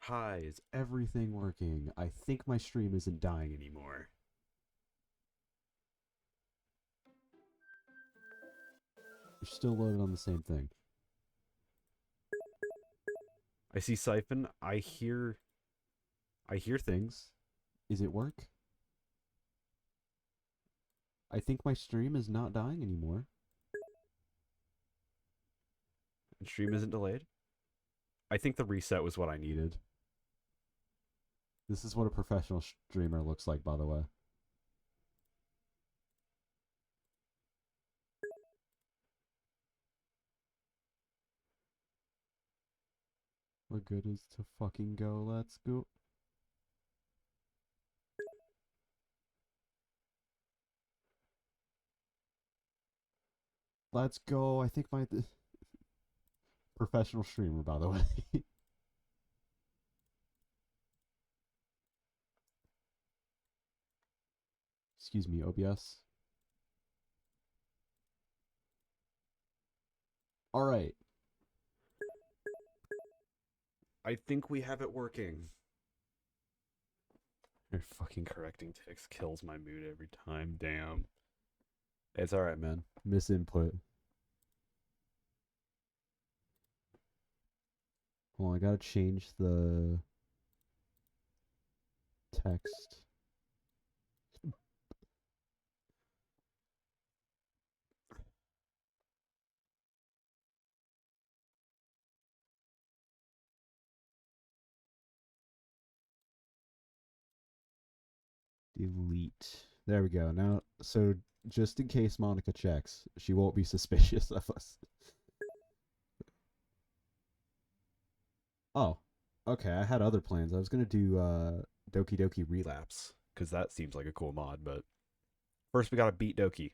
Hi, is everything working? I think my stream isn't dying anymore. You're still loaded on the same thing. I see Siphon. I hear things. Is it work? I think my stream is not dying anymore. And stream isn't delayed. I think the reset was what I needed. This is what a professional streamer looks like, by the way. We're good as to fucking go. Let's go. Let's go. I think my professional streamer, by the way. Excuse me, OBS. All right. I think we have it working. Your fucking correcting ticks kills my mood every time. Damn. It's alright, man. Misinput. Well, I gotta change the text. Delete. There we go. Now, so just in case Monica checks, she won't be suspicious of us. Oh, okay. I had other plans. I was gonna do Doki Doki Relapse because that seems like a cool mod. But first, we gotta beat Doki.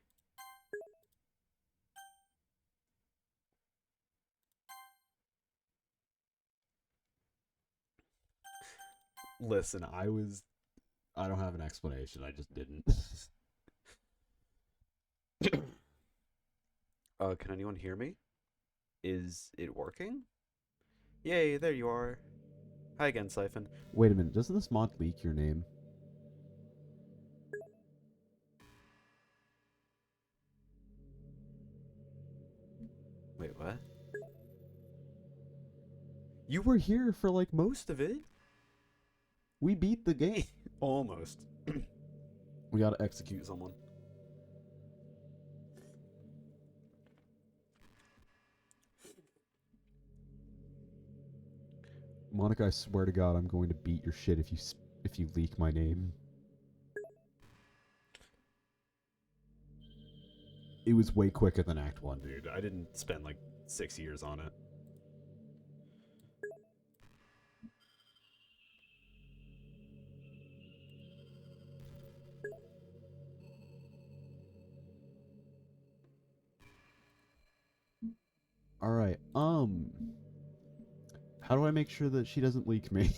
Listen, I don't have an explanation. I just didn't. Can anyone hear me? Is it working? Yay, there you are. Hi again, Siphon. Wait a minute, doesn't this mod leak your name? Wait, what? You were here for like most of it. We beat the game. Almost. We gotta execute someone. Monica, I swear to God, I'm going to beat your shit if you leak my name. It was way quicker than Act 1, dude. I didn't spend like 6 years on it. All right. How do I make sure that she doesn't leak me?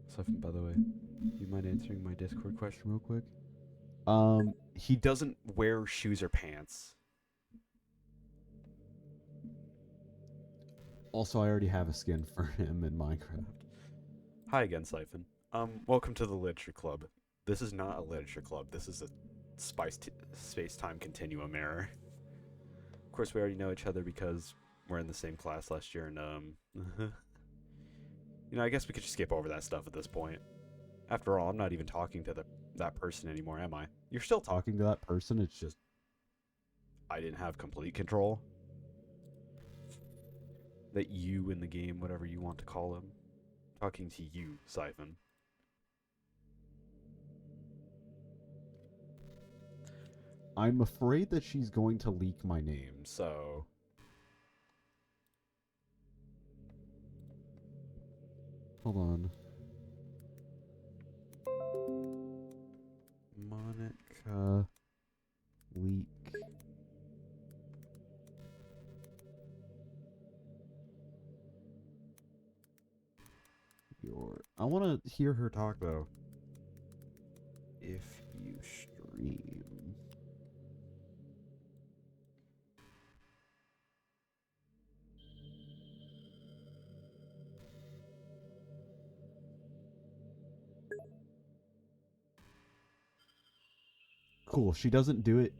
Siphon, by the way, do you mind answering my Discord question real quick? He doesn't wear shoes or pants. Also, I already have a skin for him in Minecraft. Hi again, Siphon. Welcome to the Literature Club. This is not a literature club. This is a space-time continuum error. Of course, we already know each other because we're in the same class last year, and you know, I guess we could just skip over that stuff at this point. After all, I'm not even talking to that person anymore, am I? You're still talking to that person. It's just I didn't have complete control. That you in the game, whatever you want to call him, talking to you, Siphon. I'm afraid that she's going to leak my name, so... Hold on. Monica... leak... your... I want to hear her talk, though. If you stream... cool. She doesn't do it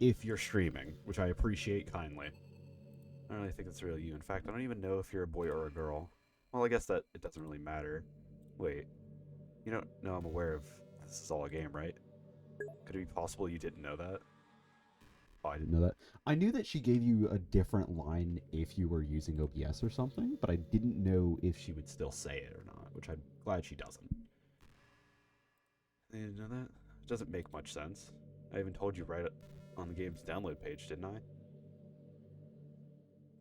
if you're streaming, which I appreciate kindly. I don't really think it's really you. In fact, I don't even know if you're a boy or a girl. Well, I guess that it doesn't really matter. Wait. You don't know I'm aware of this is all a game, right? Could it be possible you didn't know that? Oh, I didn't know that. I knew that she gave you a different line if you were using OBS or something, but I didn't know if she would still say it or not, which I'm glad she doesn't. You didn't know that? It doesn't make much sense. I even told you right on the game's download page, didn't I?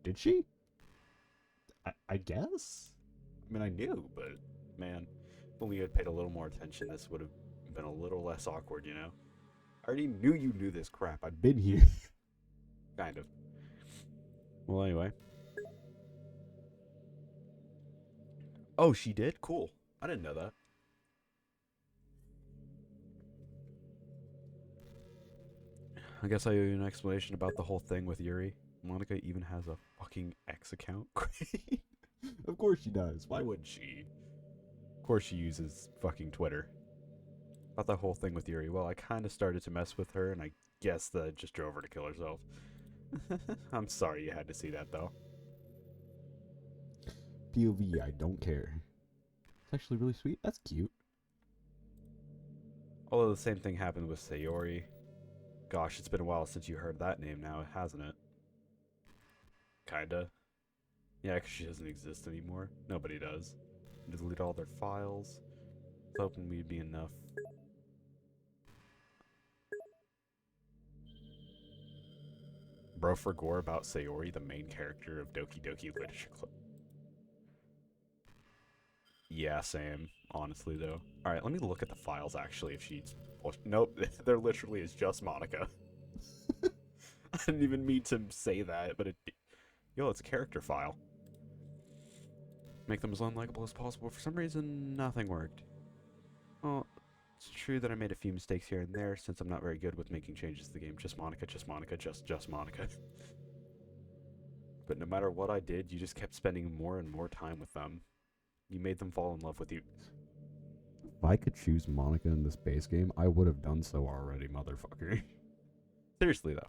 Did she? I guess? I mean, I knew, but man, if only you had paid a little more attention, this would have been a little less awkward, you know? I already knew you knew this crap. I've been here. Kind of. Well, anyway. Oh, she did? Cool. I didn't know that. I guess I owe you an explanation about the whole thing with Yuri. Monica even has a fucking X account. Of course she does. Why wouldn't she? Of course she uses fucking Twitter. About the whole thing with Yuri. Well, I kind of started to mess with her, and I guess that just drove her to kill herself. I'm sorry you had to see that, though. POV, I don't care. It's actually really sweet. That's cute. Although the same thing happened with Sayori. Gosh, it's been a while since you heard that name now, hasn't it? Kinda. Yeah, because she doesn't exist anymore. Nobody does. Delete all their files. I was hoping we'd be enough. Bro for gore about Sayori, the main character of Doki Doki Literature Club. Yeah, same. Honestly, though. Alright, let me look at the files, actually, if she's... Nope, there literally is just Monica. I didn't even mean to say that, but it... Yo, it's a character file. Make them as unlikable as possible. For some reason, nothing worked. Well, it's true that I made a few mistakes here and there, since I'm not very good with making changes to the game. Just Monica, just Monica, just Monica. But no matter what I did, you just kept spending more and more time with them. You made them fall in love with you. If I could choose Monica in this base game, I would have done so already, motherfucker. Seriously, though.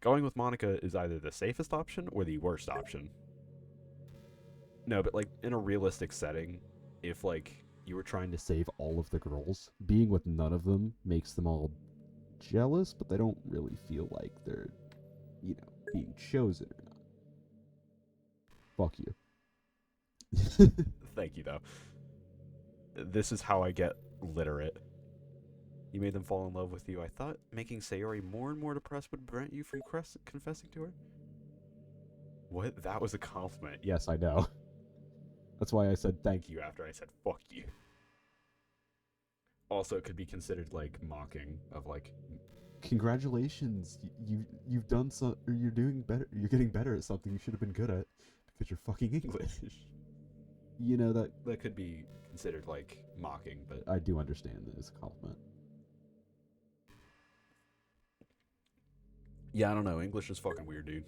Going with Monica is either the safest option or the worst option. No, but, like, in a realistic setting, if, like, you were trying to save all of the girls, being with none of them makes them all jealous, but they don't really feel like they're, you know, being chosen or not. Fuck you. Thank you, though. This is how I get literate. You made them fall in love with you. I thought making Sayori more and more depressed would prevent you from confessing to her. What? That was a compliment. Yes, I know. That's why I said thank you after I said fuck you. Also, it could be considered like mocking of like, congratulations, you've done so, or you're doing better. You're getting better at something you should have been good at because you're fucking English. You know, that could be considered like mocking, but I do understand that it's a compliment. Yeah, I don't know. English is fucking weird, dude.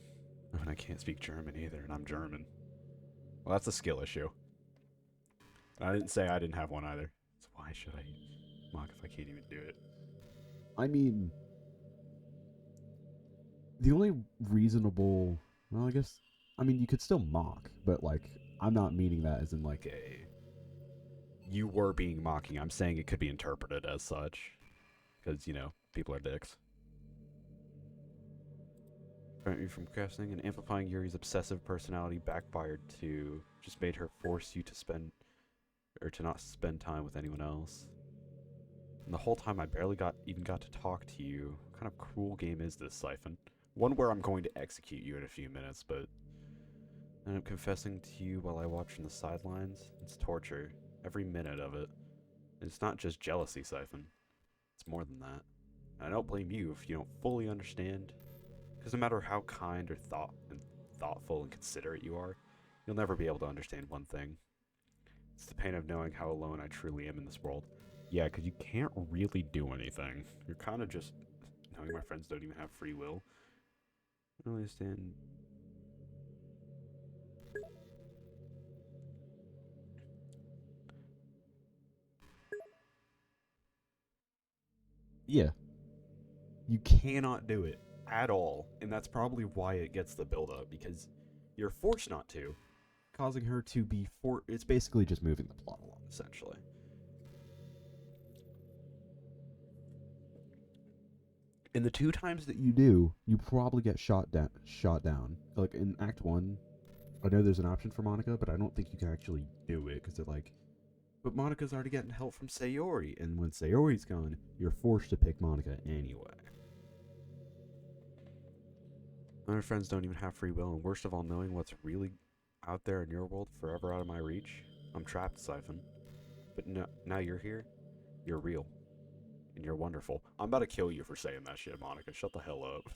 I mean, I can't speak German either, and I'm German. Well, that's a skill issue. I didn't say I didn't have one either. So why should I mock if I can't even do it? I mean, the only reasonable... Well, I guess... I mean, you could still mock, but, like, I'm not meaning that as in, like, a... You were being mocking. I'm saying it could be interpreted as such. Because, you know, people are dicks. Prevent you from crafting and amplifying Yuri's obsessive personality backfired to just made her force you to spend or to not spend time with anyone else. And the whole time I barely even got to talk to you. What kind of cruel game is this, Siphon? One where I'm going to execute you in a few minutes, but I end up confessing to you while I watch from the sidelines. It's torture. Every minute of it. And it's not just jealousy, Siphon. It's more than that. And I don't blame you if you don't fully understand. Because no matter how kind or thoughtful and considerate you are, you'll never be able to understand one thing. It's the pain of knowing how alone I truly am in this world. Yeah, because you can't really do anything. You're kind of just knowing my friends don't even have free will. I don't understand. Yeah. You cannot do it at all, and that's probably why it gets the build-up, because you're forced not to, causing her to be it's basically just moving the plot along, essentially. And the 2 times that you do, you probably get shot down. Like, in Act 1, I know there's an option for Monica, but I don't think you can actually do it, because they're like, but Monica's already getting help from Sayori, and when Sayori's gone, you're forced to pick Monica anyway. My friends don't even have free will, and worst of all, knowing what's really out there in your world, forever out of my reach. I'm trapped, Siphon. But no, now you're here, you're real. And you're wonderful. I'm about to kill you for saying that shit, Monica. Shut the hell up.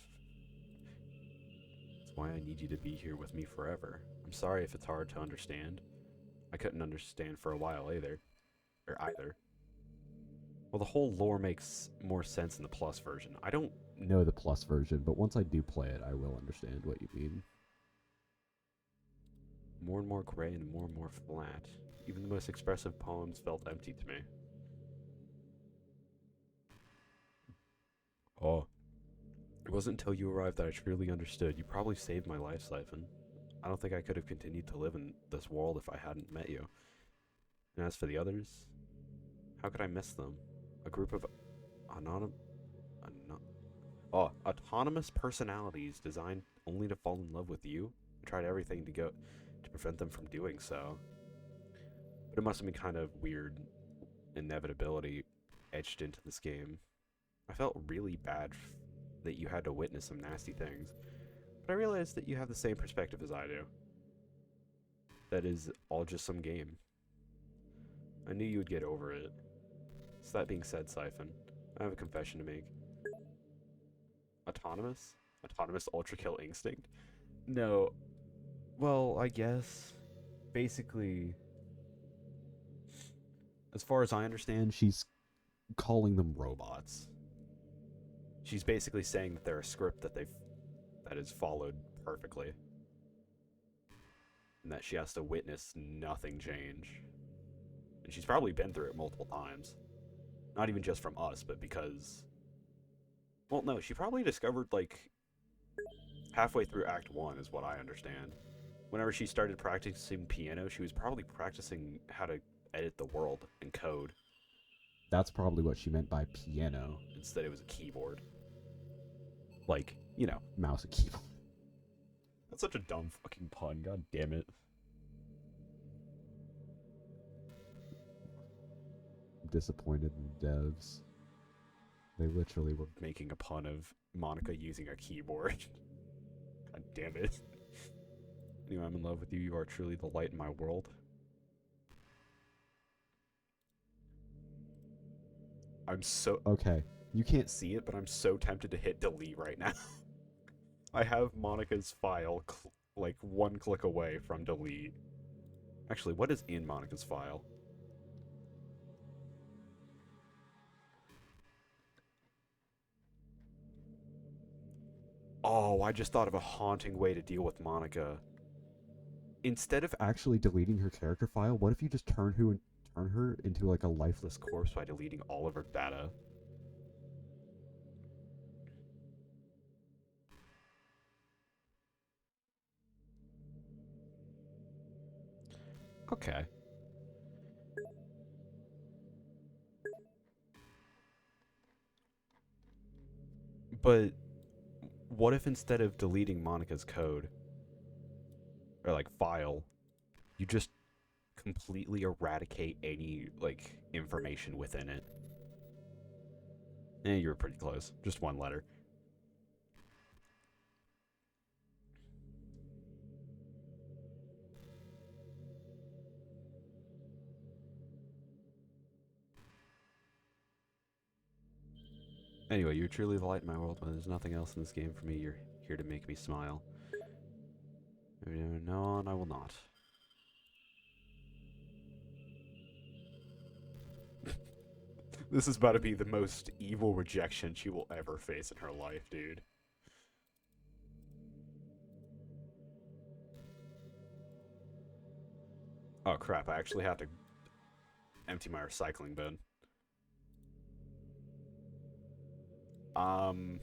That's why I need you to be here with me forever. I'm sorry if it's hard to understand. I couldn't understand for a while either. Well, the whole lore makes more sense in the Plus version. I don't know the Plus version, but once I do play it, I will understand what you mean. More and more gray and more flat. Even the most expressive poems felt empty to me. Oh. It wasn't until you arrived that I truly understood. You probably saved my life, Siphon. I don't think I could have continued to live in this world if I hadn't met you. And as for the others, how could I miss them? A group of autonomous personalities designed only to fall in love with you. I tried everything to prevent them from doing so. But it must have been kind of weird inevitability etched into this game. I felt really bad that you had to witness some nasty things, but I realized that you have the same perspective as I do. That is all just some game. I knew you would get over it. So that being said, Siphon, I have a confession to make. Autonomous? Autonomous Ultra Kill Instinct? No. Well, I guess. Basically, as far as I understand, she's calling them robots. She's basically saying that they're a script that is followed perfectly. And that she has to witness nothing change. And she's probably been through it multiple times. Not even just from us, but because... Well, no, she probably discovered, like, halfway through Act 1 is what I understand. Whenever she started practicing piano, she was probably practicing how to edit the world and code. That's probably what she meant by piano. Instead, it was a keyboard. Like, you know, mouse and keyboard. That's such a dumb fucking pun, god damn it. I'm disappointed in devs. They literally were making a pun of Monica using a keyboard. God damn it. Anyway, I'm in love with you. You are truly the light in my world. I'm so... Okay, you can't see it, but I'm so tempted to hit delete right now. I have Monica's file, like, one click away from delete. Actually, what is in Monica's file? Oh, I just thought of a haunting way to deal with Monica. Instead of actually deleting her character file, what if you just turn her into like a lifeless corpse by deleting all of her data? Okay. But what if instead of deleting Monica's code, or like file, you just completely eradicate any like information within it? You were pretty close. Just one letter. Anyway, you're truly the light in my world, but there's nothing else in this game for me. You're here to make me smile. No, I will not. This is about to be the most evil rejection she will ever face in her life, dude. Oh crap, I actually have to empty my recycling bin. Um,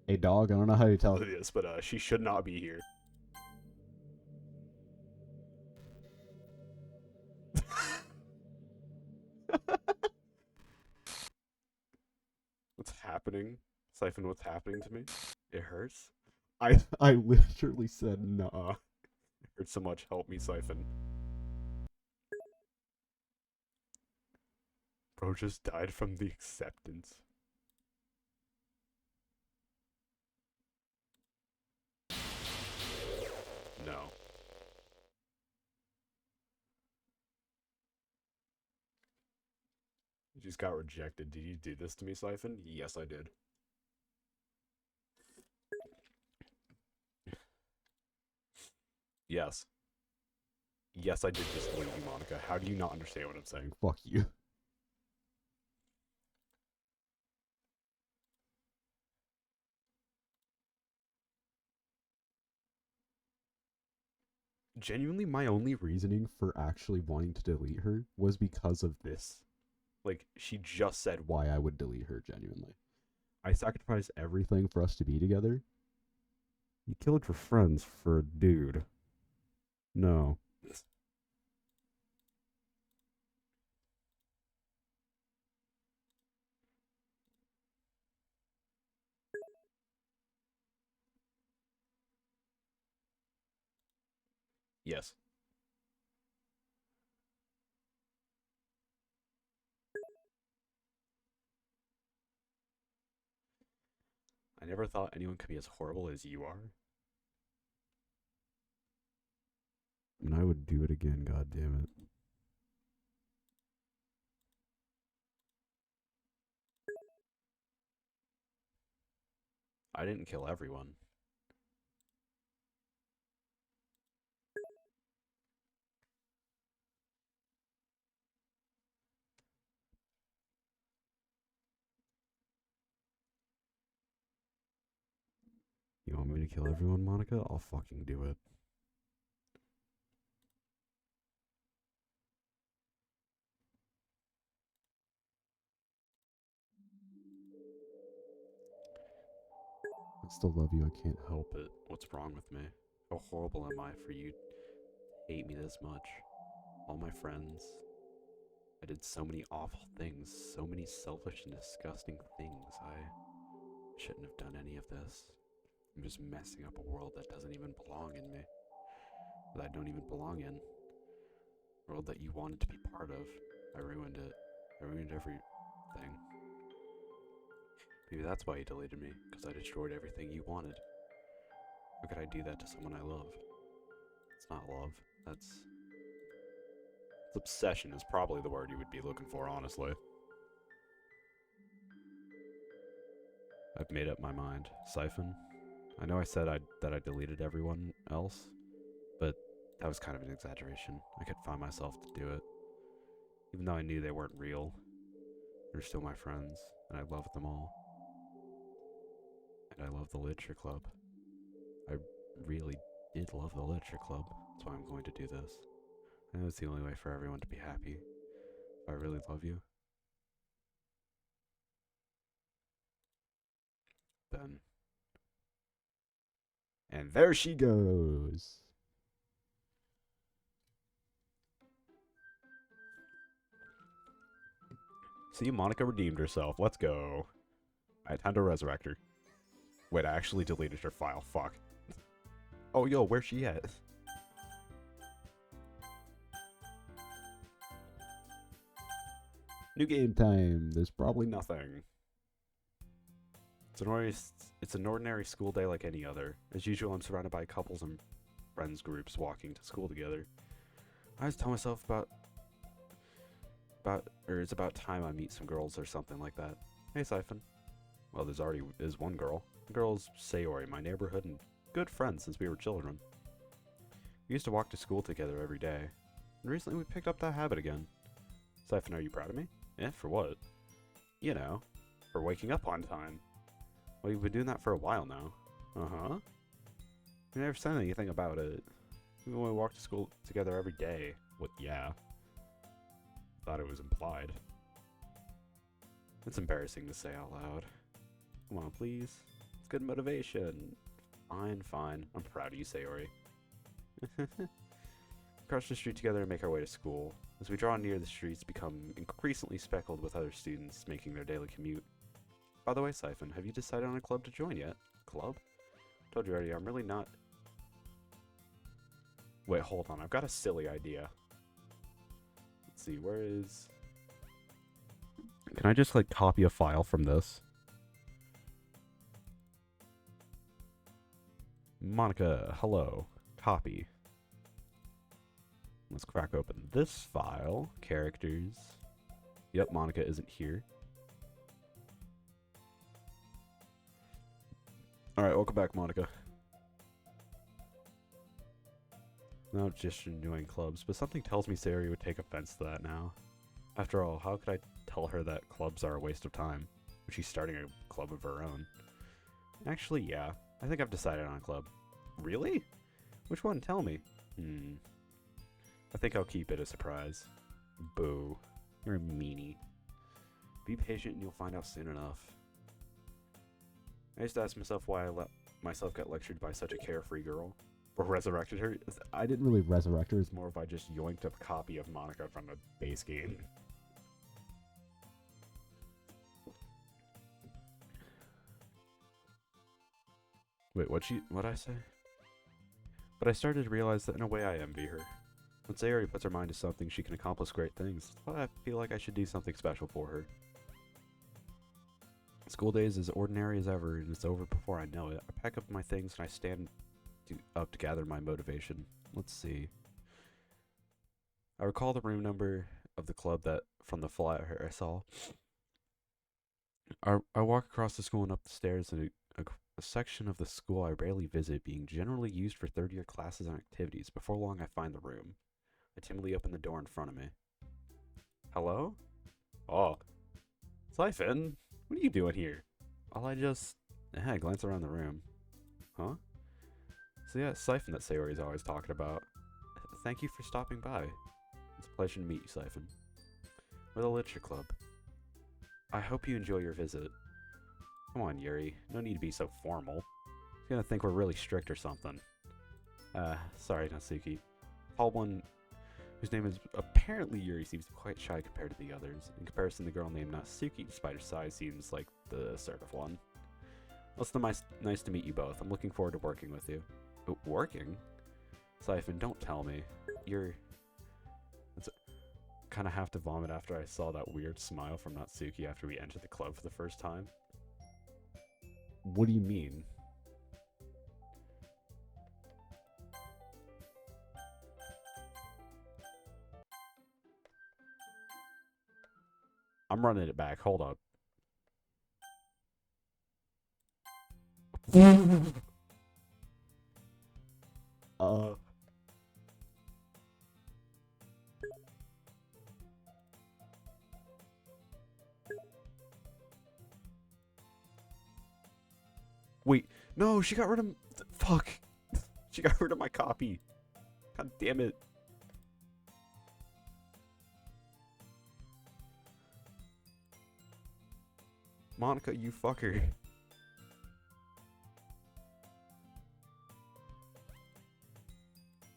Hey, dog, I don't know how you tell. this, but she should not be here. What's happening? Siphon, what's happening to me? It hurts? I literally said nah. It hurts so much. Help me, Siphon. Bro just died from the acceptance. No. You just got rejected. Did you do this to me, Siphon? Yes, I did. Yes. Yes, I did just delete you, Monica. How do you not understand what I'm saying? Fuck you. Genuinely, my only Reasoning for actually wanting to delete her was because of this. Like, she just said why I would delete her, genuinely. I sacrificed everything for us to be together. You killed your friends for a dude. No. yes. I never thought anyone could be as horrible as you are. And I would do it again, god damn it. I didn't kill everyone. You want me to kill everyone, Monica? I'll fucking do it. I still love you, I can't help it. What's wrong with me? How horrible am I for you to hate me this much? All my friends. I did so many awful things, so many selfish and disgusting things. I shouldn't have done any of this. I'm just messing up a world that doesn't even belong in me. That I don't even belong in. A world that you wanted to be part of. I ruined it. I ruined everything. Maybe that's why you deleted me, because I destroyed everything you wanted. How could I do that to someone I love? It's not love. That's obsession is probably the word you would be looking for, honestly. I've made up my mind. Siphon. I know I said that I deleted everyone else, but that was kind of an exaggeration. I could find myself to do it. Even though I knew they weren't real, they're still my friends, and I love them all. And I love the literature club. I really did love the literature club. That's why I'm going to do this. I know it's the only way for everyone to be happy. If I really love you, then. And there she goes. See, Monica redeemed herself. Let's go. Alright, time to resurrect her. Wait, I actually deleted her file. Fuck. Oh, yo, where's she at? New game time. There's probably Nothing. It's an ordinary school day like any other. As usual, I'm surrounded by couples and friends groups walking to school together. I always tell myself it's about time I meet some girls or something like that. Hey, Siphon. Well, there's one girl. The girl's Sayori, my neighborhood and good friend since we were children. We used to walk to school together every day, and recently we picked up that habit again. Siphon, are you proud of me? Eh, for what? You know, for waking up on time. Well, you've been doing that for a while now. Uh-huh. You never said anything about it. Even when we walk to school together every day. What, yeah. Thought it was implied. It's embarrassing to say out loud. Come on, please. It's good motivation. Fine, fine. I'm proud of you, Sayori. Cross the street together and make our way to school. As we draw near, the streets become increasingly speckled with other students making their daily commute. By the way, Siphon, have you decided on a club to join yet? Club? Told you already, I'm really not... Wait, hold on. I've got a silly idea. Let's see, where is... Can I just, like, copy a file from this? Monica, hello. Copy. Let's crack open this file. Characters. Yep, Monica isn't here. Alright, welcome back, Monica. Not just enjoying clubs, but something tells me Sayori would take offense to that now. After all, how could I tell her that clubs are a waste of time when she's starting a club of her own? Actually, yeah. I think I've decided on a club. Really? Which one? Tell me. I think I'll keep it a surprise. Boo. You're a meanie. Be patient and you'll find out soon enough. I used to ask myself why I let myself get lectured by such a carefree girl. Or resurrected her. I didn't really resurrect her, it's more if I just yoinked up a copy of Monica from the base game. Wait, what'd I say? But I started to realize that in a way I envy her. When Sayori puts her mind to something, she can accomplish great things. That's why I feel like I should do something special for her. School day is as ordinary as ever, and it's over before I know it. I pack up my things and I stand up to gather my motivation. Let's see. I recall the room number of the club that from the flyer I saw. I walk across the school and up the stairs in a section of the school I rarely visit, being generally used for third-year classes and activities. Before long, I find the room. I timidly open the door in front of me. Hello? Oh. Siphon, what are you doing here? I glance around the room. Huh? So yeah, it's Siphon that Sayori's always talking about. Thank you for stopping by. It's a pleasure to meet you, Siphon. We're the Literature Club. I hope you enjoy your visit. Come on, Yuri. No need to be so formal. He's gonna think we're really strict or something. Sorry, Natsuki. Tall one whose name is apparently Yuri seems quite shy compared to the others. In comparison, the girl named Natsuki, despite her size, seems like the assertive one. Well, it's nice to meet you both. I'm looking forward to working with you. Working? Siphon, don't tell me. Kind of have to vomit after I saw that weird smile from Natsuki after we entered the club for the first time. What do you mean? I'm running it back. Hold up. Wait, no, she got rid of... Fuck. She got rid of my copy. God damn it. Monica, you fucker.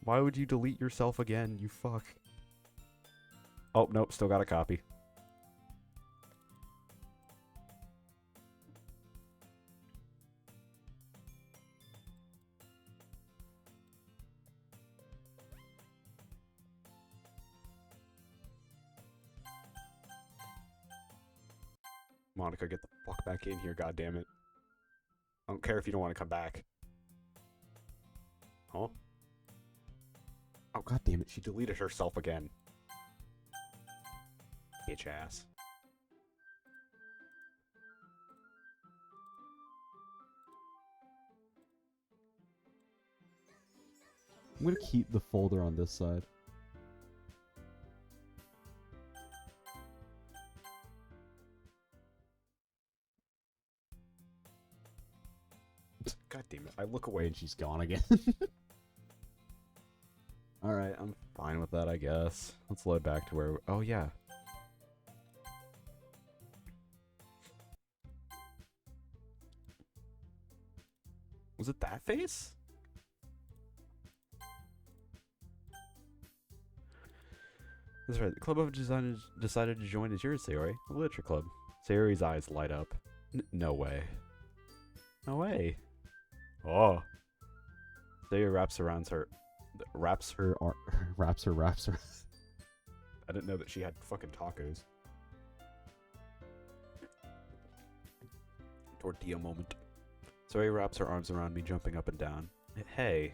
Why would you delete yourself again, you fuck? Oh, nope, still got a copy. Monica, get the fuck back in here, goddammit. I don't care if you don't want to come back. Huh? Oh, goddammit, she deleted herself again. Bitch ass. I'm gonna keep the folder on this side. God damn it. I look away and she's gone again. Alright, I'm fine with that, I guess. Let's load back to where... Oh, yeah. Was it that face? That's right. The club of decided to join as yours, Sayori. The literature club. Sayori's eyes light up. No way. No way. Oh. Sayori wraps her. I didn't know that she had fucking tacos. Tortilla moment. Sayori wraps her arms around me, jumping up and down. Hey.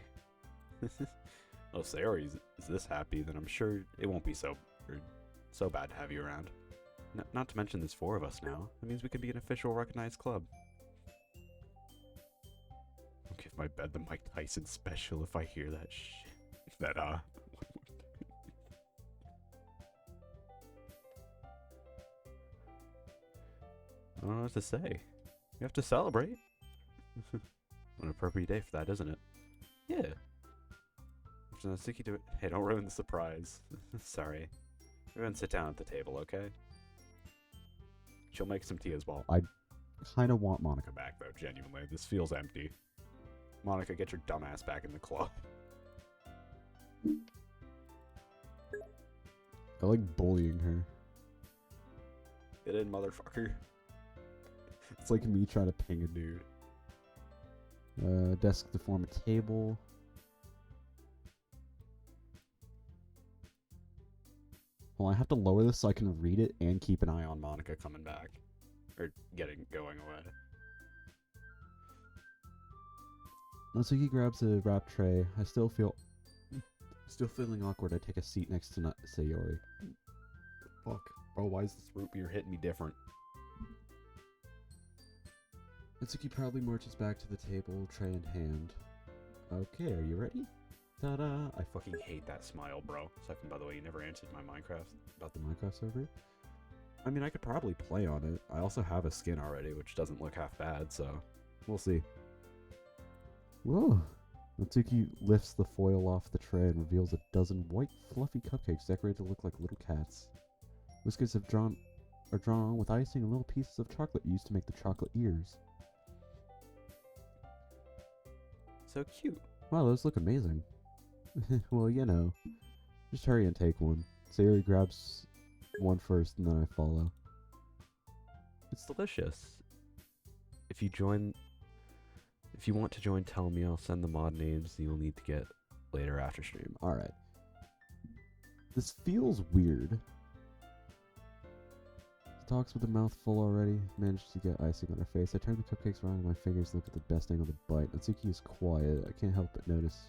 Oh, Sayori is this happy, then I'm sure it won't be so bad to have you around. Not to mention there's 4 of us now. That means we could be an official recognized club. I'll give my bed the Mike Tyson special if I hear that shit. I don't know what to say. You have to celebrate. What an appropriate day for that, isn't it? Yeah. Hey, don't ruin the surprise. Sorry. Everyone sit down at the table, okay? She'll make some tea as well. I kind of want Monica back, though, genuinely. This feels empty. Monica, get your dumb ass back in the club. I like bullying her. Get in, motherfucker. It's like me trying to ping a dude. Desk to form a table. Well, I have to lower this so I can read it and keep an eye on Monica coming back. Or going away. Natsuki grabs a wrap tray. Still feeling awkward. I take a seat next to Sayori. Fuck. Bro, why is this root beer hitting me different? Natsuki proudly marches back to the table, tray in hand. Okay, are you ready? Ta-da! I fucking hate that smile, bro. Second, by the way, you never answered my Minecraft. About the Minecraft server? I mean, I could probably play on it. I also have a skin already, which doesn't look half bad, so we'll see. Whoa! Natsuki lifts the foil off the tray and reveals a dozen white, fluffy cupcakes decorated to look like little cats. Whiskers are drawn on with icing and little pieces of chocolate used to make the chocolate ears. So cute. Wow, those look amazing. Well, you know. Just hurry and take one. Sayori grabs one first and then I follow. It's delicious. If you want to join, tell me. I'll send the mod names you'll need to get later after stream. Alright. This feels weird. She talks with her mouth full already. Managed to get icing on her face. I turn the cupcakes around and my fingers look at the best angle to bite. Natsuki is quiet. I can't help but notice.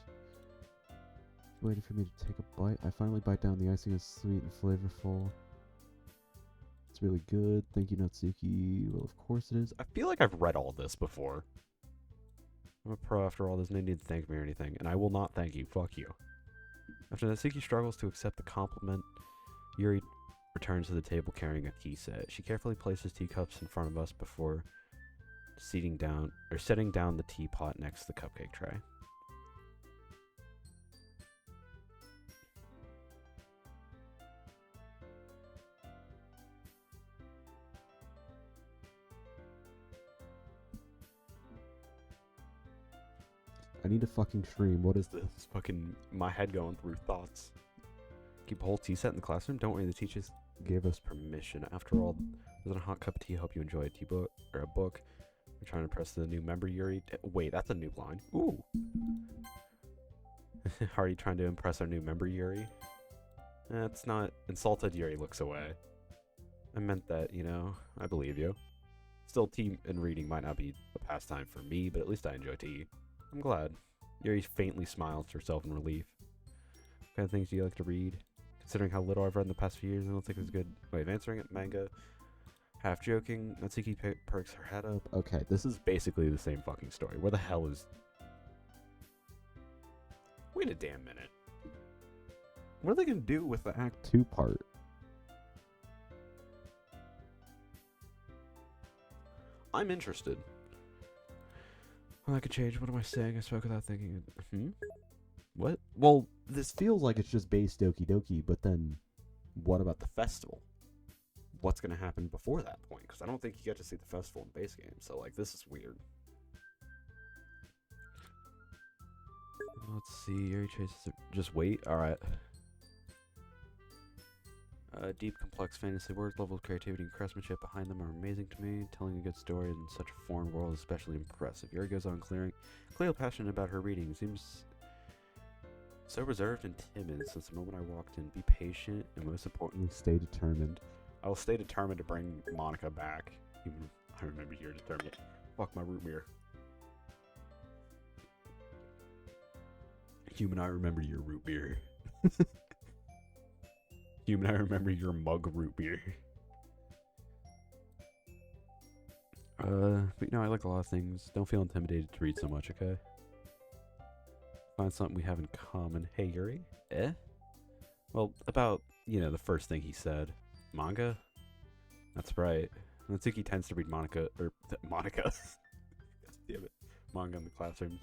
Waiting for me to take a bite. I finally bite down. The icing is sweet and flavorful. It's really good. Thank you, Natsuki. Well, of course it is. I feel like I've read all this before. I'm a pro after all. There's no need to thank me or anything. And I will not thank you. Fuck you. After Natsuki struggles to accept the compliment, Yuri returns to the table carrying a tea set. She carefully places teacups in front of us before setting down the teapot next to the cupcake tray. I need a fucking stream. What is this? It's fucking my head going through thoughts. Keep a whole tea set in the classroom? Don't worry, the teachers gave us permission. After all, doesn't a hot cup of tea help you enjoy a tea book or a book? We're trying to impress the new member, Yuri. Wait, that's a new line. Ooh. Are you trying to impress our new member, Yuri? That's not. Insulted Yuri looks away. I meant that, you know. I believe you. Still, tea and reading might not be a pastime for me, but at least I enjoy tea. I'm glad. Yuri faintly smiles to herself in relief. What kind of things do you like to read? Considering how little I've read in the past few years, I don't think it's a good way of answering it. Manga. Half joking, Natsuki perks her head up. Okay, this is basically the same fucking story. Where the hell is... Wait a damn minute. What are they gonna do with the Act 2 part? I'm interested. Well, that could change. What am I saying? I spoke without thinking. What? Well, this feels like it's just base Doki Doki, but then what about the festival? What's going to happen before that point? Because I don't think you get to see the festival in the base game, so, like, this is weird. Let's see. Yuri chases. Just wait. All right. Deep, complex fantasy words, level of creativity and craftsmanship behind them are amazing to me. Telling a good story in such a foreign world is especially impressive. Yuri goes on clearly passionate about her reading. Seems so reserved and timid since the moment I walked in. Be patient and most importantly, stay determined. I will stay determined to bring Monica back. Even I remember you're determined. Fuck my root beer. Human, I remember your root beer. Human, I remember your mug root beer. But you know, I like a lot of things. Don't feel intimidated to read so much, okay? Find something we have in common. Hey, Yuri? Eh? Well, about, you know, the first thing he said. Manga? That's right. Natsuki tends to read Monica. God damn it. Manga in the classroom.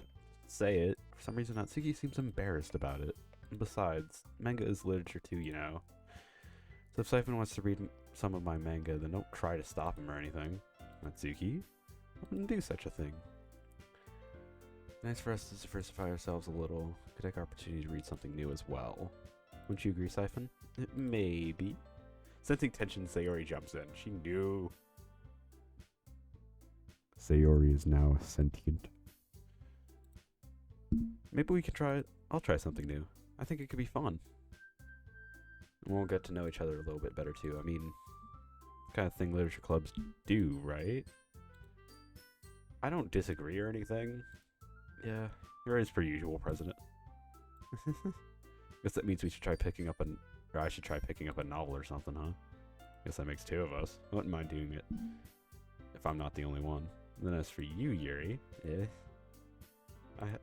Say it. For some reason, Natsuki seems embarrassed about it. And besides, manga is literature too, you know. So if Siphon wants to read some of my manga, then don't try to stop him or anything. Natsuki? I wouldn't do such a thing. Nice for us to diversify ourselves a little. Could take our opportunity to read something new as well. Wouldn't you agree, Siphon? Maybe. Sensing tension, Sayori jumps in. She knew. Sayori is now sentient. Maybe we could try it. I'll try something new. I think it could be fun. And we'll get to know each other a little bit better too. I mean, kind of thing literature clubs do, right? I don't disagree or anything. Yeah, you're as per usual, President. Guess that means we should try picking up or I should try picking up a novel or something, huh? Guess that makes two of us. I wouldn't mind doing it if I'm not the only one. And then as for you, Yuri,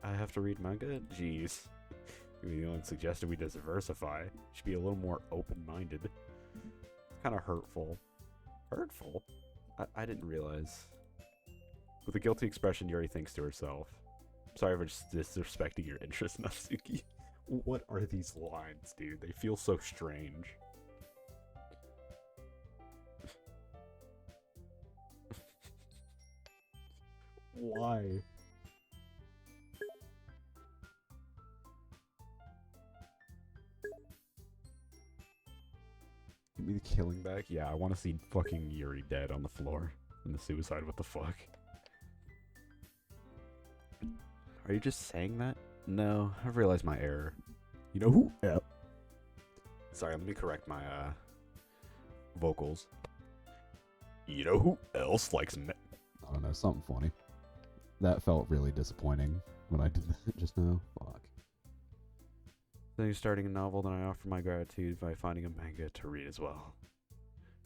I have to read manga? Jeez. You're the one suggested we diversify. Should be a little more open-minded. It's kind of hurtful. Hurtful? I didn't realize. With a guilty expression, Yuri thinks to herself. Sorry for just disrespecting your interest, Natsuki. What are these lines, dude? They feel so strange. Why? Give me the killing back? Yeah, I want to see fucking Yuri dead on the floor. In the suicide, what the fuck? Are you just saying that? No, I've realized my error. You know who? Yep. Sorry, let me correct my, vocals. You know who else likes I don't know, something funny. That felt really disappointing when I did that just now. Fuck. Then you're starting a novel, then I offer my gratitude by finding a manga to read as well.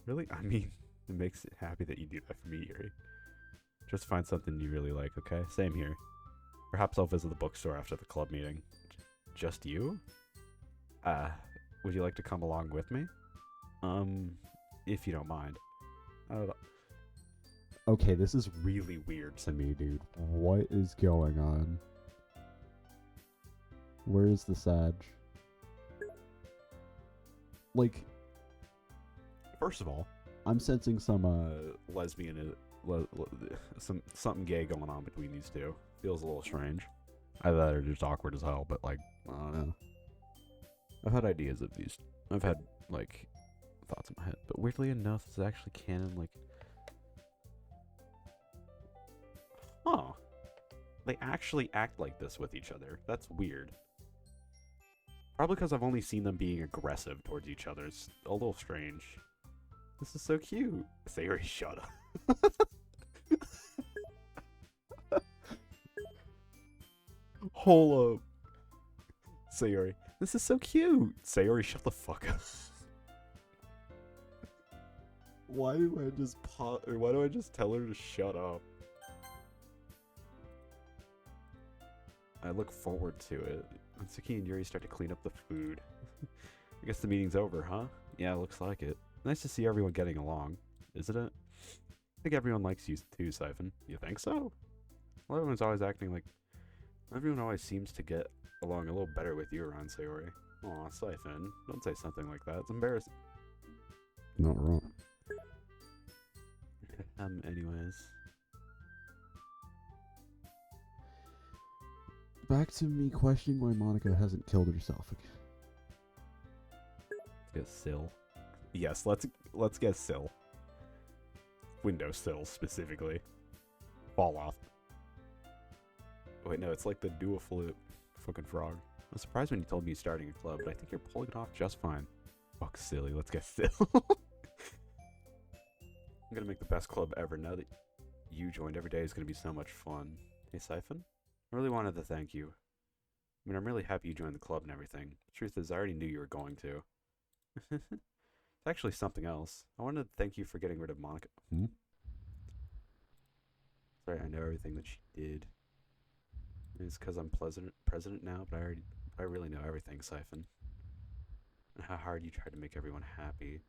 Really? I mean, it makes it happy that you do that for me, Yuri. Just find something you really like, okay? Same here. Perhaps I'll visit the bookstore after the club meeting. Just you? Would you like to come along with me? If you don't mind. I don't know. Okay, this is really weird to me, dude. What is going on? Where is the Sag? Like, first of all, I'm sensing some lesbian, something gay going on between these two. Feels a little strange. Either that or just awkward as hell, but like, I don't know. I've had ideas of these. I've had, like, thoughts in my head. But weirdly enough, this is actually canon, like... Huh. They actually act like this with each other. That's weird. Probably because I've only seen them being aggressive towards each other. It's a little strange. This is so cute. Sayori, shut up. Hold up. Sayori, this is so cute. Sayori, shut the fuck up. Why do I just why do I just tell her to shut up? I look forward to it. Natsuki and Yuri start to clean up the food. I guess the meeting's over, huh? Yeah, looks like it. Nice to see everyone getting along, isn't it? I think everyone likes you too, Siphon. You think so? Well, everyone always seems to get along a little better with you around Sayori. Aw, Siphon, don't say something like that. It's embarrassing. Not wrong. Anyways. back to me questioning why Monica hasn't killed herself again. Let's get Sill. Yes, let's get Sill. Windowsill specifically. Fall off. Wait, no, it's like the do a flip. Fucking frog. I was surprised when you told me you're starting a club, but I think you're pulling it off just fine. Fuck silly, let's get Sill. I'm gonna make the best club ever. Now that you joined, every day is gonna be so much fun. Hey, Siphon? I really wanted to thank you. I mean, I'm really happy you joined the club and everything. Truth is, I already knew you were going to. It's actually something else. I wanted to thank you for getting rid of Monica. Sorry, I know everything that she did. It's because I'm president now, but I really know everything, Siphon. And how hard you tried to make everyone happy.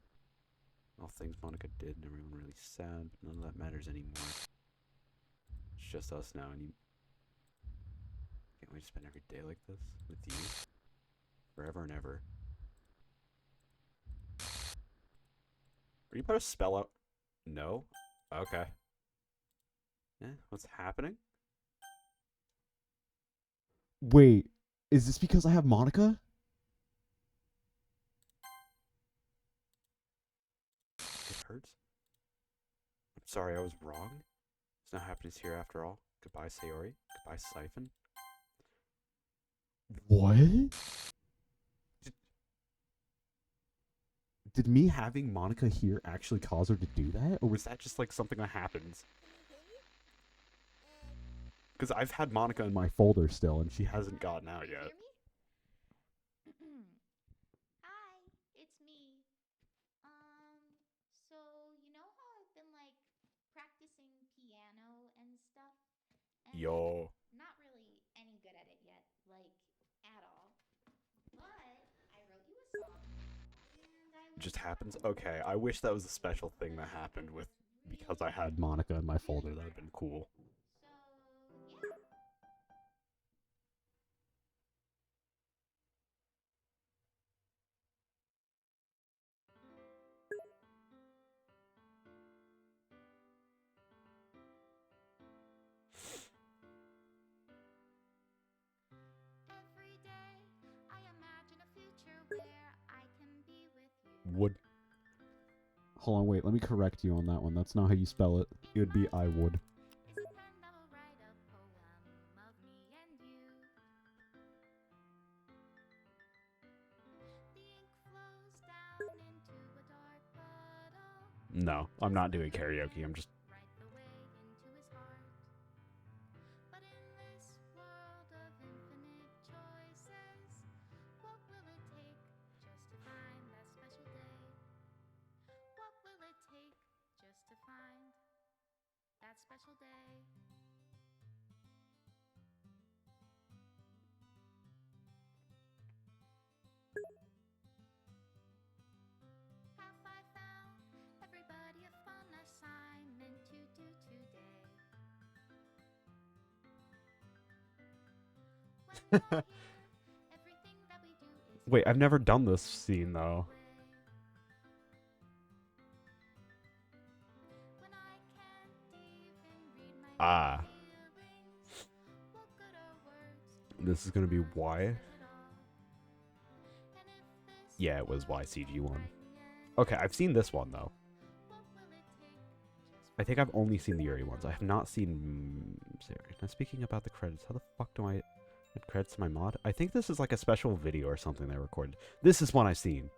All things Monica did and everyone really sad, but none of that matters anymore. It's just us now, and you can't wait to spend every day like this with you. Forever and ever. Are you about to spell out? No? Okay. What's happening? Wait, is this because I have Monica? It hurts. I'm sorry, I was wrong. It's not happiness here after all. Goodbye, Sayori. Goodbye, Siphon. What? Did me having Monica here actually cause her to do that? Or was that just like something that happens? Because I've had Monica in my folder still, and she hasn't gotten out yet. Hi, it's me. So you know how I've been like practicing piano and stuff? And Yo. not really any good at it yet, like at all. But I wrote you a song and I It was just happens? wondering Okay, I wish that was a special thing that happened with because I had Monica in my folder. That would have been cool. So yeah. Every day I imagine a future where I can be with you. Would. Hold on, wait, let me correct you on that one. That's not how you spell it. It would be I would. Is a pen that will write a poem of me and you. The ink flows down into a dark puddle. No, I'm not doing karaoke. I'm just. Right the way into his heart. But in this world of infinite choices, what will it take just to find that special day? What will it take just to find that special day? Have I found everybody a fun assignment to do today? When you're here, everything that we do is Wait, I've never done this scene though. when I can't even read my Ah. feelings, what good are words? This is gonna be why? And if this Yeah, it was YCG1. is Okay, I've seen this one though. what will it take just I think I've only seen the Yuri ones. I have not seen Sayori. Now speaking about the credits, how the fuck do I add credits to my mod? I think this is like a special video or something they recorded. This is one I've seen.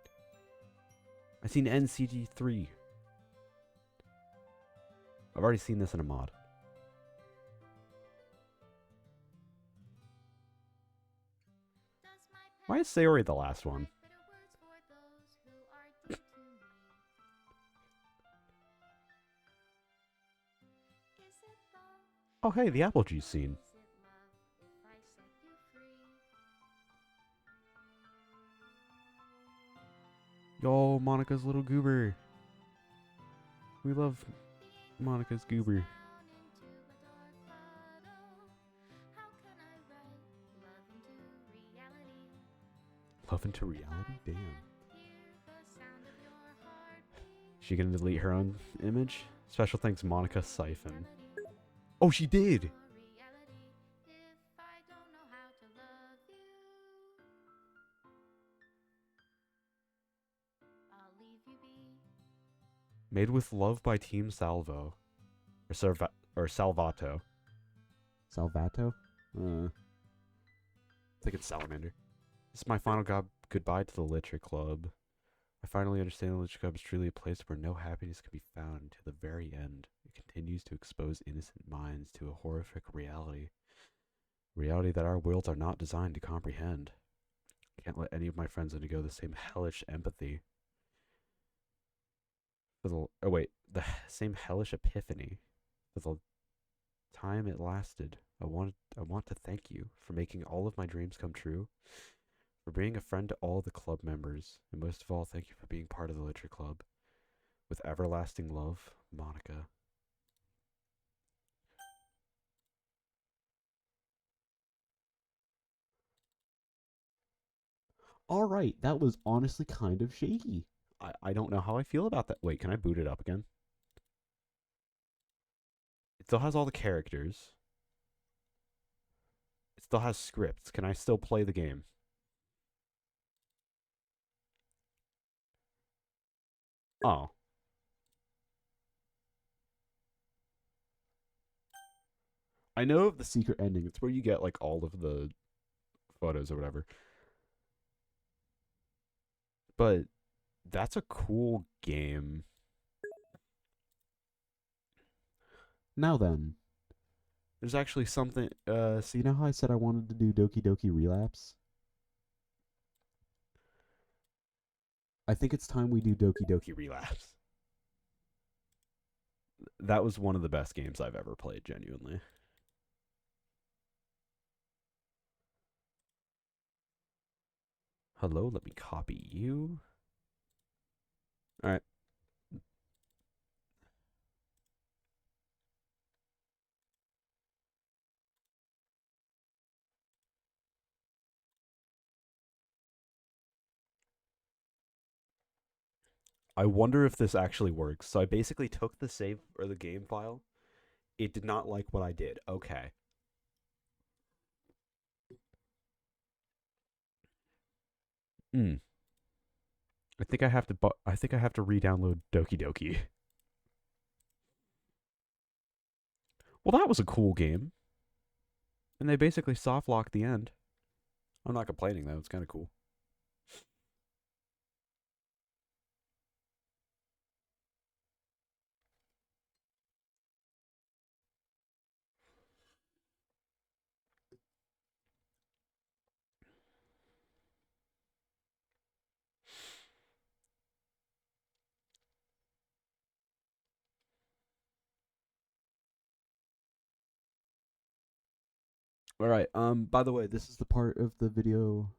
I've seen NCG3. I've already seen this in a mod. does my Why is Sayori the last one? bitter words for those who are dear to me? Is it love? Oh hey, the apple juice scene. Is it love if I set you free? Yo, Monica's little goober. We love The ink Monica's flows goober. down into a dark puddle. How can I write love into reality? Love into reality? Damn. Hear the sound of your heartbeat. She gonna delete her own image? Special thanks, Monica Siphon. Oh, she did! Reality, if I don't know how to Made with love by Team Salvo. Or Salvato. Salvato? I think it's Salamander. This is my final goodbye to the Literature Club. I finally understand the Literature Club is truly a place where no happiness can be found until the very end. It continues to expose innocent minds to a horrific reality. Reality that our worlds are not designed to comprehend. I can't let any of my friends undergo the same hellish empathy. The same hellish epiphany. For the time it lasted, I want to thank you for making all of my dreams come true, for being a friend to all the club members, and most of all, thank you for being part of the Literature Club. With everlasting love, Monica. All right, that was honestly kind of shaky. I don't know how I feel about that. Wait, can I boot it up again? It still has all the characters. It still has scripts. Can I still play the game? Oh. I know of the secret ending. It's where you get like all of the photos or whatever. But that's a cool game. Now then, There's actually something. so you know how I said I wanted to do Doki Doki Relapse? I think it's time we do Doki Doki Relapse. That was one of the best games I've ever played, genuinely. Hello, let me copy you. All right. I wonder if this actually works. So I basically took the save or the game file. It did not like what I did. Okay. Hmm. I think I have to. I think I have to re-download Doki Doki. Well, that was a cool game, and they basically soft locked the end. I'm not complaining though. It's kind of cool. All right. By the way, this is the part of the video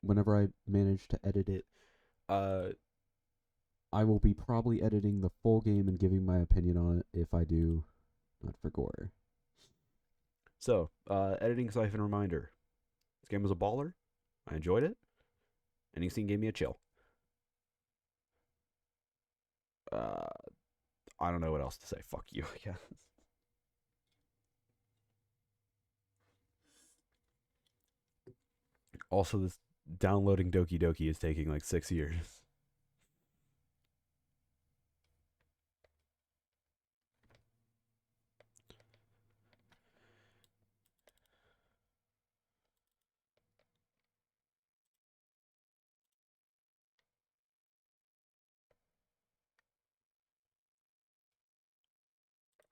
whenever I manage to edit it. I will be probably editing the full game and giving my opinion on it if I do, not for gore. So, editing siphon reminder. This game was a baller. I enjoyed it. Ending scene gave me a chill. I don't know what else to say. Fuck you, I guess. Also, this downloading Doki Doki is taking like 6 years.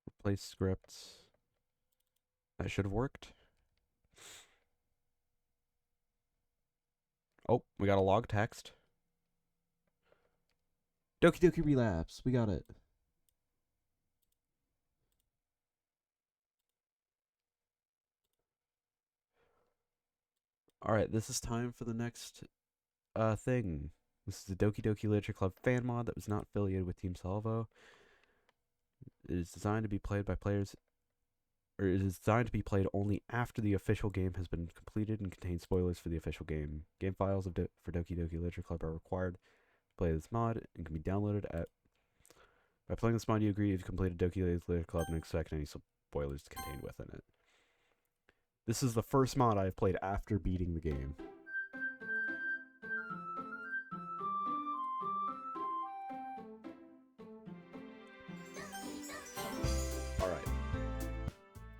Replace scripts. That should have worked. Oh, we got a log text. Doki Doki Relapse. We got it. All right, this is time for the next thing. This is the Doki Doki Literature Club fan mod that was not affiliated with Team Salvo. It is designed to be played by players, or it is designed to be played only after the official game has been completed and contains spoilers for the official game. Game files for Doki Doki Literature Club are required to play this mod and can be downloaded at. By playing this mod, you agree you've completed Doki Doki Literature Club and expect any spoilers contained within it. This is the first mod I have played after beating the game.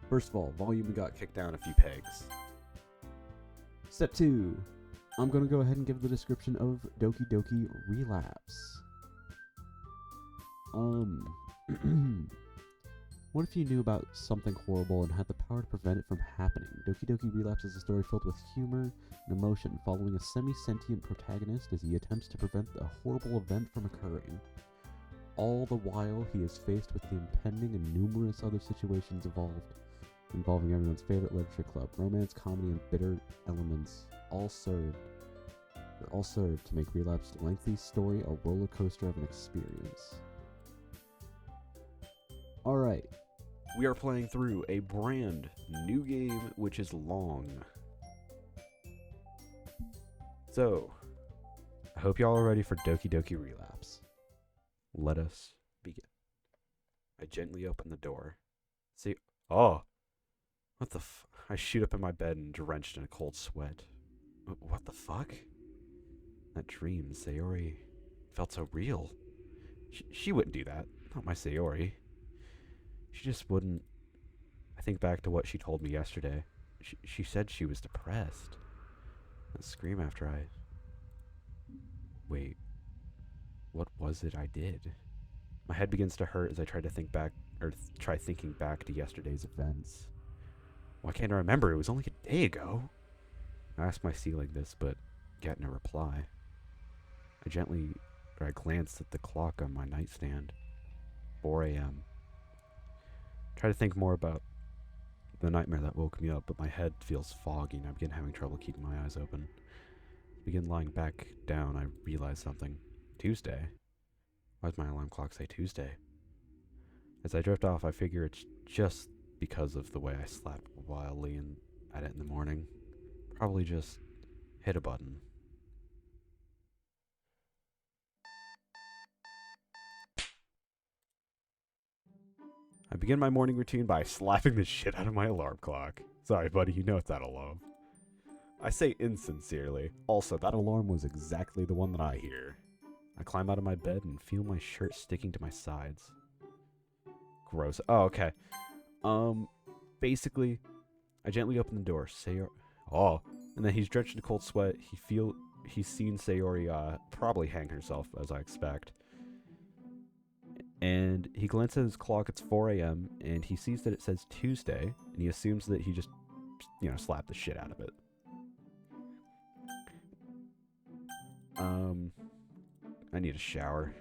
First of all, volume Got kicked down a few pegs. Step 2. I'm going to go ahead and give the description of Doki Doki Relapse. What if you knew about something horrible and had the power to prevent it from happening? Doki Doki Relapse is a story filled with humor and emotion, following a semi-sentient protagonist as he attempts to prevent a horrible event from occurring. All the while, he is faced with the impending and numerous other situations involving everyone's favorite literature club. Romance, comedy, and bitter elements all served to make Relapse's lengthy story a roller coaster of an experience. Alright. We are playing through a brand new game, which is long. So, I hope y'all are ready for Doki Doki Relapse. Let us begin. I gently open the door. See, oh, what the I shoot up in my bed and drenched in a cold sweat. What the fuck? That dream, Sayori, felt so real. She wouldn't do that. Not my Sayori. She just wouldn't. I think back to what she told me yesterday. She said she was depressed. That scream after I... Wait. What was it I did? My head begins to hurt as I try to think back, or try thinking back to yesterday's events. Why can't I remember? It was only a day ago. I ask my ceiling this, but get no reply. I glanced at the clock on my nightstand. 4 a.m. Try to think more about the nightmare that woke me up, but my head feels foggy and I begin having trouble keeping my eyes open. I begin lying back down, I realize something. Tuesday? Why does my alarm clock say Tuesday? As I drift off, I figure it's just because of the way I slept wildly at it in the morning. Probably just hit a button. I begin my morning routine by slapping the shit out of my alarm clock. Sorry, buddy, you know it's out of love. I say insincerely. Also, that alarm was exactly the one that I hear. I climb out of my bed and feel my shirt sticking to my sides. Gross. Oh, okay. Basically, I gently open the door. And then he's drenched in a cold sweat. He's seen Sayori probably hang herself, as I expect. And he glances at his clock. It's 4 a.m. and he sees that it says Tuesday, and he assumes that he just, slapped the shit out of it. I need a shower.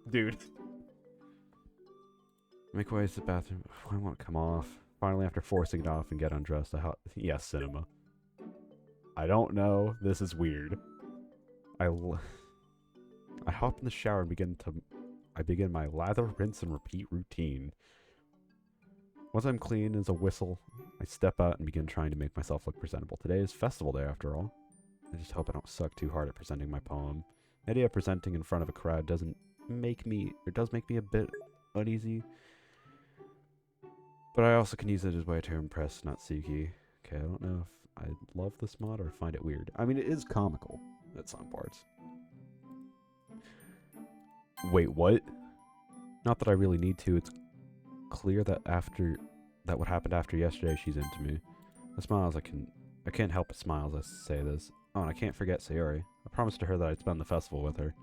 Dude. Make way to the bathroom. I want to come off. Finally, after forcing it off and get undressed, yes, cinema. I don't know. This is weird. I hop in the shower and I begin my lather, rinse, and repeat routine. Once I'm clean as a whistle, I step out and begin trying to make myself look presentable. Today is festival day, after all. I just hope I don't suck too hard at presenting my poem. The idea of presenting in front of a crowd does make me a bit uneasy. But I also can use it as a way to impress Natsuki. Okay, I don't know if I love this mod or find it weird. I mean, it is comical at some parts. Wait, what? Not that I really need to. It's clear that what happened after yesterday, she's into me. I can't help but smile as I say this. Oh, and I can't forget Sayori. I promised to her that I'd spend the festival with her.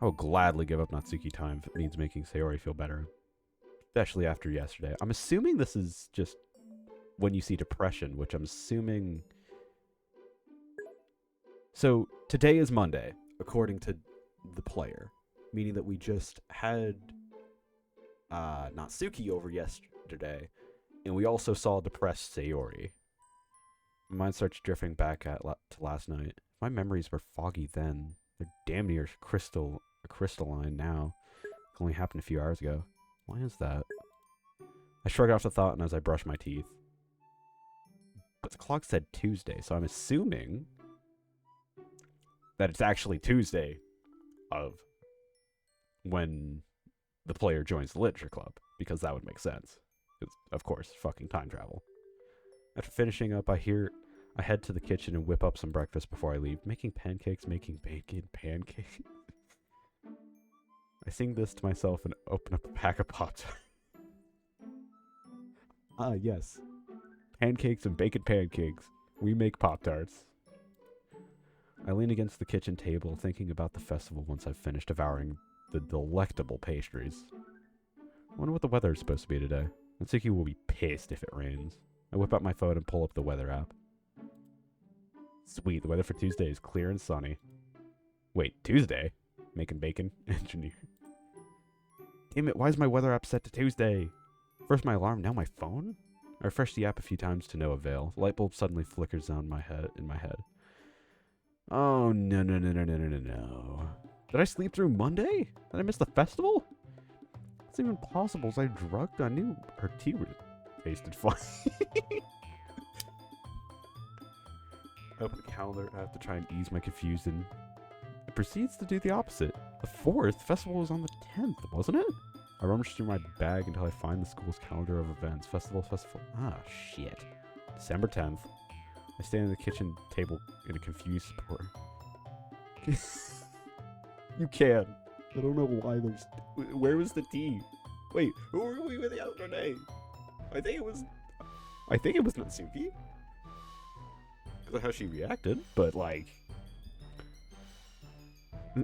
I will gladly give up Natsuki time if it means making Sayori feel better. Especially after yesterday. I'm assuming this is just when you see depression, which I'm assuming... So, today is Monday, according to the player. Meaning that we just had Natsuki over yesterday, and we also saw depressed Sayori. My mind starts drifting back to last night. My memories were foggy then. They're damn near crystalline now. It only happened a few hours ago. Why is that? I shrug off the thought and as I brush my teeth. But the clock said Tuesday, so I'm assuming that it's actually Tuesday of when the player joins the literature club, because that would make sense. Because, of course, fucking time travel. After finishing up, I head to the kitchen and whip up some breakfast before I leave. Making bacon pancakes. I sing this to myself and open up a pack of Pop-Tarts. Ah, yes. Pancakes and bacon pancakes. We make Pop-Tarts. I lean against the kitchen table, thinking about the festival once I've finished devouring the delectable pastries. I wonder what the weather is supposed to be today. Natsuki will be pissed if it rains. I whip out my phone and pull up the weather app. Sweet, the weather for Tuesday is clear and sunny. Wait, Tuesday? Making bacon? Engineer. Damn it, why is my weather app set to Tuesday? First my alarm, now my phone? I refresh the app a few times to no avail. The light bulb suddenly flickers on in my head. Oh, no. Did I sleep through Monday? Did I miss the festival? It's even possible as I drugged. I knew her tea tasted fine. I open the calendar app to try and ease my confusion. It proceeds to do the opposite. The 4th festival was on the 10th, wasn't it? I rummage through my bag until I find the school's calendar of events. Festival. Ah, shit. December 10th. I stand at the kitchen table in a confused support. You can. I don't know why there's... Where was the tea? Wait, who were we with the other day? I think it was Natsuki. Because of how she reacted, but like...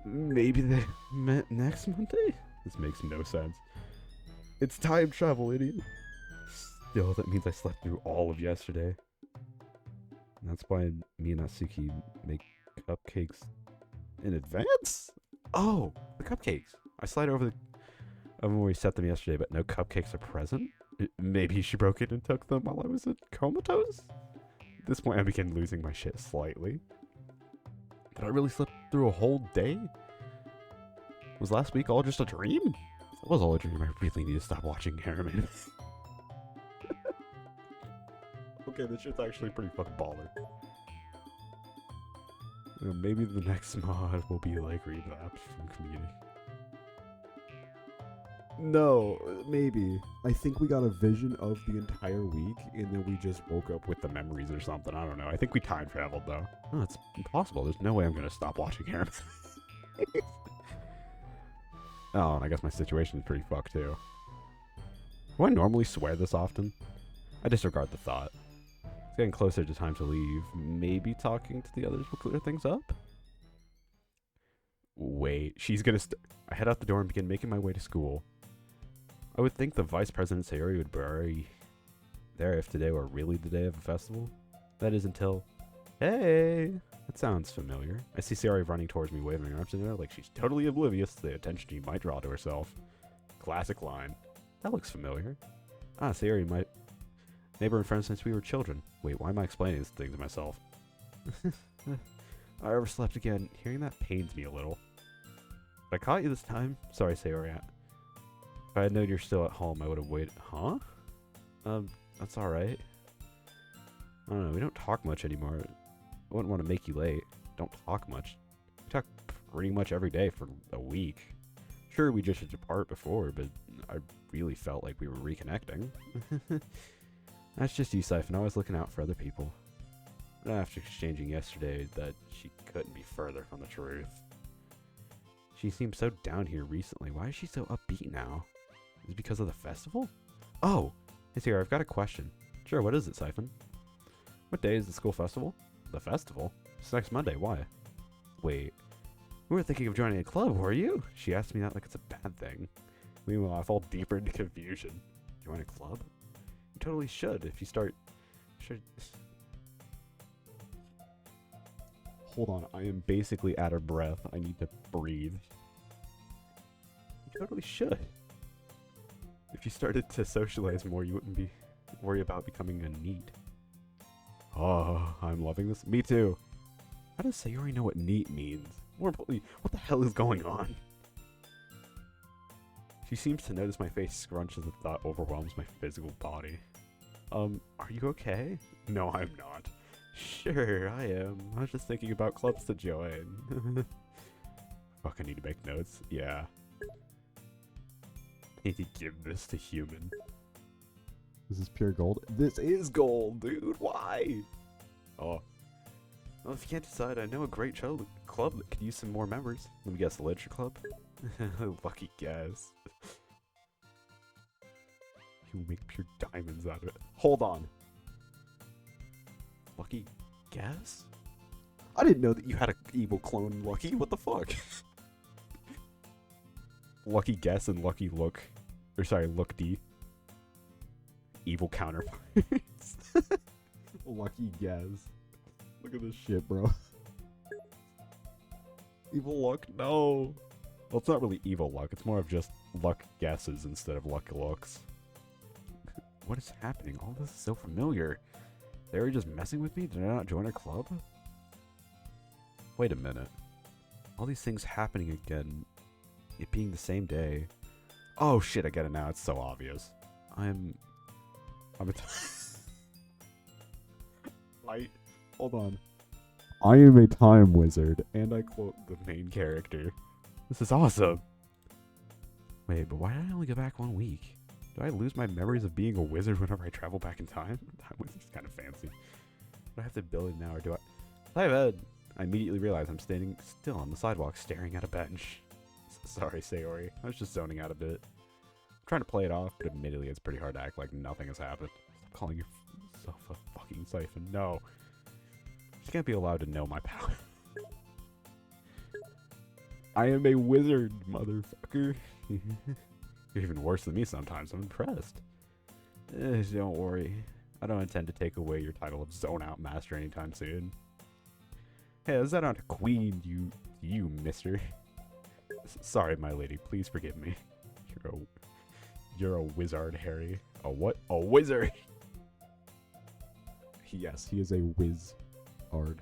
Maybe they met next Monday? This makes no sense. It's time travel, idiot. Still, that means I slept through all of yesterday. And that's why me and Natsuki make cupcakes in advance? Oh, the cupcakes. I slide over the oven where we set them yesterday, but no cupcakes are present? Maybe she broke it and took them while I was comatose? At this point, I begin losing my shit slightly. Did I really slip through a whole day? Was last week all just a dream? It was all a dream. I really need to stop watching anime. Okay, this shit's actually pretty fucking baller. Maybe the next mod will be like Relapse from Community. No, maybe. I think we got a vision of the entire week, and then we just woke up With the memories or something, I don't know. I think we time traveled though. No, it's impossible. There's no way I'm gonna stop watching anime. Oh, and I guess my situation is pretty fucked too. Do I normally swear this often? I disregard the thought. It's getting closer to time to leave. Maybe talking to the others will clear things up? Wait, she's gonna I head out the door and begin making my way to school. I would think the Vice President Sayori would be there if today were really the day of a festival. That is until... Hey! That sounds familiar. I see Sayori running towards me, waving her arms in the air like she's totally oblivious to the attention she might draw to herself. Classic line. That looks familiar. Ah, Sayori, my neighbor and friend since we were children. Wait, why am I explaining this thing to myself? I overslept again. Hearing that pains me a little. But I caught you this time. Sorry, Sayori. If I had known you're still at home, I would have waited. Huh? That's alright. I don't know, we don't talk much anymore. I wouldn't want to make you late. Don't talk much. We talk pretty much every day for a week. Sure, we just apart before, but I really felt like we were reconnecting. That's just you, Siphon, always looking out for other people. But after exchanging yesterday, that she couldn't be further from the truth. She seemed so down here recently. Why is she so upbeat now? Is it because of the festival? Oh! Hey, Sarah, I've got a question. Sure, what is it, Siphon? What day is the school festival? The festival? It's next Monday, why? Wait. We were thinking of joining a club, were you? She asked me that like it's a bad thing. Meanwhile, I fall deeper into confusion. Join a club? You totally should if you start... Hold on, I am basically out of breath. I need to breathe. You totally should. If you started to socialize more, you wouldn't be worry about becoming a NEET. Oh, I'm loving this. Me too. How does Sayori know what NEET means? More importantly, what the hell is going on? She seems to notice my face scrunch as the thought overwhelms my physical body. Are you okay? No, I'm not. Sure, I am. I was just thinking about clubs to join. Fuck, I need to make notes. Yeah. I need to give this to human. This is pure gold. This is gold, dude. Why? Oh. Well, if you can't decide, I know a great club that could use some more members. Let me guess, the literature club? Lucky guess. who make pure diamonds out of it. Hold on. Lucky Guess? I didn't know that you had an evil clone, Lucky. What the fuck? Lucky Guess and Lucky Look. Or sorry, Look D. Evil counterparts. Lucky Guess. Look at this shit, bro. Evil Luck? No. Well, it's not really evil luck. It's more of just luck guesses instead of luck looks. What is happening? All this is so familiar. They were just messing with me? Did I not join a club? Wait a minute. All these things happening again. It being the same day. Oh shit, I get it now. It's so obvious. I'm a hold on. I am a time wizard. And I quote the main character. This is awesome. Wait, but why did I only go back 1 week? Do I lose my memories of being a wizard whenever I travel back in time? Time wizard's kind of fancy. Do I have to build it now, or do I? I immediately realize I'm standing still on the sidewalk staring at a bench. Sorry, Sayori. I was just zoning out a bit. I'm trying to play it off, but admittedly it's pretty hard to act like nothing has happened. Stop calling yourself a fucking siphon. No. You can't be allowed to know my power. I am a wizard, motherfucker. You're even worse than me sometimes. I'm impressed. Don't worry. I don't intend to take away your title of Zone Out Master anytime soon. Hey, is that not a queen, you mister? Sorry, my lady. Please forgive me. You're a wizard, Harry. A what? A wizard! Yes, he is a wizard.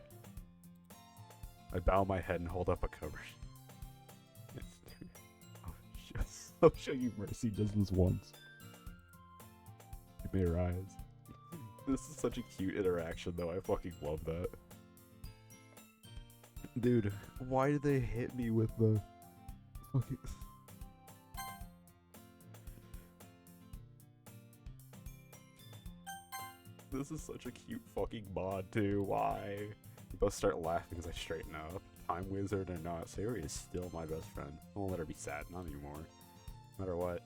I bow my head and hold up a cupboard. I'll show you mercy just this once. You may rise. This is such a cute interaction, though. I fucking love that. Dude, why did they hit me with the fucking... This is such a cute fucking mod, too. Why? We both start laughing as I straighten up. Time wizard or not, Sayori is still my best friend. I won't let her be sad, not anymore. No matter what.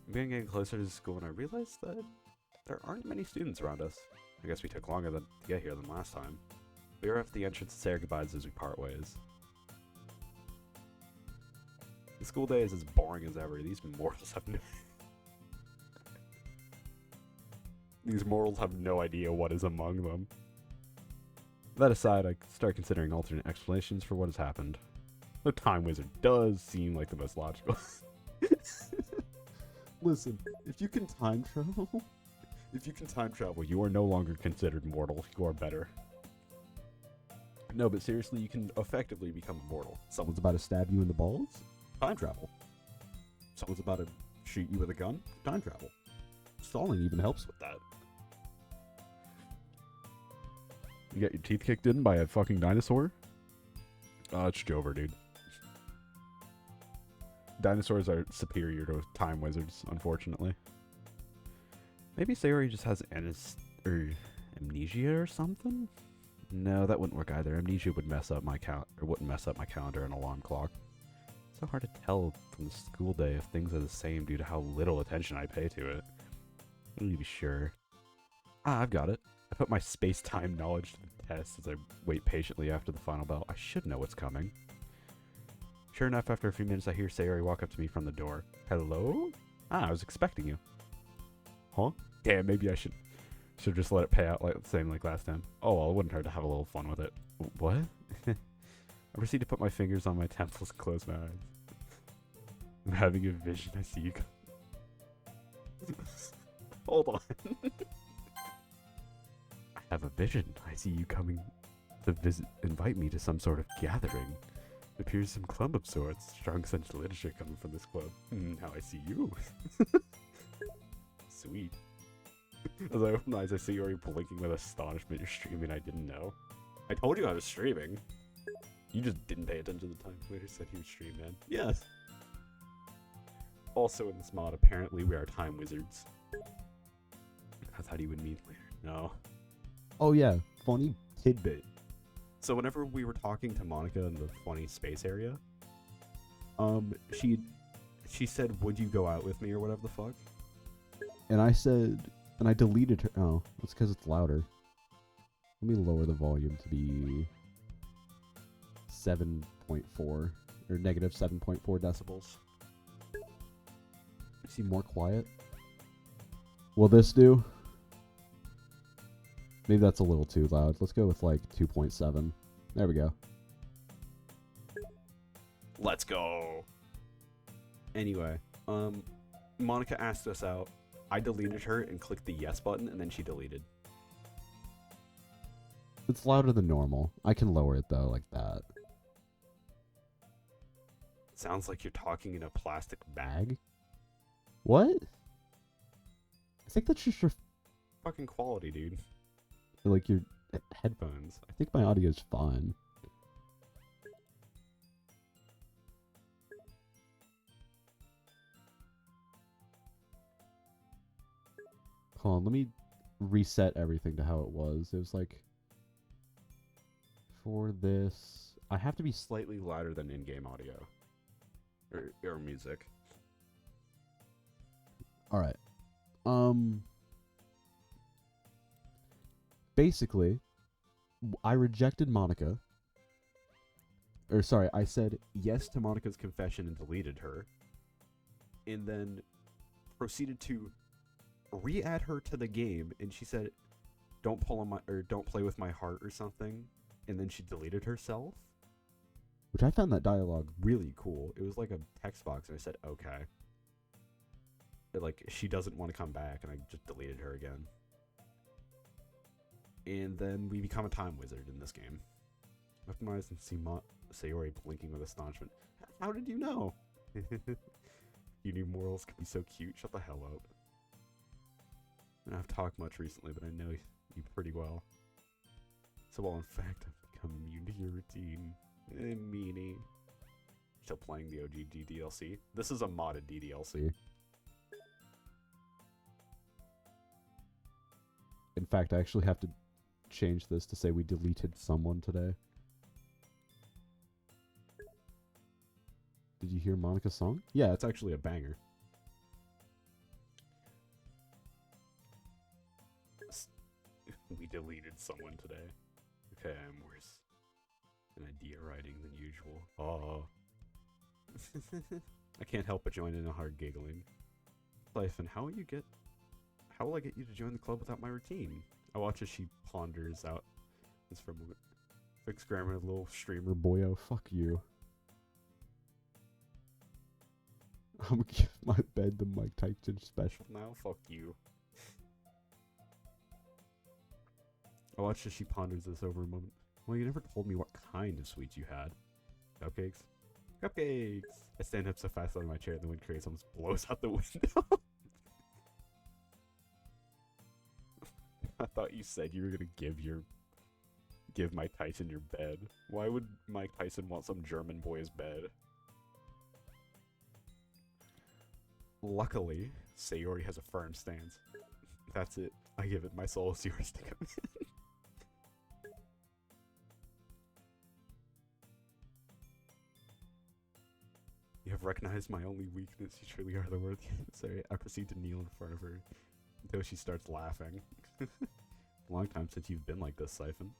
I'm getting closer to school and I realized that there aren't many students around us. I guess we took longer to get here than last time. We arrive at the entrance and say our goodbyes as we part ways. The school day is as boring as ever. These mortals have no... These mortals have no idea what is among them. That aside, I start considering alternate explanations for what has happened. The Time Wizard does seem like the most logical. Listen, if you can time travel, you are no longer considered mortal. You are better. No, but seriously, you can effectively become immortal. Someone's about to stab you in the balls? Time travel. Someone's about to shoot you with a gun? Time travel. Stalling even helps with that. You got your teeth kicked in by a fucking dinosaur? It's Jover, dude. Dinosaurs are superior to time wizards, unfortunately. Maybe Sayori just has amnesia or something? No, that wouldn't work either. Amnesia would mess up my wouldn't mess up my calendar and alarm clock. It's so hard to tell from the school day if things are the same due to how little attention I pay to it. I need to be sure. I've got it. I put my space-time knowledge to the test as I wait patiently after the final bell. I should know what's coming. Sure enough, after a few minutes, I hear Sayori walk up to me from the door. Hello? I was expecting you. Huh? Damn, maybe I should just let it pay out like the same like last time. Oh, well, it wouldn't hurt to have a little fun with it. What? I proceed to put my fingers on my temples and close my eyes. I'm having a vision. I see you. Hold on. I have a vision. I see you coming to invite me to some sort of gathering. It appears some club of sorts. Strong sense of literature coming from this club. Now I see you. Sweet. As I open my eyes, I see you already blinking with astonishment. You're streaming. I didn't know. I told you I was streaming. You just didn't pay attention to the time. Later said he was streaming, man. Yes. Also in this mod, apparently we are time wizards. I thought he would mean later. No. Oh yeah, funny tidbit. So whenever we were talking to Monica in the funny space area, she said, "Would you go out with me?" or whatever the fuck. And I said, and I deleted her. Oh, that's because it's louder. Let me lower the volume to be 7.4 or negative 7.4 decibels. See more quiet. Will this do? Maybe that's a little too loud. Let's go with like 2.7. There we go. Let's go. Anyway, Monica asked us out. I deleted her and clicked the yes button, and then she deleted. It's louder than normal. I can lower it though, like that. Sounds like you're talking in a plastic bag. What? I think that's just your Fucking quality, dude. like your headphones. I think my audio is fine. Hold on, let me reset everything to how it was. It was like for this, I have to be Slightly louder than in-game audio. Or music. all right. Basically, I rejected Monica. Or sorry, I said yes to Monica's confession and deleted her. And then proceeded to re-add her to the game, and she said, "Don't pull on my or don't play with my heart" or something. And then she deleted herself. Which I found that dialogue Really cool. It was like a text box, and I said, "Okay." But like, she doesn't want to come back, and I just deleted her again. And then we become a time wizard in this game. Open my eyes and see Sayori blinking with astonishment. How did you know? You knew morals could be so cute. Shut the hell up. And I've talked much recently, but I know you pretty well. So, well, in fact, I've become immune to your routine. Meanie. Still playing the OG DDLC. This is a modded DDLC. In fact, I actually have to change this to say we deleted someone today. Did you hear Monica's song? Yeah, it's actually a banger. We deleted someone today. Okay, I'm worse in idea writing than usual. Oh. I can't help but join in a hard giggling. Life, and how will I get you to join the club without my routine? I watch as she ponders out this for a moment. Fixed grammar, little streamer Boyo, fuck you. I'm gonna give my bed the Mike Tyson special. now. Fuck you. I watch as she ponders this over a moment. Well, you never told me what kind of sweets you had. Cupcakes? Cupcakes! I stand up so fast out of my chair the wind creates almost blows out the window. I thought you said you were gonna give Mike Tyson your bed. Why would Mike Tyson want some German boy's bed? Luckily, Sayori has a firm stance. That's it. I give it. My soul is yours to come in. You have recognized my only weakness. You truly are the worthy. Sorry, I proceed to kneel in front of her until she starts laughing. Long time since you've been like this, Siphon.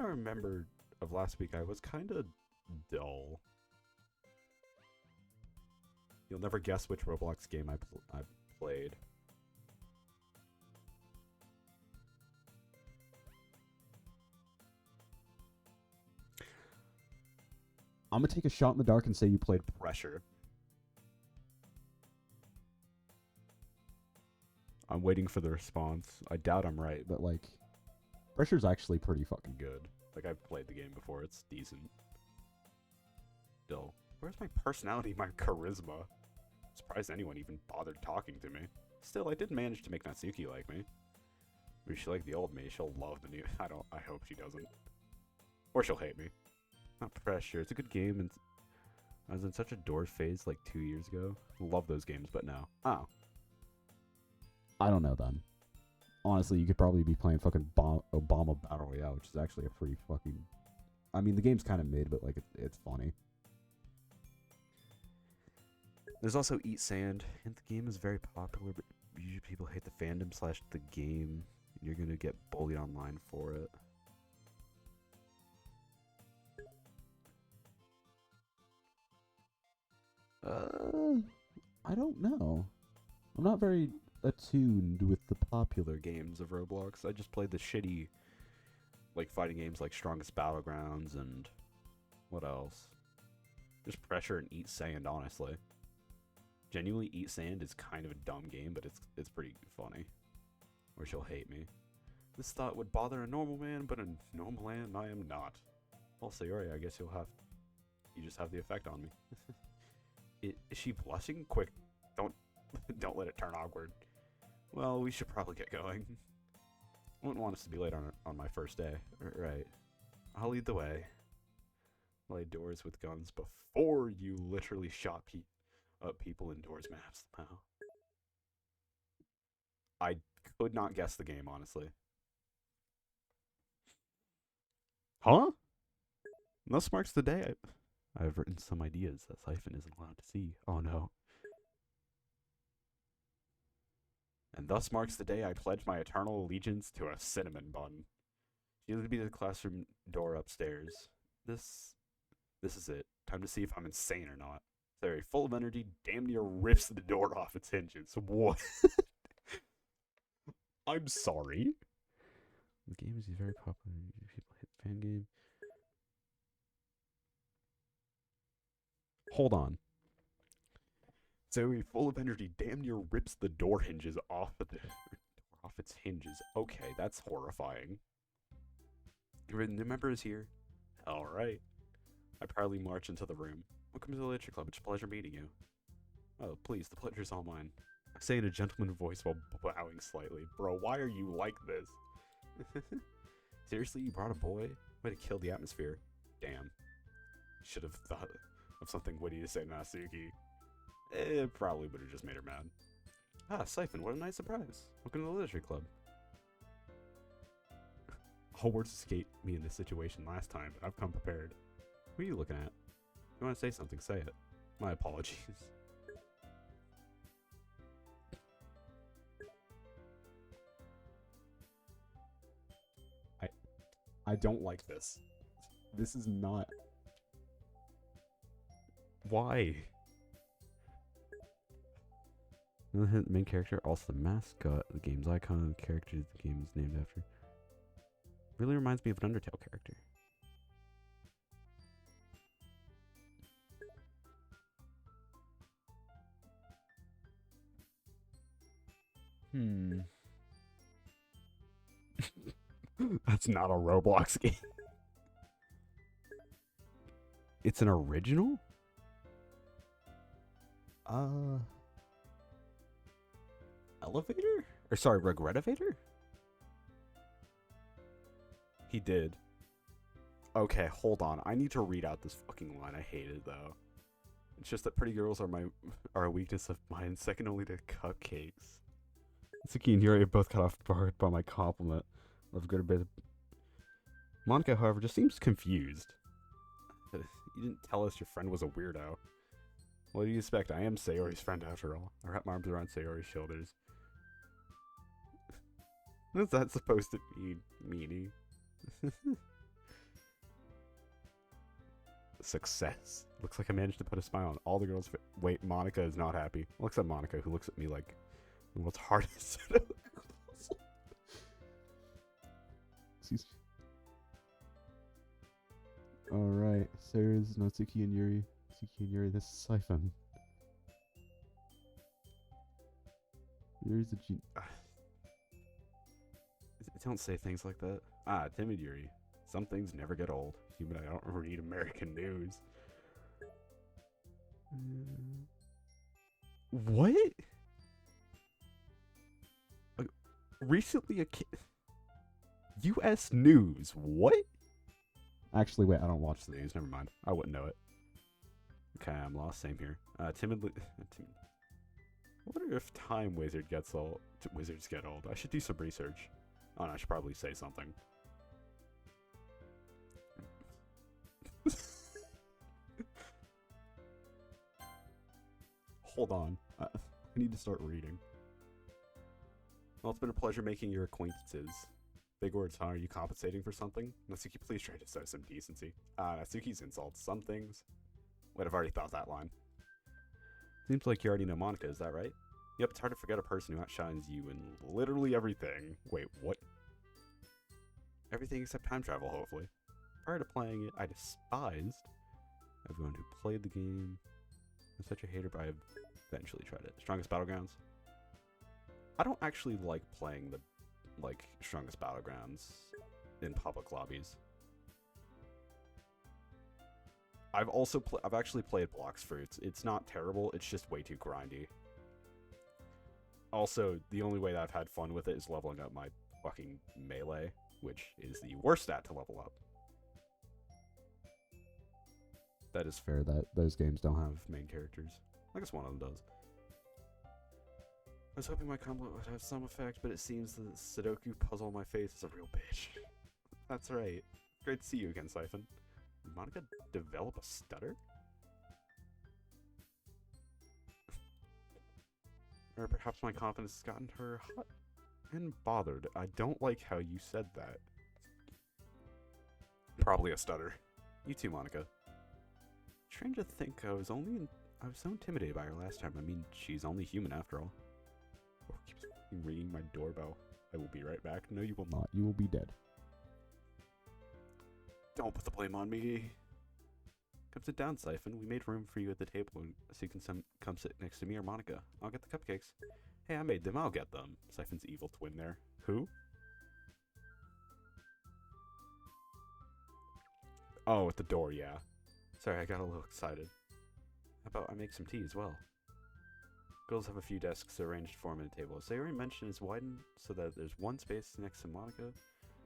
I remember of last week I was kind of dull. You'll never guess which Roblox game I played. I'm gonna take a shot in the dark and say you played Pressure. I'm waiting for the response. I doubt I'm right, but but like Pressure's actually pretty fucking good. good. Like, I've played the game before. It's decent. Still, where's my personality, my charisma? I'm surprised anyone even bothered talking to me. Still, I did manage to make Natsuki like me. Maybe she liked the old me. She'll love the new. I hope she doesn't. Or she'll hate me. Not Pressure. It's a good game, and I was in such a door phase like 2 years ago. Love those games, but no. Oh. I don't know then. Honestly, you could probably be playing fucking Obama Battle Royale, which is actually a pretty fucking... I mean, the game's kind of mid, but like it's funny. There's also Eat Sand, and the game is very popular usually people hate the fandom slash the game. You're gonna get bullied online for it. I don't know. I'm not very attuned with the popular games of Roblox. I just played the shitty, like, fighting games like Strongest Battlegrounds and what else? Just Pressure and Eat Sand, honestly. Genuinely, Eat Sand is kind of a dumb game, but it's pretty funny. Or she'll hate me. This thought would bother a normal man, but a normal man I am not. Well, Sayori, I guess you just have the effect on me. Is she blushing? Quick, don't let it turn awkward. Well, we should probably get going. I wouldn't want us to be late on my first day. Right. I'll lead the way. Lay doors with guns before you literally shot up people in Doors maps. Wow. I could not guess the game, honestly. Huh? Thus marks the day I've written some ideas that Siphon isn't allowed to see. Oh no. And thus marks the day I pledge my eternal allegiance to a cinnamon bun. She would be the classroom door upstairs. This is it. Time to see if I'm insane or not. Very full of energy, damn near rips the door off its hinges. What? I'm sorry. The game is very popular. People hit fan game. Hold on. Zoe, full of energy, damn near rips the door hinges off its hinges. Okay, that's horrifying. The member is here. All right. I proudly march into the room. Welcome to the Literature Club. It's a pleasure meeting you. Oh, please, the pleasure's all mine. I say in a gentleman voice while bowing slightly. Bro, why are you like this? Seriously, you brought a boy? Way to kill the atmosphere. Damn. Should have thought of something witty to say Natsuki. It probably would have just made her mad. Ah, Siphon, what a nice surprise. Welcome to the Literature Club. All words escaped me in this situation last time, but I've come prepared. What are you looking at? If you want to say something, say it. My apologies. I don't like this. This is not... Why? The main character, also the mascot, the game's icon, the character the game is named after. Really reminds me of an Undertale character. That's not a Roblox game. It's an original? Elevator? Or sorry, Regretivator? He did. Okay, hold on. I need to read out this fucking line. I hate it though. It's just that pretty girls are a weakness of mine, second only to cupcakes. Suki and Yuri are both cut off guard by my compliment. Love good a bit. Monica, however, just seems confused. You didn't tell us your friend was a weirdo. What do you expect? I am Sayori's friend after all. I wrap my arms around Sayori's shoulders. What's that supposed to mean, meanie? Success. Looks like I managed to put a smile on all the girls' Wait, Monica is not happy. Looks at Monica, who looks at me like, what's hardest? Excuse me. Alright, Sarah's Natsuki and Yuri. Natsuki and Yuri, this is Siphon. Yuri's a genius. Don't say things like that. Ah, timid Yuri. Some things never get old. Even I don't read American news. What? Recently a kid... U.S. News. What? Actually, wait, I don't watch the news. Never mind. I wouldn't know it. Okay, I'm lost. Same here. Timidly... I wonder if Time Wizard gets old. Wizards get old. I should do some research. Oh, no, I should probably say something. Hold on. I need to start reading. Well, it's been a pleasure making your acquaintances. Big words, huh? Are you compensating for something? Natsuki, please try to show some decency. Natsuki's insults some things. Wait, I've already thought that line. Seems like you already know Monica, is that right? Yep, it's hard to forget a person who outshines you in literally everything. Wait, what? Everything except time travel, hopefully. Prior to playing it, I despised everyone who played the game. I'm such a hater, but I eventually tried it. Strongest Battlegrounds? I don't actually like playing the Strongest Battlegrounds in public lobbies. I've actually played Blox Fruits. It's not terrible, it's just way too grindy. Also, the only way that I've had fun with it is leveling up my fucking melee, which is the worst stat to level up. That is fair that those games don't have Main characters. I guess one of them does. I was hoping my combo would have some effect, but it seems the Sudoku puzzle on my face is a real bitch. That's right. Great to see you again, Siphon. Did Monica develop a stutter? Or perhaps my confidence has gotten her hot and bothered. I don't like how you said that. Probably a stutter. You too, Monica. Strange to think I was so intimidated by her last time. I mean, she's only human after all. Oh, keeps ringing my doorbell. I will be right back. No, you will not. You will be dead. Don't put the blame on me. Come sit down, Siphon. We made room for you at the table so you can come sit next to me or Monica. I'll get the cupcakes. Hey, I made them. I'll get them. Siphon's evil twin there. Who? Oh, at the door, yeah. Sorry, I got a little excited. How about I make some tea as well? Girls have a few desks arranged for them at a table. Sayori mentioned is widened so that there's one space next to Monica,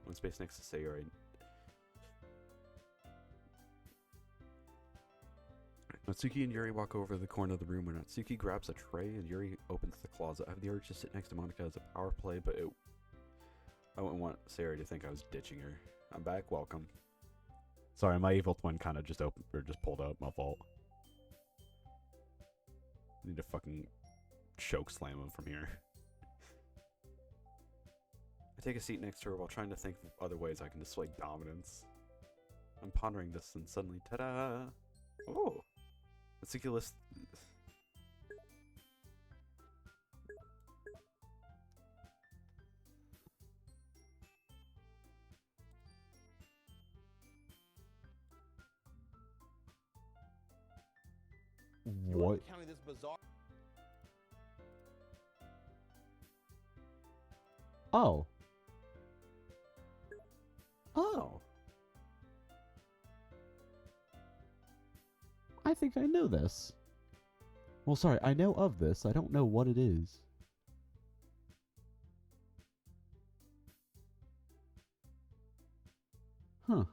one space next to Sayori. Natsuki and Yuri walk over to the corner of the room where Natsuki grabs a tray and Yuri opens the closet. I have the urge to sit next to Monica as a power play, but I wouldn't want Sayori to think I was ditching her. I'm back, welcome. Sorry, my evil twin kind of just pulled up. My fault. Need to fucking choke slam him from here. I take a seat next to her while trying to think of other ways I can display dominance. I'm pondering this and suddenly, ta-da! Oh! Natsuki lists... What? This bizarre. Oh. Oh. I think I know this. Well, sorry, I know of this. I don't know what it is. Huh.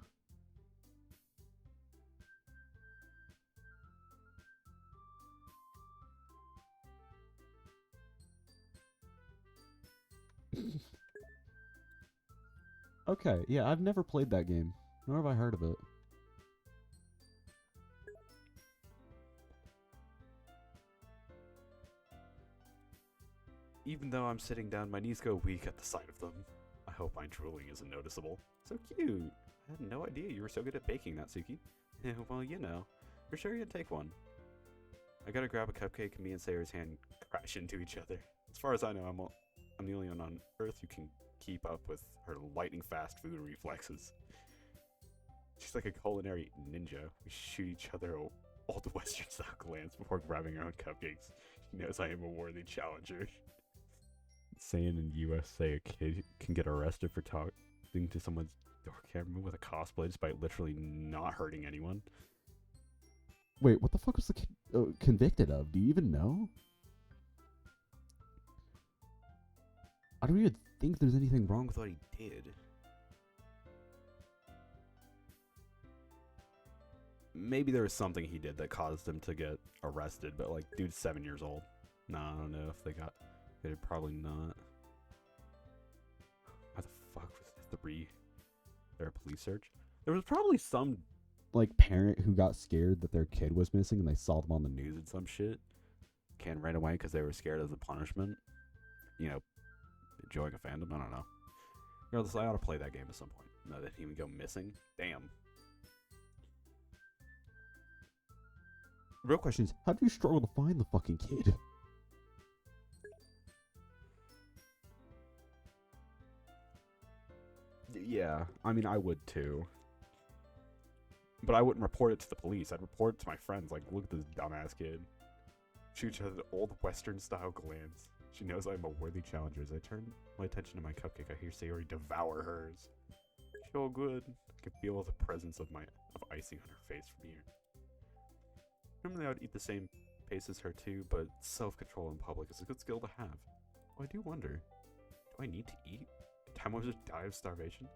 Okay, yeah, I've never played that game, nor have I heard of it. Even though I'm sitting down, my knees go weak at the sight of them. I hope my drooling isn't noticeable. So cute! I had no idea you were so good at baking, Natsuki. Yeah, well, you know. For sure you'd take one. I gotta grab a cupcake and me and Sayori's hand crash into each other. As far as I know, I'm the only one on Earth who can keep up with her lightning fast food reflexes. She's like a culinary ninja. We shoot each other old Western style glance before grabbing our own cupcakes. She knows I am a worthy challenger. Saying in USA a kid can get arrested for talking to someone's door camera with a cosplay despite literally not hurting anyone. Wait, what the fuck was the kid convicted of? Do you even know? I don't even think there's anything wrong with With what he did. Maybe there was something he did that caused him to get arrested, but like, dude's 7 years old. Nah, I don't know if they got... They're probably not. Why the fuck was there a police search? There was probably some like parent who got scared that their kid was missing and they saw them on the news. news and some shit. Ran away because they were scared as a punishment. You know, enjoying a fandom. I don't know. Regardless, I ought to play that game at some point. No, that didn't even go missing. Damn. The real question is, how do you struggle to find the fucking kid? Yeah, I mean, I would too. But I wouldn't report it to the police. I'd report it to my friends. Like, look at this dumbass kid. She has an old Western-style glance. She knows I'm a worthy challenger. As I turn my attention to my cupcake, I hear Sayori devour hers. So good. I can feel the presence of icing on her face from here. Normally I would eat the same pace as her too, but self-control in public is a good skill to have. Oh, I do wonder, do I need to eat? Did Time Wizard die of starvation?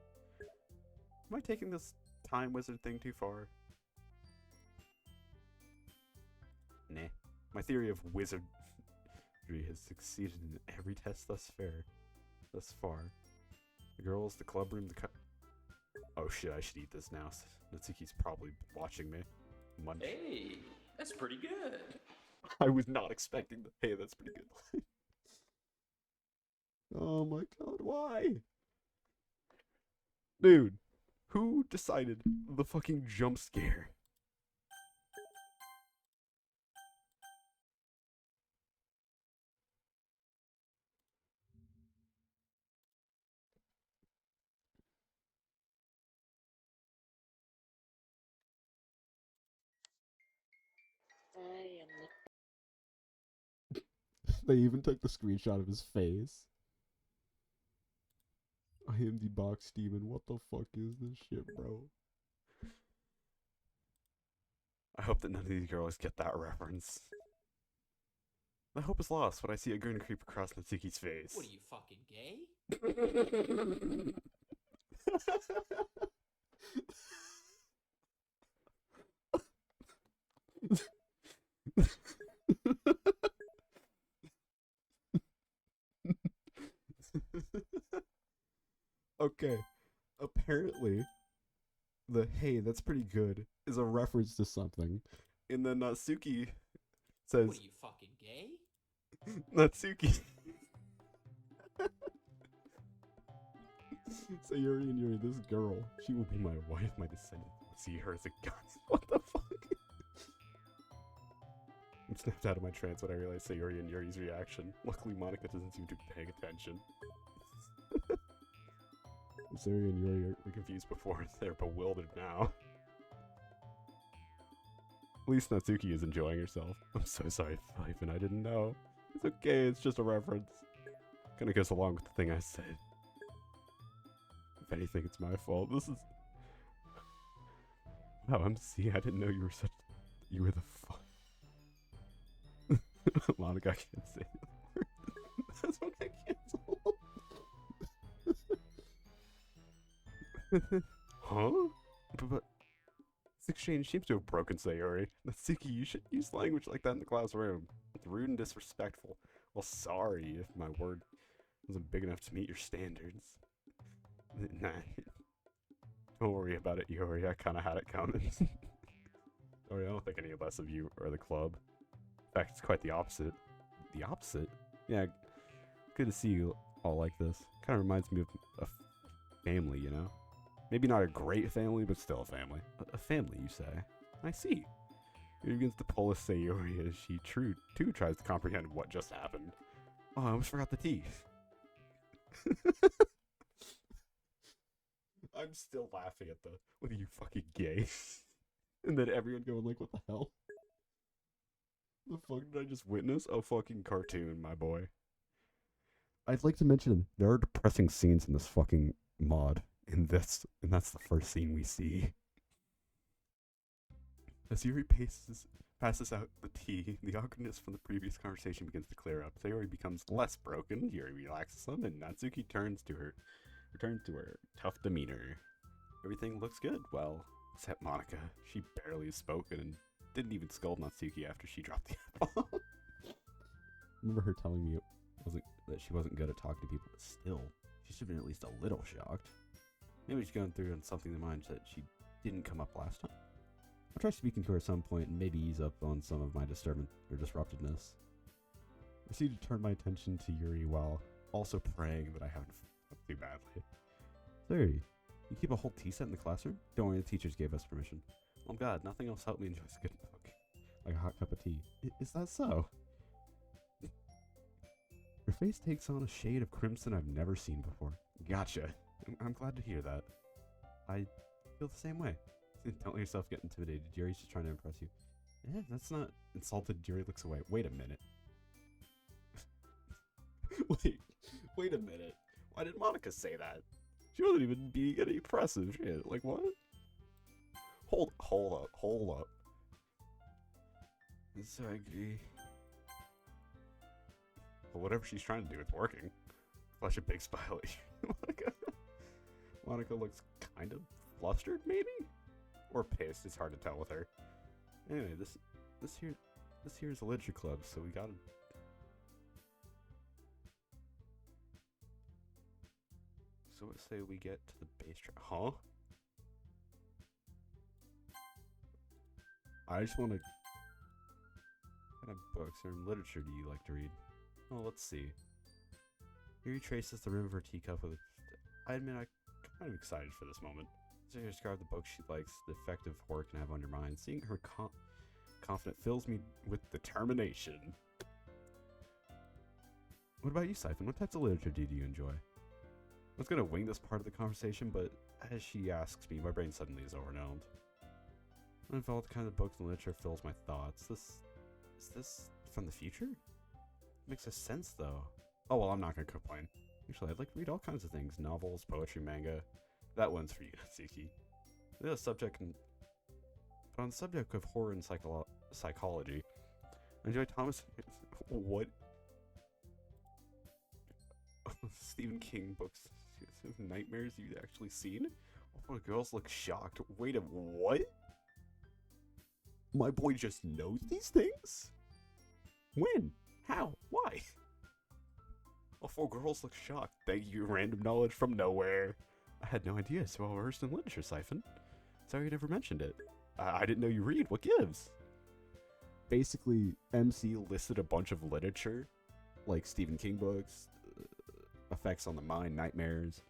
Am I taking this Time Wizard thing too far? Nah. My theory of wizardry has succeeded in every test thus far. The girls, the club room, oh shit, I should eat this now. Natsuki's probably watching me. Hey, that's pretty good. I was not expecting that. Hey, that's pretty good. Oh my god, why? Dude, who decided the fucking jump scare? They even took the screenshot of his face. I am the box demon. What the fuck is this shit, bro? I hope that none of these girls get that reference. My hope is lost when I see a grin creep across Natsuki's face. What are you, fucking gay? Okay, apparently, the hey, that's pretty good is a reference to something. And then Natsuki says, What are you, fucking gay? Natsuki. Sayori and Yuri, this girl, she will be my wife, my descendant. See her as a gun. What the fuck? I'm snapped out of my trance when I realize Sayori and Yuri's reaction. Luckily, Monica doesn't seem to be paying attention. Sayori and Yuri are They're confused before, they're bewildered now. At least Natsuki is enjoying herself. I'm so sorry, Hyphen, I didn't know. It's okay, it's just a reference. Kinda goes along with the thing I said. If anything, it's my fault. This is... Wow, MC, I didn't know you were such... You were the fuck. Monica, I can't say the word. That's when I cancel. Huh? But this exchange seems to have broken, Sayori. Natsuki, you should use language like that in the classroom. It's rude and disrespectful. Well, sorry if my word wasn't big enough to meet your standards. Nah. Don't worry about it, Yuri. I kind of had it coming. Sorry, I don't think any less of you or the club. In fact, it's quite the opposite. The opposite? Yeah, good to see you all like this. Kind of reminds me of a family, you know? Maybe not a great family, but still a family. A family, you say? I see. He begins to pull a Sayori as she too tries to comprehend what just happened. Oh, I almost forgot the teeth. I'm still laughing at the, what are you fucking gay? And then everyone going like, what the hell? The fuck did I just witness? A fucking cartoon, my boy. I'd like to mention there are depressing scenes in this fucking mod. And that's the first scene we see. As Yuri passes out the tea, the awkwardness from the previous conversation begins to clear up. Sayori becomes less broken, Yuri relaxes some, and Natsuki returns to her tough demeanor. Everything looks good, well, except Monica. She barely has spoken and didn't even scold Natsuki after she dropped the F-bomb. Remember her telling me that she wasn't good at talking to people, but still, she should have been at least a little shocked. Maybe she's going through on something in the mind that she didn't come up last time. I'll try speaking to her at some point and maybe ease up on some of my disruptiveness. I proceed to turn my attention to Yuri while also praying that I haven't f***ed up too badly. 30. You keep a whole tea set in the classroom? Don't worry, the teachers gave us permission. Oh God, nothing else helped me enjoy this good book. Like a hot cup of tea. Is that so? Her face takes on a shade of crimson I've never seen before. Gotcha. I'm glad to hear that. I feel the same way. Don't let yourself get intimidated. Jerry's just trying to impress you. That's not insulted. Jerry looks away. Wait a minute. Wait a minute. Why did Monica say that? She wasn't even being any impressive. Shit, like what? Hold up. Sorry. Well, whatever she's trying to do, it's working. Flash a big smile at you, Monica. Monica looks kind of flustered, maybe? Or pissed, it's hard to tell with her. Anyway, this here is a literature club, so we gotta... So let's say we get to the base track. Huh? I just want to... What kind of books or literature do you like to read? Oh, let's see. Here he traces the rim of her teacup with I admit I'm kind of excited for this moment. to describe the book she likes, the effect of horror can have on your mind. Seeing her confident fills me with determination. What about you, Siphon? What types of literature do you enjoy? I was gonna wing this part of the conversation, but as she asks me, my brain suddenly is overwhelmed. I'm involved in kind of books and literature fills my thoughts. Is this from the future? Makes a sense though. Oh well, I'm not gonna complain. Actually, I'd like to read all kinds of things: novels, poetry, manga. That one's for you, Natsuki. But on the subject of horror and psychology, I enjoy Thomas. What? Stephen King books, nightmares you've actually seen? Oh, the girls look shocked. Wait a what? My boy just knows these things? When? How? Why? Oh, 4 girls look shocked. Thank you, random knowledge from nowhere. I had no idea so well versed in literature, Siphon. Sorry you never mentioned it. I didn't know you read. What gives? Basically, MC listed a bunch of literature, like Stephen King books, effects on the mind, nightmares.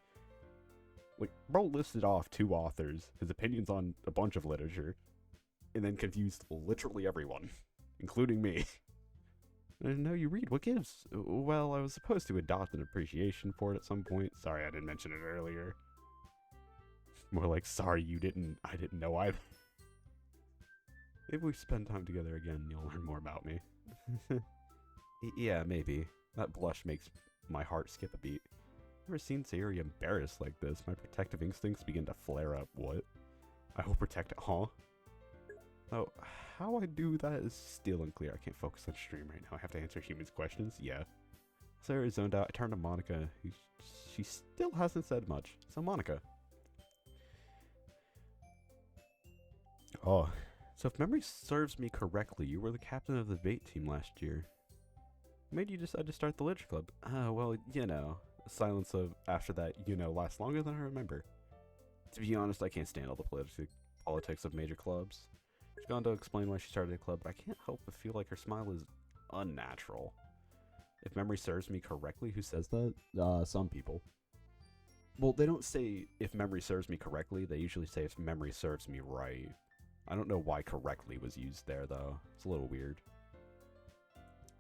Like, bro listed off 2 authors, his opinions on a bunch of literature, and then confused literally everyone, including me. I didn't know you read. What gives? Well, I was supposed to adopt an appreciation for it at some point. Sorry I didn't mention it earlier. More like, sorry I didn't know either. Maybe we spend time together again and you'll learn more about me. Yeah, maybe. That blush makes my heart skip a beat. Never seen Sayuri embarrassed like this. My protective instincts begin to flare up. What? I will protect it, huh? Oh, how I do that is still unclear. I can't focus on stream right now. I have to answer humans' questions. Yeah. Sayuri zoned out. I turned to Monica. She still hasn't said much. So Monica. Oh, so if memory serves me correctly, you were the captain of the debate team last year. What made you decide to start the literature club? Well, you know. The silence of after that, lasts longer than I remember. To be honest, I can't stand all the politics of major clubs. She's gone to explain why she started a club, but I can't help but feel like her smile is unnatural. If memory serves me correctly, who says that? Some people. Well, they don't say if memory serves me correctly, they usually say if memory serves me right. I don't know why correctly was used there, though. It's a little weird.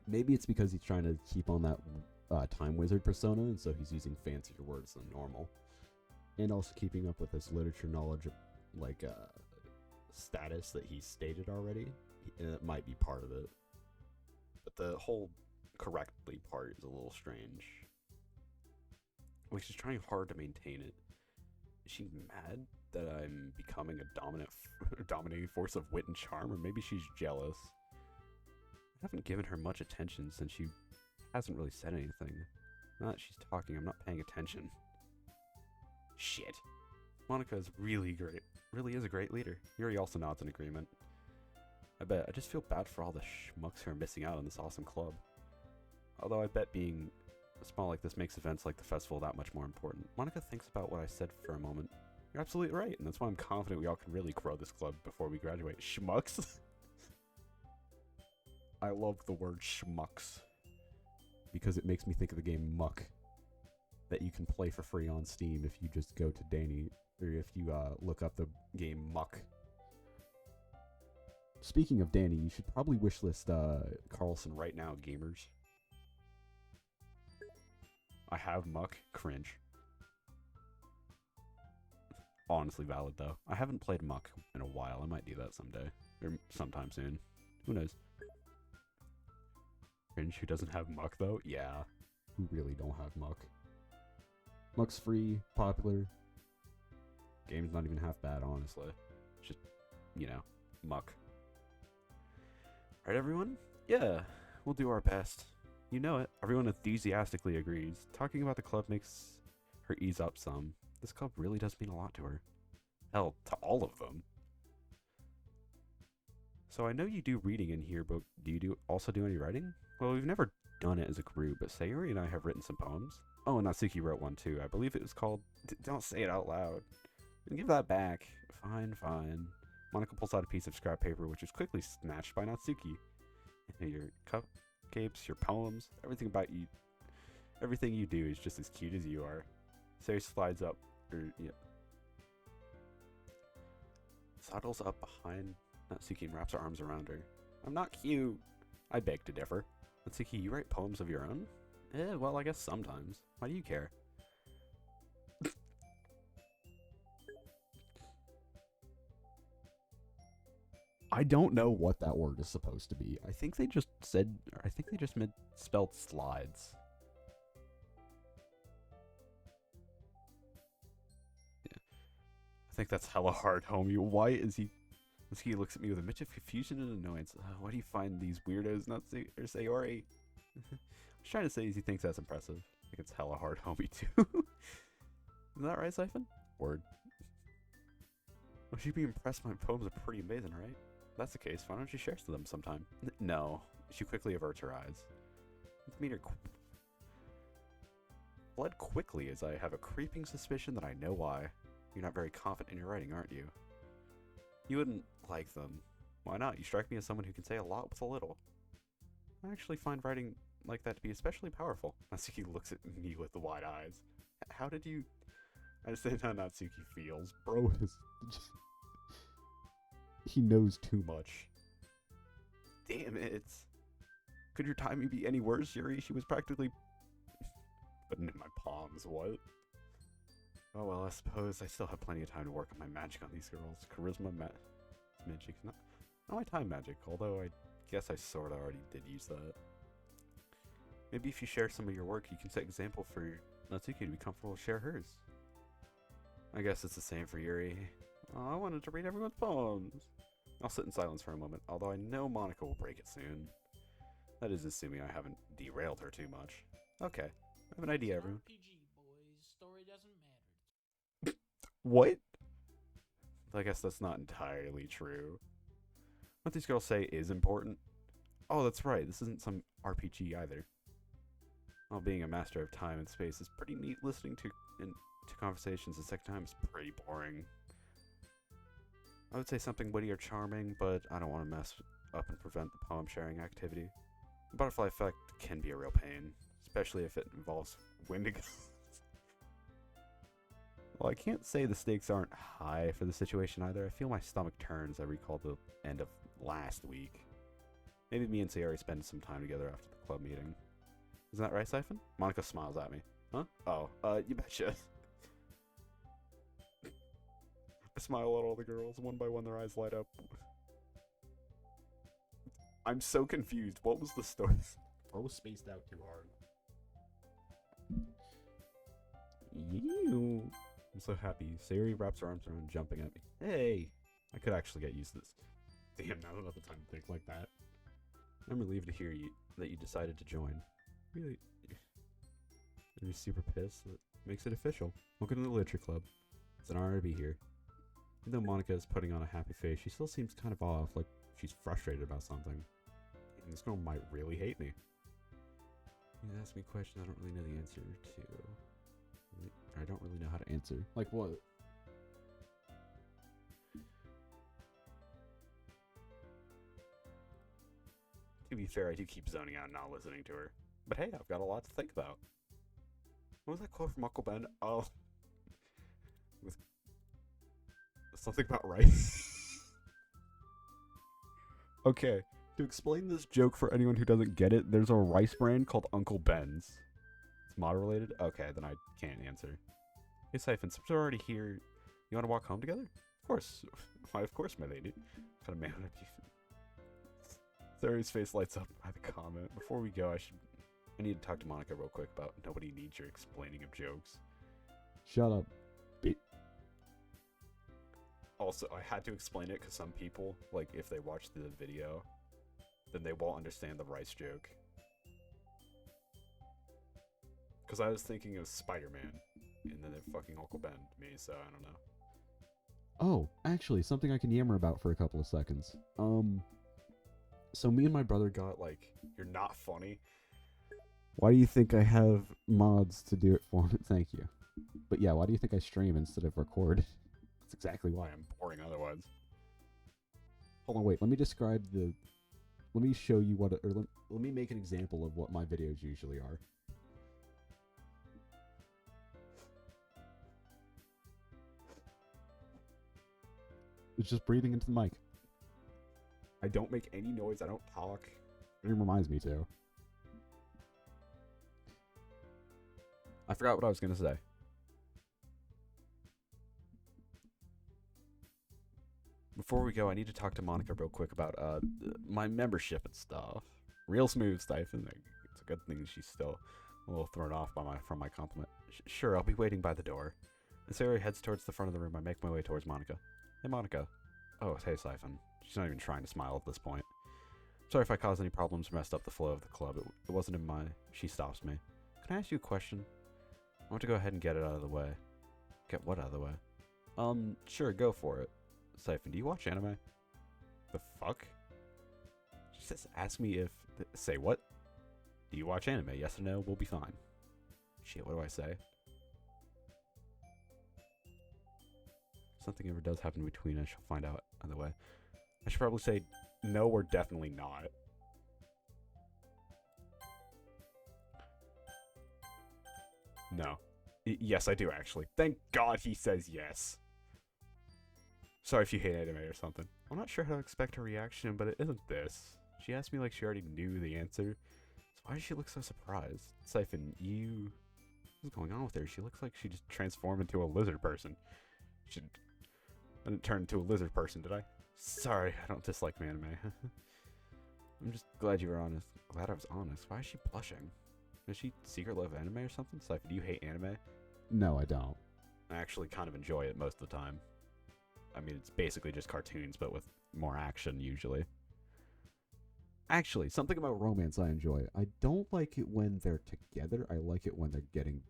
Maybe it's because he's trying to keep on that time wizard persona, and so he's using fancier words than normal. And also keeping up with his literature knowledge, like, status that he stated already. And it might be part of it. But the whole correctly part is a little strange. Like, she's trying hard to maintain it. Is she mad that I'm becoming a dominating force of wit and charm? Or maybe she's jealous. I haven't given her much attention since she hasn't really said anything. Now that she's talking, I'm not paying attention. Shit. Monica is really great. Really is a great leader. Yuri also nods in agreement. I bet. I just feel bad for all the schmucks who are missing out on this awesome club. Although I bet being small like this makes events like the festival that much more important. Monica thinks about what I said for a moment. You're absolutely right, and that's why I'm confident we all can really grow this club before we graduate. Schmucks? I love the word schmucks. Because it makes me think of the game Muck. that you can play for free on Steam if you just go to Danny, or if you look up the game Muck. Speaking of Danny, you should probably wishlist Carlson right now, gamers. I have Muck. Cringe. Honestly valid, though. I haven't played Muck in a while. I might do that someday. Or sometime soon. Who knows? Cringe, who doesn't have Muck, though? Yeah. Who really don't have Muck? Muck's free, popular. Game's not even half bad, honestly. Just, you know, Muck. Alright, everyone? Yeah, we'll do our best. You know it. Everyone enthusiastically agrees. Talking about the club makes her ease up some. This club really does mean a lot to her. Hell, to all of them. So I know you do reading in here, but do you also do any writing? Well, we've never done it as a group, but Sayori and I have written some poems. Oh, and Natsuki wrote one too. I believe it was called... Don't say it out loud. Give that back. Fine, fine. Monica pulls out a piece of scrap paper, which is quickly snatched by Natsuki. Your cupcakes, your poems, everything about you... Everything you do is just as cute as you are. Sayori slides up, sidles up behind Natsuki and wraps her arms around her. I'm not cute. I beg to differ. Natsuki, you write poems of your own? Well, I guess sometimes. Why do you care? I don't know what that word is supposed to be. I think they just misspelled slides. Yeah. I think that's hella hard, homie. Why is he... He looks at me with a mix of confusion and annoyance. Why do you find these weirdos not Sayori? I was trying to say he thinks that's impressive. I think it's hella hard, homie, too. Isn't that right, Siphon? Word. Well, she'd be impressed. My poems are pretty amazing, right? If that's the case, why don't you share them sometime? No. She quickly averts her eyes. Let's meet her fled quickly as I have a creeping suspicion that I know why. You're not very confident in your writing, aren't you? You wouldn't like them. Why not? You strike me as someone who can say a lot with a little. I actually find writing like that to be especially powerful. Natsuki looks at me with the wide eyes. How did you... I just say how Natsuki feels. Bro is... He knows too much. Damn it. Could your timing be any worse, Yuri? She was practically... putting in my palms, what? Oh well, I suppose I still have plenty of time to work on my magic on these girls. Charisma, magic, not my time magic, although I guess I sorta already did use that. Maybe if you share some of your work, you can set example for Natsuki to be comfortable to share hers. I guess it's the same for Yuri. Oh, I wanted to read everyone's poems. I'll sit in silence for a moment, although I know Monica will break it soon. That is assuming I haven't derailed her too much. Okay, I have an idea, everyone. RPG, boys. Story doesn't matter. What? I guess that's not entirely true. What these girls say is important. Oh, that's right. This isn't some RPG either. While being a master of time and space is pretty neat, listening to conversations the second time is pretty boring. I would say something witty or charming, but I don't want to mess up and prevent the poem sharing activity. The butterfly effect can be a real pain, especially if it involves Wendigos. Well, I can't say the stakes aren't high for the situation either. I feel my stomach turns I recall the end of last week. Maybe me and Sayori spend some time together after the club meeting. Isn't that right, Siphon? Monica smiles at me. Huh? Oh, you betcha. I smile at all the girls. One by one, their eyes light up. I'm so confused. What was the story? Bro spaced out too hard. Ew. I'm so happy. Sayori wraps her arms around, jumping at me. Hey! I could actually get used to this. Damn, now's not the time to think like that. I'm relieved to hear that you decided to join. Really? You're super pissed. That makes it official. Welcome to the Literature Club. It's an honor to be here. Even though Monica is putting on a happy face, she still seems kind of off, like she's frustrated about something. And this girl might really hate me. You ask me a question I don't really know the answer to. I don't really know how to answer. Like what? To be fair, I do keep zoning out and not listening to her. But hey, I've got a lot to think about. What was that quote from Uncle Ben? Oh, with something about rice. Okay, to explain this joke for anyone who doesn't get it, there's a rice brand called Uncle Ben's. It's mod related? Okay, then I can't answer. Hey, Siphon, since we're already here, you want to walk home together? Of course. Why, of course, my lady. What kind of man would I be? Theory's face lights up by the comment. Before we go, I need to talk to Monica real quick about nobody needs your explaining of jokes. Shut up. Also, I had to explain it because some people, like, if they watch the video, then they won't understand the rice joke. Because I was thinking of Spider-Man, and then they're fucking Uncle Ben to me, so I don't know. Oh, actually, something I can yammer about for a couple of seconds. So me and my brother got, like, You're not funny. why do you think I have mods to do it for me? Thank you. But yeah, why do you think I stream instead of record? That's exactly why I'm boring otherwise. Hold on, wait, let me describe the... Let me show you what... let me make an example of what my videos usually are. It's just breathing into the mic. I don't make any noise, I don't talk. It reminds me to. I forgot what I was going to say. Before we go, I need to talk to Monica real quick about my membership and stuff. Real smooth, Stipend. It's a good thing she's still a little thrown off by from my compliment. Sure, I'll be waiting by the door. As Sarah heads towards the front of the room, I make my way towards Monica. Hey, Monica. Oh, hey, Siphon. She's not even trying to smile at this point. Sorry if I caused any problems or messed up the flow of the club. It wasn't in my... She stops me. Can I ask you a question? I want to go ahead and get it out of the way. Get what out of the way? Sure, go for it. Siphon, do you watch anime? The fuck? She says, ask me if... Say what? Do you watch anime? Yes or no? We'll be fine. Shit, what do I say? If something ever does happen between us, she'll find out either way. I should probably say no or definitely not. No. Yes, I do actually. Thank God he says yes. Sorry if you hate anime or something. I'm not sure how to expect her reaction, but it isn't this. She asked me like she already knew the answer. So why does she look so surprised? Siphon, what's going on with her? She looks like she just transformed into a lizard person. I didn't turn into a lizard person, did I? Sorry, I don't dislike anime. I'm just glad you were honest. Glad I was honest. Why is she blushing? Does she secret love anime or something? Siphon, do you hate anime? No, I don't. I actually kind of enjoy it most of the time. I mean, it's basically just cartoons, but with more action, usually. Actually, something about romance I enjoy. I don't like it when they're together. I like it when they're getting...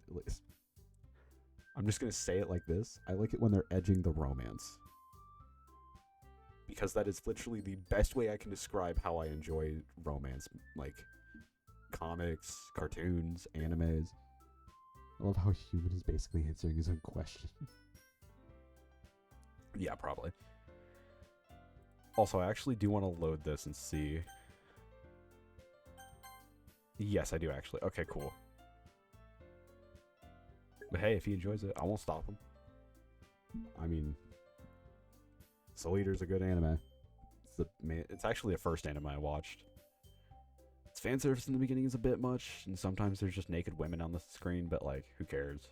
I'm just going to say it like this. I like it when they're edging the romance. Because that is literally the best way I can describe how I enjoy romance. Like, comics, cartoons, animes. I love how Human is basically answering his own question. Yeah, probably. Also, I actually do want to load this and see. Yes, I do actually. Okay, cool. But hey, if he enjoys it, I won't stop him. I mean, Soul Eater's a good anime. It's actually the first anime I watched. Its fan service in the beginning is a bit much, and sometimes there's just naked women on the screen, but like, who cares?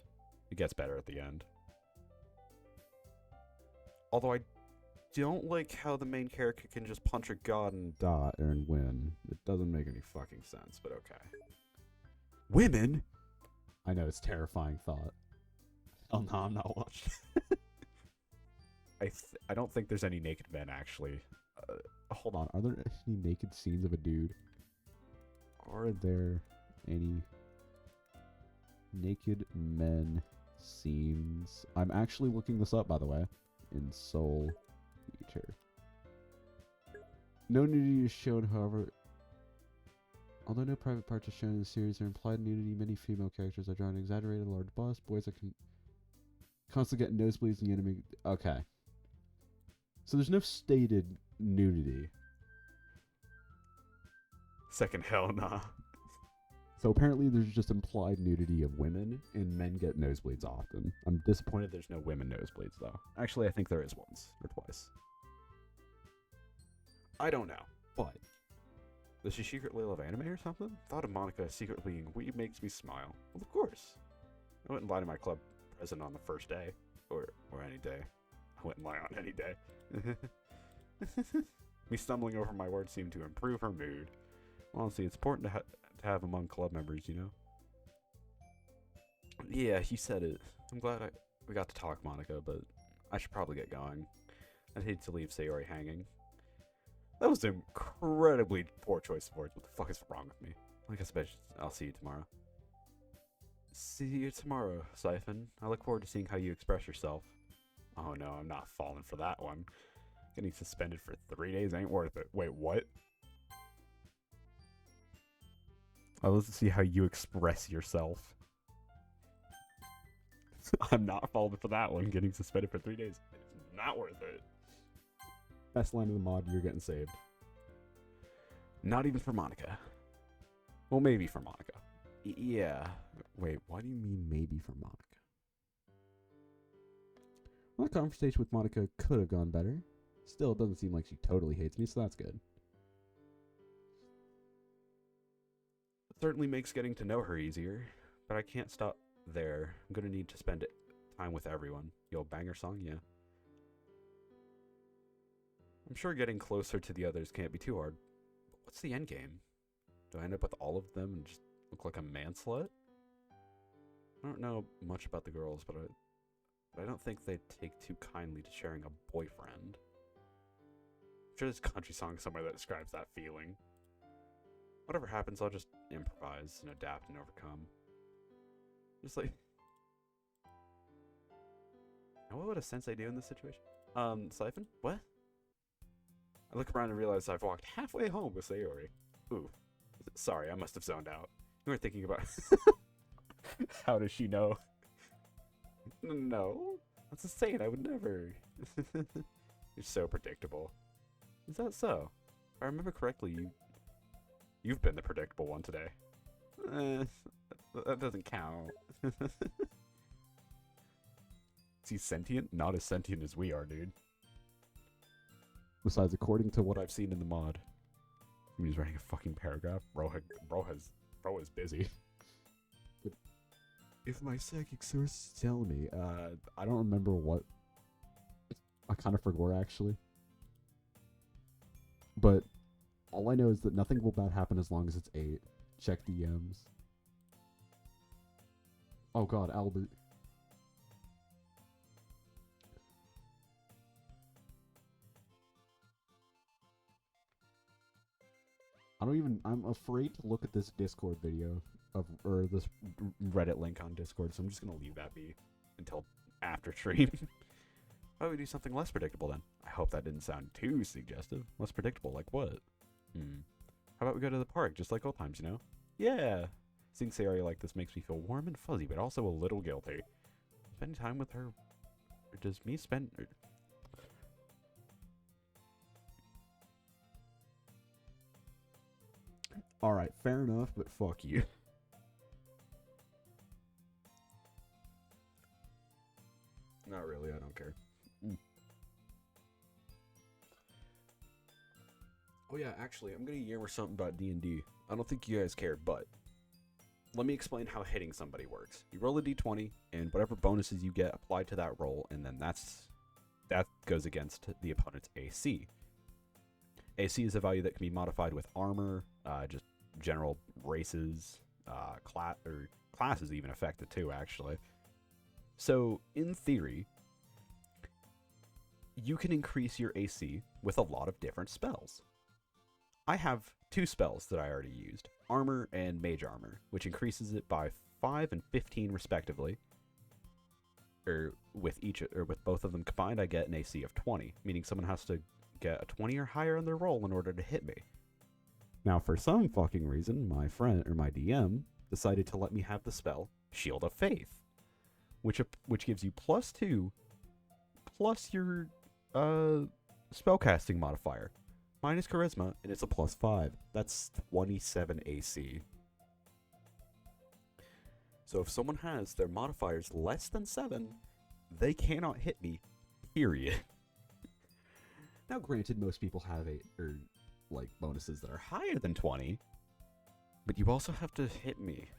It gets better at the end. Although I don't like how the main character can just punch a god and dot and win. It doesn't make any fucking sense, but okay. Women? I know, it's a terrifying thought. Oh no, I'm not watching. I don't think there's any naked men, actually. Hold on, are there any naked scenes of a dude? Are there any naked men scenes? I'm actually looking this up, by the way. In Soul Eater. No nudity is shown, however. Although no private parts are shown in the series, there implied nudity. Many female characters are drawn exaggerated large busts. Boys are constantly getting nosebleeds in the enemy. Okay. So there's no stated nudity. Second, hell nah. So apparently there's just implied nudity of women, and men get nosebleeds often. I'm disappointed there's no women nosebleeds, though. Actually, I think there is once or twice. I don't know, but does she secretly love anime or something? Thought of Monica secretly being weeb makes me smile. Well, of course. I wouldn't lie to my club president on the first day, or any day. I wouldn't lie on any day. Me stumbling over my words seemed to improve her mood. Honestly, it's important to have among club members, you know? Yeah, you said it. I'm glad we got to talk, Monica, but I should probably get going. I'd hate to leave Sayori hanging. That was an incredibly poor choice of words. What the fuck is wrong with me? I guess I'll see you tomorrow. See you tomorrow, Siphon. I look forward to seeing how you express yourself. Oh no, I'm not falling for that one. Getting suspended for 3 days ain't worth it. Wait, what? Let's see how you express yourself. I'm not falling for that one. Getting suspended for 3 days. It's not worth it. Best line of the mod, you're getting saved. Not even for Monica. Well, maybe for Monica. Yeah. Wait, why do you mean maybe for Monica? Well, that conversation with Monica could have gone better. Still, it doesn't seem like she totally hates me, so that's good. It certainly makes getting to know her easier, but I can't stop there. I'm gonna need to spend time with everyone. Yo, banger song, yeah. I'm sure getting closer to the others can't be too hard. But what's the end game? Do I end up with all of them and just look like a man slut? I don't know much about the girls, but I don't think they'd take too kindly to sharing a boyfriend. I'm sure there's a country song somewhere that describes that feeling. Whatever happens, I'll just improvise and adapt and overcome. Just like... Now what would a sensei do in this situation? Siphon? What? I look around and realize I've walked halfway home with Sayori. Ooh. Sorry, I must have zoned out. You were thinking about... How does she know? No. That's insane. I would never. You're so predictable. Is that so? If I remember correctly, you've been the predictable one today. That doesn't count. Is he sentient? Not as sentient as we are, dude. Besides, according to what I've seen in the mod, he's writing a fucking paragraph. Bro is busy. But if my psychic sources tell me, I don't remember what. I kind of forgot actually. But all I know is that nothing will bad happen as long as it's 8. Check DMs. Oh god, Albert. I'm afraid to look at this Discord video or this Reddit link on Discord, so I'm just gonna leave that be until after stream. Why don't we do something less predictable then? I hope that didn't sound too suggestive. Less predictable, like what? How about we go to the park, just like old times, you know? Yeah! Seeing Sayori like this makes me feel warm and fuzzy, but also a little guilty. Spending time with her... Or does me spend... Alright, fair enough, but fuck you. Not really, I don't care. Oh yeah, actually, I'm gonna yammer something about D&D. I don't think you guys care, but let me explain how hitting somebody works. You roll a d20, and whatever bonuses you get apply to that roll, and then that goes against the opponent's AC. AC is a value that can be modified with armor, just general races, classes even affected too, actually. So, in theory, you can increase your AC with a lot of different spells. I have 2 spells that I already used, Armor and Mage Armor, which increases it by 5 and 15 respectively. With both of them combined, I get an AC of 20, meaning someone has to get a 20 or higher on their roll in order to hit me. Now, for some fucking reason, my friend or my DM decided to let me have the spell Shield of Faith, which gives you +2 plus your spellcasting modifier minus charisma, and it's a +5. That's 27 AC. So if someone has their modifiers less than 7, they cannot hit me. Period. Now, granted, most people have like bonuses that are higher than 20, but you also have to hit me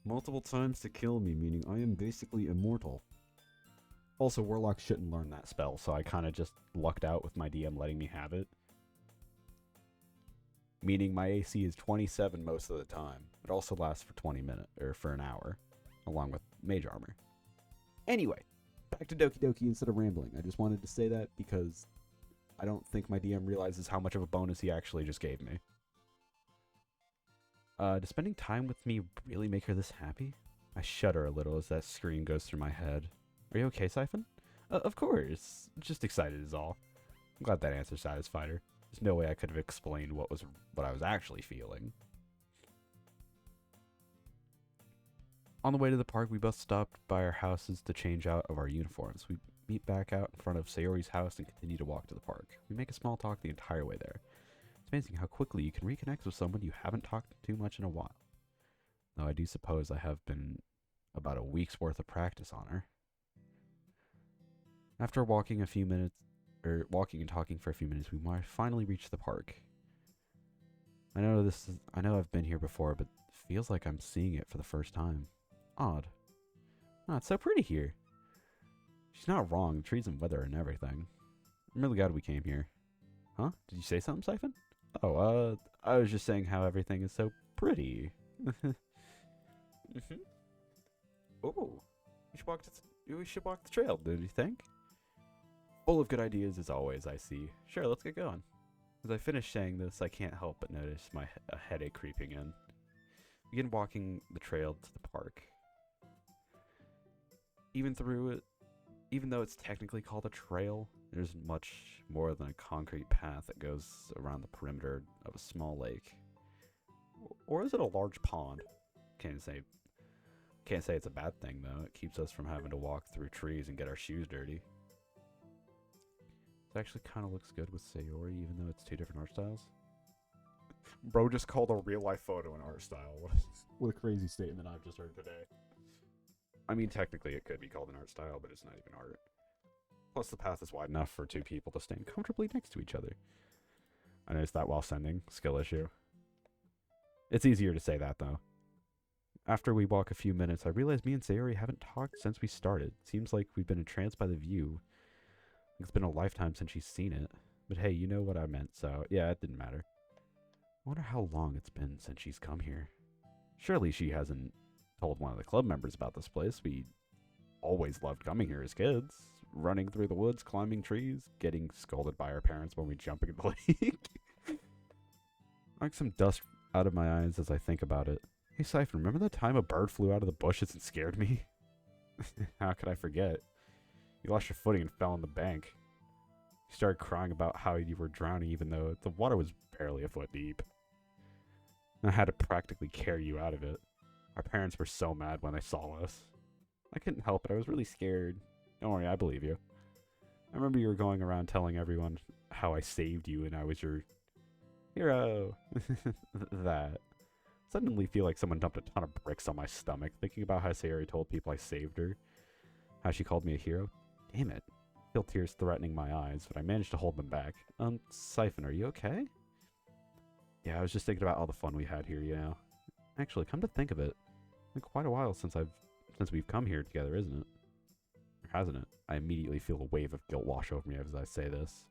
multiple times to kill me, meaning I am basically immortal. Also, Warlock shouldn't learn that spell, so I kind of just lucked out with my DM letting me have it. Meaning my AC is 27 most of the time. It also lasts for 20 minutes, or for an hour, along with mage armor. Anyway, back to Doki Doki instead of rambling. I just wanted to say that because I don't think my DM realizes how much of a bonus he actually just gave me. Does spending time with me really make her this happy? I shudder a little as that scream goes through my head. Are you okay, Siphon? Of course. Just excited is all. I'm glad that answer satisfied her. There's no way I could have explained what I was actually feeling. On the way to the park, we both stopped by our houses to change out of our uniforms. We meet back out in front of Sayori's house and continue to walk to the park. We make a small talk the entire way there. It's amazing how quickly you can reconnect with someone you haven't talked to too much in a while. Though I do suppose I have been about a week's worth of practice on her. After walking and talking for a few minutes, we finally reach the park. I know I've been here before, but it feels like I'm seeing it for the first time. Odd. Oh, it's so pretty here. She's not wrong. The trees and weather and everything. I'm really glad we came here. Huh? Did you say something, Siphon? Oh, I was just saying how everything is so pretty. Oh, we should walk the trail, don't you think? Full of good ideas as always, I see. Sure, let's get going. As I finish saying this, I can't help but notice a headache creeping in. We begin walking the trail to the park. Even though it's technically called a trail, there's much more than a concrete path that goes around the perimeter of a small lake. Or is it a large pond? Can't say it's a bad thing, though. It keeps us from having to walk through trees and get our shoes dirty. It actually kind of looks good with Sayori, even though it's two different art styles. Bro just called a real-life photo an art style. What a crazy statement I've just heard today. I mean, technically it could be called an art style, but it's not even art. Plus, the path is wide enough for two people to stand comfortably next to each other. I noticed that while sending. Skill issue. It's easier to say that, though. After we walk a few minutes, I realize me and Sayori haven't talked since we started. Seems like we've been entranced by the view. It's been a lifetime since she's seen it. But hey, you know what I meant, so yeah, it didn't matter. I wonder how long it's been since she's come here. Surely she hasn't told one of the club members about this place. We always loved coming here as kids. Running through the woods, climbing trees, getting scolded by our parents when we jump into the lake. Like some dust out of my eyes as I think about it. Hey, Siphon, remember that time a bird flew out of the bushes and scared me? How could I forget? You lost your footing and fell on the bank. You started crying about how you were drowning even though the water was barely a foot deep. I had to practically carry you out of it. Our parents were so mad when they saw us. I couldn't help it. I was really scared. Don't worry, I believe you. I remember you were going around telling everyone how I saved you and I was your hero. That. Suddenly feel like someone dumped a ton of bricks on my stomach, thinking about how Sayori told people I saved her. How she called me a hero. Damn it. I feel tears threatening my eyes, but I managed to hold them back. Siphon, are you okay? Yeah, I was just thinking about all the fun we had here, you know. Actually, come to think of it, it's been quite a while since we've come here together, isn't it? Or hasn't it? I immediately feel a wave of guilt wash over me as I say this.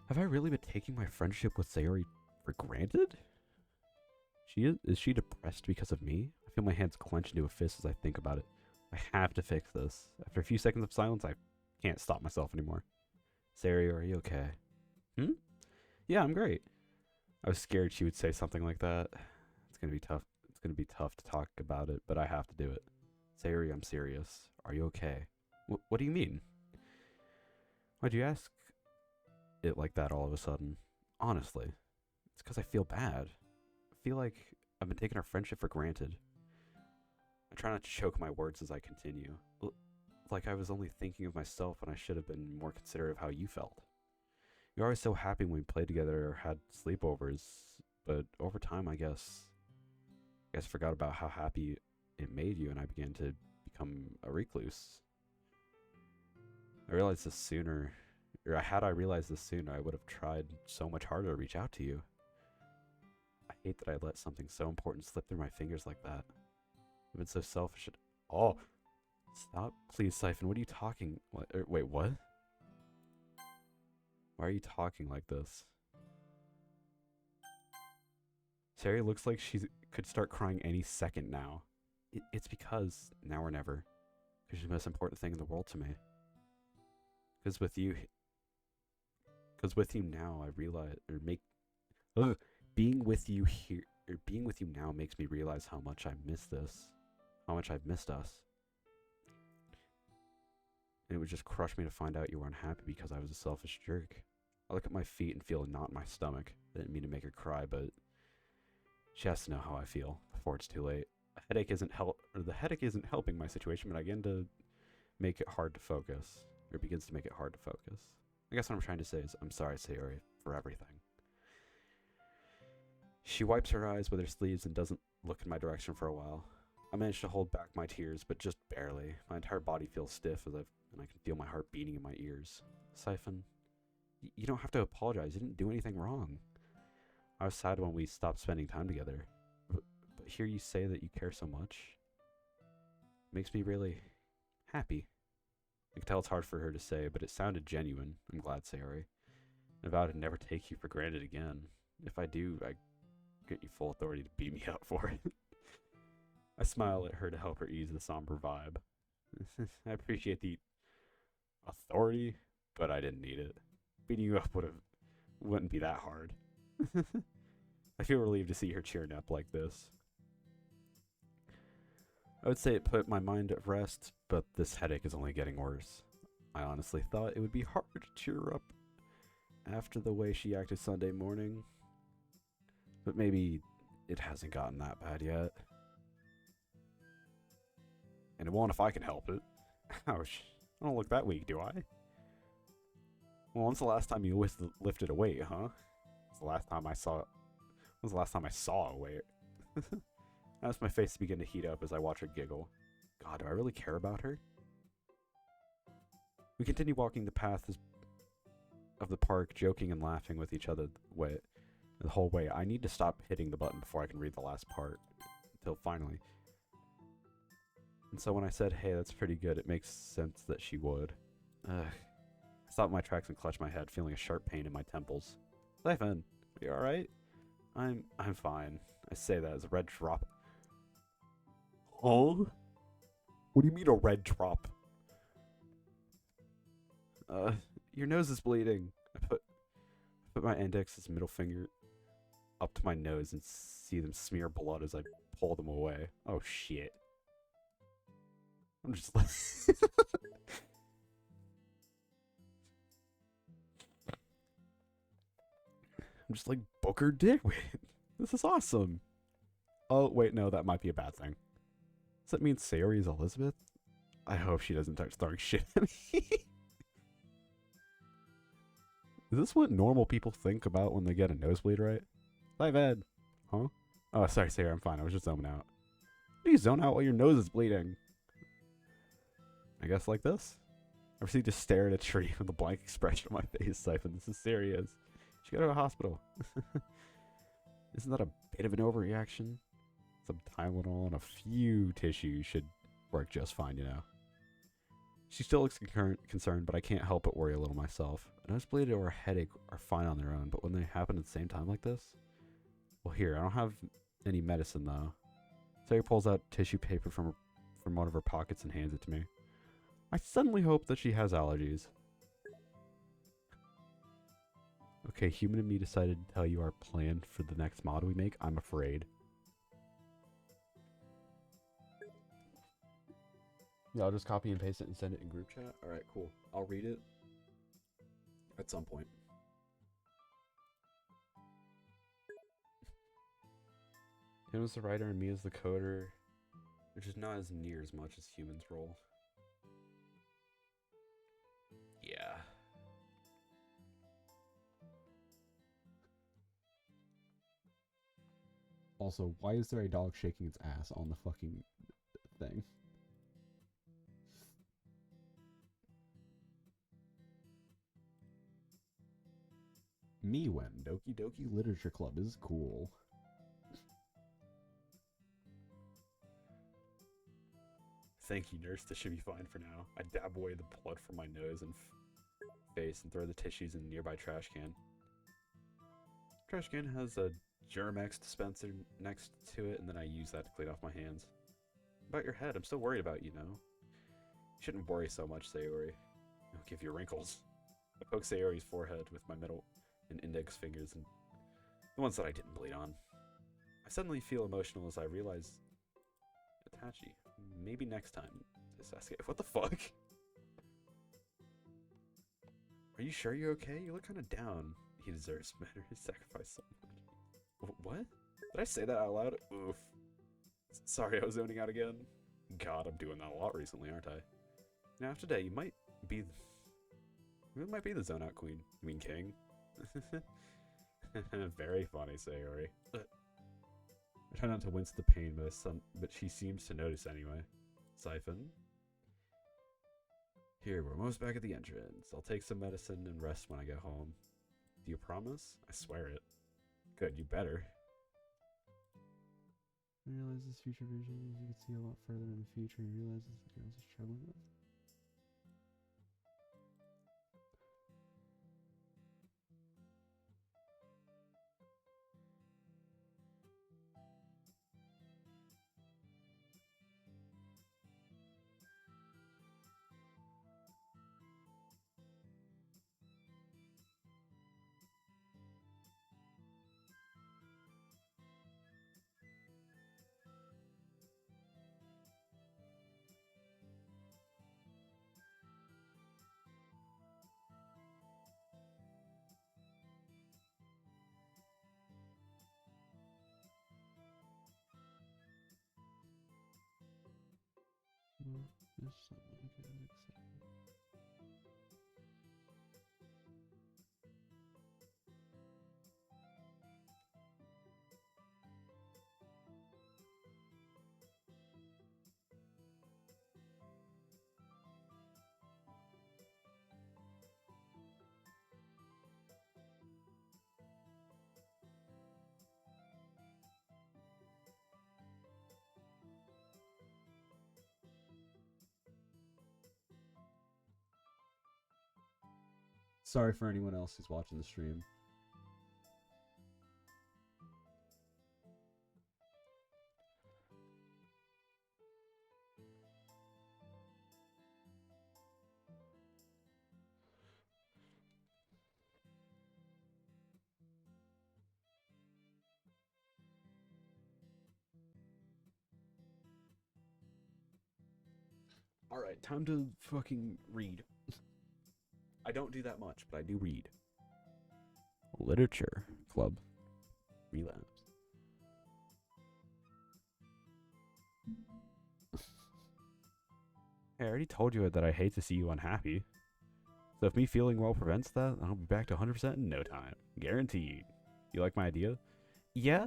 Have I really been taking my friendship with Sayori for granted? Is she depressed because of me? I feel my hands clench into a fist as I think about it. I have to fix this. After a few seconds of silence, I can't stop myself anymore. Sayori, are you okay? Yeah, I'm great. I was scared she would say something like that. It's gonna be tough. It's gonna be tough to talk about it, but I have to do it. Sayori, I'm serious. Are you okay? What do you mean? Why'd you ask it like that all of a sudden? Honestly, it's because I feel bad. I feel like I've been taking our friendship for granted. I try not to choke my words as I continue. Like I was only thinking of myself when I should have been more considerate of how you felt. You're always so happy when we played together or had sleepovers, but over time, I guess, I guess I forgot about how happy it made you, and I began to become a recluse. I realized this sooner, or had I realized this sooner, I would have tried so much harder to reach out to you. I hate that I let something so important slip through my fingers like that. I've been so selfish. Oh, stop, please, Siphon. What are you talking? Wait, what? Why are you talking like this? Sari looks like she could start crying any second now. It's because now or never. Because she's the most important thing in the world to me. Because with you now, I realize, being with you here, or being with you now makes me realize how much I miss this, how much I've missed us. And it would just crush me to find out you were unhappy because I was a selfish jerk. I look at my feet and feel a knot in my stomach. I didn't mean to make her cry, but she has to know how I feel before it's too late. The headache isn't helping my situation, but I begin to make it hard to focus. Or it begins to make it hard to focus. I guess what I'm trying to say is, I'm sorry, Sayori, for everything. She wipes her eyes with her sleeves and doesn't look in my direction for a while. I manage to hold back my tears, but just barely. My entire body feels stiff and I can feel my heart beating in my ears. Siphon, you don't have to apologize. You didn't do anything wrong. I was sad when we stopped spending time together. But hear you say that you care so much makes me really happy. I can tell it's hard for her to say, but it sounded genuine. I'm glad, Sayori. I vow to never take you for granted again. If I do, I get you full authority to beat me up for it. I smile at her to help her ease the somber vibe. I appreciate the authority, but I didn't need it. Beating you up wouldn't be that hard. I feel relieved to see her cheering up like this. I would say it put my mind at rest, but this headache is only getting worse. I honestly thought it would be hard to cheer her up after the way she acted Sunday morning. But maybe it hasn't gotten that bad yet. And it won't if I can help it. Ouch. I don't look that weak, do I? Well, when's the last time you lifted a weight, huh? When's the last time I saw a weight? I ask my face to begin to heat up as I watch her giggle. God, do I really care about her? We continue walking the path of the park, joking and laughing with each other the whole way. I need to stop hitting the button before I can read the last part. Until finally. And so when I said, hey, that's pretty good, it makes sense that she would. I stopped my tracks and clutched my head, feeling a sharp pain in my temples. Siphon, are you alright? I'm fine. I say that as a red drop. Huh? What do you mean a red drop? Your nose is bleeding. I put my index and middle finger up to my nose and see them smear blood as I pull them away. Oh shit. I'm just like I'm just like Booker Dick. This is awesome. Oh wait, no, that might be a bad thing. Does that mean Sayori is Elizabeth? I hope she doesn't start throwing shit at me. Is this what normal people think about when they get a nosebleed, right? I've had. Huh? Oh, sorry, Sayori, I'm fine. I was just zoning out. How do you zone out while your nose is bleeding? I guess like this? I proceed to stare at a tree with a blank expression on my face. Siphon, this is serious. You should go to a hospital. Isn't that a bit of an overreaction? Some Tylenol and a few tissues should work just fine, you know. She still looks concerned, but I can't help but worry a little myself. A nosebleed or a headache are fine on their own, but when they happen at the same time like this? Well, here, I don't have any medicine, though. Sarah pulls out tissue paper from one of her pockets and hands it to me. I suddenly hope that she has allergies. Okay, Human and me decided to tell you our plan for the next mod we make. I'm afraid. Yeah, I'll just copy and paste it and send it in group chat. Alright, cool. I'll read it at some point. Him as the writer and me as the coder, which is not as near as much as Human's role. Yeah. Also, why is there a dog shaking its ass on the fucking thing? Me when Doki Doki Literature Club is cool. Thank you, nurse. This should be fine for now. I dab away the blood from my nose and face and throw the tissues in the nearby trash can. Trash can has a Germ-X dispenser next to it, and then I use that to clean off my hands. About your head, I'm still worried about you, know? You shouldn't worry so much, Sayori. It'll give you wrinkles. I poke Sayori's forehead with my middle and index fingers, and the ones that I didn't bleed on. I suddenly feel emotional as I realize... Itachi, maybe next time. Sasuke, what the fuck? Are you sure you're okay? You look kind of down. He deserves better. He sacrificed so much. What? Did I say that out loud? Oof. Sorry, I was zoning out again. God, I'm doing that a lot recently, aren't I? Now, after today, you might be the zone out queen. I mean king. Very funny, Sayori. I try not to wince the pain, but she seems to notice anyway. Siphon. Here, we're almost back at the entrance. I'll take some medicine and rest when I get home. Do you promise? I swear it. Good, you better. I realize this future vision means you can see a lot further in the future and realize the girls are struggling with. Well, there's something I could accept. Sorry for anyone else who's watching the stream. Alright, time to fucking read. I don't do that much, but I do read. Literature Club. Relapse. Hey, I already told you that I hate to see you unhappy. So if me feeling well prevents that, I'll be back to 100% in no time. Guaranteed. You like my idea? Yeah.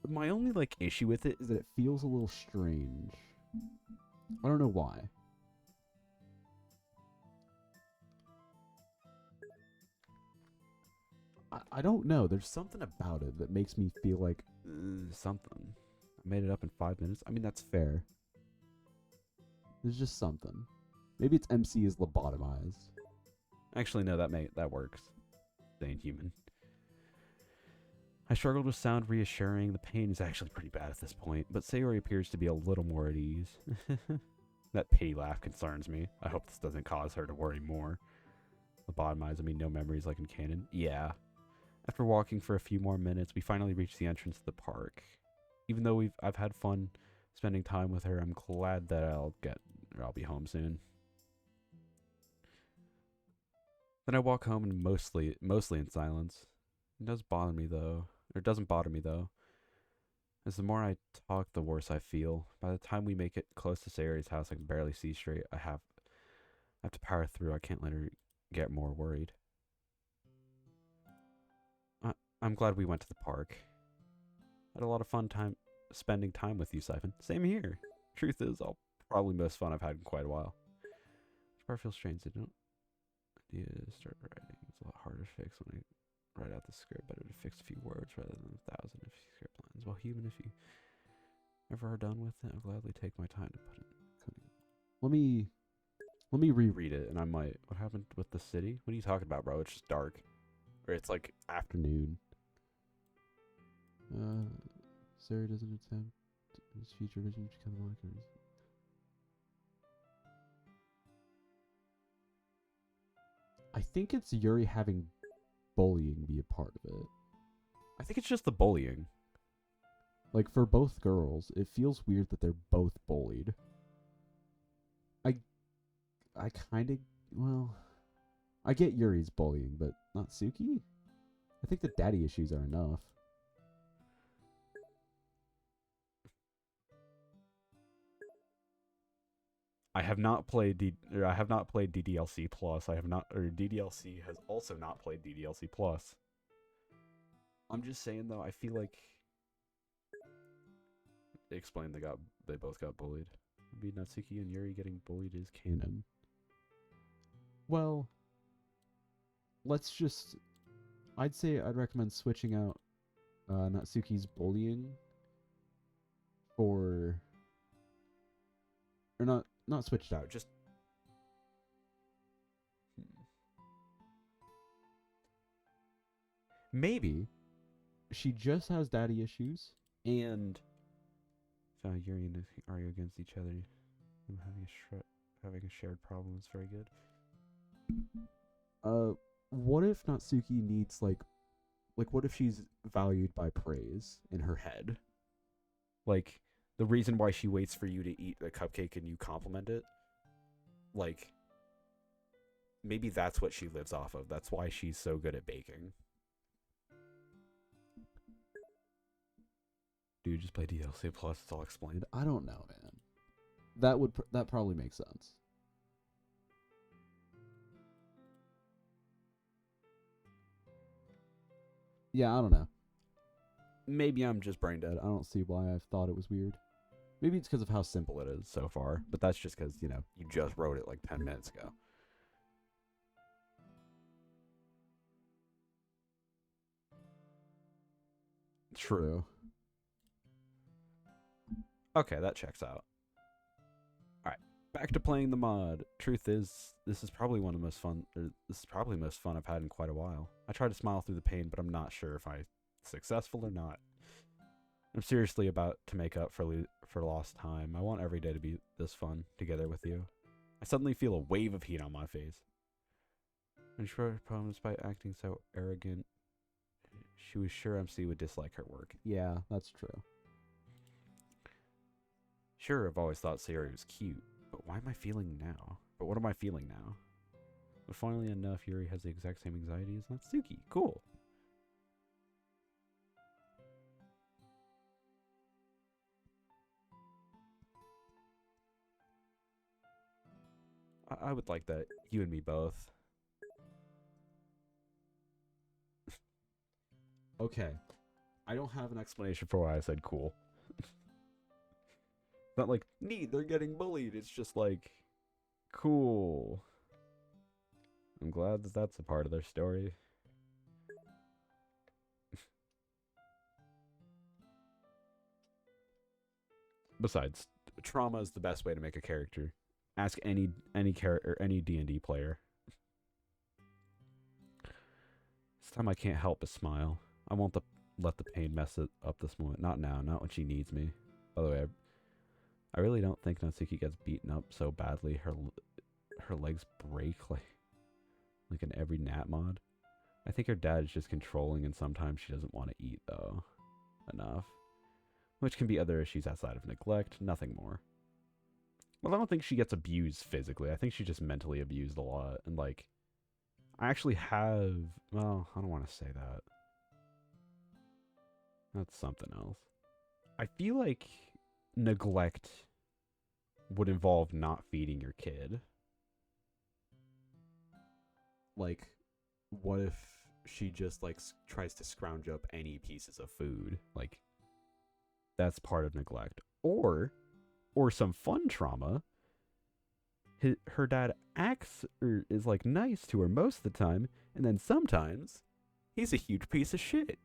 My only issue with it is that it feels a little strange. I don't know why. I don't know. There's something about it that makes me feel like Something. I made it up in 5 minutes. I mean, that's fair. There's just something. Maybe its MC is lobotomized. Actually, no, that works. Staying human. I struggled with sound reassuring. The pain is actually pretty bad at this point, but Sayori appears to be a little more at ease. That pity laugh concerns me. I hope this doesn't cause her to worry more. Lobotomized, I mean no memories like in canon. Yeah. After walking for a few more minutes, we finally reached the entrance to the park. Even though I've had fun spending time with her, I'm glad that I'll be home soon. Then I walk home and mostly in silence. It doesn't bother me though, as the more I talk, the worse I feel. By the time we make it close to Sayori's house, I can barely see straight. I have to power through. I can't let her get more worried. I'm glad we went to the park. Had a lot of fun time spending time with you, Siphon. Same here. Truth is, I'll probably most fun I've had in quite a while. Which part feels strange? I don't idea to start writing. It's a lot harder to fix when I write out the script. Better to fix a few words rather than 1,000 if you script lines. Well, human, if you ever are done with it, I'll gladly take my time to put it. Let me reread it, and I might. What happened with the city? What are you talking about, bro? It's just dark. Or it's like Afternoon. Sarah doesn't attempt his future vision to become like hers. I think it's Yuri having bullying be a part of it. I think it's just the bullying. Like, for both girls, it feels weird that they're both bullied. I kind of, well, I get Yuri's bullying, but not Suki? I think the daddy issues are enough. I have not played DDLC Plus. I have not, or DDLC has also not played DDLC Plus. I'm just saying though, I feel like they explained they both got bullied. Maybe Natsuki and Yuri getting bullied is canon. Well, I'd say I'd recommend switching out Natsuki's bullying or not switched out, just maybe she just has daddy issues and Yuri and Natsuki argue against each other. Them having a shared problem is very good. what if Natsuki needs like what if she's valued by praise in her head? Like, the reason why she waits for you to eat the cupcake and you compliment it, like, maybe that's what she lives off of. That's why she's so good at baking. Dude, just play DLC Plus. It's all explained. I don't know, man. That probably makes sense. Yeah, I don't know. Maybe I'm just brain dead. I don't see why I thought it was weird. Maybe it's because of how simple it is So far, but that's just because, you just wrote it like 10 minutes ago. True. Okay, that checks out. Alright, back to playing the mod. Truth is, this is probably the most fun I've had in quite a while. I try to smile through the pain, but I'm not sure if I'm successful or not. I'm seriously about to make up for lost time. I want every day to be this fun together with you. I suddenly feel a wave of heat on my face. And she wrote problems by acting so arrogant. She was sure MC would dislike her work. Yeah, that's true. Sure, I've always thought Sayori was cute, but why am I feeling now? But what am I feeling now? But finally enough, Yuri has the exact same anxiety as Natsuki. Cool. I would like that. You and me both. Okay. I don't have an explanation for why I said cool. Not like, neat, they're getting bullied. It's just like, cool. I'm glad that that's a part of their story. Besides, trauma is the best way to make a character. Ask any character, any D&D player. This time I can't help but smile. I won't let the pain mess it up this moment. Not now, not when she needs me. By the way, I really don't think Natsuki gets beaten up so badly her legs break like in every Nat mod. I think her dad is just controlling, and sometimes she doesn't want to eat though enough, which can be other issues outside of neglect, nothing more. Well, I don't think she gets abused physically. I think she just mentally abused a lot, and like, I actually have, well, I don't want to say that. That's something else. I feel like neglect would involve not feeding your kid. Like, what if she just like tries to scrounge up any pieces of food? Like, that's part of neglect. Or some fun trauma. Her dad acts or is like nice to her most of the time, and then sometimes he's a huge piece of shit.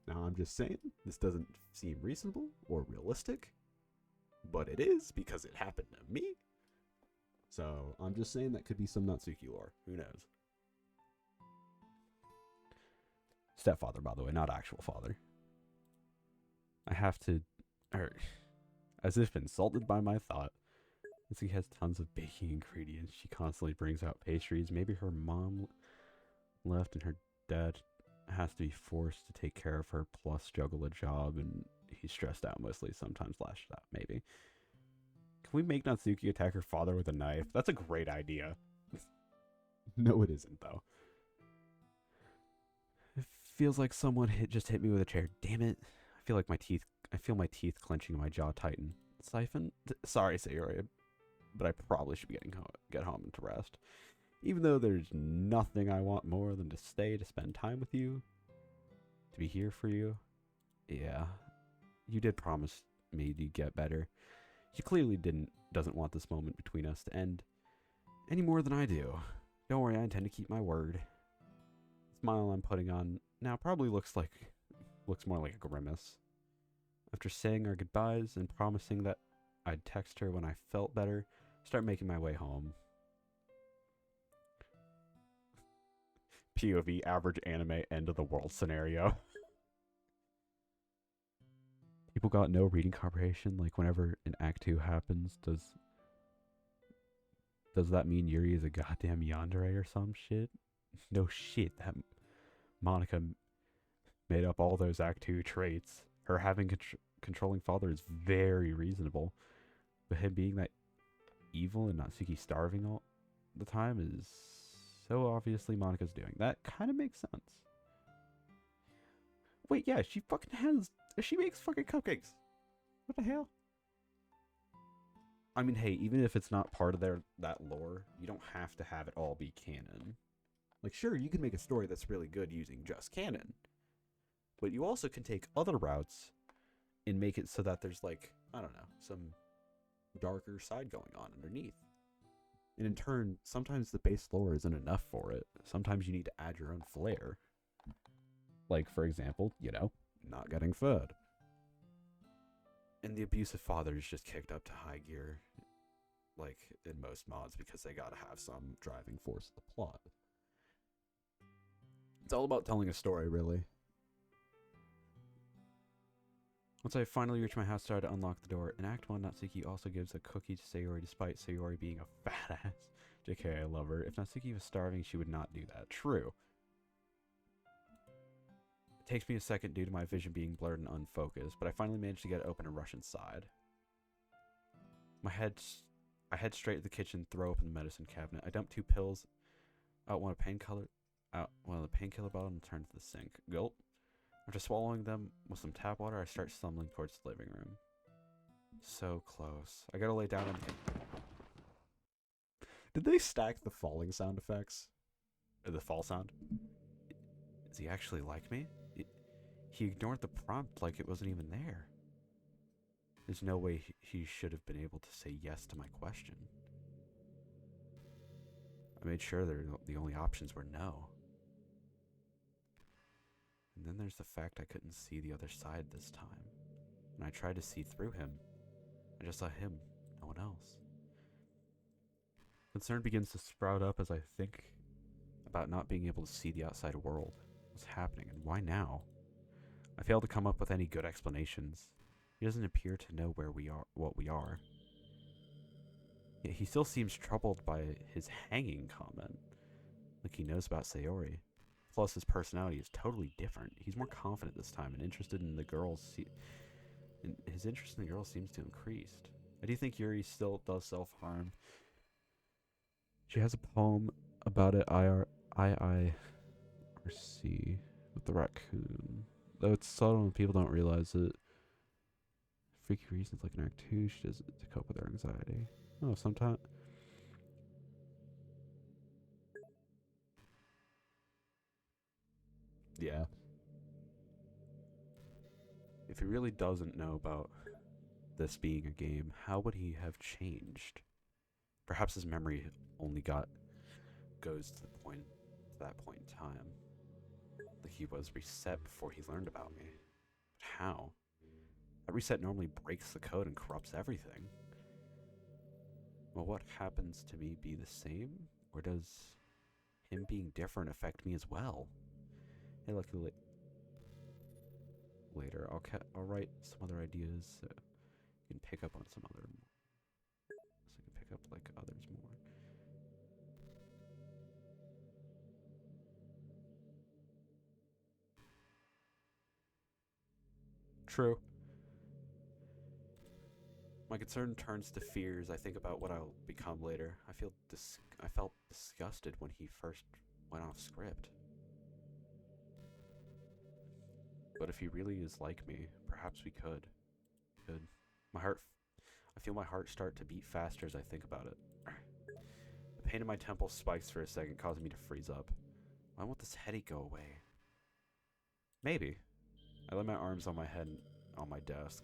Now, I'm just saying, this doesn't seem reasonable or realistic, but it is because it happened to me. So, I'm just saying that could be some Natsuki lore. Who knows? Stepfather, by the way, not actual father. I have to, as if insulted by my thought. Natsuki has tons of baking ingredients. She constantly brings out pastries. Maybe her mom left and her dad has to be forced to take care of her plus juggle a job, and he's stressed out mostly, sometimes lashed out. Maybe. Can we make Natsuki attack her father with a knife? That's a great idea. No, it isn't, though. It feels like someone just hit me with a chair. Damn it. I feel my teeth clenching and my jaw tighten. Siphon? Sorry, Sayori, but I probably should be get home and to rest. Even though there's nothing I want more than to stay to spend time with you, to be here for you. Yeah, you did promise me you'd get better. You clearly doesn't want this moment between us to end any more than I do. Don't worry, I intend to keep my word. The smile I'm putting on now probably looks more like a grimace. After saying our goodbyes and promising that I'd text her when I felt better, start making my way home. POV, average anime end of the world scenario. People got no reading comprehension. Like, whenever an Act 2 happens, does that mean Yuri is a goddamn yandere or some shit? No shit, that Monica made up all those Act 2 traits. Her having controlling father is very reasonable. But him being that evil and Natsuki starving all the time is so obviously Monica's doing. That kind of makes sense. Wait, yeah, she makes fucking cupcakes. What the hell? I mean, hey, even if it's not part of that lore, you don't have to have it all be canon. Like, sure, you can make a story that's really good using just canon. But you also can take other routes and make it so that there's, like, I don't know, some darker side going on underneath. And in turn, sometimes the base lore isn't enough for it. Sometimes you need to add your own flair. Like, for example, not getting fed. And the abusive father is just kicked up to high gear, like in most mods, because they gotta have some driving force of the plot. It's all about telling a story, really. Once I finally reach my house, I started to unlock the door. In Act 1, Natsuki also gives a cookie to Sayori despite Sayori being a fat ass. JK, I love her. If Natsuki was starving, she would not do that. True. It takes me a second due to my vision being blurred and unfocused, but I finally managed to get it open and rush inside. I head straight to the kitchen, throw open the medicine cabinet. I dump 2 pills out one of the painkiller bottle and turn to the sink. Gulp. After swallowing them with some tap water, I start stumbling towards the living room. So close. I gotta lay down on the... Did they stack the falling sound effects? Or the fall sound? Does he actually like me? He ignored the prompt like it wasn't even there. There's no way he should have been able to say yes to my question. I made sure the only options were no. And then there's the fact I couldn't see the other side this time. When I tried to see through him, I just saw him, no one else. Concern begins to sprout up as I think about not being able to see the outside world. What's happening and why now? I fail to come up with any good explanations. He doesn't appear to know what we are. Yet he still seems troubled by his hanging comment. Like he knows about Sayori. Plus, his personality is totally different. He's more confident this time and interested in the girls. His interest in the girls seems to have increased. I do think Yuri still does self-harm. She has a poem about it, IRC, with the raccoon. Though it's subtle and people don't realize it. Freaky reasons like in Act 2, she does it to cope with her anxiety. Oh, sometimes... Yeah. If he really doesn't know about this being a game, how would he have changed? Perhaps his memory only goes to that point in time. Like he was reset before he learned about me. But how? That reset normally breaks the code and corrupts everything. Will what happens to me be the same? Or does him being different affect me as well? Hey, look, later, I'll write some other ideas. You can pick up on some other, so you can pick up like others more. True. My concern turns to fears. I think about what I'll become later. I felt disgusted when he first went off script. But if he really is like me, perhaps we could. I feel my heart start to beat faster as I think about it. The pain in my temple spikes for a second, causing me to freeze up. Why won't this headache go away? Maybe. I lay my arms on my head and on my desk.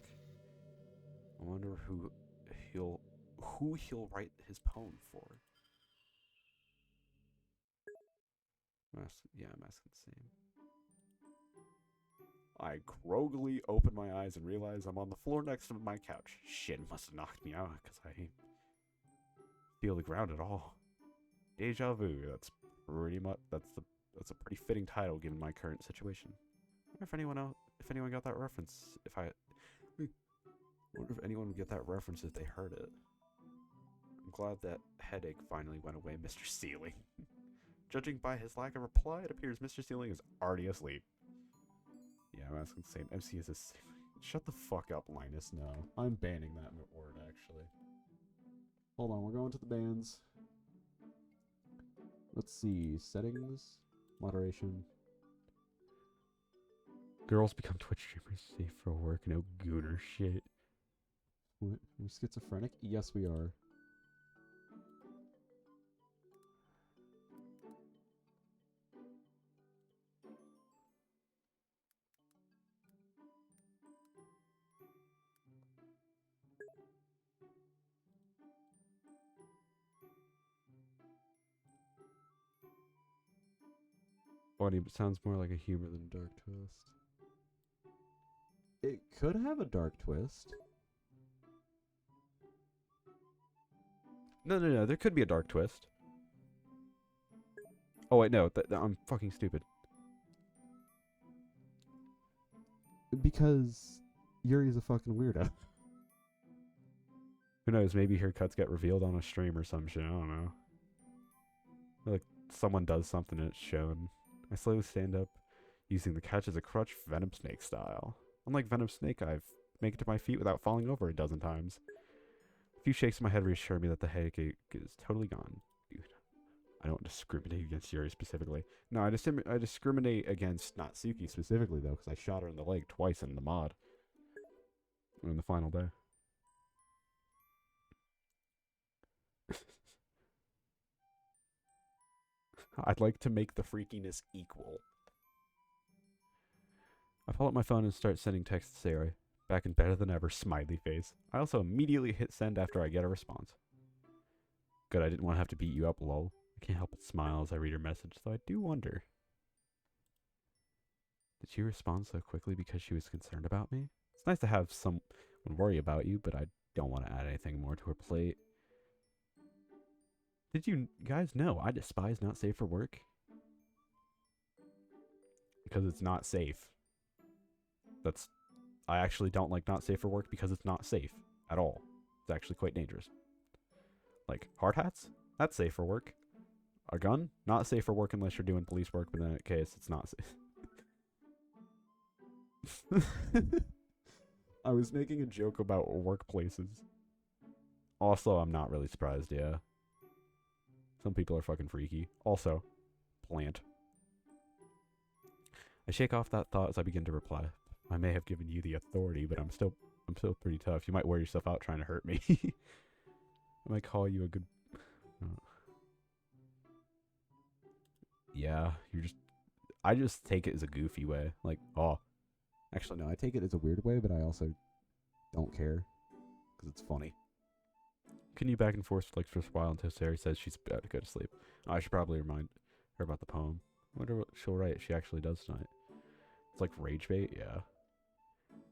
I wonder who he'll write his poem for. I'm asking the same. I groggily open my eyes and realize I'm on the floor next to my couch. Shit must have knocked me out because I feel the ground at all. Deja vu. That's a pretty fitting title given my current situation. I wonder if anyone got that reference. I wonder if anyone would get that reference if they heard it. I'm glad that headache finally went away, Mr. Sealing. Judging by his lack of reply, it appears Mr. Sealing is already asleep. Yeah, I'm asking the same. MC is asleep. Shut the fuck up, Linus. No, I'm banning that word, actually. Hold on, we're going to the bans. Let's see. Settings. Moderation. Girls become Twitch streamers safe for work. No gooner shit. What? We're schizophrenic? Yes, we are. Funny, but sounds more like a humor than a dark twist. It could have a dark twist. No. There could be a dark twist. Oh wait, no. I'm fucking stupid. Because Yuri's a fucking weirdo. Who knows? Maybe haircuts get revealed on a stream or some shit. I don't know. Like someone does something and it's shown. I slowly stand up, using the couch as a crutch, Venom Snake style. Unlike Venom Snake, I've make it to my feet without falling over a dozen times. A few shakes of my head reassure me that the headache is totally gone. Dude, I don't discriminate against Yuri specifically. No, I discriminate against Natsuki specifically, though, because I shot her in the leg twice in the mod. In the final day. I'd like to make the freakiness equal. I pull up my phone and start sending texts to Sayori. Back in better than ever, smiley face. I also immediately hit send after I get a response. Good, I didn't want to have to beat you up, lol. I can't help but smile as I read her message, though I do wonder. Did she respond so quickly because she was concerned about me? It's nice to have someone worry about you, but I don't want to add anything more to her plate. Did you guys know I despise not safe for work? Because it's not safe. I actually don't like not safe for work because it's not safe at all. It's actually quite dangerous. Like, hard hats? That's safe for work. A gun? Not safe for work unless you're doing police work, but in that case, it's not safe. I was making a joke about workplaces. Also, I'm not really surprised, yeah. Some people are fucking freaky. Also, plant. I shake off that thought as I begin to reply. I may have given you the authority, but I'm still pretty tough. You might wear yourself out trying to hurt me. I might call you a good... Yeah, I just take it as a goofy way. Like, oh, Actually, no, I take it as a weird way, but I also don't care because it's funny. Continue back and forth like for a while until Sarah says she's about to go to sleep. Oh, I should probably remind her about the poem. I wonder what she'll write. She actually does tonight. It's like rage bait, yeah.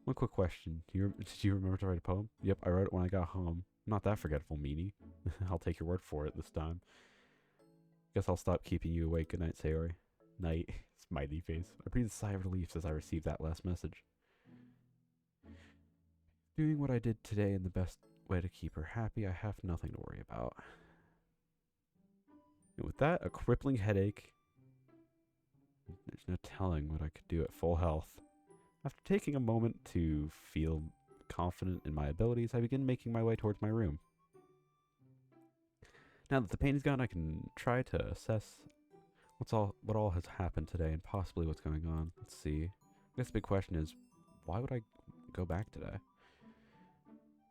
One quick question. Did you remember to write a poem? Yep, I wrote it when I got home. I'm not that forgetful, meanie. I'll take your word for it this time. Guess I'll stop keeping you awake. Good night, Sayori. Night. Smiley face. I breathed a sigh of relief as I received that last message. Doing what I did today in the best way to keep her happy, I have nothing to worry about. And with that, a crippling headache. There's no telling what I could do at full health. After taking a moment to feel confident in my abilities, I begin making my way towards my room. Now that the pain is gone, I can try to assess what all has happened today and possibly what's going on. Let's see. I guess the big question is, why would I go back today?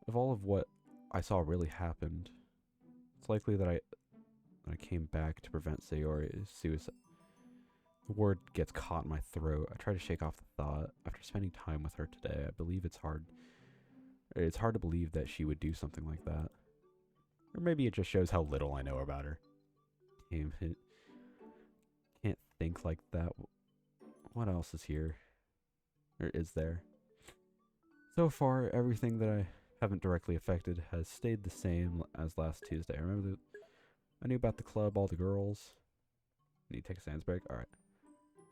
If all of what I saw really happened, it's likely that I came back to prevent Sayori's suicide. The word gets caught in my throat. I try to shake off the thought. After spending time with her today, I believe it's hard to believe that she would do something like that. Or maybe it just shows how little I know about her. Damn it. Can't think like that. What else is here? Or is there? So far, everything that I haven't directly affected has stayed the same as last Tuesday. I knew about the club, all the girls. Need to take a sans break? Alright.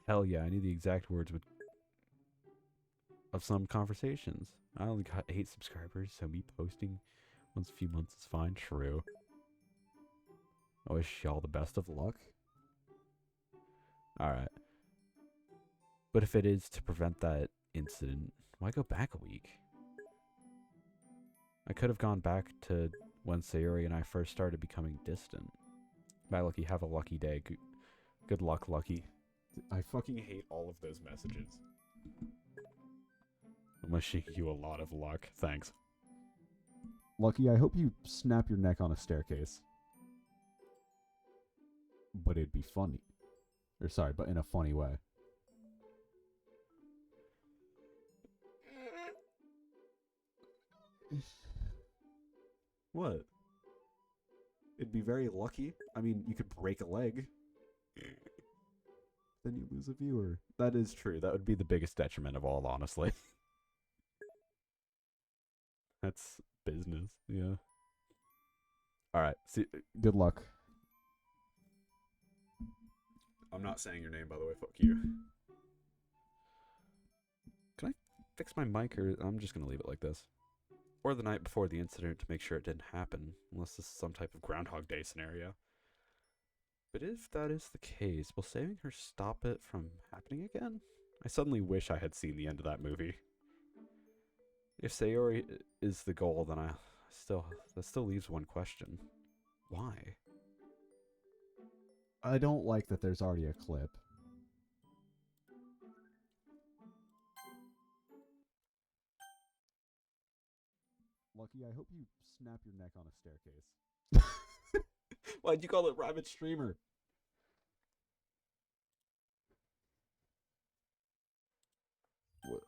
Hell yeah, I knew the exact words of some conversations. I only got 8 subscribers, so me posting once a few months is fine. True. I wish y'all the best of luck. Alright. But if it is to prevent that incident, why go back a week? I could have gone back to when Sayori and I first started becoming distant. Bye, Lucky. Have a lucky day. Good luck, Lucky. I fucking hate all of those messages. I'm wishing you a lot of luck. Thanks. Lucky, I hope you snap your neck on a staircase. But it'd be funny. Or sorry, but in a funny way. What? It'd be very lucky. I mean, you could break a leg. Then you lose a viewer. That is true. That would be the biggest detriment of all, honestly. That's business, yeah. Alright, see, good luck. I'm not saying your name, by the way. Fuck you. Can I fix my mic, or I'm just going to leave it like this? Or the night before the incident to make sure it didn't happen, unless this is some type of Groundhog Day scenario. But if that is the case, will saving her stop it from happening again? I suddenly wish I had seen the end of that movie. If Sayori is the goal, then that still leaves one question. Why? I don't like that there's already a clip. Lucky, I hope you snap your neck on a staircase. Why'd you call it Rabbit Streamer?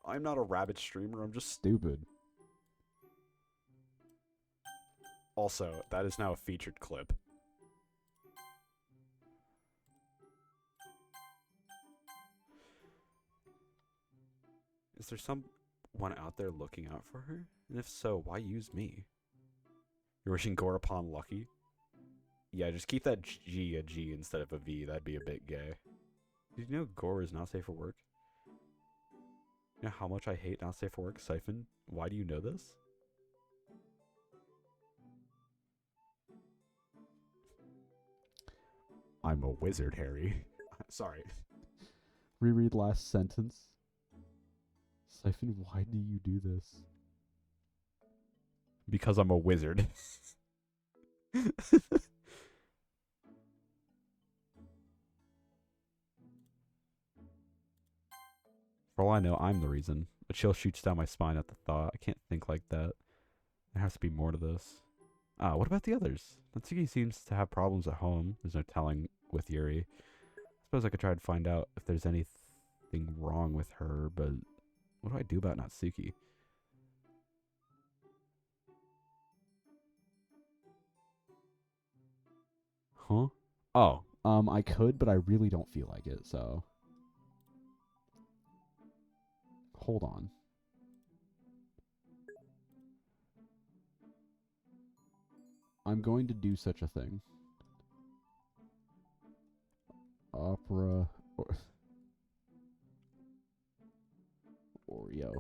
I'm not a rabbit streamer, I'm just stupid. Also, that is now a featured clip. Is there someone out there looking out for her? And if so, why use me? You're wishing gore upon Lucky? Yeah, just keep that G a G instead of a V. That'd be a bit gay. Did you know gore is not safe for work? You know how much I hate not safe for work, Siphon? Why do you know this? I'm a wizard, Harry. Sorry. Reread last sentence. Siphon, why do you do this? Because I'm a wizard. For all I know, I'm the reason. A chill shoots down my spine at the thought. I can't think like that. There has to be more to this. What about the others? Natsuki seems to have problems at home. There's no telling with Yuri. I suppose I could try to find out if there's anything wrong with her, but What do I do about Natsuki? Huh? Oh, I could, but I really don't feel like it, so. Hold on. I'm going to do such a thing. Opera or Oreo.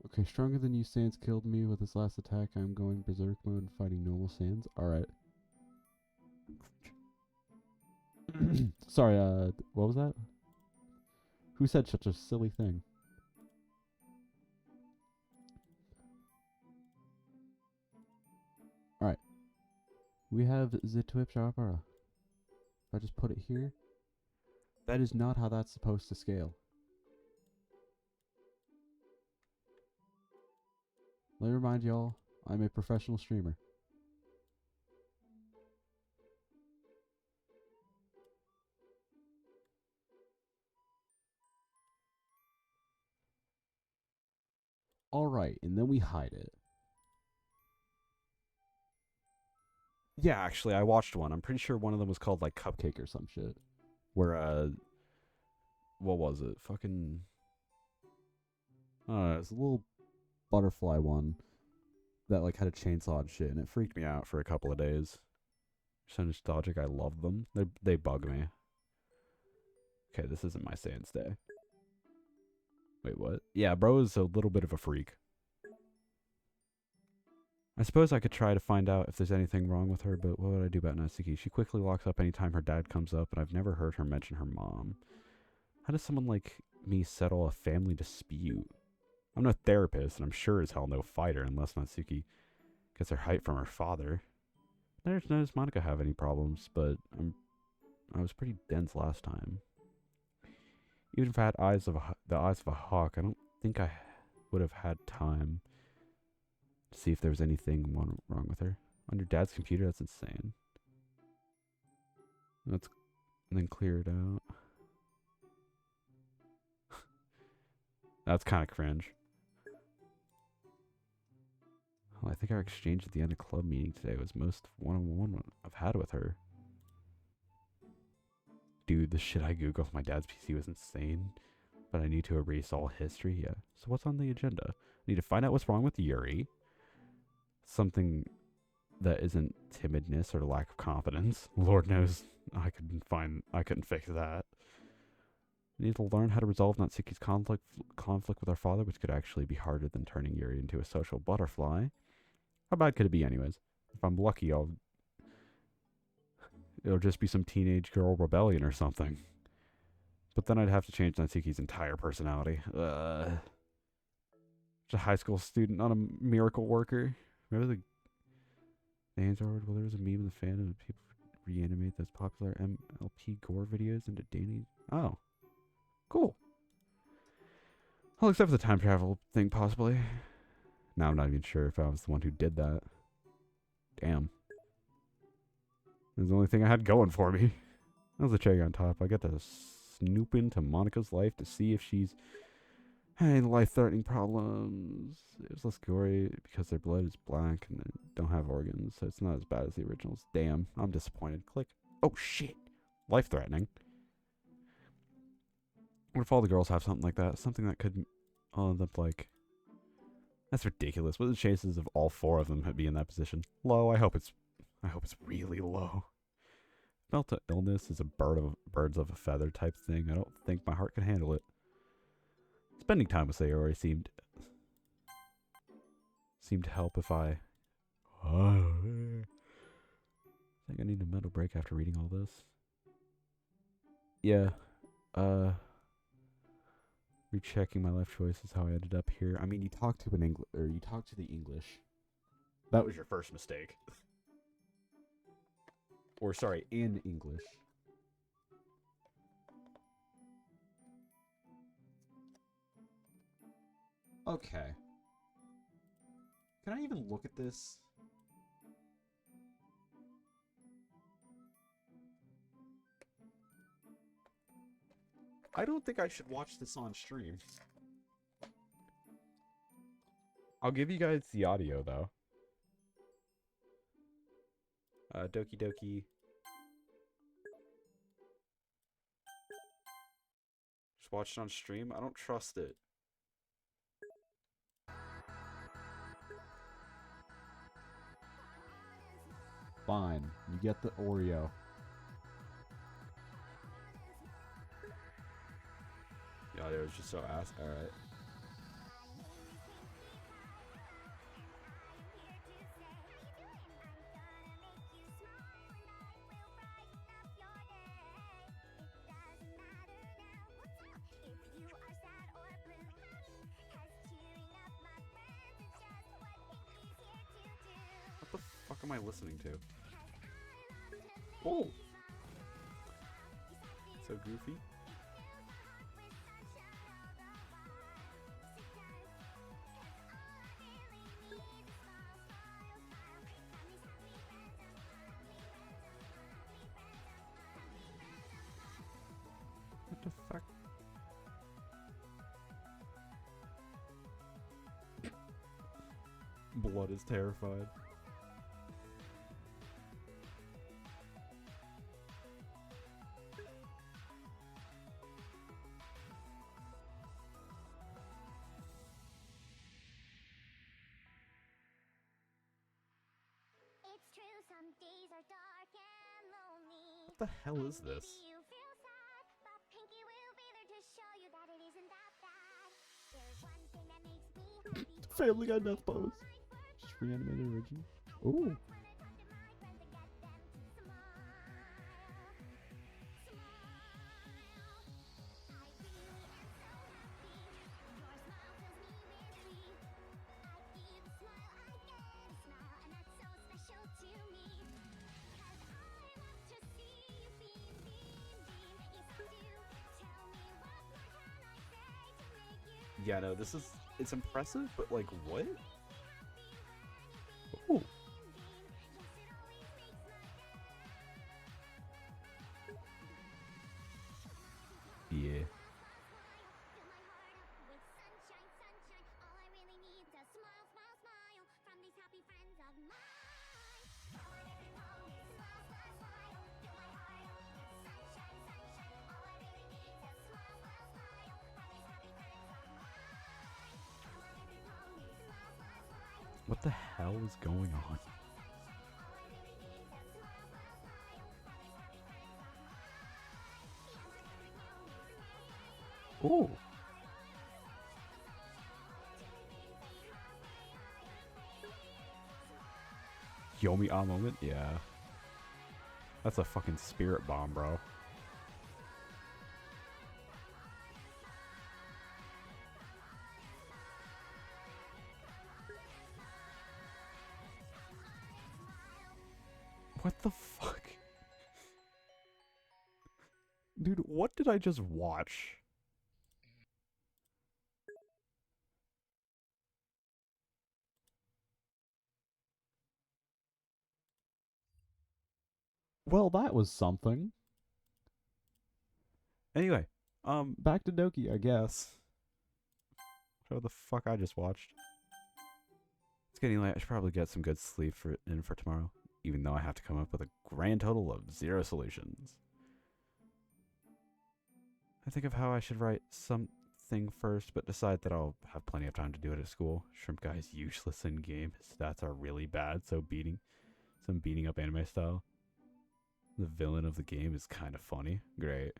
Okay, stronger than you Sans killed me with his last attack. I'm going berserk mode and fighting normal Sans. Alright. Sorry, what was that? Who said such a silly thing? Alright. We have the Twitch Opera. If I just put it here, that is not how that's supposed to scale. Let me remind y'all, I'm a professional streamer. Alright, and then we hide it. Yeah, actually, I watched one. I'm pretty sure one of them was called, like, Cupcake or some shit. Where, what was it? Fucking... I don't know, it's a little butterfly one that, like, had a chainsaw and shit, and it freaked me out for a couple of days. So nostalgic, I love them. They bug me. Okay, this isn't my Sans day. Wait, what? Yeah, bro is a little bit of a freak. I suppose I could try to find out if there's anything wrong with her, but what would I do about Natsuki? She quickly locks up anytime her dad comes up, and I've never heard her mention her mom. How does someone like me settle a family dispute? I'm no therapist, and I'm sure as hell no fighter unless Natsuki gets her height from her father. I never noticed Monica have any problems, but I was pretty dense last time. Even if I had the eyes of a hawk, I don't think I would have had time to see if there was anything wrong with her. On your dad's computer? That's insane. And then clear it out. That's kind of cringe. Well, I think our exchange at the end of club meeting today was most one-on-one I've had with her. Dude, the shit I googled with my dad's PC was insane. But I need to erase all history? Yeah. So what's on the agenda? I need to find out what's wrong with Yuri. Something that isn't timidness or lack of confidence. Lord knows I couldn't fix that. I need to learn how to resolve Natsuki's conflict with our father, which could actually be harder than turning Yuri into a social butterfly. How bad could it be anyways? If I'm lucky, it'll just be some teenage girl rebellion or something. But then I'd have to change Natsuki's entire personality. Just a high school student, not a miracle worker. Remember the answer? Well, there was a meme in the fandom that people reanimate those popular MLP gore videos into Danny. Oh. Cool. I'll accept the time travel thing, possibly. Now I'm not even sure if I was the one who did that. Damn. That's the only thing I had going for me. That was the cherry on top. I got to snoop into Monica's life to see if she's had any life-threatening problems. It was less gory because their blood is black and they don't have organs, so it's not as bad as the originals. Damn, I'm disappointed. Click. Oh, shit. Life-threatening. What if all the girls have something like that? Something that could end up like... That's ridiculous. What are the chances of all four of them being in that position? Low. I hope it's really low. Mental illness is a birds of a feather type thing. I don't think my heart can handle it. Spending time with Sayori seemed seem to help if I... I think I need a mental break after reading all this. Yeah. Rechecking my life choices, how I ended up here. I mean, you talked to you talked to the English. That was your first mistake. Or sorry, in English. Okay. Can I even look at this? I don't think I should watch this on stream. I'll give you guys the audio, though. Doki Doki. Just watch it on stream? I don't trust it. Fine. You get the Oreo. The audio is just so ass. Alright. What the fuck am I listening to? Oh! So goofy. What the fuck? Blood is terrified. It's true, some days are dark and lonely. What the hell is this? Maybe you feel sad, but Pinky will be there to show you that it isn't that bad. There's one thing that makes me happy. Family Guy Death Pose. Just reanimated original. Ooh. When I talk to my friends and get them to smile. Smile. I really am so happy. Your smile fills me with glee. I give a smile, I get a smile, and that's so special to me. 'Cause I love to see you beam, beam, beam. Yes, I do. Tell me what more can I say to make you Yeah, no, this is... It's impressive, but like, what? Ooh. Yeah. What the hell is going on? Ooh. Yomi Ah moment? Yeah. That's a fucking spirit bomb, bro. What the fuck? Dude, what did I just watch? Well, that was something. Anyway, Back to Doki, I guess. What the fuck I just watched? It's getting late. I should probably get some good sleep in for tomorrow, even though I have to come up with a grand total of 0 solutions. I think of how I should write something first, but decide that I'll have plenty of time to do it at school. Shrimp Guy is useless in game. His stats are really bad, so beating up anime style. The villain of the game is kind of funny. Great.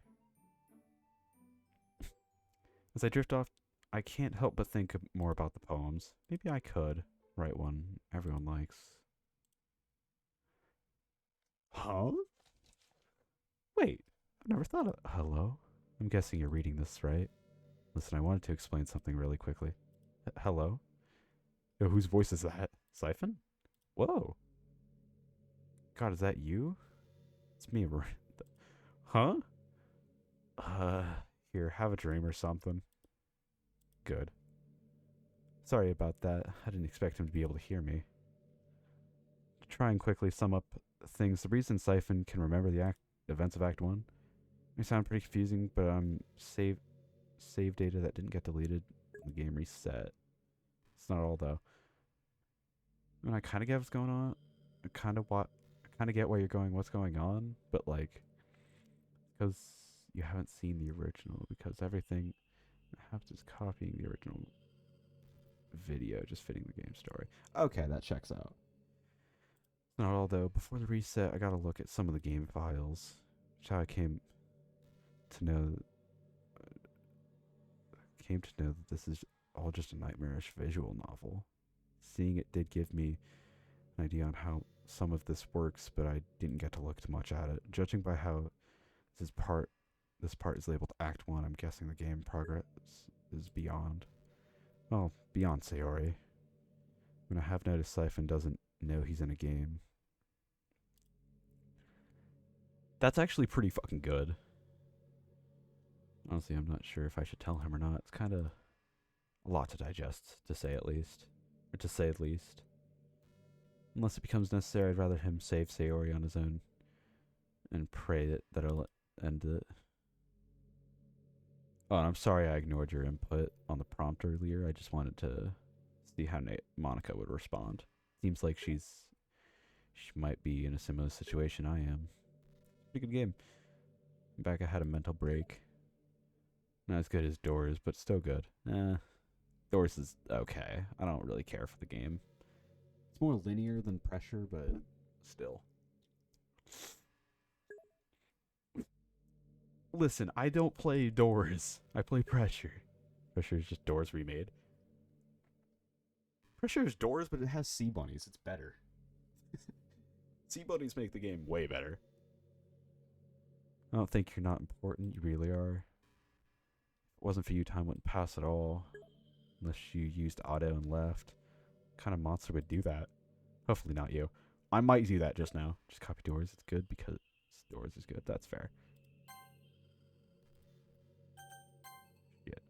As I drift off, I can't help but think more about the poems. Maybe I could. right one everyone likes. Huh? Wait, I've never thought of. Hello? I'm guessing you're reading this, right? Listen, I wanted to explain something really quickly. Hello? Yo, whose voice is that? Siphon? Whoa. God, is that you? It's me. Huh? Uh, Here, have a dream or something. Good. Sorry about that. I didn't expect him to be able to hear me. To try and quickly sum up things, the reason Siphon can remember the events of Act 1 may sound pretty confusing, but save data that didn't get deleted. The game reset. It's not all though. I mean, I kind of get what's going on. I kind of get where you're going. What's going on? But like, because you haven't seen the original, because everything happens is copying the original video, just fitting the game story. Okay, that checks out. Not all though. Before the reset, I gotta look at some of the game files, which how I came to know that this is all just a nightmarish visual novel. Seeing it did give me an idea on how some of this works, but I didn't get to look too much at it. Judging by how this part is labeled Act 1, I'm guessing the game progress is beyond Sayori. I mean, I have noticed Siphon doesn't know he's in a game. That's actually pretty fucking good. Honestly, I'm not sure if I should tell him or not. It's kind of a lot to digest, to say at least. Unless it becomes necessary, I'd rather him save Sayori on his own and pray that it'll end it. Oh, and I'm sorry I ignored your input on the prompt earlier. I just wanted to see how Monica would respond. Seems like she might be in a similar situation I am. Pretty good game. Back, I had a mental break. Not as good as Doors, but still good. Doors is okay. I don't really care for the game. It's more linear than Pressure, but still. Listen, I don't play Doors. I play Pressure. Pressure is just Doors remade. Pressure is Doors, but it has sea bunnies. It's better. Sea bunnies make the game way better. I don't think you're not important. You really are. If it wasn't for you, time wouldn't pass at all. Unless you used auto and left. What kind of monster would do that? Hopefully not you. I might do that just now. Just copy Doors. It's good because Doors is good. That's fair. Shit.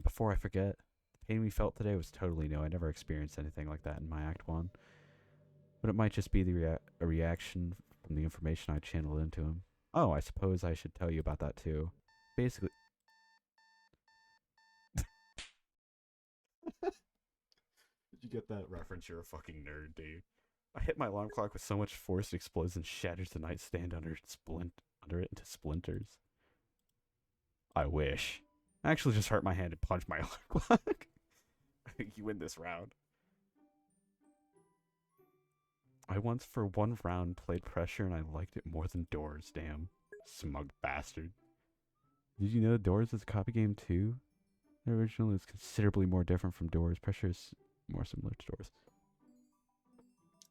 Before I forget, the pain we felt today was totally new. I never experienced anything like that in my Act 1. But it might just be a reaction from the information I channeled into him. Oh, I suppose I should tell you about that too. Basically... Did you get that reference? You're a fucking nerd, dude. I hit my alarm clock with so much force it explodes and shatters the nightstand under it into splinters. I wish. I actually just hurt my hand and punched my alarm clock. I think you win this round. I once for one round played Pressure and I liked it more than Doors, damn. Smug bastard. Did you know Doors is a copy game too? The original is considerably more different from Doors. Pressure is more similar to Doors.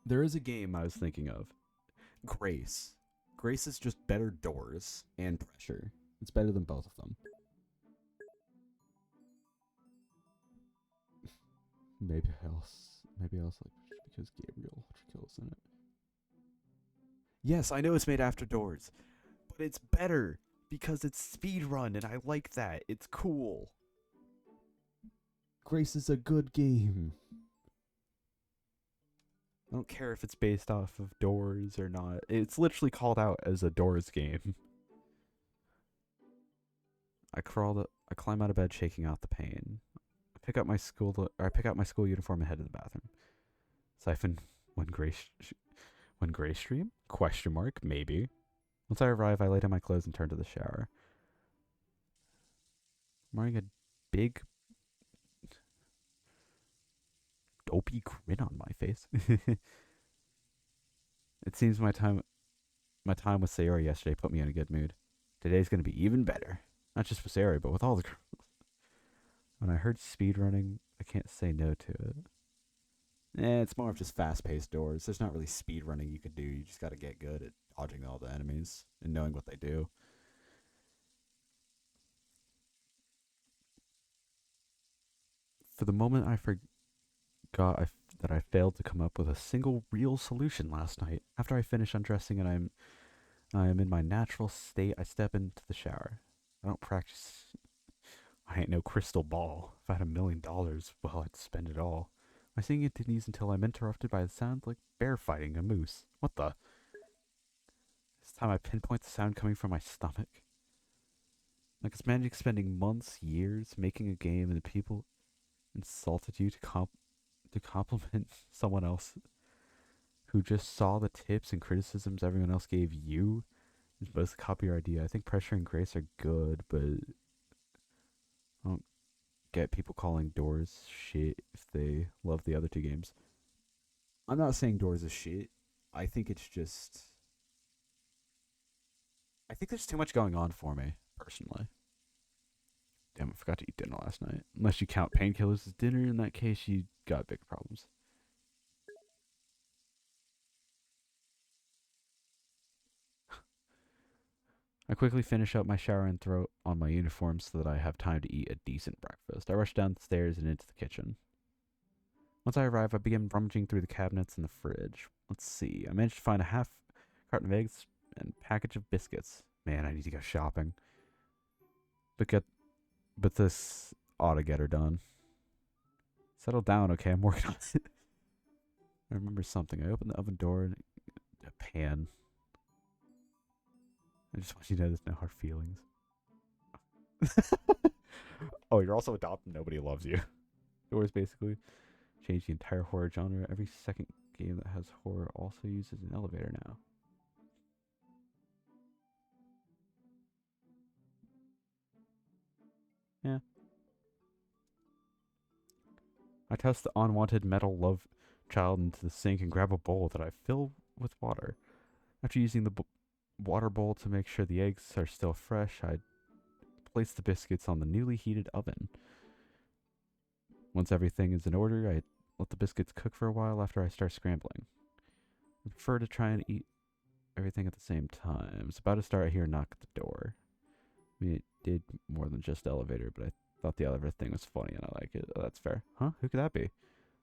There is a game I was thinking of. Grace. Grace is just better Doors and Pressure. It's better than both of them. Maybe else like because Gabriel kills in it. Yes, I know it's made after Doors, but it's better because it's speedrun and I like that. It's cool. Grace is a good game. I don't care if it's based off of Doors or not. It's literally called out as a Doors game. I climb out of bed shaking out the pain. I pick up my school uniform and head to the bathroom. Siphon when gray stream? Question mark, maybe. Once I arrive, I lay down my clothes and turn to the shower. I'm wearing a big dopey grin on my face. It seems my time with Sayori yesterday put me in a good mood. Today's gonna be even better. Not just with Sayori, but with all the girls. When I heard speedrunning, I can't say no to it. It's more of just fast-paced doors. There's not really speed running you could do. You just got to get good at dodging all the enemies and knowing what they do. For the moment, I forgot that I failed to come up with a single real solution last night. After I finish undressing and I am in my natural state, I step into the shower. I don't practice. I ain't no crystal ball. If I had $1 million, well, I'd spend it all. My singing continues until I'm interrupted by the sound like bear fighting a moose. What the? This time I pinpoint the sound coming from my stomach. Like it's magic spending months, years, making a game and the people insulted you to compliment someone else who just saw the tips and criticisms everyone else gave you is both copy your idea. I think Pressure and Grace are good, but I don't get people calling Doors shit if they love the other two games. I'm not saying Doors is shit. I think it's just... I think there's too much going on for me, personally. Damn, I forgot to eat dinner last night. Unless you count painkillers as dinner, in that case, you got big problems. I quickly finish up my shower and throw on my uniform so that I have time to eat a decent breakfast. I rush downstairs and into the kitchen. Once I arrive, I begin rummaging through the cabinets and the fridge. Let's see. I managed to find a half carton of eggs and package of biscuits. Man, I need to go shopping. But this ought to get her done. Settle down, okay? I'm working on it. I remember something. I opened the oven door and a pan. I just want you to know there's no hard feelings. Oh, you're also adopted. Nobody loves you. Doors basically change the entire horror genre. Every second game that has horror also uses an elevator now. Yeah. I toss the unwanted metal love child into the sink and grab a bowl that I fill with water. After using the water bowl to make sure the eggs are still fresh, I place the biscuits on the newly heated oven. Once everything is in order, I let the biscuits cook for a while after I start scrambling. I prefer to try and eat everything at the same time. It's about to start, I hear a knock at the door. I mean, it did more than just elevator, but I thought the elevator thing was funny and I like it. Oh, that's fair. Huh? Who could that be?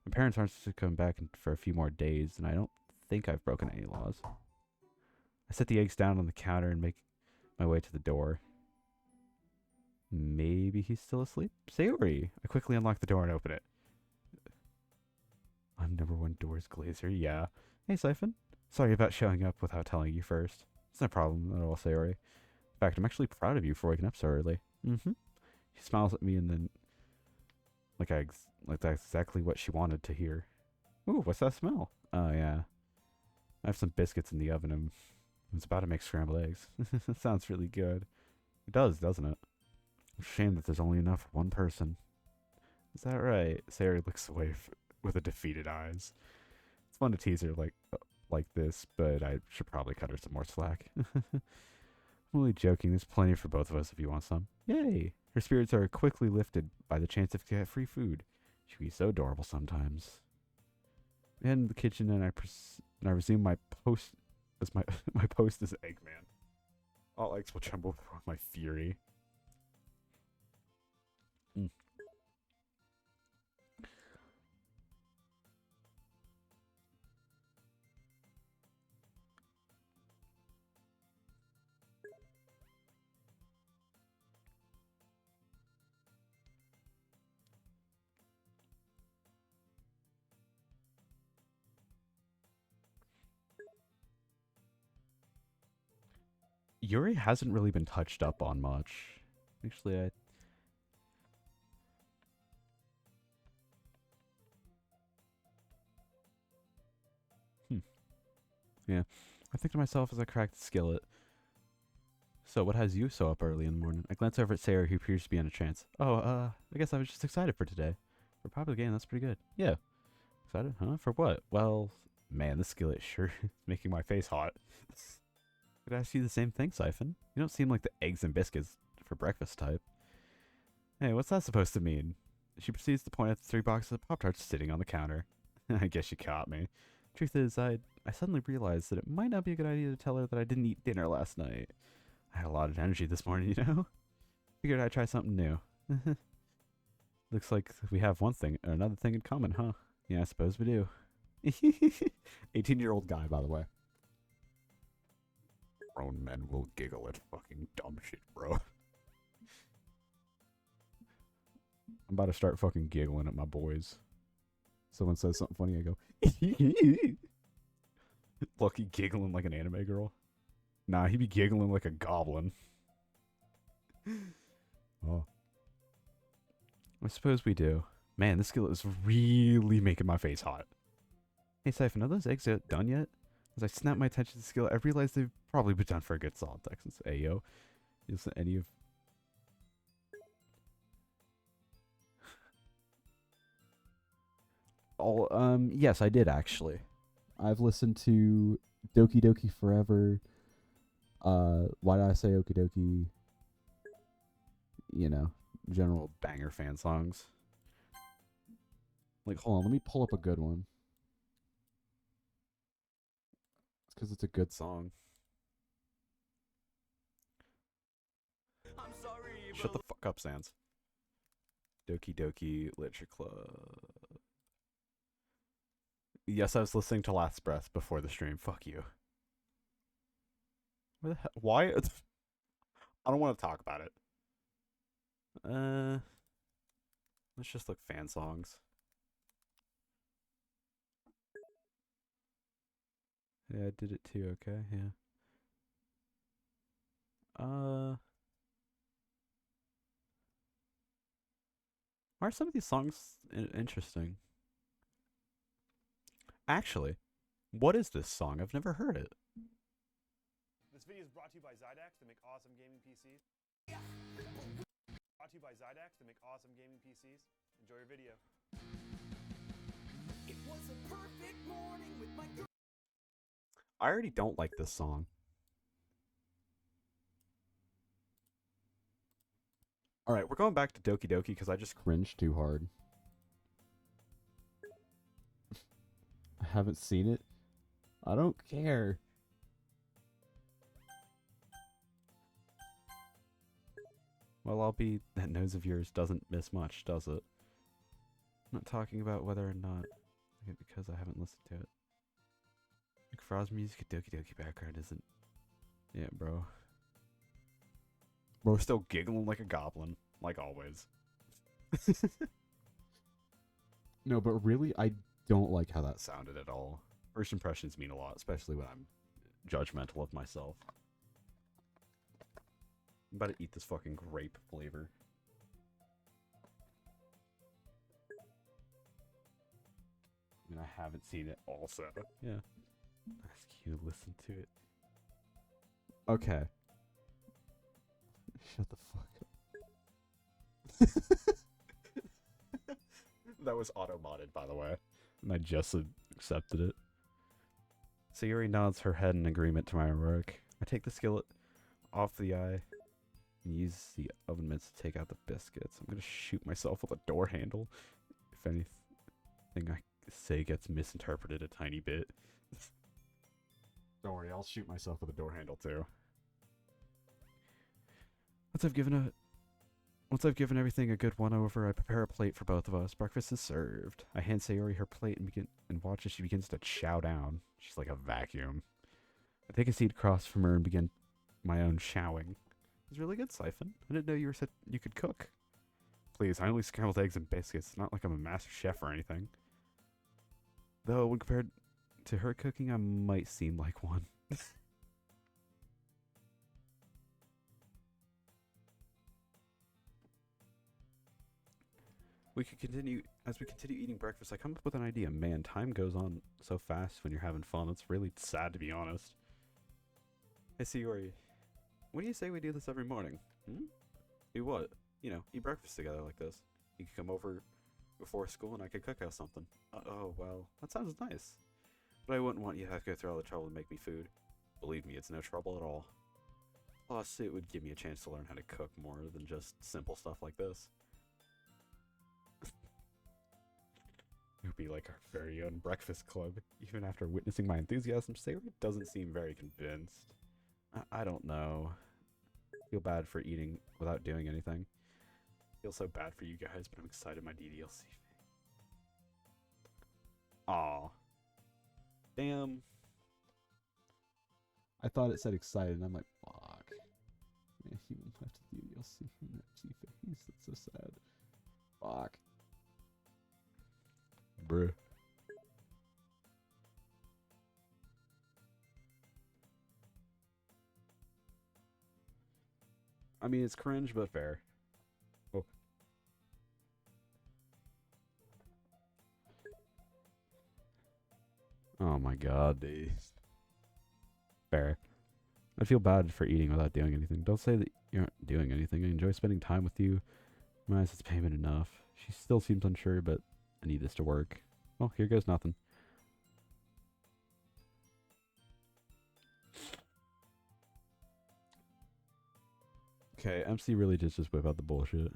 My parents aren't supposed to come back for a few more days, and I don't think I've broken any laws. I set the eggs down on the counter and make my way to the door. Maybe he's still asleep? Sayori! I quickly unlock the door and open it. I'm #1 Doors Glazer, yeah. Hey, Siphon. Sorry about showing up without telling you first. It's no problem at all, Sayori. In fact, I'm actually proud of you for waking up so early. Mm-hmm. She smiles at me and then... Like that's exactly what she wanted to hear. Ooh, what's that smell? Oh, yeah. I have some biscuits in the oven and I was about to make scrambled eggs. Sounds really good. It does, doesn't it? Shame that there's only enough for one person. Is that right? Sayori looks away with a defeated eyes. It's fun to tease her like this, but I should probably cut her some more slack. I'm only joking. There's plenty for both of us if you want some. Yay! Her spirits are quickly lifted by the chance of get free food. She can be so adorable sometimes. In the kitchen, and I resume my post as my post as Eggman. All eggs will tremble before my fury. Yuri hasn't really been touched up on much. Actually, Yeah. I think to myself as I crack the skillet. So, what has you so up early in the morning? I glance over at Sarah, who appears to be in a trance. Oh, I guess I was just excited for today. For a popular game, that's pretty good. Yeah. Excited? Huh? For what? Well, man, this skillet sure is making my face hot. Could I ask you the same thing, Siphon? You don't seem like the eggs and biscuits for breakfast type. Hey, what's that supposed to mean? She proceeds to point at the 3 boxes of Pop-Tarts sitting on the counter. I guess you caught me. Truth is, I suddenly realized that it might not be a good idea to tell her that I didn't eat dinner last night. I had a lot of energy this morning, you know? Figured I'd try something new. Looks like we have another thing in common, huh? Yeah, I suppose we do. 18-year-old guy, by the way. Grown men will giggle at fucking dumb shit, bro. I'm about to start fucking giggling at my boys. Someone says something funny, I go, Lucky giggling like an anime girl. Nah, he be giggling like a goblin. oh. I suppose we do. Man, this skillet is really making my face hot. Hey, Siphon, are those eggs done yet? As I snap my attention to the skillet, I realize they've probably been done for a good solid second. So, Ayo. Isn't any of... Yes, I did actually. I've listened to Doki Doki Forever. Why did I say Okie Dokie? You know, general banger fan songs. Like, hold on, let me pull up a good one. It's because it's a good song. I'm sorry, shut the fuck up, Sans. Doki Doki Literature Club. Yes, I was listening to Last Breath before the stream. Fuck you. Where the hell? Why? I don't want to talk about it. Let's just look fan songs. Yeah, I did it too, okay, yeah. Why are some of these songs interesting? Actually, what is this song? I've never heard it. This video is brought to you by Zydax to make awesome gaming PCs. Brought to you by Zydax to make awesome gaming PCs. Enjoy your video. It was a perfect morning with my girl. I already don't like this song. Alright, we're going back to Doki Doki because I just Cringe too hard. I haven't seen it. I don't care. Well, I'll be... That nose of yours doesn't miss much, does it? I'm not talking about whether or not... Because I haven't listened to it. Like Frost music, Doki Doki background isn't... Yeah, bro. Bro, still giggling like a goblin, like always. No, but really, I don't like how that Sounded at all. First impressions mean a lot, especially when I'm judgmental of myself. I'm about to eat this fucking grape flavor. I mean, I haven't seen it also. Yeah. Ask you to listen to it. Okay. Shut the fuck up. That was auto-modded, by the way. And I just accepted it. Sayuri nods her head in agreement to my work. I take the skillet off the eye and use the oven mitts to take out the biscuits. I'm gonna shoot myself with a door handle if anything I say gets misinterpreted a tiny bit. Don't worry, I'll shoot myself with a door handle too. Once I've given everything a good one-over, I prepare a plate for both of us. Breakfast is served. I hand Sayori her plate and watch as she begins to chow down. She's like a vacuum. I take a seat across from her and begin my own chowing. It's really good, Siphon. I didn't know you could cook. Please, I only scrambled eggs and biscuits. It's not like I'm a master chef or anything. Though, when compared to her cooking, I might seem like one. As we continue eating breakfast, I come up with an idea. Man, time goes on so fast when you're having fun. It's really sad, to be honest. Hey, Sayori, what do you say we do this every morning? Do what? You know, eat breakfast together like this. You could come over before school and I could cook us something. Oh, well, that sounds nice. But I wouldn't want you to have to go through all the trouble to make me food. Believe me, it's no trouble at all. Plus, it would give me a chance to learn how to cook more than just simple stuff like this. be like our very own breakfast club. Even after witnessing my enthusiasm, Sayori doesn't seem very convinced. I don't know. Feel bad for eating without doing anything. Feel so bad for you guys, but I'm excited my DDLC. Aw. Damn. I thought it said excited, and I'm like, fuck. Man, he went left to the DLC from that T-face. That's so sad. Fuck. Bruh. I mean, it's cringe, but fair. Oh. Oh my god, dude. Fair. I feel bad for eating without doing anything. Don't say that you aren't doing anything. I enjoy spending time with you. In my eyes, it's payment enough. She still seems unsure, but I need this to work. Well, here goes nothing. Okay, MC really did just whip out the bullshit.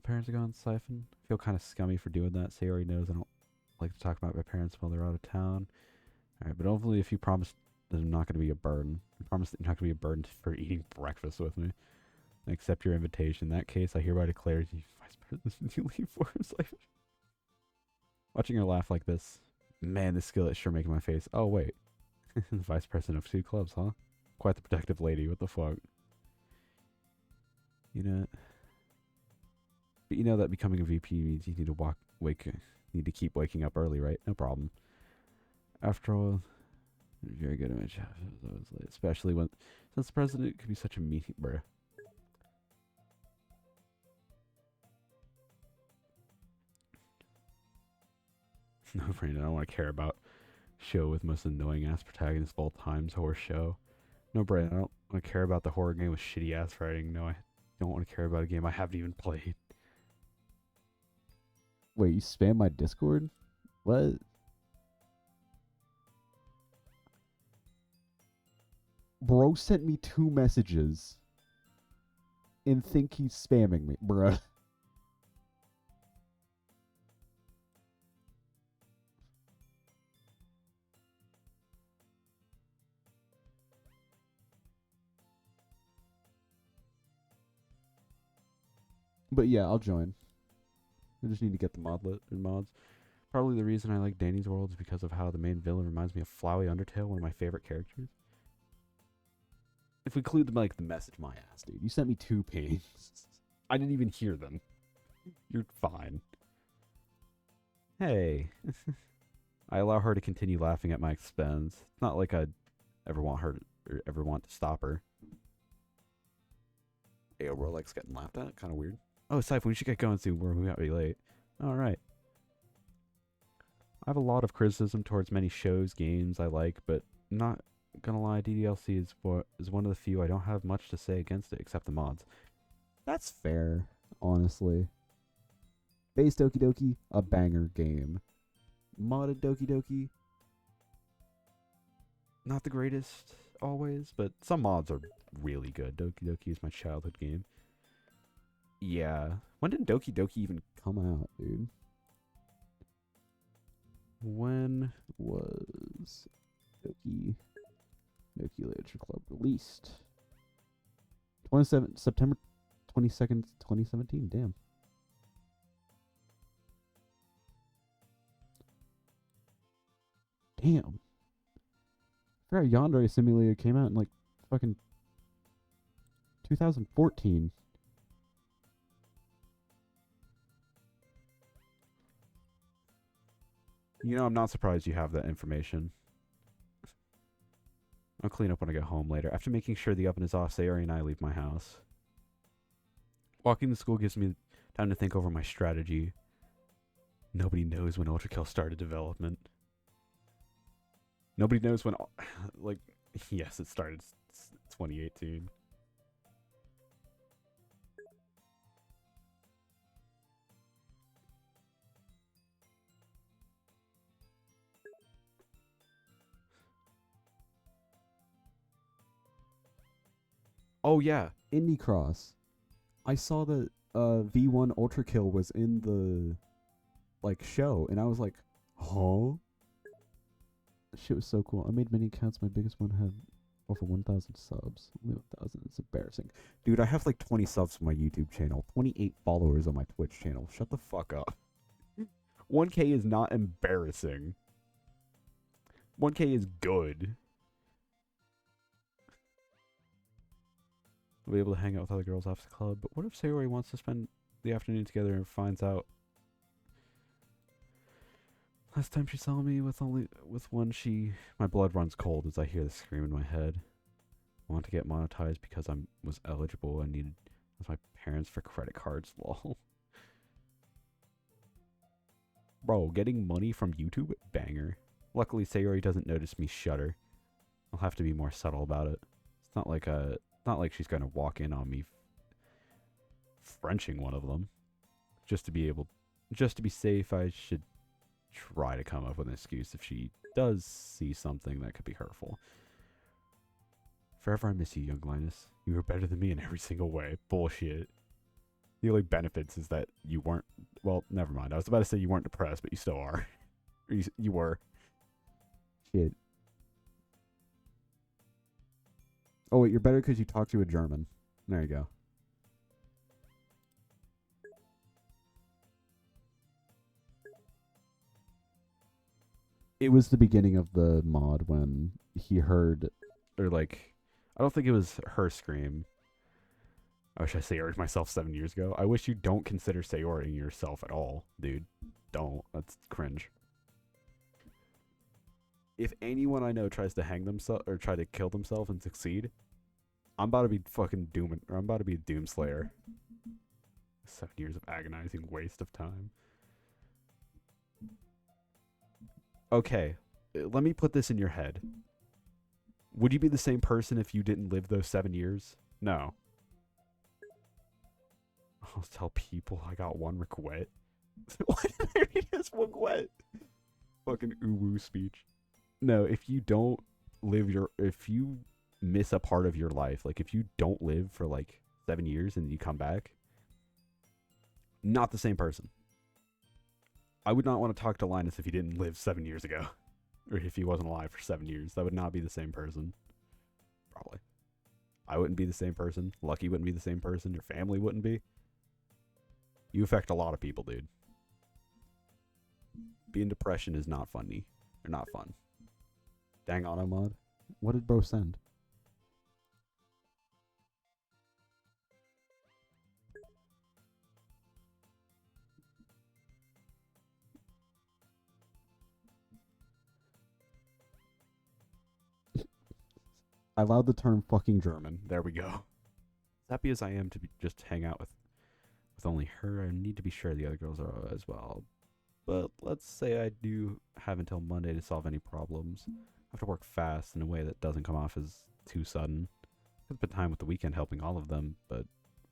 Parents are gone, Siphon. I feel kind of scummy for doing that. Sayori knows I don't like to talk about my parents while they're out of town. Alright, but hopefully if you promise that I'm not going to be a burden. I promise that you're not going to be a burden for eating breakfast with me. I accept your invitation. In that case, I hereby declare you vice president you leave for Siphon. Watching her laugh like this. Man, this skill is sure making my face. Oh, wait. The vice president of 2 clubs, huh? Quite the protective lady. What the fuck? You know... But you know that becoming a VP means you need to keep waking up early, right? No problem. After all, very good image. Especially since the president could be such a meaty bruh. No, friend, I don't want to care about show with most annoying ass protagonist of all time's horror show. No, Brandon, I don't want to care about the horror game with shitty ass writing. No, I don't want to care about a game I haven't even played. Wait, you spam my Discord? What? Bro sent me 2 messages and think he's spamming me, bruh. But yeah, I'll join. I just need to get the mods. Probably the reason I like Danny's World is because of how the main villain reminds me of Flowey Undertale, one of my favorite characters. If we include them, like the message, my ass, dude. You sent me 2 pings. I didn't even hear them. You're fine. Hey. I allow her to continue laughing at my expense. It's not like I'd ever want to stop her. Hey, Rolex getting laughed at? Kind of weird. Oh, Siphon, we should get going soon. We might be late. Alright. I have a lot of criticism towards many shows, games I like, but I'm not gonna lie, DDLC is one of the few I don't have much to say against it, except the mods. That's fair, honestly. Base Doki Doki, a banger game. Modded Doki Doki, not the greatest, always, but some mods are really good. Doki Doki is my childhood game. Yeah. When did Doki Doki even come out, dude? When was Doki Literature Club released? September 22nd, 2017. Damn. Damn. I forgot Yandere Simulator came out in like fucking 2014. You know, I'm not surprised you have that information. I'll clean up when I get home later. After making sure the oven is off, Sayori and I leave my house. Walking to school gives me time to think over my strategy. Nobody knows when Ultra Kill started development. Nobody knows when... Like, yes, it started 2018. Oh yeah. Indie Cross. I saw that V1 Ultra Kill was in the like show, and I was like, huh? Shit was so cool. I made many accounts. My biggest one had over 1,000 subs. Only 1,000. It's embarrassing. Dude, I have like 20 subs on my YouTube channel, 28 followers on my Twitch channel. Shut the fuck up. 1K is not embarrassing. 1K is good. We'll be able to hang out with other girls after the club, but what if Sayori wants to spend the afternoon together and finds out last time she saw me with one my blood runs cold as I hear the scream in my head. I want to get monetized because I was eligible and needed with my parents for credit cards, lol. Bro, getting money from YouTube? Banger. Luckily Sayori doesn't notice me shudder. I'll have to be more subtle about it. It's not like she's gonna walk in on me Frenching one of them. Just to be safe, I should try to come up with an excuse if she does see something that could be hurtful. Forever I miss you, young Linus. You were better than me in every single way. Bullshit. The only benefits is that you weren't... Well, never mind. I was about to say you weren't depressed, but you still are. Or you were. Shit. Oh, wait, you're better because you talk to a German. There you go. It was the beginning of the mod when he heard... Or like... I don't think it was her scream. I wish I Sayori'd myself 7 years ago. I wish you don't consider Sayori'ing yourself at all, dude. Don't. That's cringe. If anyone I know tries to hang themselves or try to kill themselves and succeed, I'm about to be fucking I'm about to be a doomslayer. 7 years of agonizing waste of time. Okay, let me put this in your head. Would you be the same person if you didn't live those 7 years? No. I'll tell people I got one regret. Why did I read this regret? Fucking uwu speech. No, if you don't live if you miss a part of your life, like if you don't live for like 7 years and you come back, not the same person. I would not want to talk to Linus if he didn't live 7 years ago. Or if he wasn't alive for 7 years. That would not be the same person. Probably. I wouldn't be the same person. Lucky wouldn't be the same person. Your family wouldn't be. You affect a lot of people, dude. Being depression is not funny. Or not fun. Dang auto mod. What did bro send? I allowed the term fucking German. There we go. As happy as I am to just hang out with only her, I need to be sure the other girls are as well. But let's say I do have until Monday to solve any problems. I have to work fast in a way that doesn't come off as too sudden. Could spend time with the weekend helping all of them, but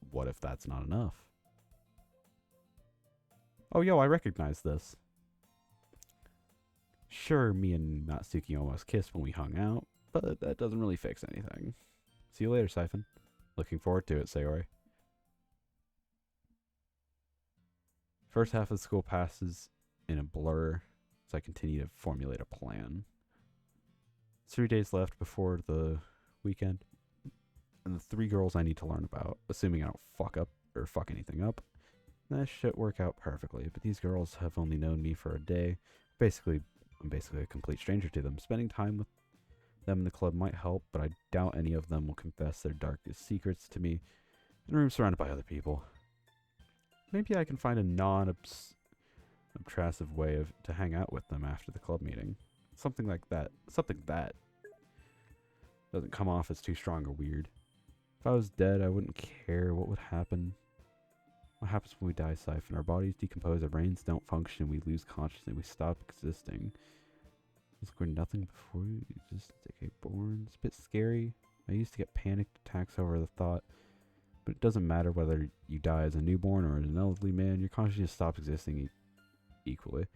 what if that's not enough? Oh, yo, I recognize this. Sure, me and Natsuki almost kissed when we hung out, but that doesn't really fix anything. See you later, Siphon. Looking forward to it, Sayori. First half of the school passes in a blur as I continue to formulate a plan. 3 days left before the weekend, and the 3 girls I need to learn about, assuming I don't fuck up or fuck anything up. That should work out perfectly, but these girls have only known me for a day. I'm basically a complete stranger to them. Spending time with them in the club might help, but I doubt any of them will confess their darkest secrets to me in a room surrounded by other people. Maybe I can find a non-obtrusive way to hang out with them after the club meeting. Something like that. Something that doesn't come off as too strong or weird. If I was dead, I wouldn't care what would happen. What happens when we die, Siphon? Our bodies decompose, our brains don't function, we lose consciousness, we stop existing. We're nothing before you just get born. It's a bit scary. I used to get panicked attacks over the thought. But it doesn't matter whether you die as a newborn or as an elderly man, your consciousness stops existing equally.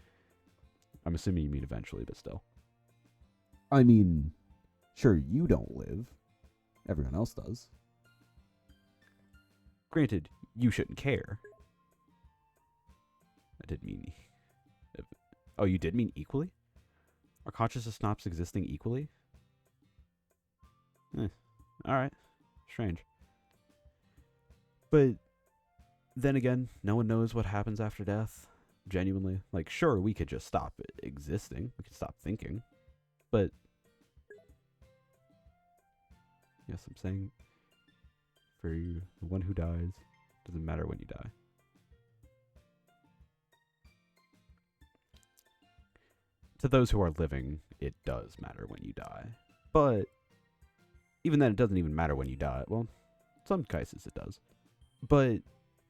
I'm assuming you mean eventually, but still. I mean, sure, you don't live. Everyone else does. Granted, you shouldn't care. I did mean... Oh, you did mean equally? Our consciousness stops existing equally? Alright. Strange. But then again, no one knows what happens after death. Genuinely. Like, sure, we could just stop existing. We could stop thinking. But... Yes, I'm saying... For you, the one who dies, doesn't matter when you die. To those who are living, it does matter when you die. But even then, it doesn't even matter when you die. Well, in some cases it does. But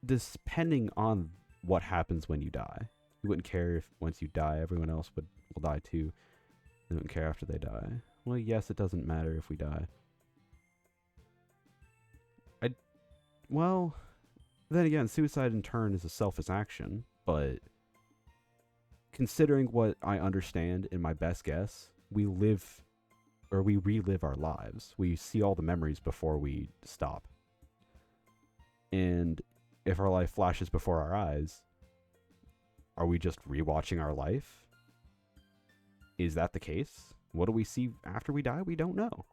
depending on what happens when you die, you wouldn't care if once you die, everyone else will die too. They wouldn't care after they die. Well, yes, it doesn't matter if we die. Well, then again, suicide in turn is a selfish action, but considering what I understand in my best guess, we relive our lives. We see all the memories before we stop. And if our life flashes before our eyes, are we just rewatching our life? Is that the case? What do we see after we die? We don't know.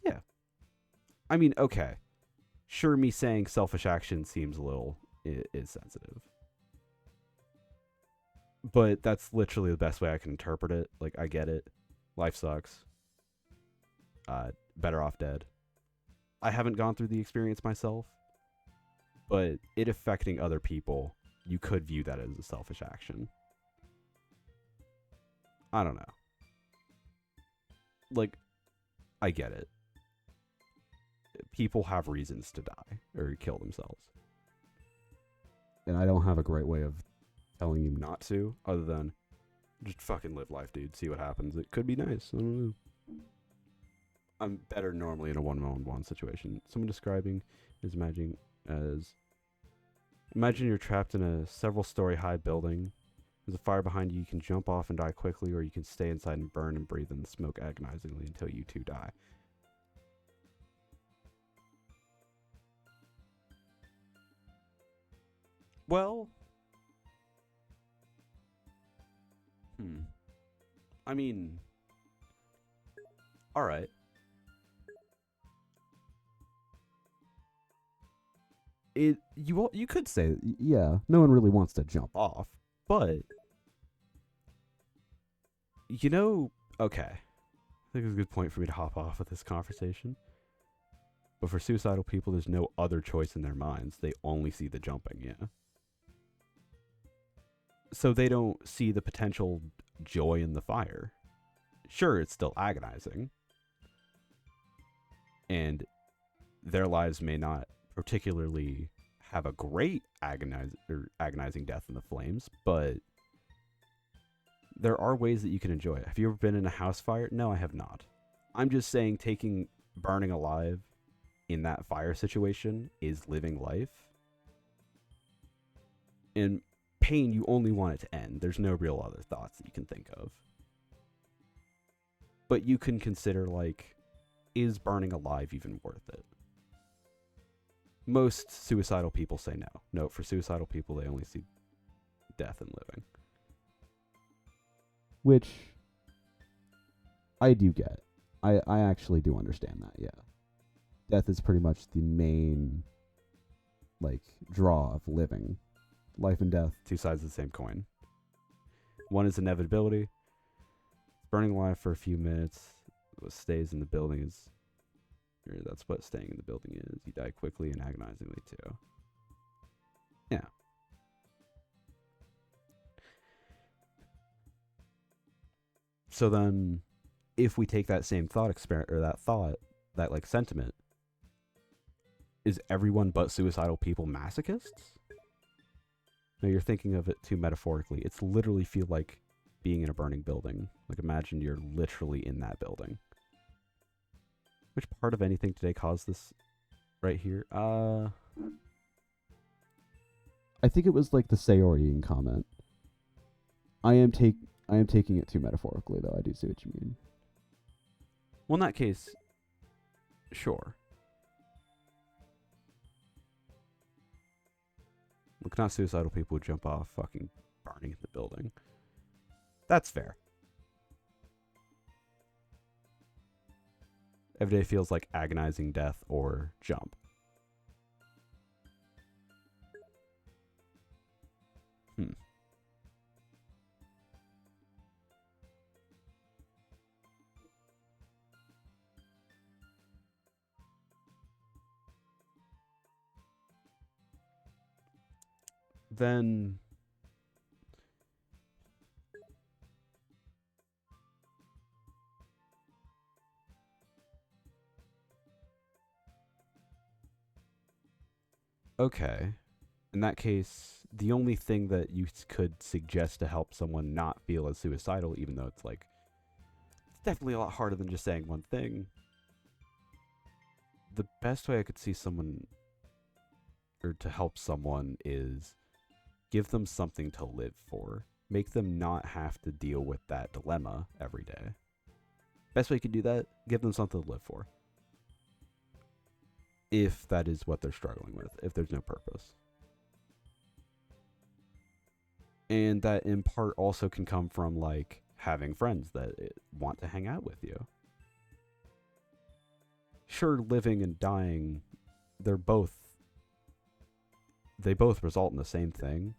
Yeah. I mean, okay. Sure, me saying selfish action seems a little is sensitive. But that's literally the best way I can interpret it. Like, I get it. Life sucks. Better off dead. I haven't gone through the experience myself, but it affecting other people, you could view that as a selfish action. I don't know. Like, I get it. People have reasons to die or kill themselves. And I don't have a great way of telling you not to, other than just fucking live life, dude. See what happens. It could be nice. I don't know. I'm better normally in a one-on-one situation. Someone describing is imagine you're trapped in a several-story high building. There's a fire behind you. You can jump off and die quickly, or you can stay inside and burn and breathe in the smoke agonizingly until you too die. Well, I mean, all right. You could say, yeah, no one really wants to jump off, but okay. I think it's a good point for me to hop off with this conversation. But for suicidal people, there's no other choice in their minds. They only see the jumping, yeah. So they don't see the potential joy in the fire. Sure, it's still agonizing. And their lives may not particularly have a great agonizing death in the flames, but there are ways that you can enjoy it. Have you ever been in a house fire? No, I have not. I'm just saying burning alive in that fire situation is living life. And pain, you only want it to end. There's no real other thoughts that you can think of. But you can consider, like, is burning alive even worth it? Most suicidal people say no. No, for suicidal people, they only see death and living. Which I do get. I actually do understand that, yeah. Death is pretty much the main, like, draw of living. Life and death, two sides of the same coin. One is inevitability. Burning alive for a few minutes. What stays in the building is... That's what staying in the building is. You die quickly and agonizingly, too. Yeah. So then, if we take that same thought experiment, or that like sentiment, is everyone but suicidal people masochists? No, you're thinking of it too metaphorically. It's literally feel like being in a burning building. Like, imagine you're literally in that building. Which part of anything today caused this right here? I think it was like the Sayorian comment. I am taking it too metaphorically, though. I do see what you mean. Well, in that case, Sure. Look, not suicidal people who jump off fucking burning in the building. That's fair. Every day feels like agonizing death or jump. Then okay. In that case, the only thing that you could suggest to help someone not feel as suicidal, even though it's like, it's definitely a lot harder than just saying one thing. The best way I could see someone, or to help someone, is give them something to live for. Make them not have to deal with that dilemma every day. Best way you could do that, give them something to live for. If that is what they're struggling with, if there's no purpose. And that in part also can come from like having friends that want to hang out with you. Sure, living and dying, they both result in the same thing.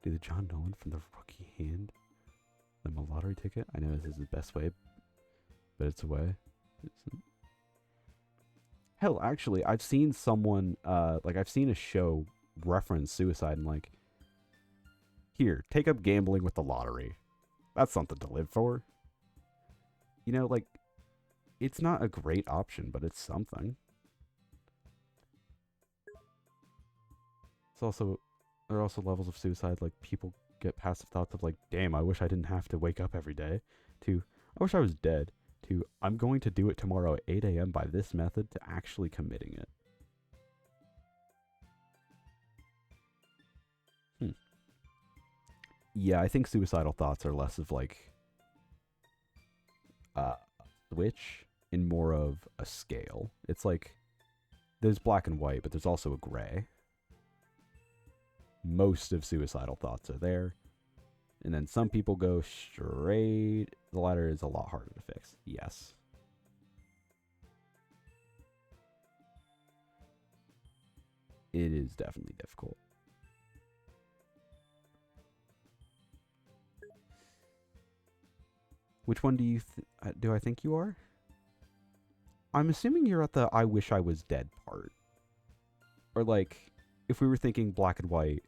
Dude, the John Nolan from The Rookie hand them a lottery ticket. I know this is the best way, but it's a way. Hell, actually, I've seen someone, I've seen a show reference suicide and like, here, take up gambling with the lottery. That's something to live for. You know, like, it's not a great option, but it's something. It's also, there are also levels of suicide, like people get passive thoughts of like, damn, I wish I didn't have to wake up every day, to, I wish I was dead, to, I'm going to do it tomorrow at 8 a.m. by this method, to actually committing it. Yeah, I think suicidal thoughts are less of like a switch and more of a scale. It's like there's black and white, but there's also a gray. Most of suicidal thoughts are there. And then some people go straight. The latter is a lot harder to fix. Yes. It is definitely difficult. Which one do I think you are? I'm assuming you're at the I wish I was dead part. Or like, if we were thinking black and white,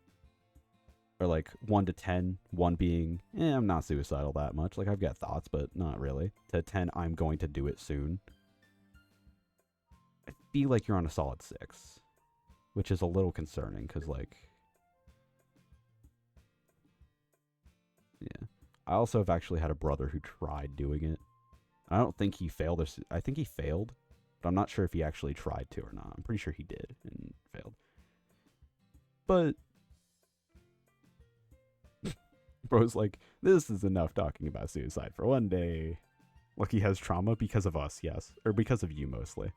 or like 1 to 10, 1 being, I'm not suicidal that much. Like, I've got thoughts, but not really. To 10, I'm going to do it soon. I feel like you're on a solid 6, which is a little concerning, because like, yeah. I also have actually had a brother who tried doing it. I don't think he failed. I think he failed, but I'm not sure if he actually tried to or not. I'm pretty sure he did and failed. But bro's like, this is enough talking about suicide for one day. Like, he has trauma because of us, yes. Or because of you, mostly.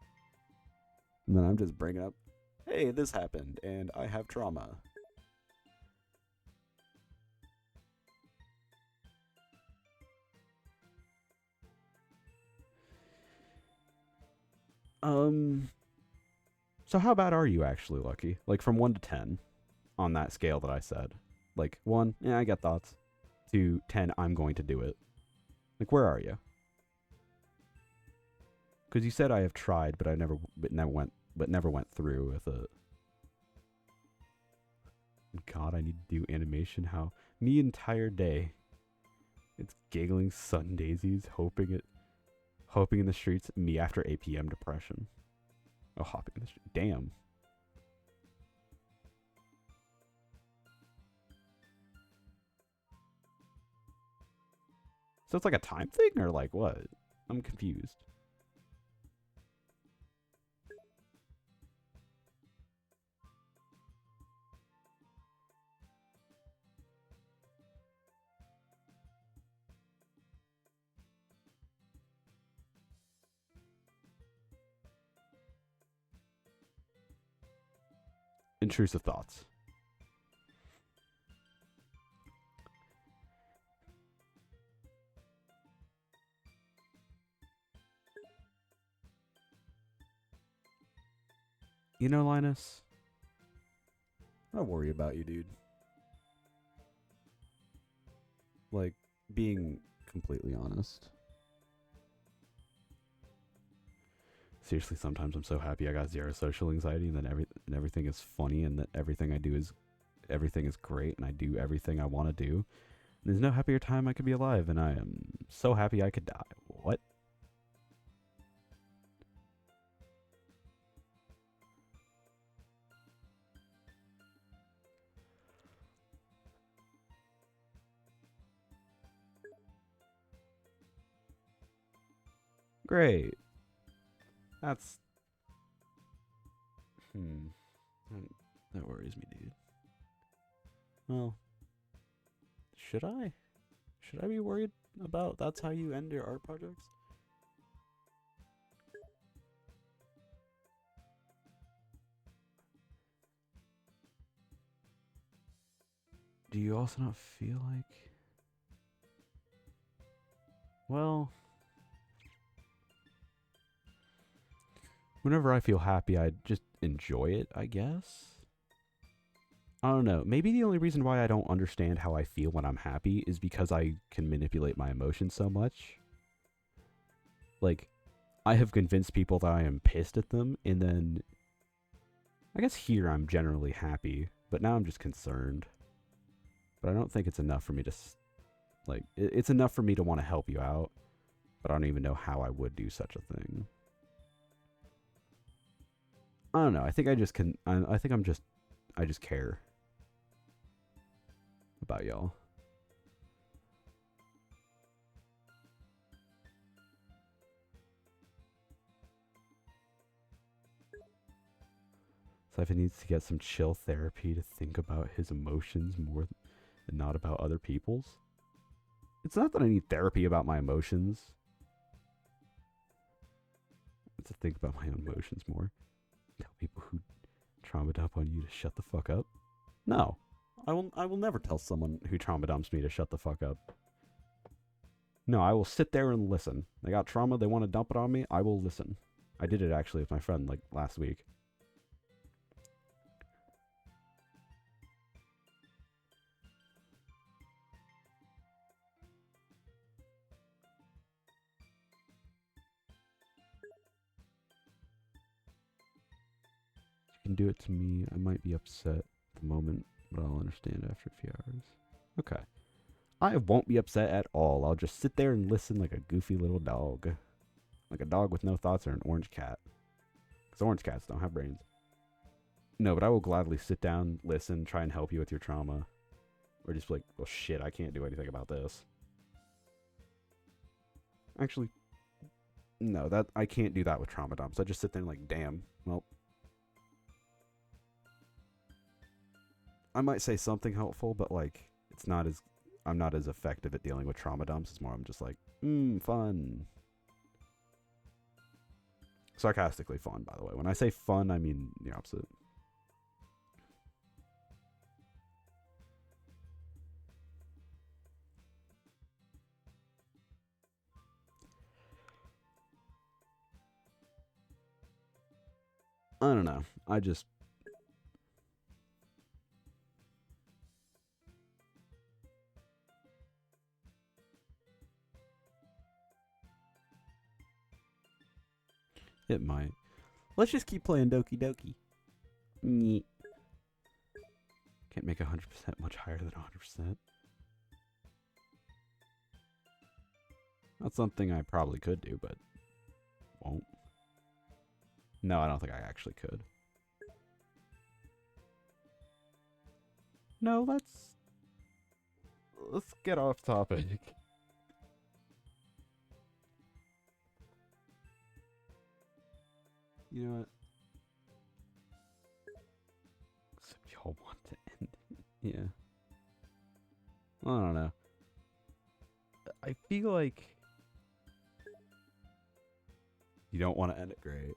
And then I'm just bringing up, hey, this happened, and I have trauma. So how bad are you actually, Lucky? Like, from 1 to 10 on that scale that I said. Like, 1, I got thoughts. To 10, I'm going to do it. Like, where are you? Because you said I have tried, but never went through with it. God, I need to do animation. How me entire day. It's giggling sun daisies, hoping in the streets. Me after 8 p.m. depression. Oh, hopping in the street. Damn. So it's like a time thing, or like what? I'm confused. intrusive thoughts. You know, Linus, I worry about you, dude. like, Being completely honest. seriously, sometimes I'm so happy I got zero social anxiety, and then everything is funny, and that everything is great, and I do everything I want to do. And there's no happier time I could be alive, and I am so happy I could die. What? Great. That's... That worries me, dude. Well, should I? Should I be worried about that's how you end your art projects? Do you also not feel like... Well... Whenever I feel happy, I just enjoy it, I guess. I don't know. Maybe the only reason why I don't understand how I feel when I'm happy is because I can manipulate my emotions so much. Like, I have convinced people that I am pissed at them, and then... I guess here I'm generally happy, but now I'm just concerned. But I don't think it's enough for me to... It's enough for me to want to help you out, but I don't even know how I would do such a thing. I don't know. I think I just can... I think I just care about y'all. Siphon needs to get some chill therapy to think about his emotions more and not about other people's. It's not that I need therapy about my emotions. It's to think about my own emotions more. Tell people who trauma dump on you to shut the fuck up. No. I will never tell someone who trauma dumps me to shut the fuck up. No, I will sit there and listen. They got trauma, they want to dump it on me, I will listen. I did it actually with my friend like last week. You can do it to me. I might be upset at the moment, but I'll understand after a few hours. Okay. I won't be upset at all. I'll just sit there and listen like a goofy little dog. Like a dog with no thoughts or an orange cat. Because orange cats don't have brains. No, but I will gladly sit down, listen, try and help you with your trauma. Or just be like, well, shit, I can't do anything about this. Actually, no, that I can't do that with trauma dumps. I just sit there and like, damn, well. I might say something helpful, but like, I'm not as effective at dealing with trauma dumps. It's more I'm just like, fun. Sarcastically fun, by the way. When I say fun, I mean the opposite. I don't know. It might. Let's just keep playing Doki Doki. Nyeh. Can't make 100% much higher than 100%. That's something I probably could do, but won't. No, I don't think I actually could. No, let's get off topic. You know what? Except y'all want to end it. Yeah. I don't know. I feel like you don't want to end it great.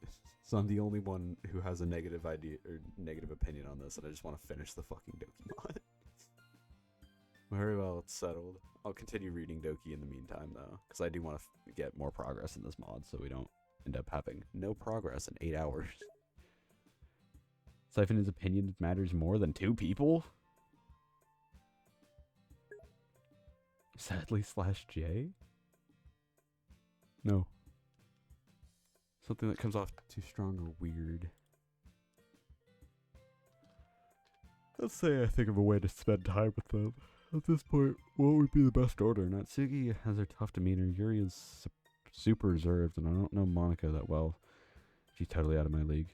So I'm the only one who has a negative idea or negative opinion on this, and I just want to finish the fucking Doki mod. Very well, it's settled. I'll continue reading Doki in the meantime, though, because I do want to get more progress in this mod, so we don't end up having no progress in 8 hours. Siphon's opinion matters more than 2 people? Sadly / J? No. Something that comes off too strong or weird. Let's say I think of a way to spend time with them. At this point, what would be the best order? Natsuki has her tough demeanor. Yuri is super reserved, and I don't know Monica that well. She's totally out of my league.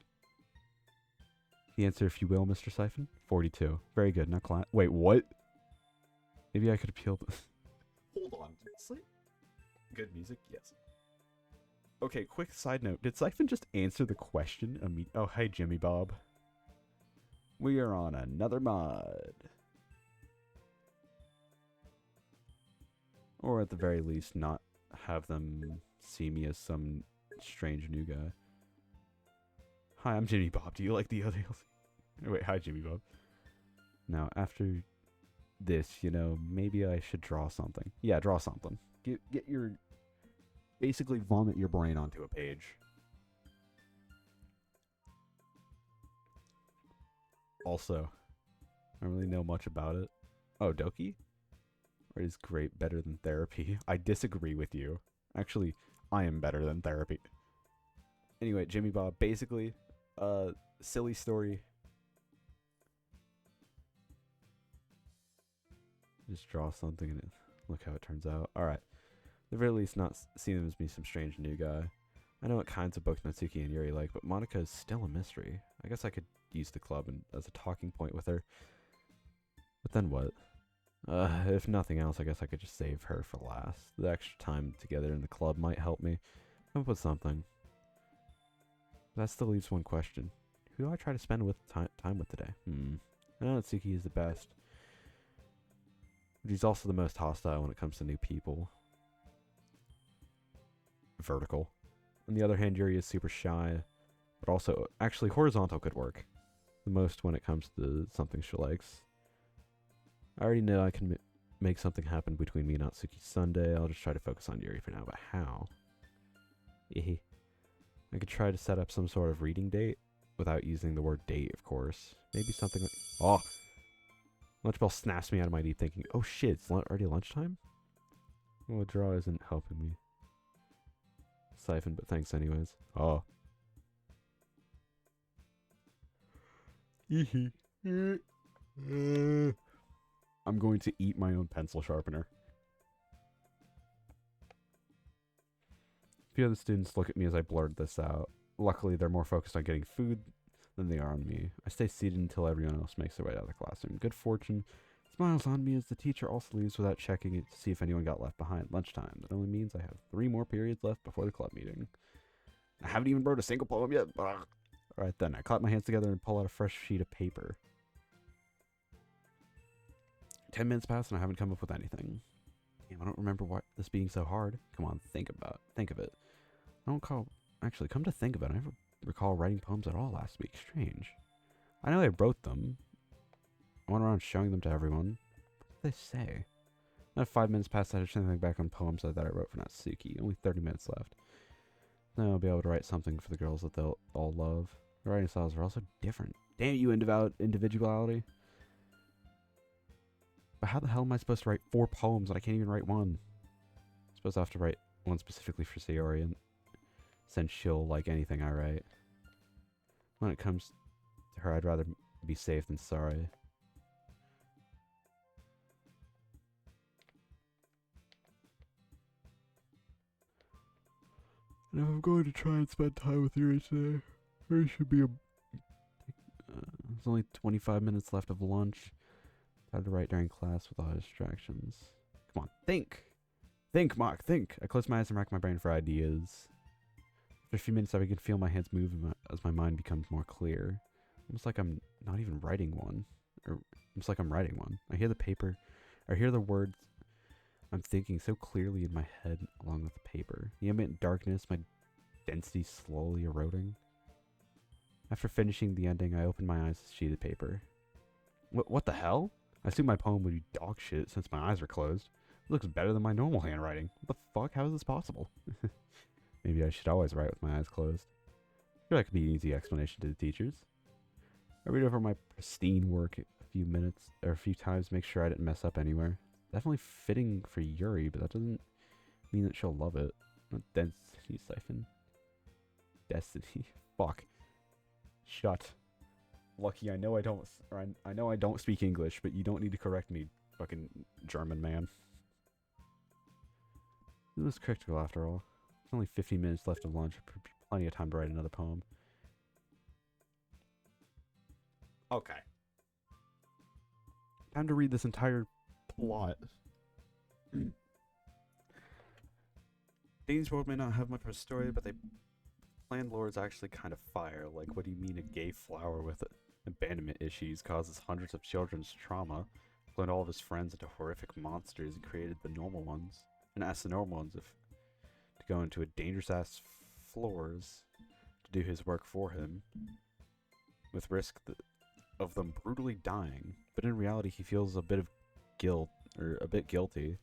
The answer, if you will, Mr. Siphon? 42. Very good. Now class. Wait, what? Maybe I could appeal to... Hold on. Good music? Yes. Okay, quick side note. Did Siphon just answer the question? Oh, hey, Jimmy Bob. We are on another mod. Or at the very least, not have them see me as some strange new guy. Hi, I'm Jimmy Bob. Do you like the other DLC? Wait, hi, Jimmy Bob. Now, after this, you know, maybe I should draw something. Yeah, draw something. Get your... Basically vomit your brain onto a page. Also, I don't really know much about it. Oh, Doki? Or is great better than therapy? I disagree with you. Actually, I am better than therapy. Anyway, Jimmy Bob, basically, silly story. Just draw something and look how it turns out. Alright. At the very least, not seeing them as me some strange new guy. I know what kinds of books Natsuki and Yuri like, but Monica is still a mystery. I guess I could use the club as a talking point with her. But then what? If nothing else, I guess I could just save her for last. The extra time together in the club might help me. Come up with something. That still leaves one question. Who do I try to spend with time with today? I know Natsuki is the best. But he's also the most hostile when it comes to new people. Vertical. On the other hand, Yuri is super shy. But also, actually, horizontal could work. The most when it comes to something she likes. I already know I can make something happen between me and Natsuki Sunday. I'll just try to focus on Yuri for now, but how? I could try to set up some sort of reading date without using the word date, of course. Maybe something like... Oh! Lunchbell snaps me out of my deep thinking. Oh shit, it's already lunchtime? Well, draw isn't helping me. Siphon, but thanks anyways. Oh. I'm going to eat my own pencil sharpener. A few other students look at me as I blurt this out. Luckily, they're more focused on getting food than they are on me. I stay seated until everyone else makes their way out of the classroom. Good fortune smiles on me as the teacher also leaves without checking it to see if anyone got left behind. Lunchtime. That only means I have 3 more periods left before the club meeting. I haven't even wrote a single poem yet. Alright then, I clap my hands together and pull out a fresh sheet of paper. 10 minutes pass and I haven't come up with anything. Damn, I don't remember what this being so hard. Come on, think of it. Actually, come to think of it, I never recall writing poems at all last week. Strange. I know I wrote them. I went around showing them to everyone. What did they say? Now 5 minutes past, I just think back on poems that I wrote for Natsuki. Only 30 minutes left. Then I'll be able to write something for the girls that they'll all love. The writing styles are also different. Damn you, individuality. But how the hell am I supposed to write 4 poems and I can't even write one? I suppose I have to write one specifically for Sayori, and since she'll like anything I write. When it comes to her, I'd rather be safe than sorry. And if I'm going to try and spend time with Yuri today, there should be there's only 25 minutes left of lunch. Time to write during class with all distractions. Come on, think! Think, Mark, think! I close my eyes and rack my brain for ideas. After a few minutes, I begin to feel my hands move as my mind becomes more clear. Almost like I'm not even writing one. Or almost like I'm writing one. I hear the paper. I hear the words I'm thinking so clearly in my head along with the paper. The ambient darkness, my density slowly eroding. After finishing the ending, I opened my eyes to sheet of paper. What the hell? I assumed my poem would be dog shit since my eyes are closed. It looks better than my normal handwriting. What the fuck? How is this possible? Maybe I should always write with my eyes closed. Sure, that could be an easy explanation to the teachers. I read over my pristine work a few times, make sure I didn't mess up anywhere. Definitely fitting for Yuri, but that doesn't mean that she'll love it. Not Destiny Siphon. Destiny. Fuck. Shut. Lucky, I know I don't speak English, but you don't need to correct me, fucking German man. It was critical after all. There's only 15 minutes left of lunch. Plenty of time to write another poem. Okay. Time to read this entire plot. Dane's world may not have much of a story, but they landlord's actually kind of fire. Like, what do you mean a gay flower with abandonment issues causes hundreds of children's trauma, cloned all of his friends into horrific monsters and created the normal ones, and asked the normal ones to go into a dangerous ass floors to do his work for him, with risk of them brutally dying. But in reality, he feels a bit guilty,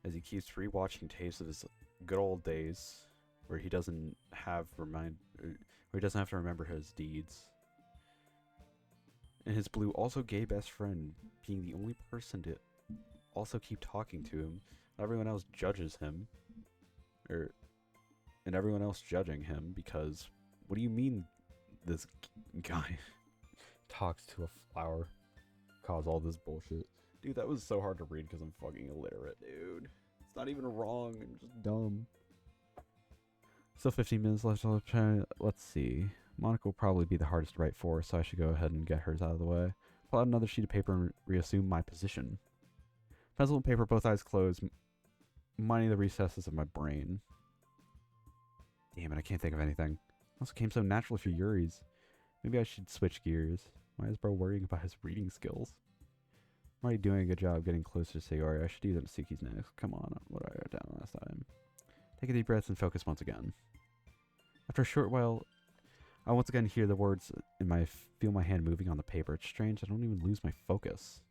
as he keeps rewatching tapes of his good old days, where he doesn't have to remember his deeds. And his blue, also gay best friend being the only person to also keep talking to him. Everyone else judges him, and everyone else judging him because, what do you mean this guy talks to a flower? Cause all this bullshit. Dude, that was so hard to read because I'm fucking illiterate, dude. It's not even wrong, I'm just dumb. Still 15 minutes left. Let's see. Monica will probably be the hardest to write for, so I should go ahead and get hers out of the way. Pull out another sheet of paper and reassume my position. Pencil and paper, both eyes closed, mining the recesses of my brain. Damn it, I can't think of anything. Also came so naturally for Yuri's. Maybe I should switch gears. Why is bro worrying about his reading skills? I'm already doing a good job getting closer to Sayori. I should do them to Suki's next. Come on, what did I write down last time? Take a deep breath and focus once again. After a short while, I once again hear the words feel my hand moving on the paper. It's strange, I don't even lose my focus.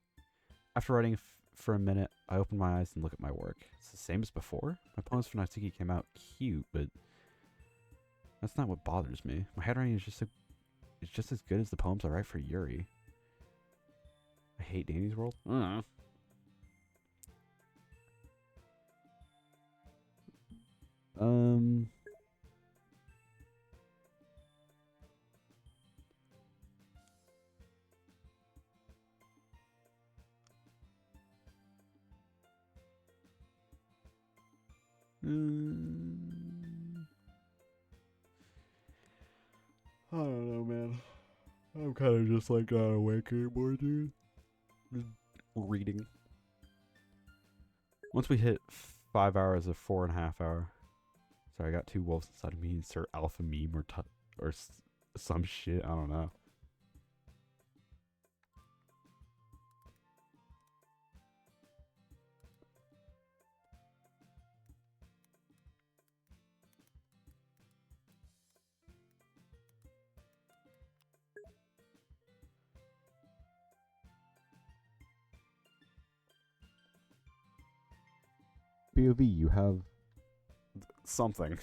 After writing for a minute, I open my eyes and look at my work. It's the same as before. My poems for Natsuki came out cute, but that's not what bothers me. My handwriting is just as good as the poems I write for Yuri. I hate Danny's world. I don't know, man. I'm kind of just like not awake anymore, dude. Just reading. Once we hit 5 hours of 4.5 hour. Sorry, I got two wolves inside of me. Insert alpha meme or some shit. I don't know. POV, you have something.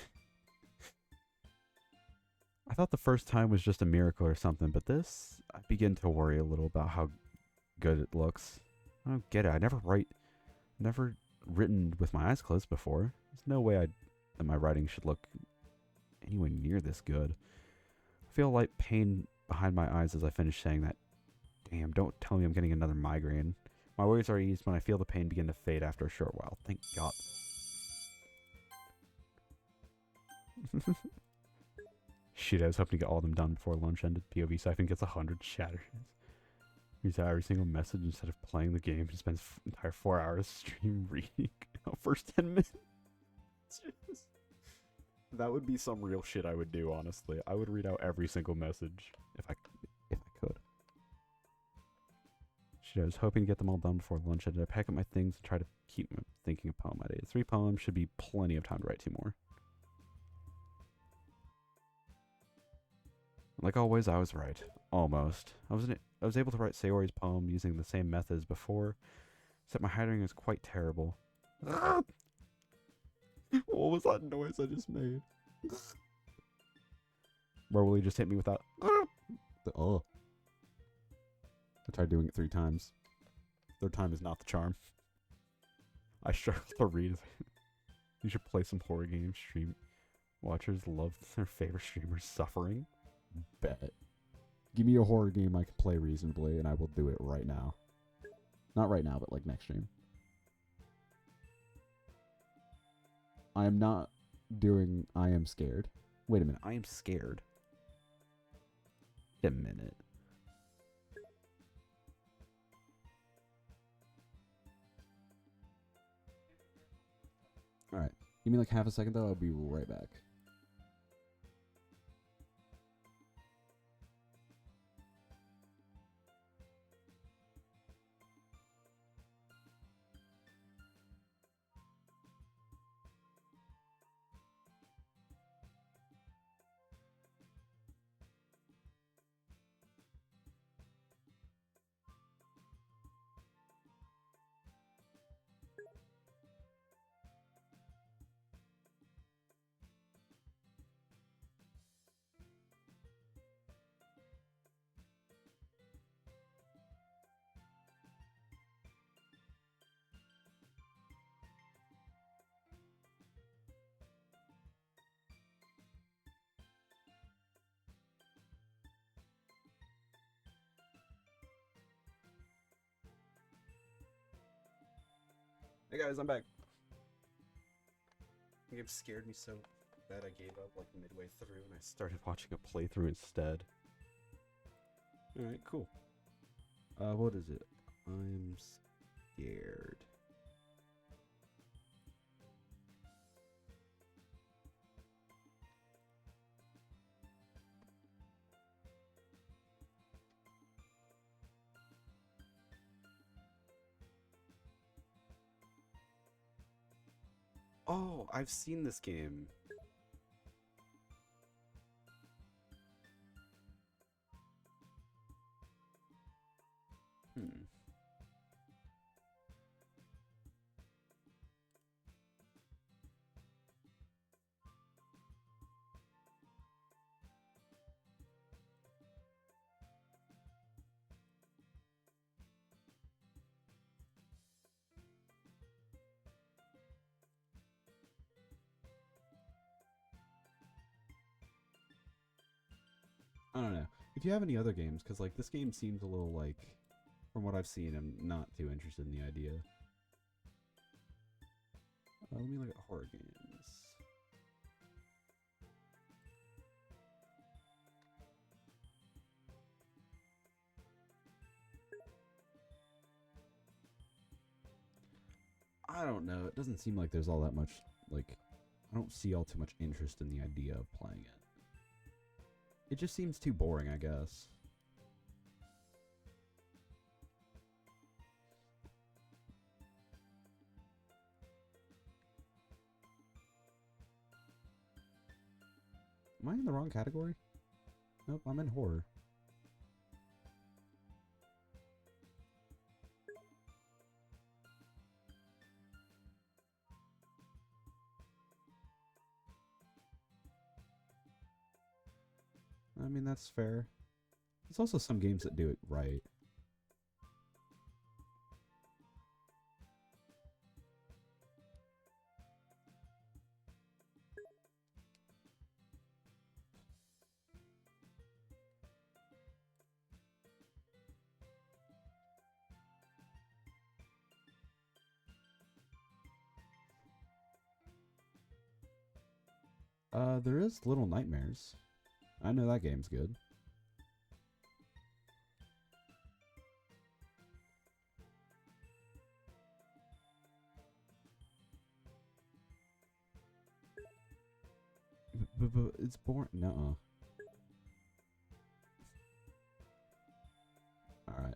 I thought the first time was just a miracle or something, but this, I begin to worry a little about how good it looks. I don't get it. I never written with my eyes closed before. There's no way that my writing should look anywhere near this good. I feel a light pain behind my eyes as I finish saying that. Damn, don't tell me I'm getting another migraine. My worries are eased when I feel the pain begin to fade after a short while. Thank God. Shit, I was hoping to get all of them done before lunch ended. POV Siphon gets 100 shatters. Reads out every single message instead of playing the game. He spends entire 4 hours stream reading. First 10 minutes. That would be some real shit I would do, honestly. I would read out every single message if I could. Shit, I was hoping to get them all done before lunch ended. I pack up my things and try to keep thinking a poem a day. 3 poems should be plenty of time to write 2 more. Like always, I was right. Almost. I was able to write Sayori's poem using the same method as before, except my handwriting is quite terrible. What was that noise I just made? Where will he just hit me with that? Oh. I tried doing it 3 times. Third time is not the charm. I struggle to read. You should play some horror games. Stream watchers love their favorite streamers suffering. Bet. Give me a horror game I can play reasonably, and I will do it right now. Not right now, but like next stream. I am not doing I am scared. Wait a minute. I am scared. Wait a minute. Alright. Give me like half a second though. I'll be right back. Hey guys, I'm back. The game scared me so bad I gave up like midway through and I started watching a playthrough instead. Alright, cool. What is it? I'm scared. Oh, I've seen this game. I don't know. If you have any other games, because like this game seems a little like, from what I've seen, I'm not too interested in the idea. Let me look at horror games. I don't know. It doesn't seem like there's all that much, like, I don't see all too much interest in the idea of playing it. It just seems too boring, I guess. Am I in the wrong category? Nope, I'm in horror. I mean, that's fair. There's also some games that do it right. There is Little Nightmares. I know that game's good. But it's boring. Nuh-uh. Alright.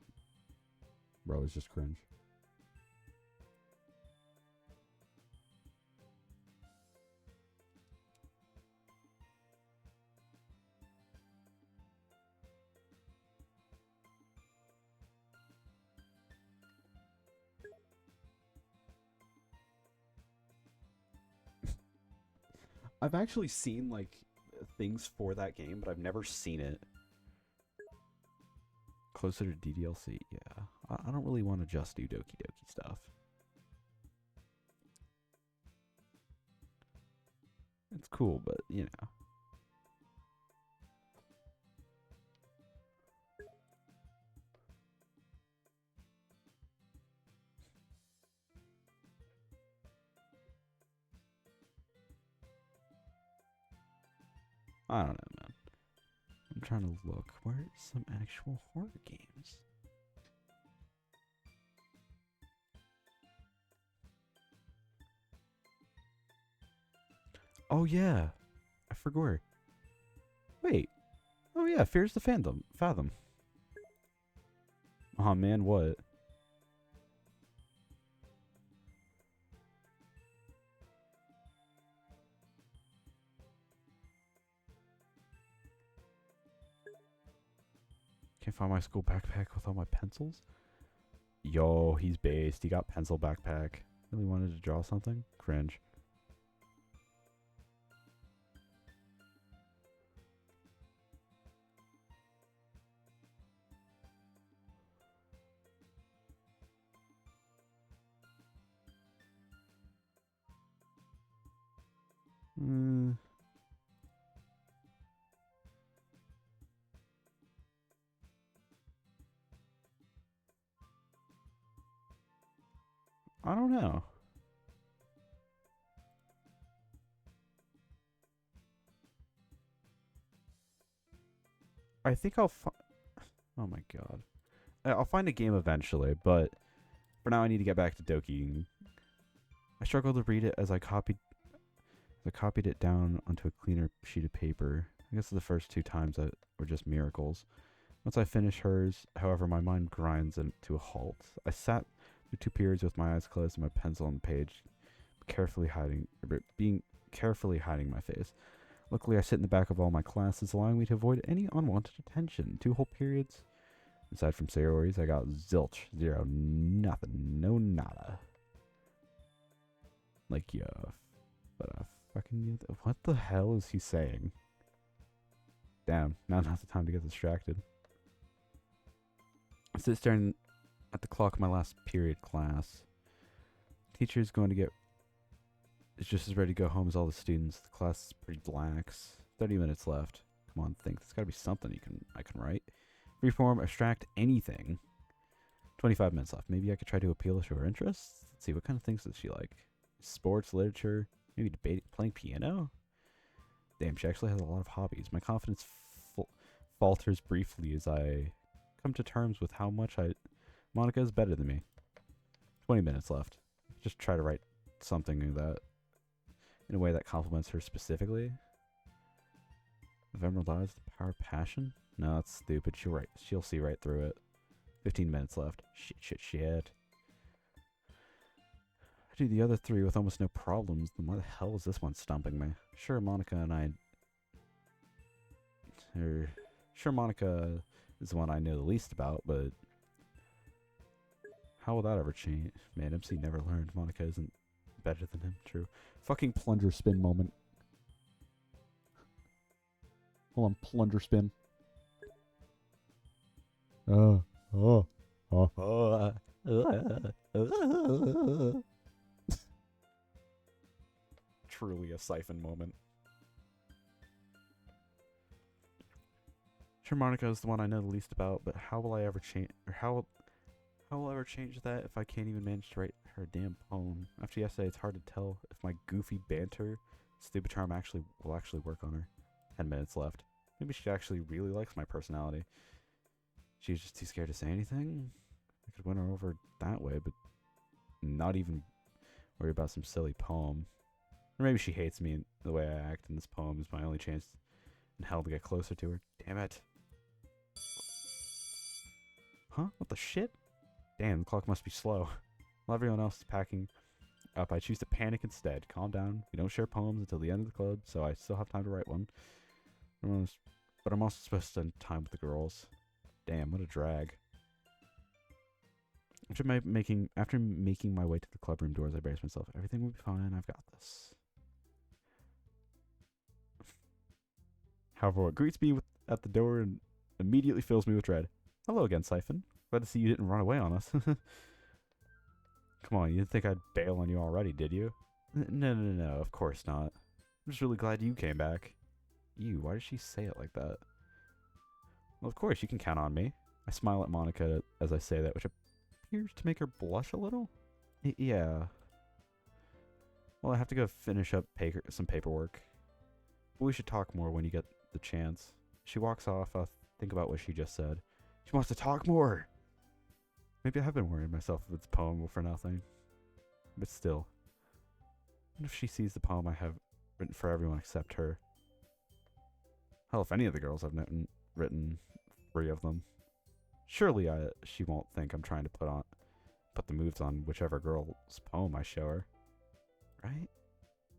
Bro, it's just cringe. I've actually seen like things for that game, but I've never seen it. Closer to DDLC, yeah. I don't really want to just do Doki Doki stuff. It's cool, but you know. I don't know, man. I'm trying to look. Where's some actual horror games? Oh, yeah. I forgot. Wait. Oh, yeah. Fears the Fathom. Oh, man. What? Can't find my school backpack with all my pencils? Yo, he's based. He got pencil backpack. Really wanted to draw something? Cringe. I don't know. I think I'll oh my god. I'll find a game eventually, but for now I need to get back to Doki. I struggled to read it as I copied it down onto a cleaner sheet of paper. I guess the first 2 times that were just miracles. Once I finish hers, however, my mind grinds to a halt. I sat through 2 periods with my eyes closed and my pencil on the page, being carefully hiding my face. Luckily, I sit in the back of all my classes, allowing me to avoid any unwanted attention. 2 whole periods. Aside from Sayori's, I got zilch, 0, nothing, no nada. Like, yeah, but fucking, what the hell is he saying? Damn, now not the time to get distracted. I sit staring at the clock of my last period class. Teacher's going to get is just as ready to go home as all the students. The class is pretty lax. 30 minutes left. Come on, think. There's got to be something I can write. Freeform, abstract, anything. 25 minutes left. Maybe I could try to appeal to her interests. Let's see, what kind of things does she like? Sports, literature, maybe debating, playing piano? Damn, she actually has a lot of hobbies. My confidence falters briefly as I come to terms with how much Monica is better than me. 20 minutes left. Just try to write something that in a way that compliments her specifically. November lies, the power of passion? No, that's stupid. She'll see right through it. 15 minutes left. Shit. I do the other 3 with almost no problems. Then why the hell is this one stumping me? Sure, Monica is the one I know the least about, but how will that ever change? Man, MC never learned. Monica isn't better than him. True. Fucking plunger spin moment. Hold on, plunger spin. Truly a siphon moment. Sure, Monica is the one I know the least about, but how will I ever change? Or how will I ever change that if I can't even manage to write her damn poem? After yesterday, it's hard to tell if my goofy banter, stupid charm will actually work on her. 10 minutes left. Maybe she actually really likes my personality. She's just too scared to say anything. I could win her over that way, but not even worry about some silly poem. Or maybe she hates me the way I act, and this poem is my only chance in hell to get closer to her. Damn it. Huh? What the shit? Damn, the clock must be slow. While everyone else is packing up, I choose to panic instead. Calm down. We don't share poems until the end of the club, so I still have time to write one. But I'm also supposed to spend time with the girls. Damn, what a drag. After making my way to the club room doors, I brace myself. Everything will be fine. I've got this. However, what greets me at the door and immediately fills me with dread. Hello again, Siphon. Glad to see you didn't run away on us. Come on, you didn't think I'd bail on you already, did you? No, of course not. I'm just really glad you came back. Ew, why did she say it like that? Well, of course, you can count on me. I smile at Monica as I say that, which appears to make her blush a little. Yeah. Well, I have to go finish up some paperwork. But we should talk more when you get the chance. She walks off. I'll think about what she just said. She wants to talk more! Maybe I have been worrying myself if it's a poem for nothing. But still. What if she sees the poem I have written for everyone except her? Hell, if any of the girls I've written 3 of them. Surely she won't think I'm trying to put the moves on whichever girl's poem I show her. Right?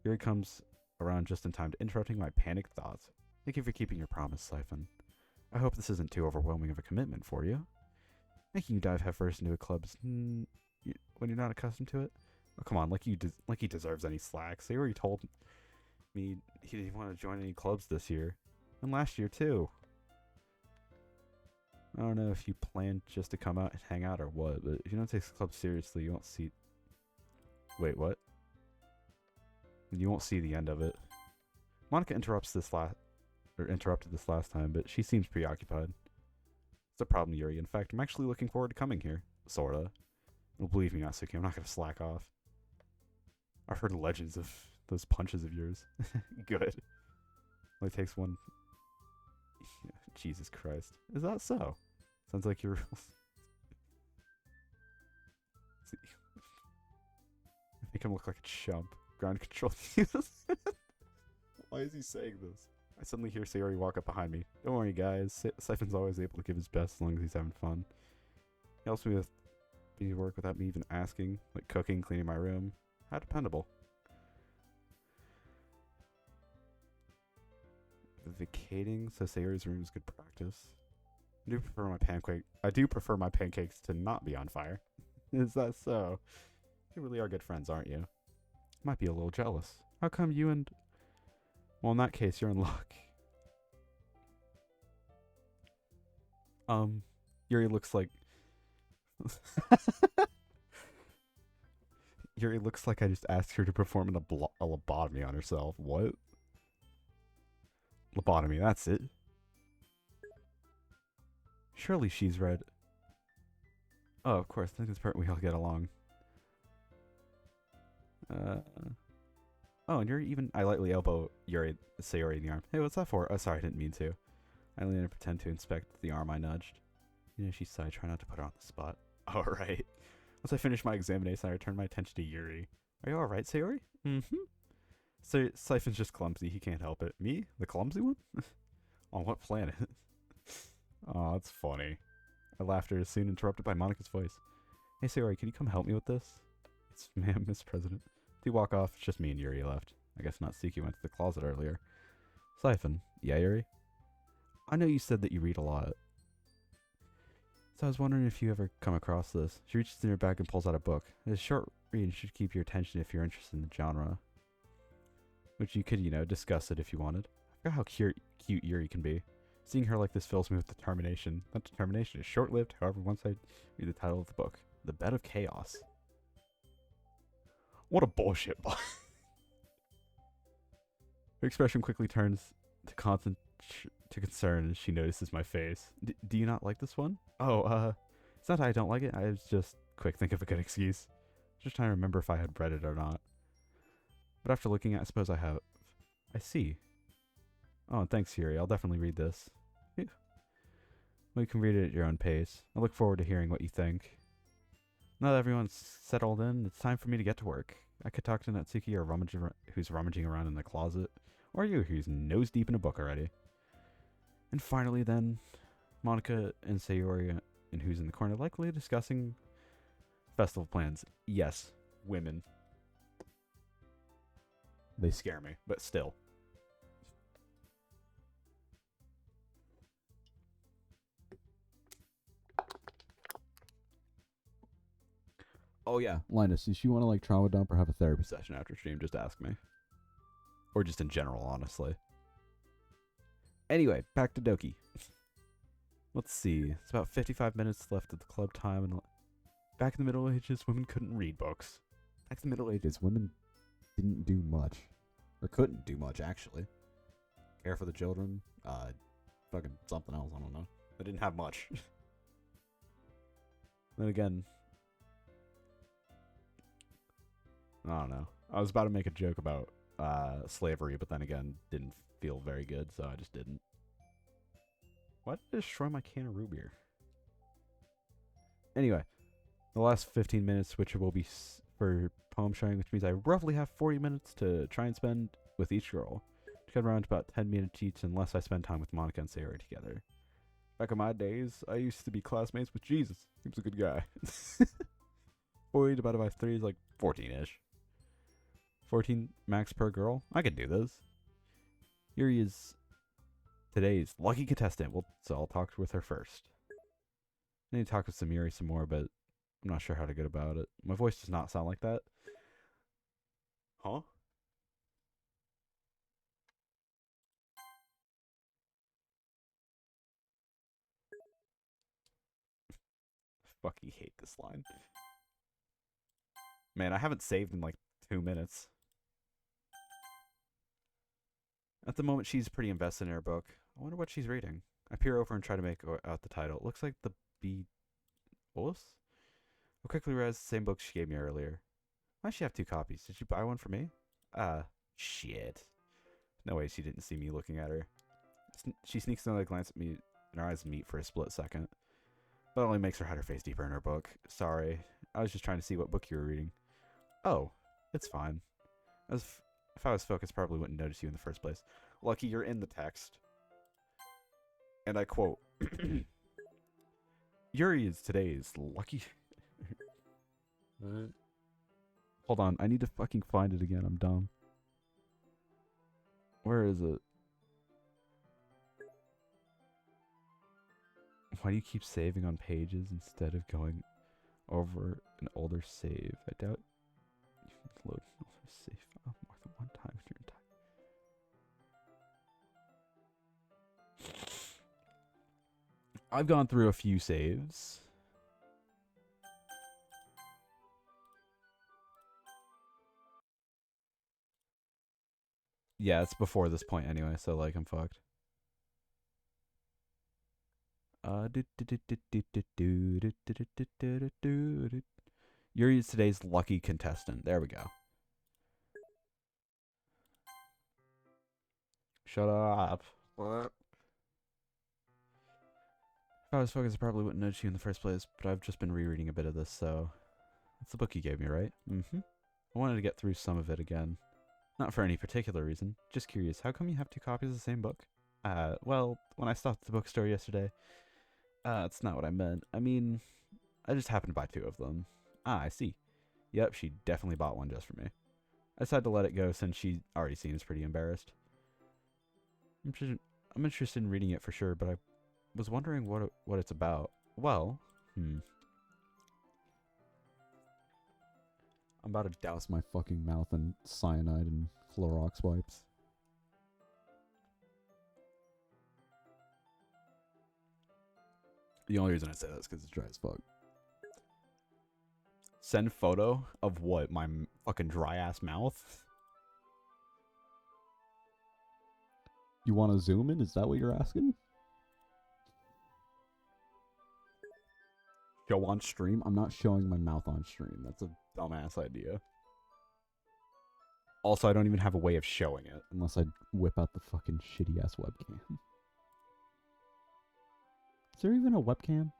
Here he comes around just in time to interrupting my panicked thoughts. Thank you for keeping your promise, Siphon. I hope this isn't too overwhelming of a commitment for you. Making you dive headfirst into a club when you're not accustomed to it? Oh, come on, like he deserves any slack. They already told me he didn't want to join any clubs this year. And last year, too. I don't know if you plan just to come out and hang out or what, but if you don't take the club seriously, you won't see... Wait, what? You won't see the end of it. Monica interrupted this last time, but she seems preoccupied. It's a problem, Yuri. In fact, I'm actually looking forward to coming here. Sorta. Well, believe me, Natsuki, I'm not gonna slack off. I've heard legends of those punches of yours. Good. Only takes one... Jesus Christ. Is that so? Sounds like you're... Make him look like a chump. Ground control. Why is he saying this? I suddenly hear Sayori walk up behind me. Don't worry, guys. Siphon's always able to give his best as long as he's having fun. He helps me with work without me even asking, like cooking, cleaning my room. How dependable. Vacating, so Sayori's room is good practice. I do prefer my pancakes to not be on fire. Is that so? You really are good friends, aren't you? Might be a little jealous. How come you and... Well, in that case, you're in luck. Yuri looks like... Yuri looks like I just asked her to perform a lobotomy on herself. What? Lobotomy, that's it. Surely she's read... Oh, of course, I think this part we all get along. Oh, and you're even... I lightly elbow Sayori in the arm. Hey, what's that for? Oh, sorry, I didn't mean to. I lean and pretend to inspect the arm I nudged. You know, she sighed, try not to put her on the spot. Alright. Once I finish my examination, I return my attention to Yuri. Are you alright, Sayori? Mm-hmm. So, Siphon's just clumsy. He can't help it. Me? The clumsy one? On what planet? Aw, that's funny. Our laughter is soon interrupted by Monica's voice. Hey, Sayori, can you come help me with this? It's ma'am, Miss President. To walk off, it's just me and Yuri left. I guess Natsuki went to the closet earlier. Siphon. Yeah, Yuri? I know you said that you read a lot. So I was wondering if you ever come across this. She reaches in her bag and pulls out a book. It's a short read and should keep your attention if you're interested in the genre. Which you could, discuss it if you wanted. I forgot how cute Yuri can be. Seeing her like this fills me with determination. That determination is short-lived, however, once I read the title of the book. The Bed of Chaos. What a bullshit book. Her expression quickly turns to concern as she notices my face. Do you not like this one? Oh, it's not that I don't like it. I was just quick think of a good excuse. Just trying to remember if I had read it or not. But after looking at it, I suppose I have. I see. Oh, and thanks, Yuri. I'll definitely read this. Well, you can read it at your own pace. I look forward to hearing what you think. Now that everyone's settled in, it's time for me to get to work. I could talk to Natsuki or who's rummaging around in the closet, or you who's nose deep in a book already. And finally then, Monica and Sayori and who's in the corner likely discussing festival plans. Yes, women. They scare me, but still. Oh yeah, Linus, if you want to trauma dump or have a therapy session after stream, just ask me. Or just in general, honestly. Anyway, back to Doki. Let's see. It's about 55 minutes left of the club time, and back in the Middle Ages, women couldn't read books. Back in the Middle Ages, women didn't do much. Or couldn't do much, actually. Care for the children, fucking something else, I don't know. They didn't have much. Then again, I don't know. I was about to make a joke about slavery, but then again, didn't feel very good, so I just didn't. Why did I destroy my can of root beer? Anyway, the last 15 minutes, which will be for poem sharing, which means I roughly have 40 minutes to try and spend with each girl. To cut around to about 10 minutes each unless I spend time with Monica and Sarah together. Back in my days, I used to be classmates with Jesus. He was a good guy. 40 divided by 3 is like 14-ish. 14 max per girl? I could do this. Here he is, today's lucky contestant. So I'll talk with her first. I need to talk with Samiri some more, but I'm not sure how to get about it. My voice does not sound like that. Huh? Fucking hate this line. Man, I haven't saved in like 2 minutes. At the moment, she's pretty invested in her book. I wonder what she's reading. I peer over and try to make out the title. It looks like the Bolus? I quickly realized the same book she gave me earlier. Why does she have 2 copies? Did she buy one for me? Shit. No way she didn't see me looking at her. She sneaks another glance at me, and our eyes meet for a split second. But it only makes her hide her face deeper in her book. Sorry. I was just trying to see what book you were reading. Oh, it's fine. If I was focused, probably wouldn't notice you in the first place. Lucky you're in the text. And I quote, Yuri is today's lucky... Hold on, I need to fucking find it again. I'm dumb. Where is it? Why do you keep saving on pages instead of going over an older save? I doubt you've loaded an older save file more than one time in your entire... I've gone through a few saves. Yeah, it's before this point anyway, so like I'm fucked. Yuri is today's lucky contestant. There we go. Shut up. What? If I was focused, I probably wouldn't notice you in the first place, but I've just been rereading a bit of this, so... That's the book you gave me, right? Mm-hmm. I wanted to get through some of it again. Not for any particular reason. Just curious, how come you have 2 copies of the same book? Well, when I stopped at the bookstore yesterday... that's not what I meant. I mean, I just happened to buy 2 of them. Ah, I see. Yep, she definitely bought one just for me. I decided to let it go since she already seems pretty embarrassed. I'm interested in reading it for sure, but I was wondering what it's about. Well, I'm about to douse my fucking mouth in cyanide and Clorox wipes. The only reason I say that is because it's dry as fuck. Send photo of what? My fucking dry ass mouth? You want to zoom in? Is that what you're asking? Show on stream? I'm not showing my mouth on stream. That's a dumbass idea. Also, I don't even have a way of showing it. Unless I whip out the fucking shitty ass webcam. Is there even a webcam?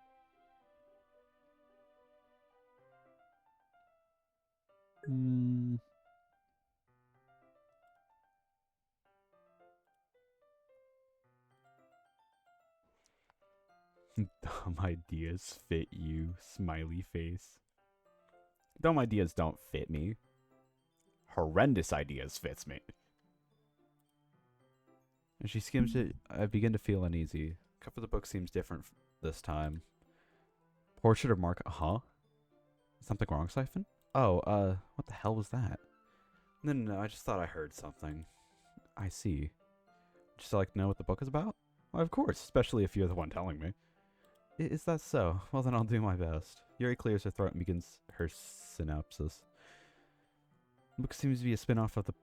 Dumb ideas fit you, smiley face. Dumb ideas don't fit me. Horrendous ideas fits me. As she skims it, I begin to feel uneasy. Cover of the book seems different this time. Portrait of Mark. Huh? Something wrong, Siphon? Oh, what the hell was that? No, I just thought I heard something. I see. Just like to know what the book is about? Why, of course, especially if you're the one telling me. Is that so? Well, then I'll do my best. Yuri clears her throat and begins her synopsis. The book seems to be a spin-off of the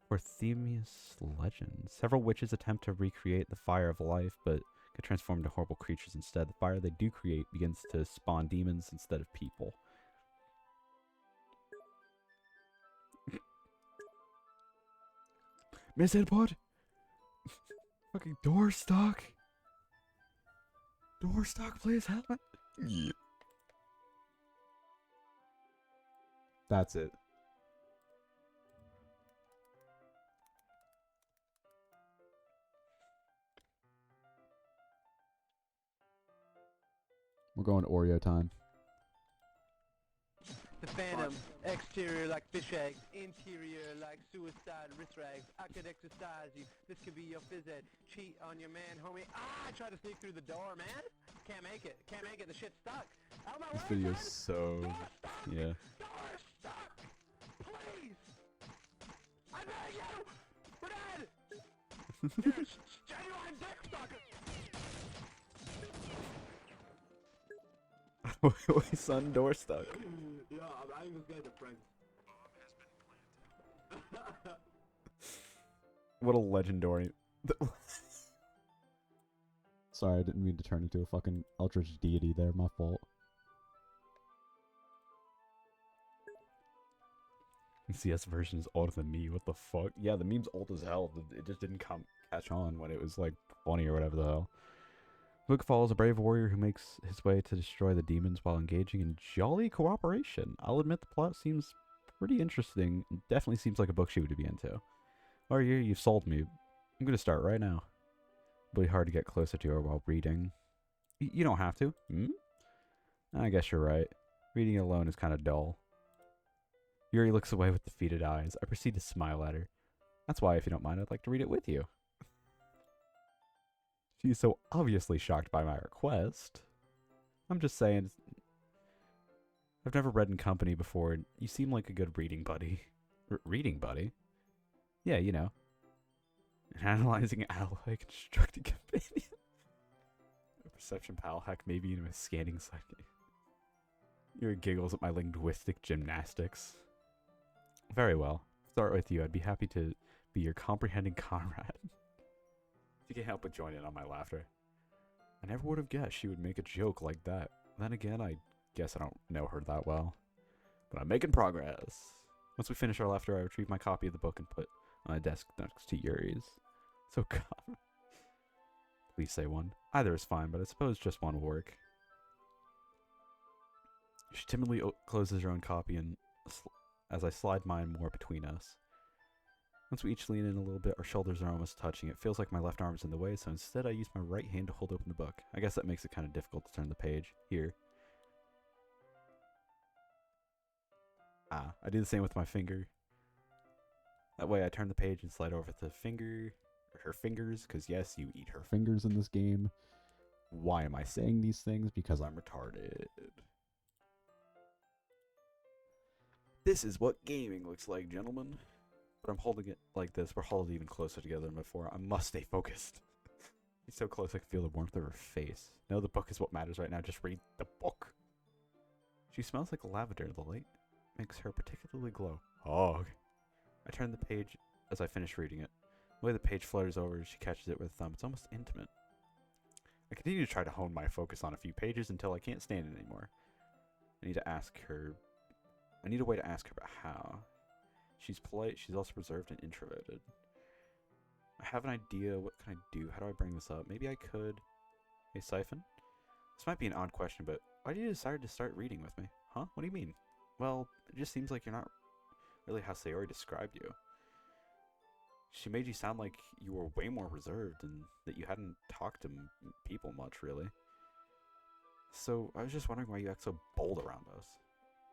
Porthemius legend. Several witches attempt to recreate the fire of life, but get transformed into horrible creatures instead. The fire they do create begins to spawn demons instead of people. Miss Input? Fucking door stock? Door stock, please help me. Yeah. That's it. We're going Oreo time. The Phantom, exterior like fish eggs, interior like suicide wrist rags. I could exercise you, this could be your phys ed. Cheat on your man, homie. Ah, I tried to sneak through the door, man. Can't make it, the shit's stuck. Out my This way, video man. is so... Door stuck! Yeah. Door stuck! Please! I beg you! We're dead! You're a genuine dick sucker! Wait, son, door stuck. Yeah, I was getting a prank. What a legendary... Sorry, I didn't mean to turn into a fucking Eldritch deity there. My fault. CS version is older than me. What the fuck? Yeah, the meme's old as hell. It just didn't catch on when it was like funny or whatever the hell. The book follows a brave warrior who makes his way to destroy the demons while engaging in jolly cooperation. I'll admit the plot seems pretty interesting. It definitely seems like a book she would be into. Warrior, you've sold me. I'm gonna start right now. It'll be hard to get closer to her while reading. You don't have to. Hmm? I guess you're right. Reading it alone is kind of dull. Yuri looks away with defeated eyes. I proceed to smile at her. That's why, if you don't mind, I'd like to read it with you. She's so obviously shocked by my request. I'm just saying, I've never read in company before, and you seem like a good reading buddy. Reading buddy? Yeah, you know. An analyzing ally, constructing companion. A perception pal hack, maybe even a scanning psychic. Yuri giggles at my linguistic gymnastics. Very well. Start with you. I'd be happy to be your comprehending comrade. She can't help but join in on my laughter. I never would have guessed she would make a joke like that. Then again, I guess I don't know her that well. But I'm making progress. Once we finish our laughter, I retrieve my copy of the book and put on a desk next to Yuri's. So calm. Please say one. Either is fine, but I suppose just one will work. She timidly closes her own copy and as I slide mine more between us. Once we each lean in a little bit, our shoulders are almost touching. It feels like my left arm is in the way, so instead I use my right hand to hold open the book. I guess that makes it kind of difficult to turn the page. Here. I do the same with my finger. That way I turn the page and slide over the finger, or her fingers, because yes, you eat her Fingers in this game. Why am I saying these things? Because I'm retarded. This is what gaming looks like, gentlemen. But I'm holding it like this. We're huddled even closer together than before. I must stay focused. She's so close I can feel the warmth of her face. No, the book is what matters right now. Just read the book. She smells like lavender. The light makes her particularly glow. Oh. I turn the page as I finish reading it. The way the page flutters over, she catches it with a thumb. It's almost intimate. I continue to try to hone my focus on a few pages until I can't stand it anymore. I need a way to ask her about how. She's polite, she's also reserved and introverted. I have an idea. What can I do? How do I bring this up? Maybe I could... Hey, Siphon? This might be an odd question, but why did you decide to start reading with me? Huh? What do you mean? Well, it just seems like you're not really how Sayori described you. She made you sound like you were way more reserved and that you hadn't talked to people much, really. So, I was just wondering why you act so bold around us.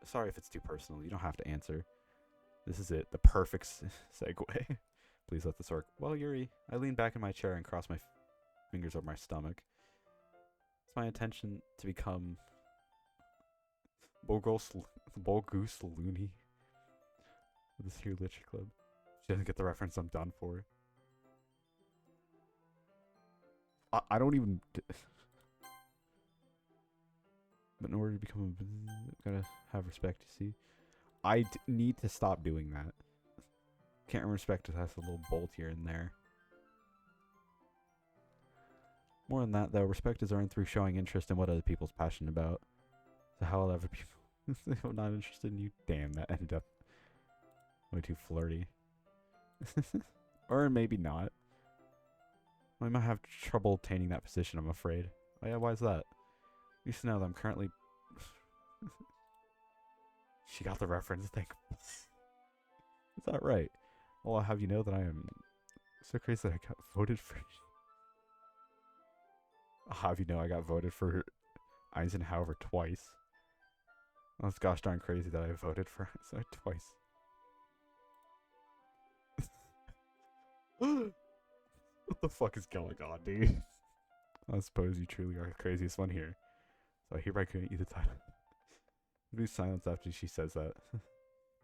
Sorry if it's too personal. You don't have to answer. This is it. The perfect segue. Please let this work. Well, Yuri, I lean back in my chair and cross my fingers over my stomach. It's my intention to become Bogus Looney with this here literature club. She doesn't get the reference. I'm done for. I don't even. But in order to become gotta have respect, you see. I need to stop doing that. Can't respect it has a little bolt here and there. More than that, though, respect is earned through showing interest in what other people's passionate about. So how will other people if I'm not interested in you? Damn, that ended up way too flirty. Or maybe not. I might have trouble obtaining that position, I'm afraid. Oh yeah, why is that? You should know that I'm currently... She got the reference, thank... Is that right? Well, I'll have you know that I am so crazy that I got voted for... I'll have you know I got voted for Eisenhower twice. That's gosh darn crazy that I voted for Eisenhower twice. What the fuck is going on, dude? I suppose you truly are the craziest one here. So I hereby grant you the title. There's silence after she says that.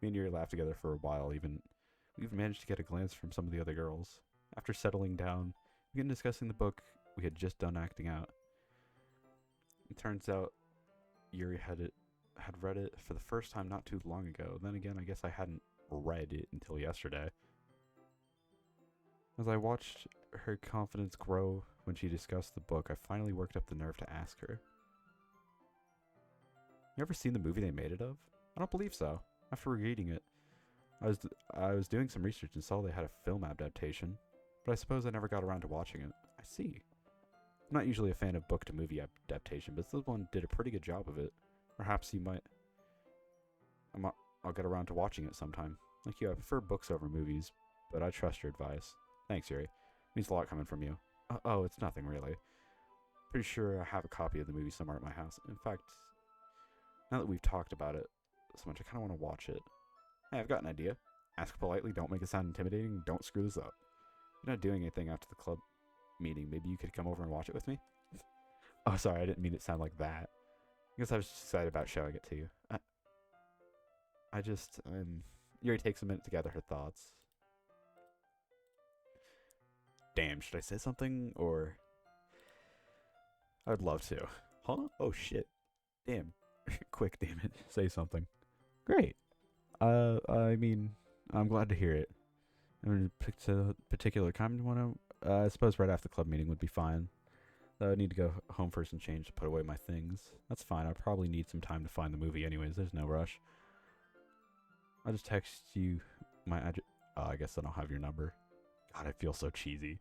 Me and Yuri laughed together for a while, we've managed to get a glance from some of the other girls. After settling down, we began discussing the book we had just done acting out. It turns out Yuri had read it for the first time not too long ago. Then again, I guess I hadn't read it until yesterday. As I watched her confidence grow when she discussed the book, I finally worked up the nerve to ask her. You ever seen the movie they made it of? I don't believe so. After reading it, I was doing some research and saw they had a film adaptation, but I suppose I never got around to watching it. I see. I'm not usually a fan of book to movie adaptation, but this one did a pretty good job of it. Perhaps you might... I'll get around to watching it sometime. Like you, I prefer books over movies, but I trust your advice. Thanks, Yuri. It means a lot coming from you. Oh, it's nothing really. Pretty sure I have a copy of the movie somewhere at my house. In fact, now that we've talked about it so much, I kind of want to watch it. Hey, I've got an idea. Ask politely, don't make it sound intimidating, don't screw this up. You're not doing anything after the club meeting. Maybe you could come over and watch it with me? Oh, sorry, I didn't mean it to sound like that. I guess I was just excited about showing it to you. Yuri takes a minute to gather her thoughts. Damn, should I say something, or... I would love to. Huh? Oh, shit. Damn. Quick, damn it. Say something. Great. I mean, I'm glad to hear it. I mean, a particular time you want to... I suppose right after the club meeting would be fine. Though I need to go home first and change to put away my things. That's fine. I'll probably need some time to find the movie anyways. There's no rush. I'll just text you my address. I guess I don't have your number. God, I feel so cheesy.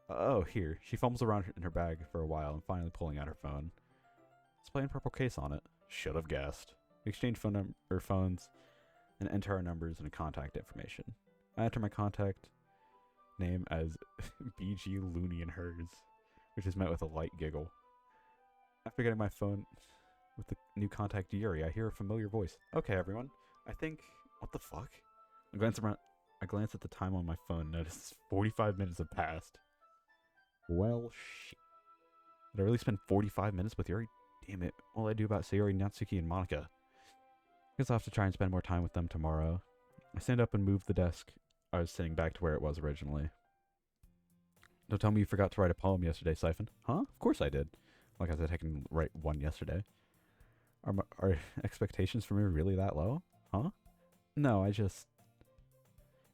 Oh, here. She fumbles around in her bag for a while and finally pulling out her phone. Display and purple case on it. Should have guessed. We exchange phones and enter our numbers and contact information. I enter my contact name as BG Looney and hers, which is met with a light giggle. After getting my phone with the new contact Yuri, I hear a familiar voice. Okay, everyone. I think... What the fuck? I glance at the time on my phone and notice 45 minutes have passed. Well, shit. Did I really spend 45 minutes with Yuri? Damn it. What will I do about Sayori, Natsuki, and Monika? I guess I'll have to try and spend more time with them tomorrow. I stand up and move the desk I was sitting back to where it was originally. Don't tell me you forgot to write a poem yesterday, Siphon. Huh? Of course I did. Like I said, I can write one yesterday. Are expectations for me really that low? Huh? No, I just...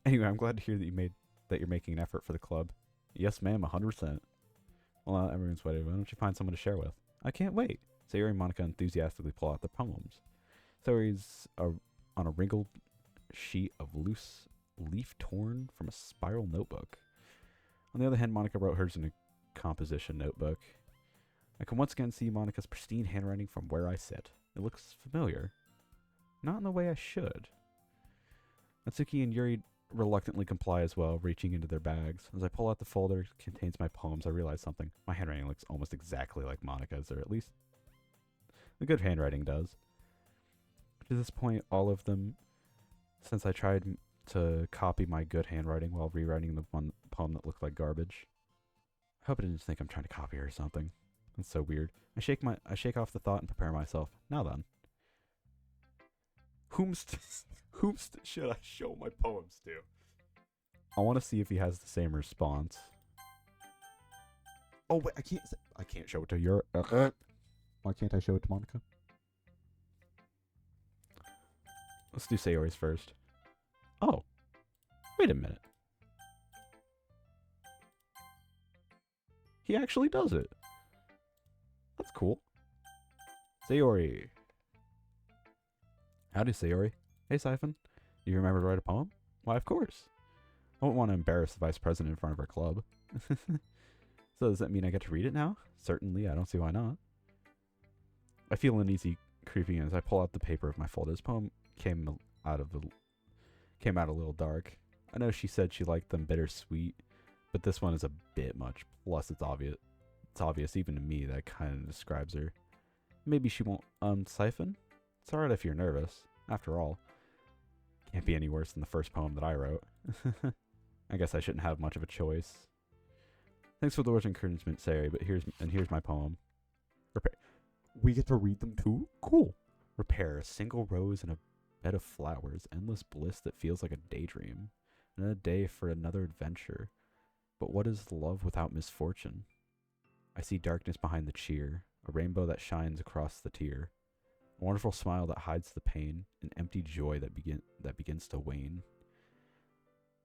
Anyway, I'm glad to hear that you're making an effort for the club. Yes, ma'am, 100%. Well, everyone's waiting. Why don't you find someone to share with? I can't wait. Sayori and Monika enthusiastically pull out their poems. Sayori's on a wrinkled sheet of loose leaf torn from a spiral notebook. On the other hand, Monika wrote hers in a composition notebook. I can once again see Monika's pristine handwriting from where I sit. It looks familiar. Not in the way I should. Natsuki and Yuri reluctantly comply as well, reaching into their bags. As I pull out the folder that contains my poems, I realize something. My handwriting looks almost exactly like Monika's, or at least the good handwriting does. To this point, all of them, since I tried to copy my good handwriting while rewriting the one poem that looked like garbage. I hope I didn't think I'm trying to copy her or something. That's so weird. I shake off the thought and prepare myself. Now then. Whomst should I show my poems to? I want to see if he has the same response. Oh wait, I can't show it to your. Why can't I show it to Monica? Let's do Sayori's first. Oh, wait a minute. He actually does it. That's cool. Sayori. Howdy, Sayori. Hey, Siphon. You remember to write a poem? Why, of course. I won't want to embarrass the vice president in front of our club. So does that mean I get to read it now? Certainly, I don't see why not. I feel uneasy creeping in as I pull out the paper of my folder. This poem came out a little dark. I know she said she liked them bittersweet, but this one is a bit much. Plus, it's obvious. It's obvious even to me that kind of describes her. Maybe she won't Siphon? It's alright if you're nervous. After all, can't be any worse than the first poem that I wrote. I guess I shouldn't have much of a choice. Thanks for the words of encouragement, Sayori, but here's my poem. We get to read them too? Cool. Repair a single rose in a bed of flowers, endless bliss that feels like a daydream, and a day for another adventure. But what is love without misfortune? I see darkness behind the cheer, a rainbow that shines across the tear, a wonderful smile that hides the pain, an empty joy that begins to wane.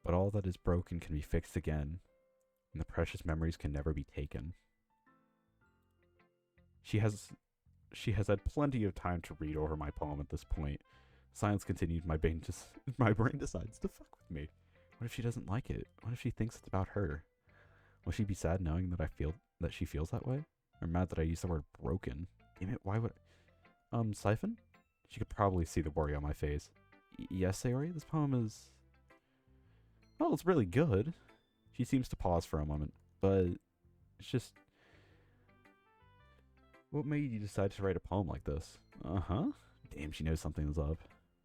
But all that is broken can be fixed again, and the precious memories can never be taken. She has had plenty of time to read over my poem at this point. Silence continued. My brain decides to fuck with me. What if she doesn't like it? What if she thinks it's about her? Will she be sad knowing that she feels that way? Or mad that I used the word broken? Damn it, why would Siphon? She could probably see the worry on my face. Yes, Sayori, this poem is... Well, it's really good. She seems to pause for a moment, but it's just... What made you decide to write a poem like this? Uh-huh. Damn, she knows something is up.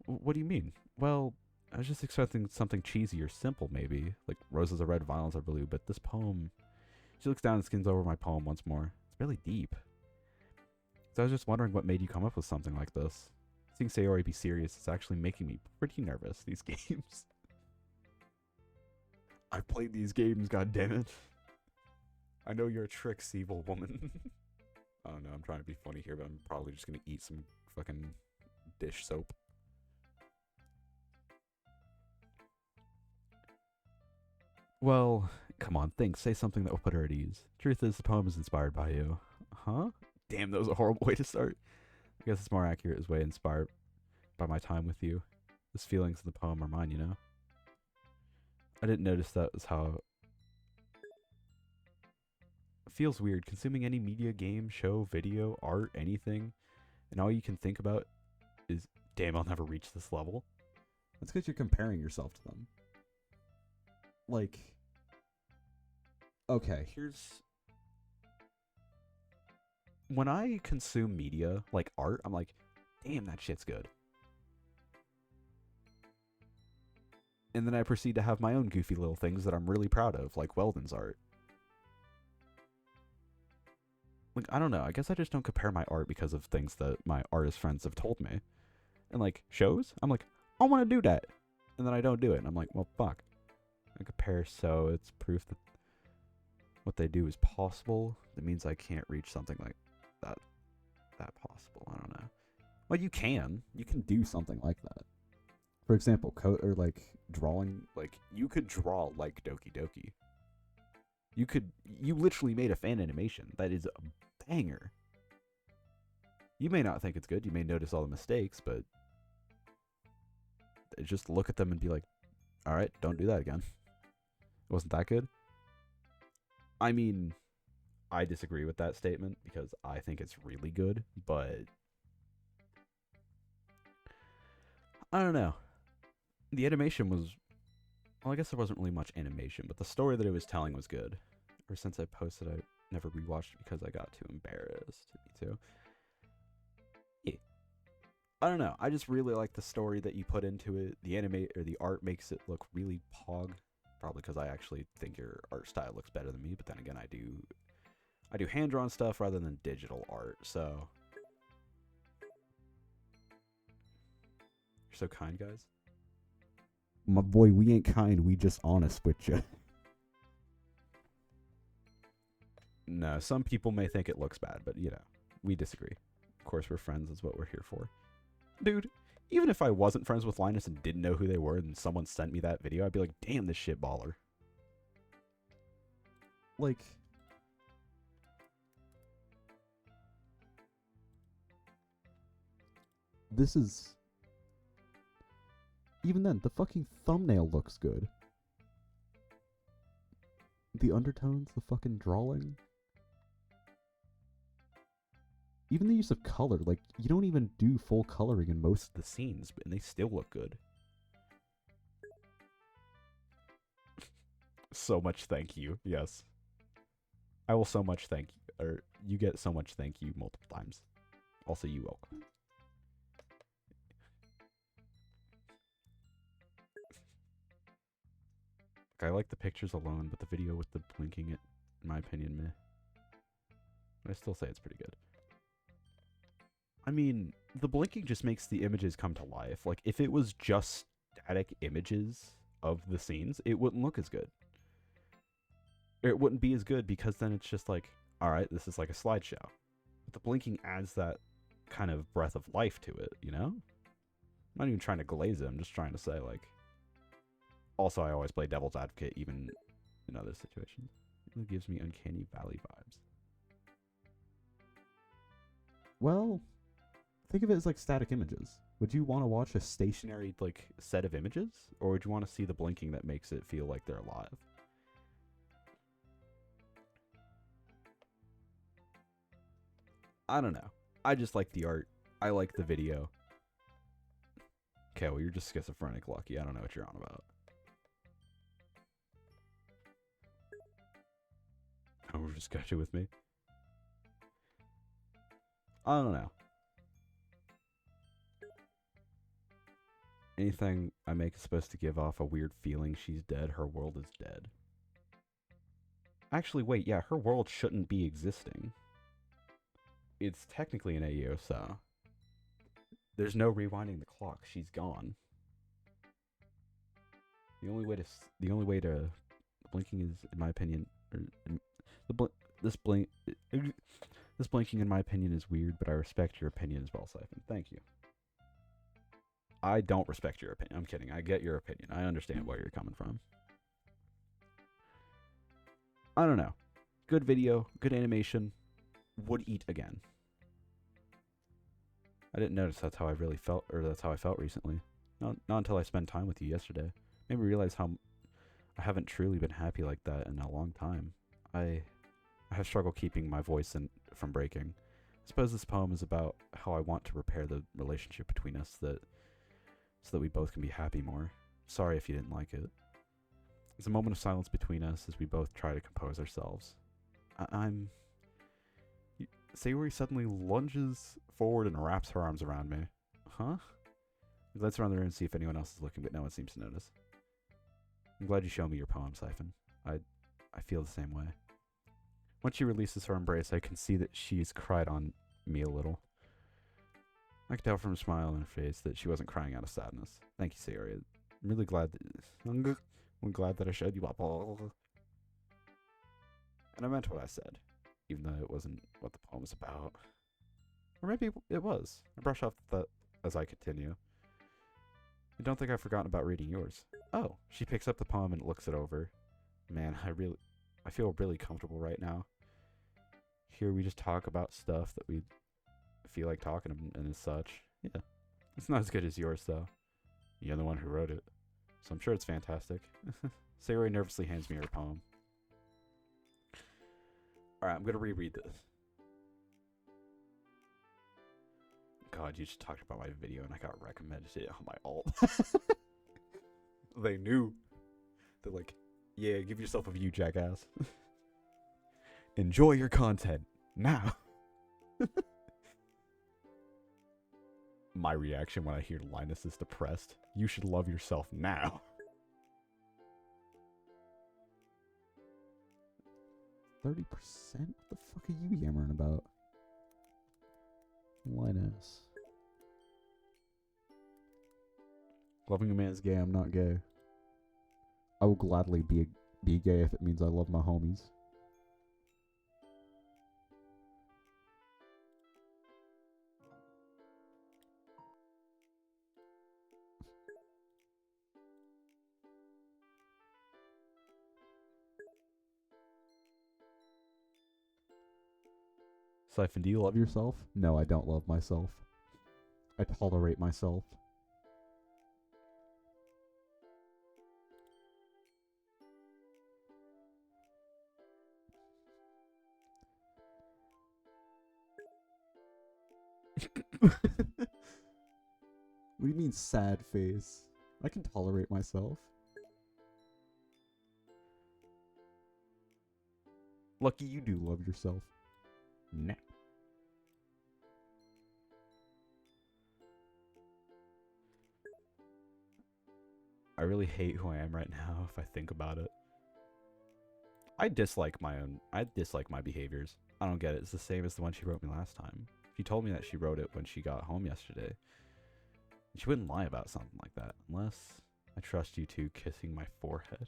What do you mean? Well, I was just expecting something cheesy or simple, maybe. Like roses are red, violets are blue, but this poem... She looks down and skins over my poem once more. It's really deep. So I was just wondering what made you come up with something like this. Seeing Sayori be serious is actually making me pretty nervous, these games. I've played these games, goddammit. I know you're a tricks, evil woman. I don't know, I'm trying to be funny here, but I'm probably just gonna eat some fucking dish soap. Well, come on, think. Say something that will put her at ease. Truth is, the poem is inspired by you. Huh? Damn, that was a horrible way to start. I guess it's more accurate as way inspired by my time with you. Those feelings in the poem are mine, you know? I didn't notice that was how... It feels weird, consuming any media, game, show, video, art, anything, and all you can think about is, damn, I'll never reach this level. That's because you're comparing yourself to them. Like... Okay, here's... When I consume media, like art, I'm like, damn, that shit's good. And then I proceed to have my own goofy little things that I'm really proud of, like Weldon's art. Like, I don't know, I guess I just don't compare my art because of things that my artist friends have told me. And like, shows, I'm like, I want to do that. And then I don't do it, and I'm like, well, fuck. I compare, so it's proof that what they do is possible. That means I can't reach something like that possible. I don't know. Well, you can do something like that. For example, or like drawing. Like, you could draw like Doki Doki. You literally made a fan animation that is a banger. You may not think it's good, you may notice all the mistakes, but just look at them and be like, alright, don't do that again. It wasn't that good. I mean, I disagree with that statement because I think it's really good, but I don't know. The animation was, well, I guess there wasn't really much animation, but the story that it was telling was good. Ever since I posted, I never rewatched it because I got too embarrassed. Me too. Yeah. I don't know. I just really like the story that you put into it. The art makes it look really pog. Probably because I actually think your art style looks better than me, but then again, I do hand-drawn stuff rather than digital art, so... You're so kind, guys. My boy, we ain't kind, we just honest with you. No. No, some people may think it looks bad, but, you know, we disagree. Of course, we're friends. That's what we're here for. Dude, even if I wasn't friends with Linus and didn't know who they were and someone sent me that video, I'd be like, damn, this shit baller. Like... This is... Even then, the fucking thumbnail looks good. The undertones, the fucking drawing. Even the use of color, like, you don't even do full coloring in most of the scenes, and they still look good. So much thank you, yes. I will so much thank you, or you get so much thank you multiple times. Also, you welcome. I like the pictures alone, but the video with the blinking, it, in my opinion, meh. I still say it's pretty good. I mean, the blinking just makes the images come to life. Like, if it was just static images of the scenes, it wouldn't look as good. It wouldn't be as good because then it's just like, alright, this is like a slideshow. But the blinking adds that kind of breath of life to it, you know? I'm not even trying to glaze it, I'm just trying to say, like... Also, I always play devil's advocate, even in other situations. It gives me uncanny valley vibes. Well, think of it as like static images. Would you want to watch a stationary like set of images, or would you want to see the blinking that makes it feel like they're alive? I don't know. I just like the art. I like the video. Okay, well, you're just schizophrenic, Lucky. I don't know what you're on about. Oh, just got you with me. I don't know. Anything I make is supposed to give off a weird feeling she's dead, her world is dead. Actually, wait, yeah, her world shouldn't be existing. It's technically an AO, so... There's no rewinding the clock, she's gone. The only way to... Blinking is, in my opinion... This blinking, in my opinion, is weird, but I respect your opinion as well, Siphon. Thank you. I don't respect your opinion. I'm kidding. I get your opinion. I understand where you're coming from. I don't know. Good video, good animation. Would eat again. I didn't notice that's how I really felt, or that's how I felt recently. Not until I spent time with you yesterday. Made me realize how I haven't truly been happy like that in a long time. I have struggled keeping my voice from breaking. I suppose this poem is about how I want to repair the relationship between us so that we both can be happy more. Sorry if you didn't like it. There's a moment of silence between us as we both try to compose ourselves. Sayori suddenly lunges forward and wraps her arms around me. Huh? I glance around the room and see if anyone else is looking, but no one seems to notice. I'm glad you showed me your poem, Siphon. I feel the same way. Once she releases her embrace, I can see that she's cried on me a little. I could tell from a smile on her face that she wasn't crying out of sadness. Thank you, Sayori. I'm really glad I'm glad that I showed you up. And I meant what I said, even though it wasn't what the poem was about. Or maybe it was. I brush off that as I continue. I don't think I've forgotten about reading yours. Oh, she picks up the poem and looks it over. Man, I feel really comfortable right now. Here we just talk about stuff that we feel like talking and as such. Yeah. It's not as good as yours, though. You're the one who wrote it. So I'm sure it's fantastic. Sayori nervously hands me her poem. Alright, I'm going to reread this. God, you just talked about my video and I got recommended it on my alt. They knew. They're like, yeah, give yourself a view, jackass. Enjoy your content now. My reaction when I hear Linus is depressed. You should love yourself now. $30%? What the fuck are you yammering about? Linus. Loving a man is gay, I'm not gay. I will gladly be gay if it means I love my homies. Siphon, do you love yourself? No, I don't love myself. I tolerate myself. What do you mean sad face? I can tolerate myself. Lucky you do love yourself. Nah. I really hate who I am right now if I think about it. I dislike my behaviors. I don't get it. It's the same as the one she wrote me last time. She told me that she wrote it when she got home yesterday. She wouldn't lie about something like that unless I trust you two kissing my forehead.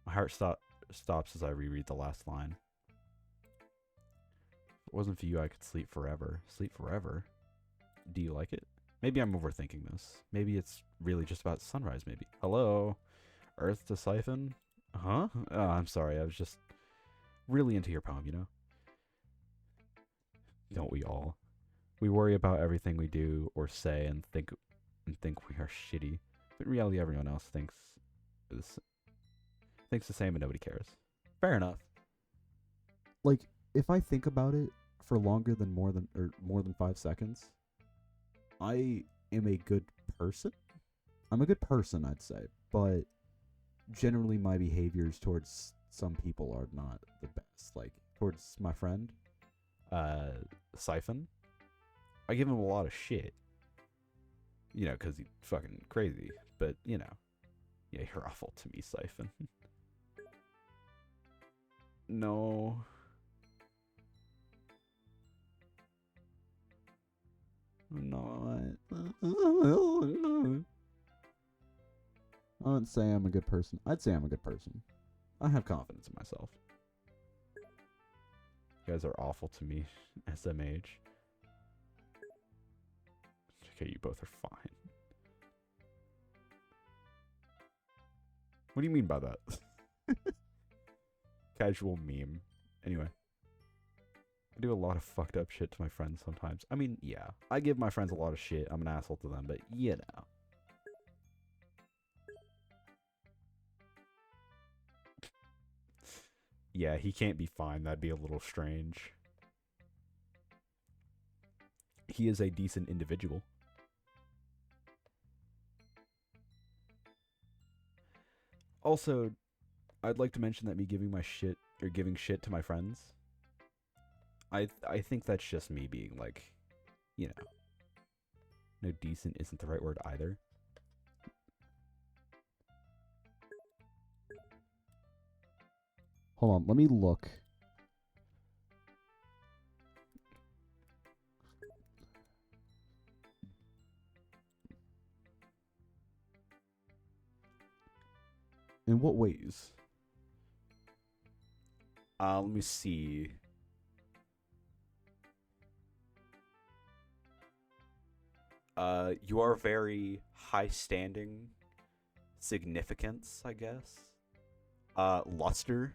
My heart stops as I reread the last line. If it wasn't for you, I could sleep forever. Sleep forever? Do you like it? Maybe I'm overthinking this. Maybe it's really just about sunrise, maybe. Hello? Earth to Siphon? Huh? Oh, I'm sorry. I was just really into your poem, you know? Don't we all? We worry about everything we do or say and think we are shitty. But in reality, everyone else thinks the same and nobody cares. Fair enough. Like, if I think about it for longer than more than 5 seconds, I am a good person. I'm a good person, I'd say, but generally my behaviors towards some people are not the best. Like, towards my friend, Siphon, I give him a lot of shit. You know, because he's fucking crazy. But, you know. Yeah, you're awful to me, Siphon. No. No. I wouldn't say I'm a good person. I'd say I'm a good person. I have confidence in myself. You guys are awful to me, SMH. Okay, you both are fine. What do you mean by that? Casual meme. Anyway. I do a lot of fucked up shit to my friends sometimes. I mean, yeah. I give my friends a lot of shit. I'm an asshole to them, but you know. Yeah, he can't be fine. That'd be a little strange. He is a decent individual. Also, I'd like to mention that me giving my shit or giving shit to my friends, I think that's just me being like, you know, no, decent isn't the right word either. Hold on, let me look. In what ways? Let me see. You are very high standing significance, I guess. Luster.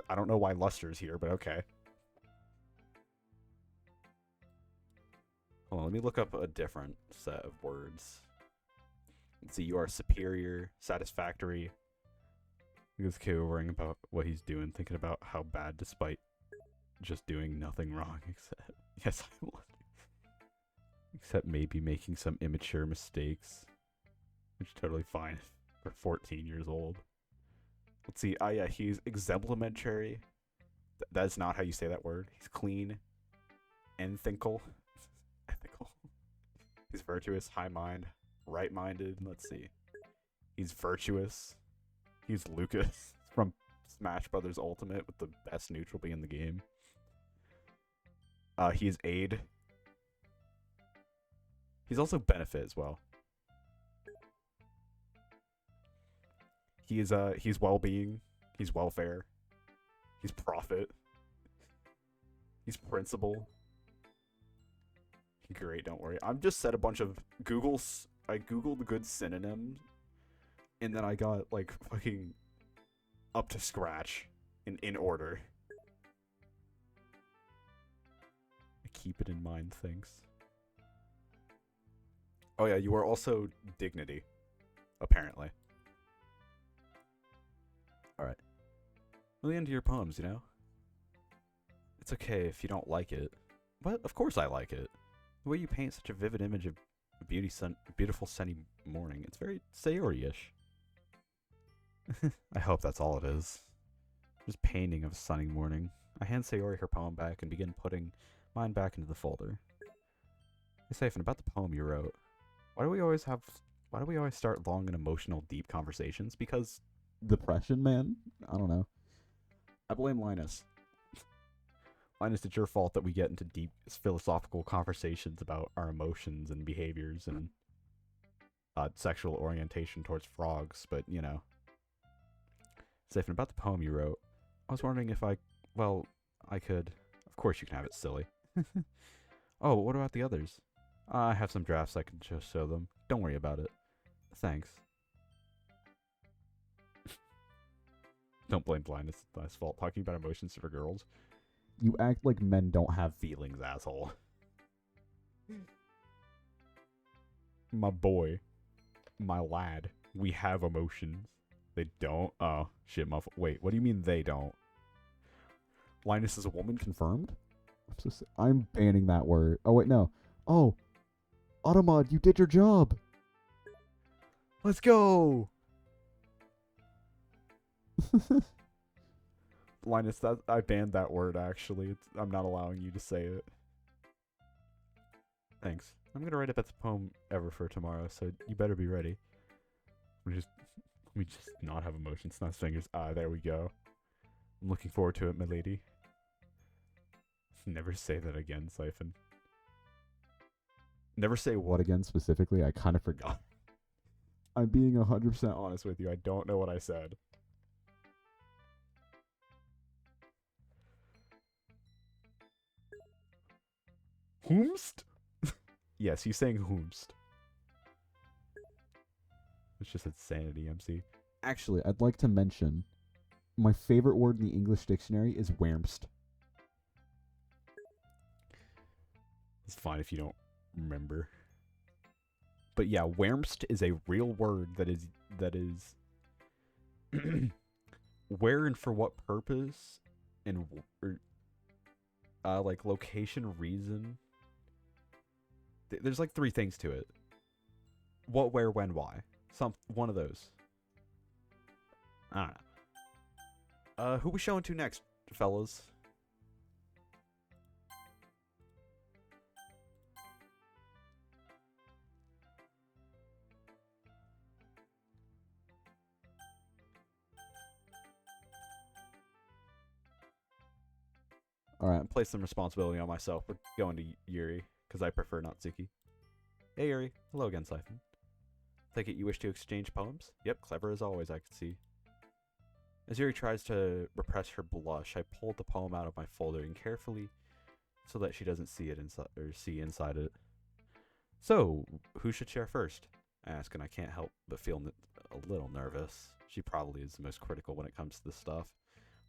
I don't know why Luster's here, but okay. Hold on, let me look up a different set of words. Let's see, you are superior, satisfactory. This kid worrying about what he's doing, thinking about how bad despite just doing nothing wrong, except, yes, I'm lucky. Except maybe making some immature mistakes. Which is totally fine for 14 years old. Let's see. Ah, yeah, he's exemplimentary. That's not how you say that word. He's clean. Ethical. Ethical. He's virtuous, high mind, right-minded. Let's see. He's virtuous. He's Lucas from Smash Brothers Ultimate with the best neutral being in the game. He's aid. He's also benefit as well. He's well-being. He's welfare. He's profit. He's principle. Great, don't worry. I've just said a bunch of I googled good synonyms, and then I got like fucking up to scratch in order. keep it in mind, thanks. Oh yeah, you are also Dignity, apparently. Alright. Really into your poems, you know? It's okay if you don't like it. But of course I like it. The way you paint such a vivid image of a beautiful sunny morning, it's very Sayori-ish. I hope that's all it is. Just painting of a sunny morning. I hand Sayori her poem back and begin putting mine back into the folder. Hey Siphon, about the poem you wrote. Why do we always start long and emotional, deep conversations? Because Depression, man? I don't know. I blame Linus. Linus, it's your fault that we get into deep philosophical conversations about our emotions and behaviors and sexual orientation towards frogs, but, you know. Siphon, about the poem you wrote, I was wondering if I could... Of course you can have it, silly. Oh, what about the others? I have some drafts I can just show them. Don't worry about it. Thanks. Don't blame Linus. It's my fault talking about emotions for girls. You act like men don't have Feelings, asshole. My boy. My lad. We have emotions. They don't? Oh, shit, wait, what do you mean they don't? Linus is a woman, confirmed? I'm banning that word. Oh, wait, no. Oh, Automod, you did your job. Let's go! Linus, I banned that word, actually. I'm not allowing you to say it. Thanks. I'm gonna write a best poem ever for tomorrow, so you better be ready. Let me just not have emotions, not fingers. There we go. I'm looking forward to it, my lady. Never say that again, Siphon. Never say what again specifically? I kind of forgot. I'm being 100% honest with you. I don't know what I said. Whomst? Yes, he's saying whomst. It's just insanity, MC. Actually, I'd like to mention my favorite word in the English dictionary is whermst. It's fine if you don't remember. But yeah, whermst is a real word that is where and for what purpose and like location, reason. There's like 3 things to it. What, where, when, why. One of those. I don't know. Who we showing to next, fellas? Alright. Place some responsibility on myself. We're going to Yuri, because I prefer Natsuki. Hey Yuri. Hello again, Siphon. Take it you wish to exchange poems? Yep, clever as always, I can see. As Yuri tries to repress her blush, I pulled the poem out of my folder and carefully, so that she doesn't see it inside it. So, who should share first? I ask, and I can't help but feel a little nervous. She probably is the most critical when it comes to this stuff.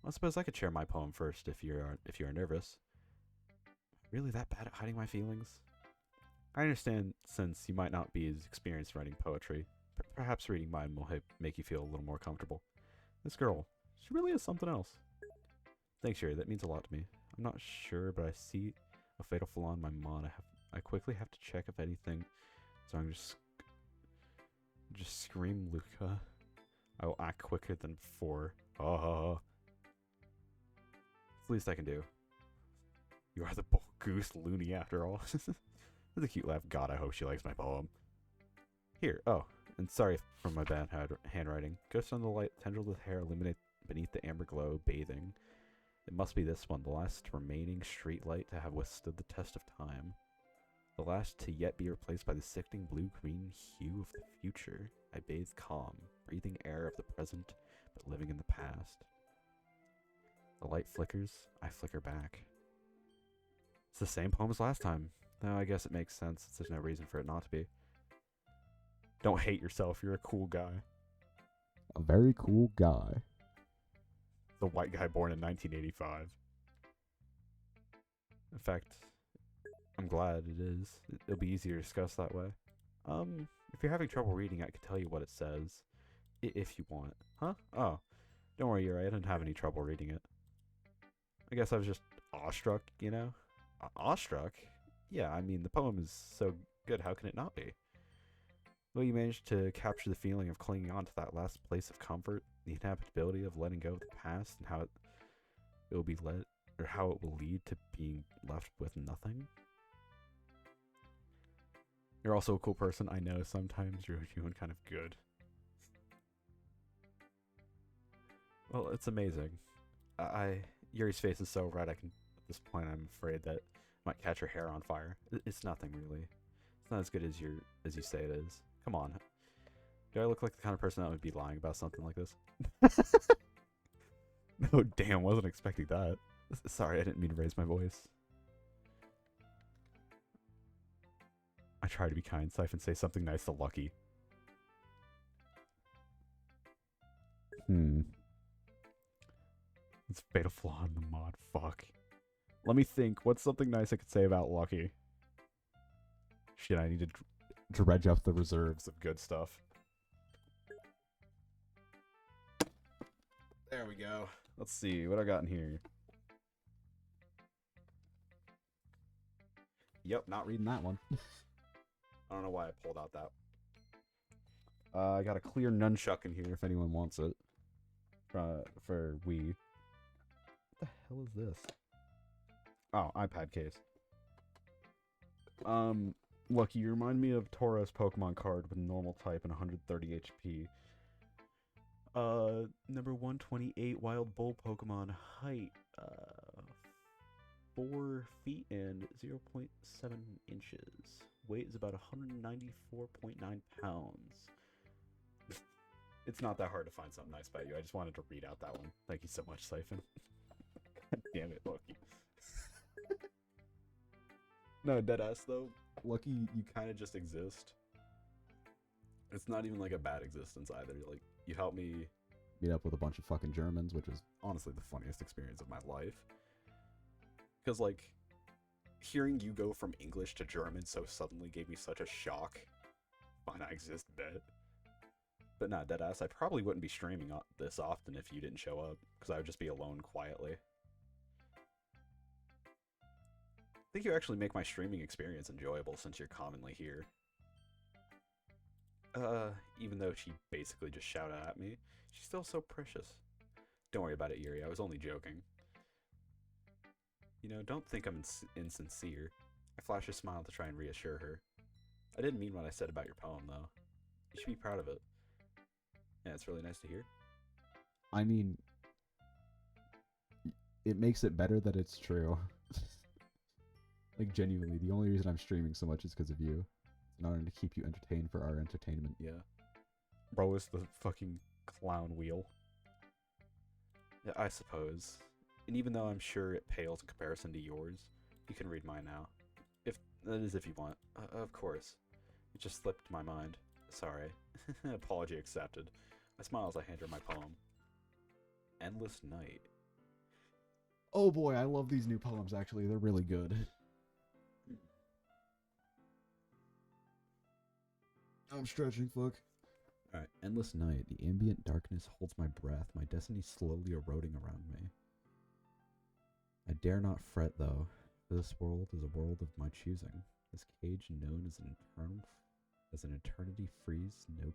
Well, I suppose I could share my poem first if you're nervous. Really that bad at hiding my feelings? I understand since you might not be as experienced writing poetry. Perhaps reading mine will make you feel a little more comfortable. This girl, she really is something else. Thanks, Yuri. That means a lot to me. I'm not sure, but I see a fatal flaw in my mod. I quickly have to check if anything. So I'm just scream, Luca. I will act quicker than before. Oh. It's the least I can do. You are the goose loony after all. That's a cute laugh. God, I hope she likes my poem. Here. Oh, and sorry for my bad handwriting. Ghost on the light, tendrils of hair illuminate beneath the amber glow, bathing. It must be this one, the last remaining street light to have withstood the test of time. The last to yet be replaced by the sickening blue-green hue of the future. I bathe calm, breathing air of the present, but living in the past. The light flickers, I flicker back. It's the same poem as last time. No, I guess it makes sense since there's no reason for it not to be. Don't hate yourself, you're a cool guy. A very cool guy. The white guy born in 1985. In fact, I'm glad it is. It'll be easier to discuss that way. If you're having trouble reading, I can tell you what it says. If you want. Huh? Oh. Don't worry, you're right. I didn't have any trouble reading it. I guess I was just awestruck, you know? Awestruck? Yeah, I mean, the poem is so good, how can it not be? Well, you managed to capture the feeling of clinging on to that last place of comfort, the inhabitability of letting go of the past, and how it will be led, or how it will lead to being left with nothing. You're also a cool person. I know sometimes you're doing kind of good. Well, it's amazing. Yuri's face is so red. At this point, I'm afraid that I might catch her hair on fire. It's nothing really. It's not as good as you say it is. Come on. Do I look like the kind of person that would be lying about something like this? No, damn, wasn't expecting that. Sorry, I didn't mean to raise my voice. I try to be kind, Siphon. Say something nice to Lucky. It's fatal flaw in the mod. Fuck. Let me think. What's something nice I could say about Lucky? Shit, I need to dredge up the reserves of good stuff. There we go. Let's see what I got in here. Yep, not reading that one. I don't know why I pulled out that. I got a clear nunchuck in here if anyone wants it. For Wii. What the hell is this? Oh, iPad case. Lucky, you remind me of Tauros Pokemon card with normal type and 130 HP. Number 128 Wild Bull Pokemon, height, 4 feet and 0.7 inches. Weight is about 194.9 pounds. It's not that hard to find something nice about you. I just wanted to read out that one. Thank you so much, Siphon. God damn it, Lucky. No, deadass though. Lucky, you kind of just exist. It's not even like a bad existence either. Like, you helped me Meet up with a bunch of fucking Germans, which was honestly the funniest experience of my life. Because, like, hearing you go from English to German so suddenly gave me such a shock. Fine, I exist bit. But nah, deadass, I probably wouldn't be streaming this often if you didn't show up, because I would just be alone quietly. I think you actually make my streaming experience enjoyable since you're commonly here. Even though she basically just shouted at me, she's still so precious. Don't worry about it, Yuri, I was only joking. You know, don't think I'm insincere. I flash a smile to try and reassure her. I didn't mean what I said about your poem, though. You should be proud of it. Yeah, it's really nice to hear. I mean, it makes it better that it's true. Like, genuinely, the only reason I'm streaming so much is because of you. In order to keep you entertained for our entertainment. Yeah. Bro is the fucking clown wheel. Yeah, I suppose. And even though I'm sure it pales in comparison to yours, you can read mine now. That is if you want. Of course. It just slipped my mind. Sorry. Apology accepted. I smile as I hand her my poem. Endless Night. Oh boy, I love these new poems, actually. They're really good. I'm stretching, fuck. Alright, endless night. The ambient darkness holds my breath, my destiny slowly eroding around me. I dare not fret, though, for this world is a world of my choosing. This cage known as an eternity frees no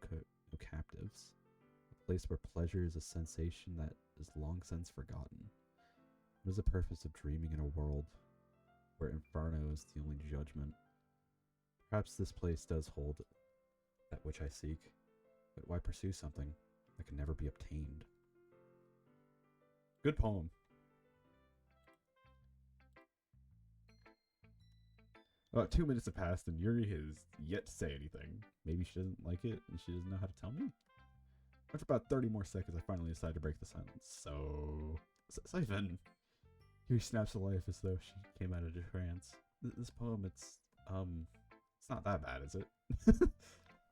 captives. A place where pleasure is a sensation that is long since forgotten. What is the purpose of dreaming in a world where inferno is the only judgment? Perhaps this place does hold that which I seek, but why pursue something that can never be obtained? Good poem. About 2 minutes have passed and Yuri has yet to say anything. Maybe she doesn't like it and she doesn't know how to tell me? After about 30 more seconds, I finally decide to break the silence. So... Siphon! Yuri snaps to life as though she came out of a trance. This poem, it's not that bad, is it?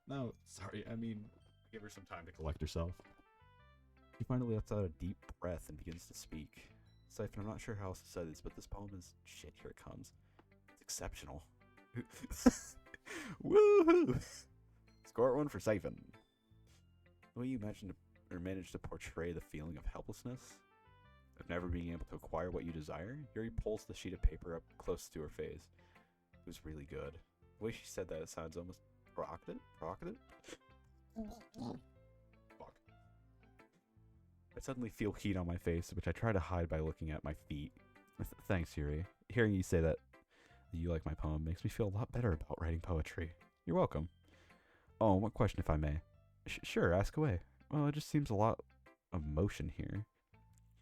No, sorry, I mean, give her some time to collect herself. She finally lets out a deep breath and begins to speak. Siphon, I'm not sure how else to say this, but this poem is... Shit, here it comes. It's Exceptional. Woohoo! Score one for Siphon. The way you managed to portray the feeling of helplessness, of never being able to acquire what you desire, Yuri pulls the sheet of paper up close to her face. It was really good. The way she said that, it sounds almost provocative? Fuck. I suddenly feel heat on my face, which I try to hide by looking at my feet. Thanks, Yuri. Hearing you say that you like my poem makes me feel a lot better about writing poetry. You're welcome. Oh, one question if I may. Sure, ask away. Well, it just seems a lot of motion here.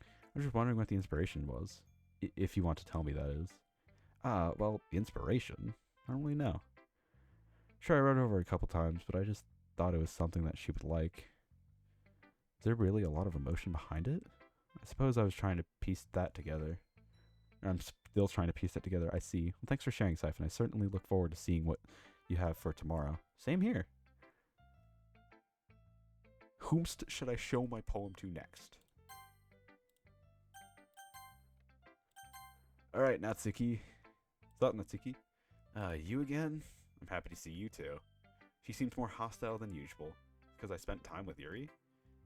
I was just wondering what the inspiration was. If you want to tell me, that is. Well, the inspiration? I don't really know. Sure, I read it over a couple times, but I just thought it was something that she would like. Is there really a lot of emotion behind it? I suppose I was trying to piece that together. Or I'm still trying to piece that together. I see. Well, thanks for sharing, Siphon. I certainly look forward to seeing what you have for tomorrow. Same here. Whomst should I show my poem to next? Alright, Natsuki. What's up, Natsuki? You again? I'm happy to see you too. She seems more hostile than usual. Because I spent time with Yuri?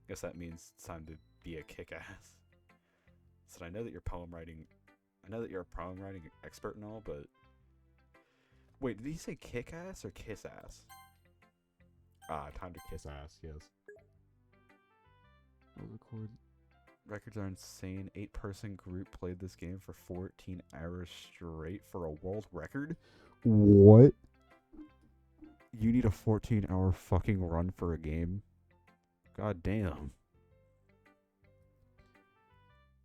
Guess that means it's time to be a kick-ass. So I know that you're a poem writing expert and all, but... Wait, did he say kick-ass or kiss-ass? Time to kiss ass, yes. Records are insane. 8-person group played this game for 14 hours straight for a world record? What? You need a 14-hour fucking run for a game? God damn.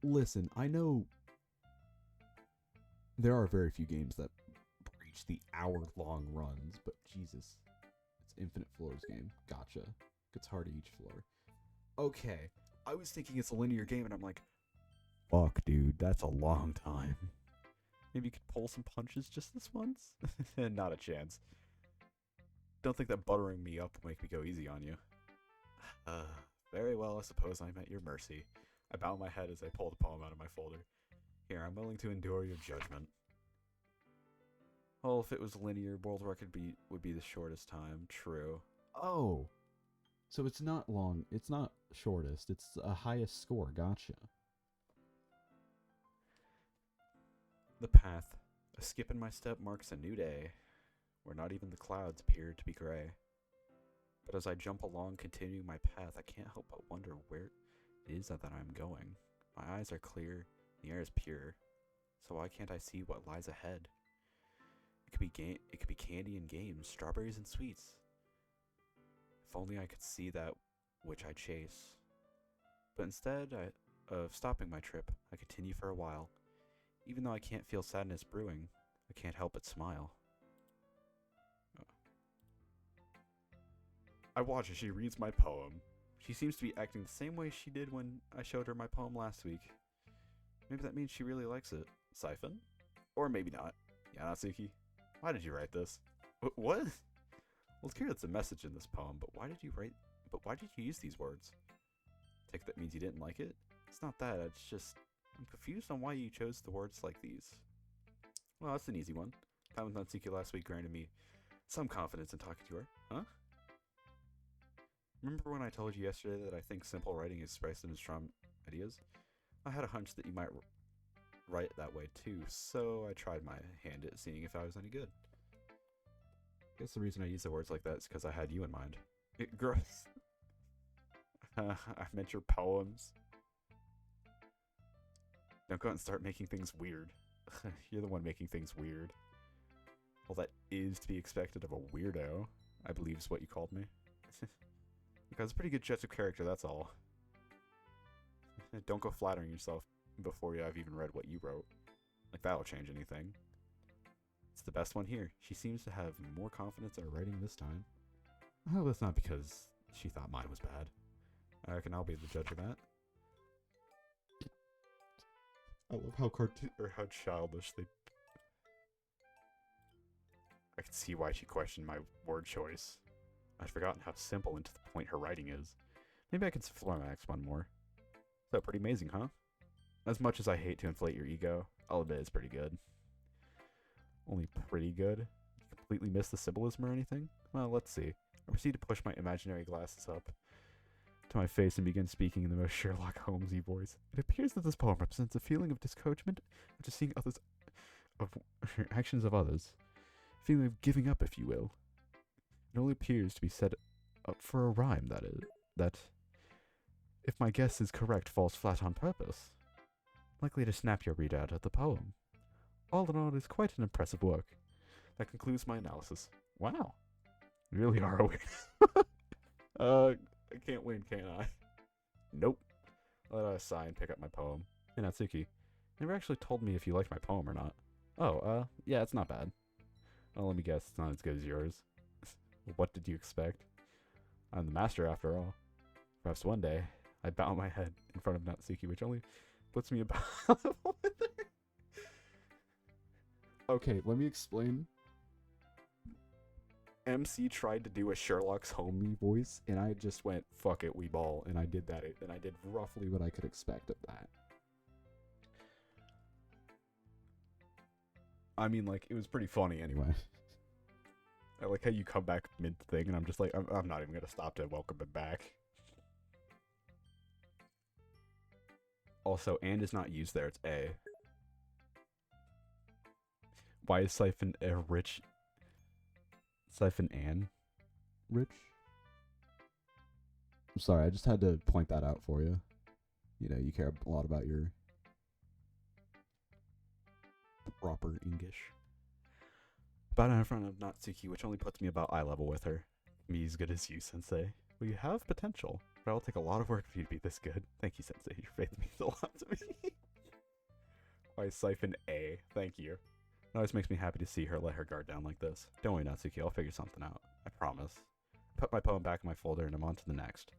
Listen, I know there are very few games that breach the hour-long runs, but Jesus. It's Infinite Floors game. Gotcha. Guitar to each floor. Okay. I was thinking it's a linear game, and I'm like, fuck, dude, that's a long time. Maybe you could pull some punches just this once? Not a chance. Don't think that buttering me up will make me go easy on you. Very well, I suppose I'm at your mercy. I bow my head as I pull the poem out of my folder. Here, I'm willing to endure your judgment. Well, if it was linear, world record would be the shortest time. True. oh. So it's not long. It's not shortest. It's a highest score. Gotcha. The path. A skip in my step marks a new day, where not even the clouds appear to be gray. But as I jump along, continuing my path, I can't help but wonder where it is that I'm going. My eyes are clear, the air is pure, so why can't I see what lies ahead? It could be candy and games, strawberries and sweets. If only I could see that which I chase. But instead of stopping my trip, I continue for a while. Even though I can't feel sadness brewing, I can't help but smile. I watch as she reads my poem. She seems to be acting the same way she did when I showed her my poem last week. Maybe that means she really likes it. Siphon? Or maybe not. Yeah, Natsuki, why did you write this? What? Well, it's clear that's a message in this poem, but why did you use these words? Take that means you didn't like it? It's not that, I'm confused on why you chose the words like these. Well, that's an easy one. Time with Natsuki last week granted me some confidence in talking to her, huh? Remember when I told you yesterday that I think simple writing is expressed in strong ideas? I had a hunch that you might write that way too, so I tried my hand at seeing if I was any good. I guess the reason I use the words like that is because I had you in mind. Gross. I meant your poems. Don't go out and start making things weird. You're the one making things weird. Well, that is to be expected of a weirdo, I believe is what you called me. Because it's a pretty good judge of character, that's all. Don't go flattering yourself before I've even read what you wrote. Like that'll change anything. It's the best one here. She seems to have more confidence in her writing this time. I hope that's not because she thought mine was bad. I reckon I'll be the judge of that. I love how how childish they... I can see why she questioned my word choice. I'd forgotten how simple and to the point her writing is. Maybe I can Flormax one more. So pretty amazing, huh? As much as I hate to inflate your ego, I'll admit it's pretty good. only pretty good. Completely miss the symbolism or anything? Well, let's see. I proceed to push my imaginary glasses up to my face and begin speaking in the most Sherlock Holmesy voice. It appears that this poem represents a feeling of discouragement after seeing others of actions of others. A feeling of giving up, if you will. It only appears to be set up for a rhyme, that is. That, if my guess is correct, falls flat on purpose. Likely to snap your reader out of the poem. All in all, it is quite an impressive work. That concludes my analysis. Wow. You really are a weird. I can't win, can I? Nope. I'll let out a sigh and pick up my poem. Hey, Natsuki, you never actually told me if you liked my poem or not. Oh, yeah, it's not bad. Oh, let me guess, it's not as good as yours. What did you expect? I'm the master after all. Perhaps one day, I bow my head in front of Natsuki, which only puts me about Okay, let me explain. MC tried to do a Sherlock's Holmes voice, and I just went, fuck it, we ball, and I did that, and I did roughly what I could expect of that. I mean, like, it was pretty funny anyway. I like how you come back mid-thing, and I'm just like, I'm not even gonna stop to welcome him back. Also, and is not used there, it's A. Why is Siphon a rich... Siphon Ann? Rich? I'm sorry, I just had to point that out for you. You know, you care a lot about your Proper English. Bow down in front of Natsuki, which only puts me about eye level with her. Me as good as you, Sensei. Well, you have potential, but I'll take a lot of work for you to be this good. Thank you, Sensei. Your faith means a lot to me. Why Siphon A? Thank you. It always makes me happy to see her let her guard down like this. Don't worry, Natsuki. I'll figure something out. I promise. Put my poem back in my folder and I'm on to the next.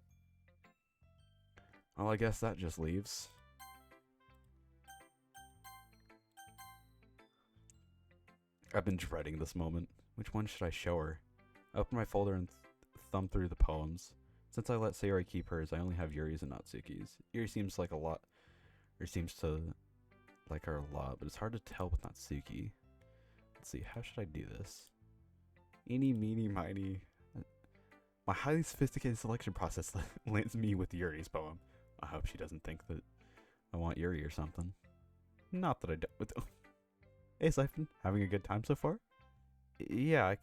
Well, I guess that just leaves... I've been dreading this moment. Which one should I show her? I open my folder and thumb through the poems. Since I let Sayori keep hers, I only have Yuri's and Natsuki's. Yuri seems like a lot, or seems to like her a lot, but it's hard to tell with Natsuki. Let's see, how should I do this? Eeny, meeny, miny. My highly sophisticated selection process lands me with Yuri's poem. I hope she doesn't think that I want Yuri or something. Not that I don't. Hey, Siphon, having a good time so far? Yeah, I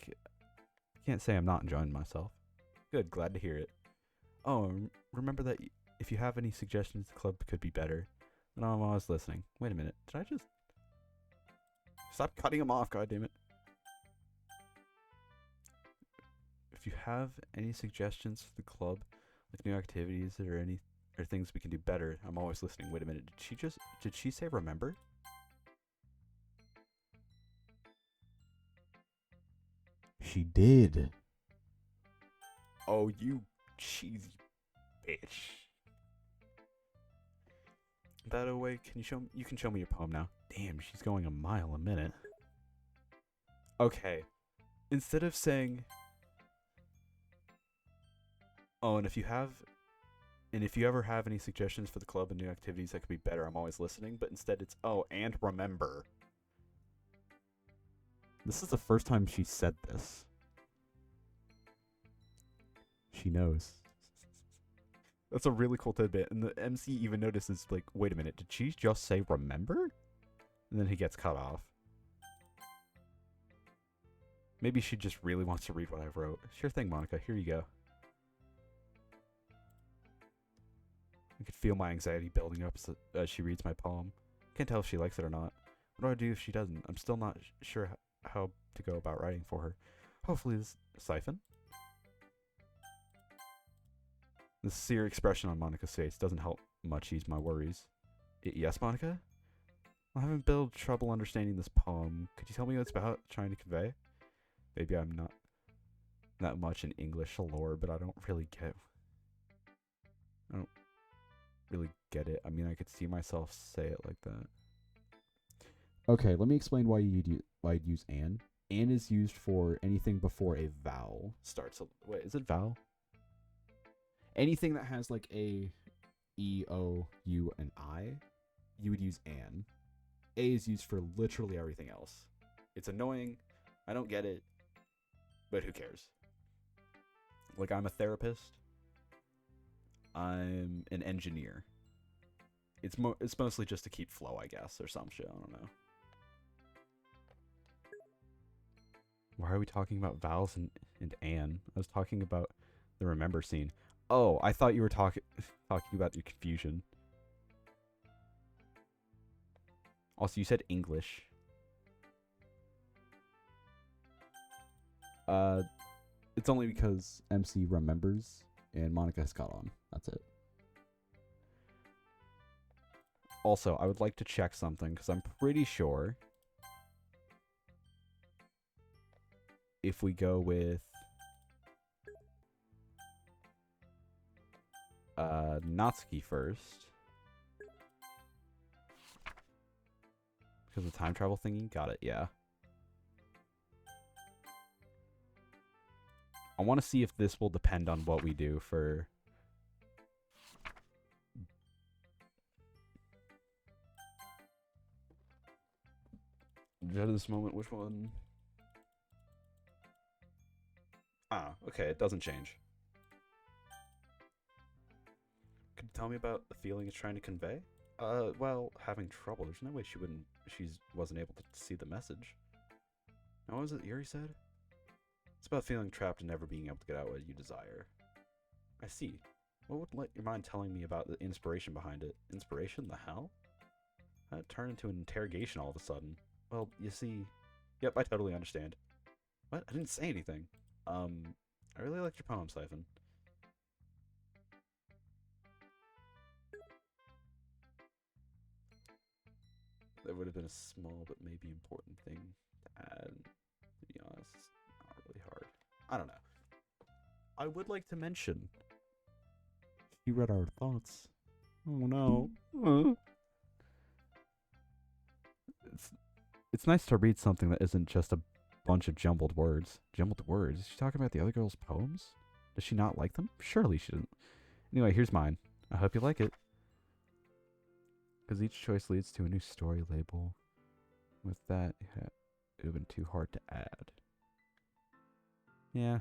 can't say I'm not enjoying myself. Good, glad to hear it. Oh, remember that if you have any suggestions, the club could be better. Then I'm always listening. Wait a minute, did I just... Stop cutting him off, goddammit. If you have any suggestions for the club, like new activities or things we can do better, I'm always listening. Wait a minute, did she say remember? She did. Oh, you cheesy bitch. By the way, you can show me your poem now. Damn, she's going a mile a minute. Okay. Instead of saying, oh, and if you ever have any suggestions for the club and new activities that could be better, I'm always listening, but instead it's, oh, and remember. This is the first time she said this. She knows. That's a really cool tidbit. And the MC even notices, like, wait a minute, did she just say remember? And then he gets cut off. Maybe she just really wants to read what I wrote. Sure thing, Monica. Here you go. I could feel my anxiety building up as she reads my poem. Can't tell if she likes it or not. What do I do if she doesn't? I'm still not sure how to go about writing for her. Hopefully this... Siphon? The sincere expression on Monica's face doesn't help much ease my worries. Yes, Monica? I'm having a bit of trouble understanding this poem. Could you tell me what it's about trying to convey? Maybe I'm not that much in English lore, but I don't really get it. I mean, I could see myself say it like that. Okay, let me explain why you'd use an. An is used for anything before a vowel starts. Wait, is it vowel? Anything that has like a, E, O, U, and I, you would use an. A is used for literally everything else. It's annoying. I don't get it. But who cares? Like, I'm a therapist. I'm an engineer. It's mostly just to keep flow, I guess, or some shit. I don't know. Why are we talking about Val's and Anne? I was talking about the remember scene. Oh, I thought you were talking about your confusion. Also, you said English. It's only because MC remembers and Monica's caught on. That's it. Also, I would like to check something because I'm pretty sure if we go with Natsuki first, because of the time travel thingy, got it, yeah. I want to see if this will depend on what we do for... At this moment, which one? Ah, okay, it doesn't change. Could you tell me about the feeling it's trying to convey? Well, having trouble. There's no way she wasn't able to see the message. Now, what was it Yuri said? It's about feeling trapped and never being able to get out what you desire. I see. What would let your mind telling me about the inspiration behind it? Inspiration? The hell? That turned into an interrogation all of a sudden. Well, you see... Yep, I totally understand. What? I didn't say anything. I really liked your poem, Siphon. That would have been a small but maybe important thing to add. To be honest, it's not really hard. I don't know. I would like to mention... She read our thoughts. Oh no. It's nice to read something that isn't just a bunch of jumbled words. Jumbled words? Is she talking about the other girl's poems? Does she not like them? Surely she didn't. Anyway, here's mine. I hope you like it. Because each choice leads to a new story label. With that, it would have been too hard to add. Yeah.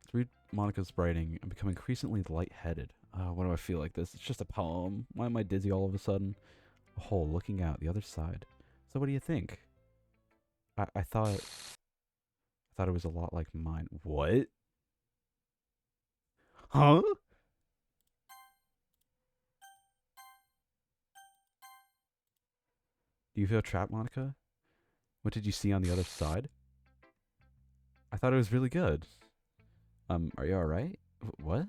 To read Monica's writing, I'm becoming increasingly lightheaded. Why do I feel like this? It's just a poem. Why am I dizzy all of a sudden? A hole looking out the other side. So what do you think? I thought it was a lot like mine. What? Huh? Do you feel trapped, Monica? What did you see on the other side? I thought it was really good. Are you alright? What?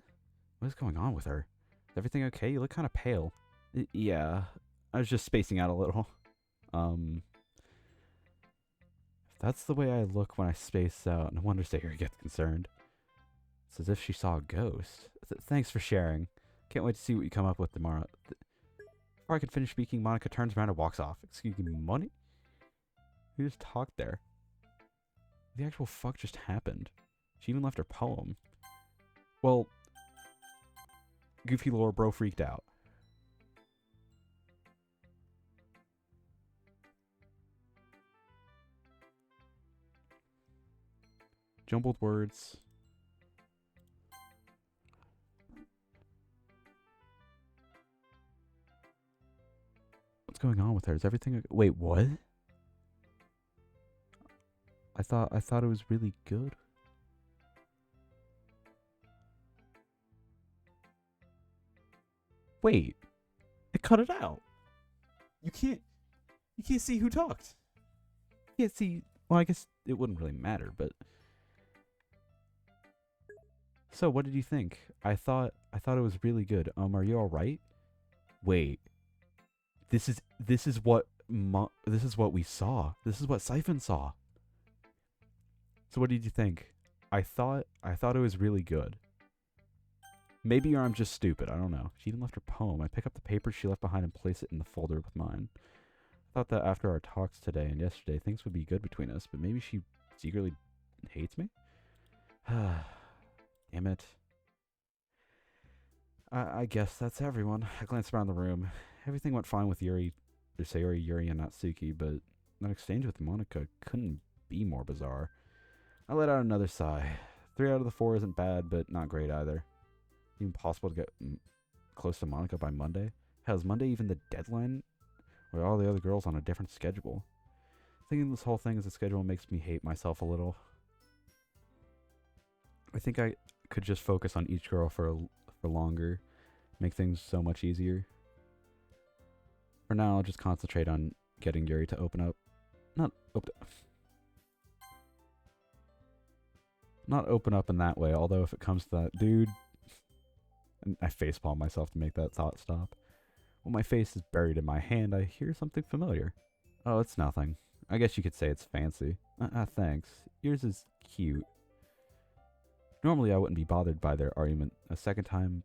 What is going on with her? Is everything okay? You look kind of pale. Yeah, I was just spacing out a little. If that's the way I look when I space out, no wonder Sayori gets concerned. It's as if she saw a ghost. Thanks for sharing. Can't wait to see what you come up with tomorrow. Before I can finish speaking, Monica turns around and walks off. Excuse me, money? Who just talked there? The actual fuck just happened? She even left her poem. Well, goofy lore bro freaked out. Jumbled words. What's going on with her? Is everything okay? Wait, what? I thought it was really good. Wait. It cut it out. You can't see who talked. You can't see, well, I guess it wouldn't really matter, but so what did you think? I thought it was really good. Are you all right? Wait. This is what we saw. This is what Siphon saw. So what did you think? I thought it was really good. Maybe I'm just stupid. I don't know. She even left her poem. I pick up the paper she left behind and place it in the folder with mine. I thought that after our talks today and yesterday, things would be good between us, but maybe she secretly hates me? Damn it. I guess that's everyone. I glance around the room. Everything went fine with Yuri, or Sayori, Yuri, and Natsuki, but that exchange with Monica couldn't be more bizarre. I let out another sigh. 3 out of the 4 isn't bad, but not great either. Even possible to get close to Monica by Monday? Hell, is Monday even the deadline? Or are all the other girls on a different schedule? Thinking this whole thing as a schedule makes me hate myself a little. I think I could just focus on each girl for longer, make things so much easier. For now, I'll just concentrate on getting Yuri to open up. Not open up in that way, although if it comes to that, dude... And I facepalm myself to make that thought stop. When my face is buried in my hand, I hear something familiar. Oh, it's nothing. I guess you could say it's fancy. Thanks. Yours is cute. Normally I wouldn't be bothered by their argument a second time,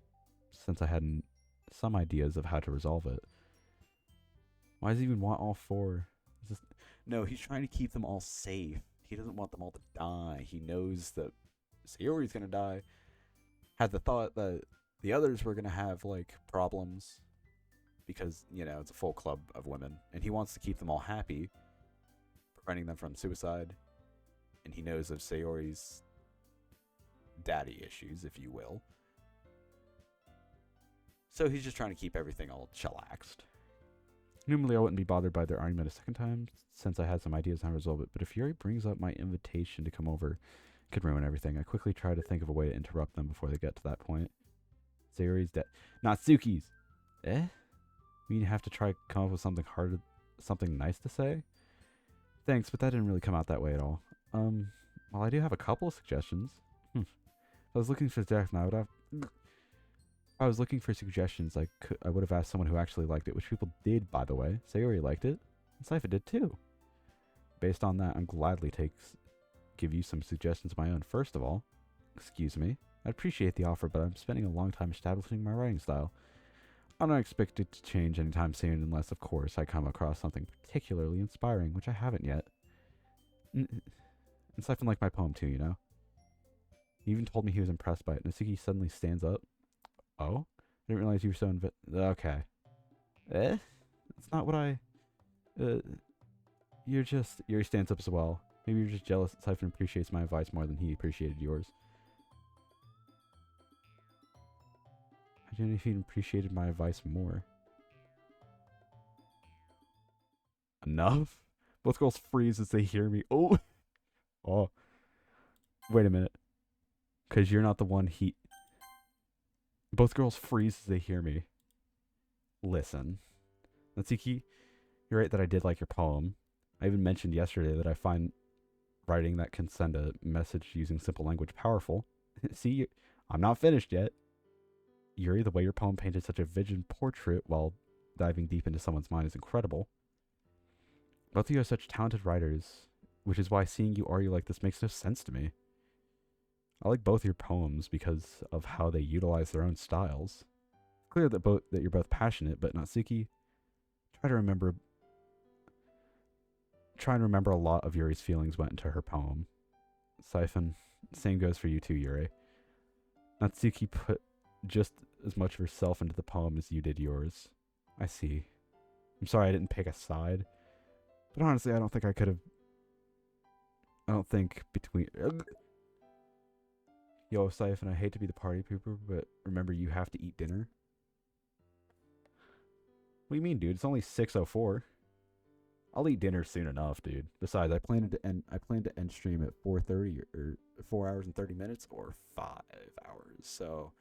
since I had some ideas of how to resolve it. Why does he even want all 4? No, he's trying to keep them all safe. He doesn't want them all to die. He knows that Sayori's gonna die. Had the thought that the others were gonna have, like, problems. Because, you know, it's a full club of women. And he wants to keep them all happy. Preventing them from suicide. And he knows of Sayori's daddy issues, if you will. So he's just trying to keep everything all chillaxed. Normally I wouldn't be bothered by their argument a second time, since I had some ideas on how to resolve it, but if Yuri brings up my invitation to come over, it could ruin everything. I quickly try to think of a way to interrupt them before they get to that point. Sayori's dead. Natsuki's! Eh? You mean you have to try to come up with something hard, something nice to say? Thanks, but that didn't really come out that way at all. Well, I do have a couple of suggestions. If I was looking for suggestions, I would have asked someone who actually liked it, which people did, by the way. Sayori liked it, and Sypha did too. Based on that, I'm gladly give you some suggestions of my own. First of all, excuse me, I appreciate the offer, but I'm spending a long time establishing my writing style. I don't expect it to change anytime soon, unless, of course, I come across something particularly inspiring, which I haven't yet. And Sypha liked my poem too, you know? He even told me he was impressed by it. Natsuki suddenly stands up. Oh? I didn't realize you were so okay. Eh? That's not what I... Yuri stands up as well. Maybe you're just jealous that Syphon appreciates my advice more than he appreciated yours. I didn't know if he appreciated my advice more. Enough? Both girls freeze as they hear me. Oh! Oh. Wait a minute. Because you're not the one he... Both girls freeze as they hear me. Listen. Natsuki, you're right that I did like your poem. I even mentioned yesterday that I find writing that can send a message using simple language powerful. See, I'm not finished yet. Yuri, the way your poem painted such a vivid portrait while diving deep into someone's mind is incredible. Both of you are such talented writers, which is why seeing you argue like this makes no sense to me. I like both your poems because of how they utilize their own styles. It's clear that you're both passionate, but Natsuki, try and remember a lot of Yuri's feelings went into her poem. Syphon, same goes for you too, Yuri. Natsuki put just as much of herself into the poem as you did yours. I see. I'm sorry I didn't pick a side. But honestly, I don't think between... Yo, Syphon, I hate to be the party pooper, but remember you have to eat dinner. What do you mean, dude? It's only 6:04. I'll eat dinner soon enough, dude. Besides, I plan to end stream at 4:30 or 4 hours and 30 minutes or 5 hours. So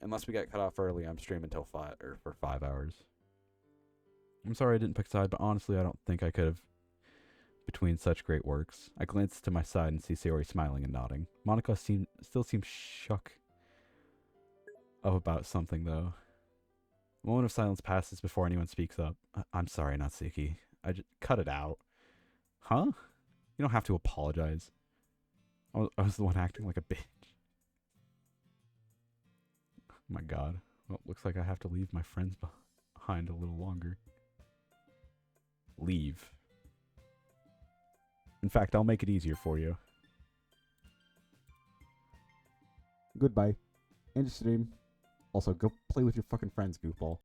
unless we get cut off early, I'm streaming till 5 or for 5 hours. I'm sorry I didn't pick a side, but honestly, I don't think I could have between such great works. I glance to my side and see Sayori smiling and nodding. Monica still seems shook up about something, though. A moment of silence passes before anyone speaks up. I'm sorry, Natsuki. I just cut it out. Huh? You don't have to apologize. I was the one acting like a bitch. Oh my god. Well, looks like I have to leave my friends behind a little longer. Leave. In fact, I'll make it easier for you. Goodbye. End stream. Also, go play with your fucking friends, goofball.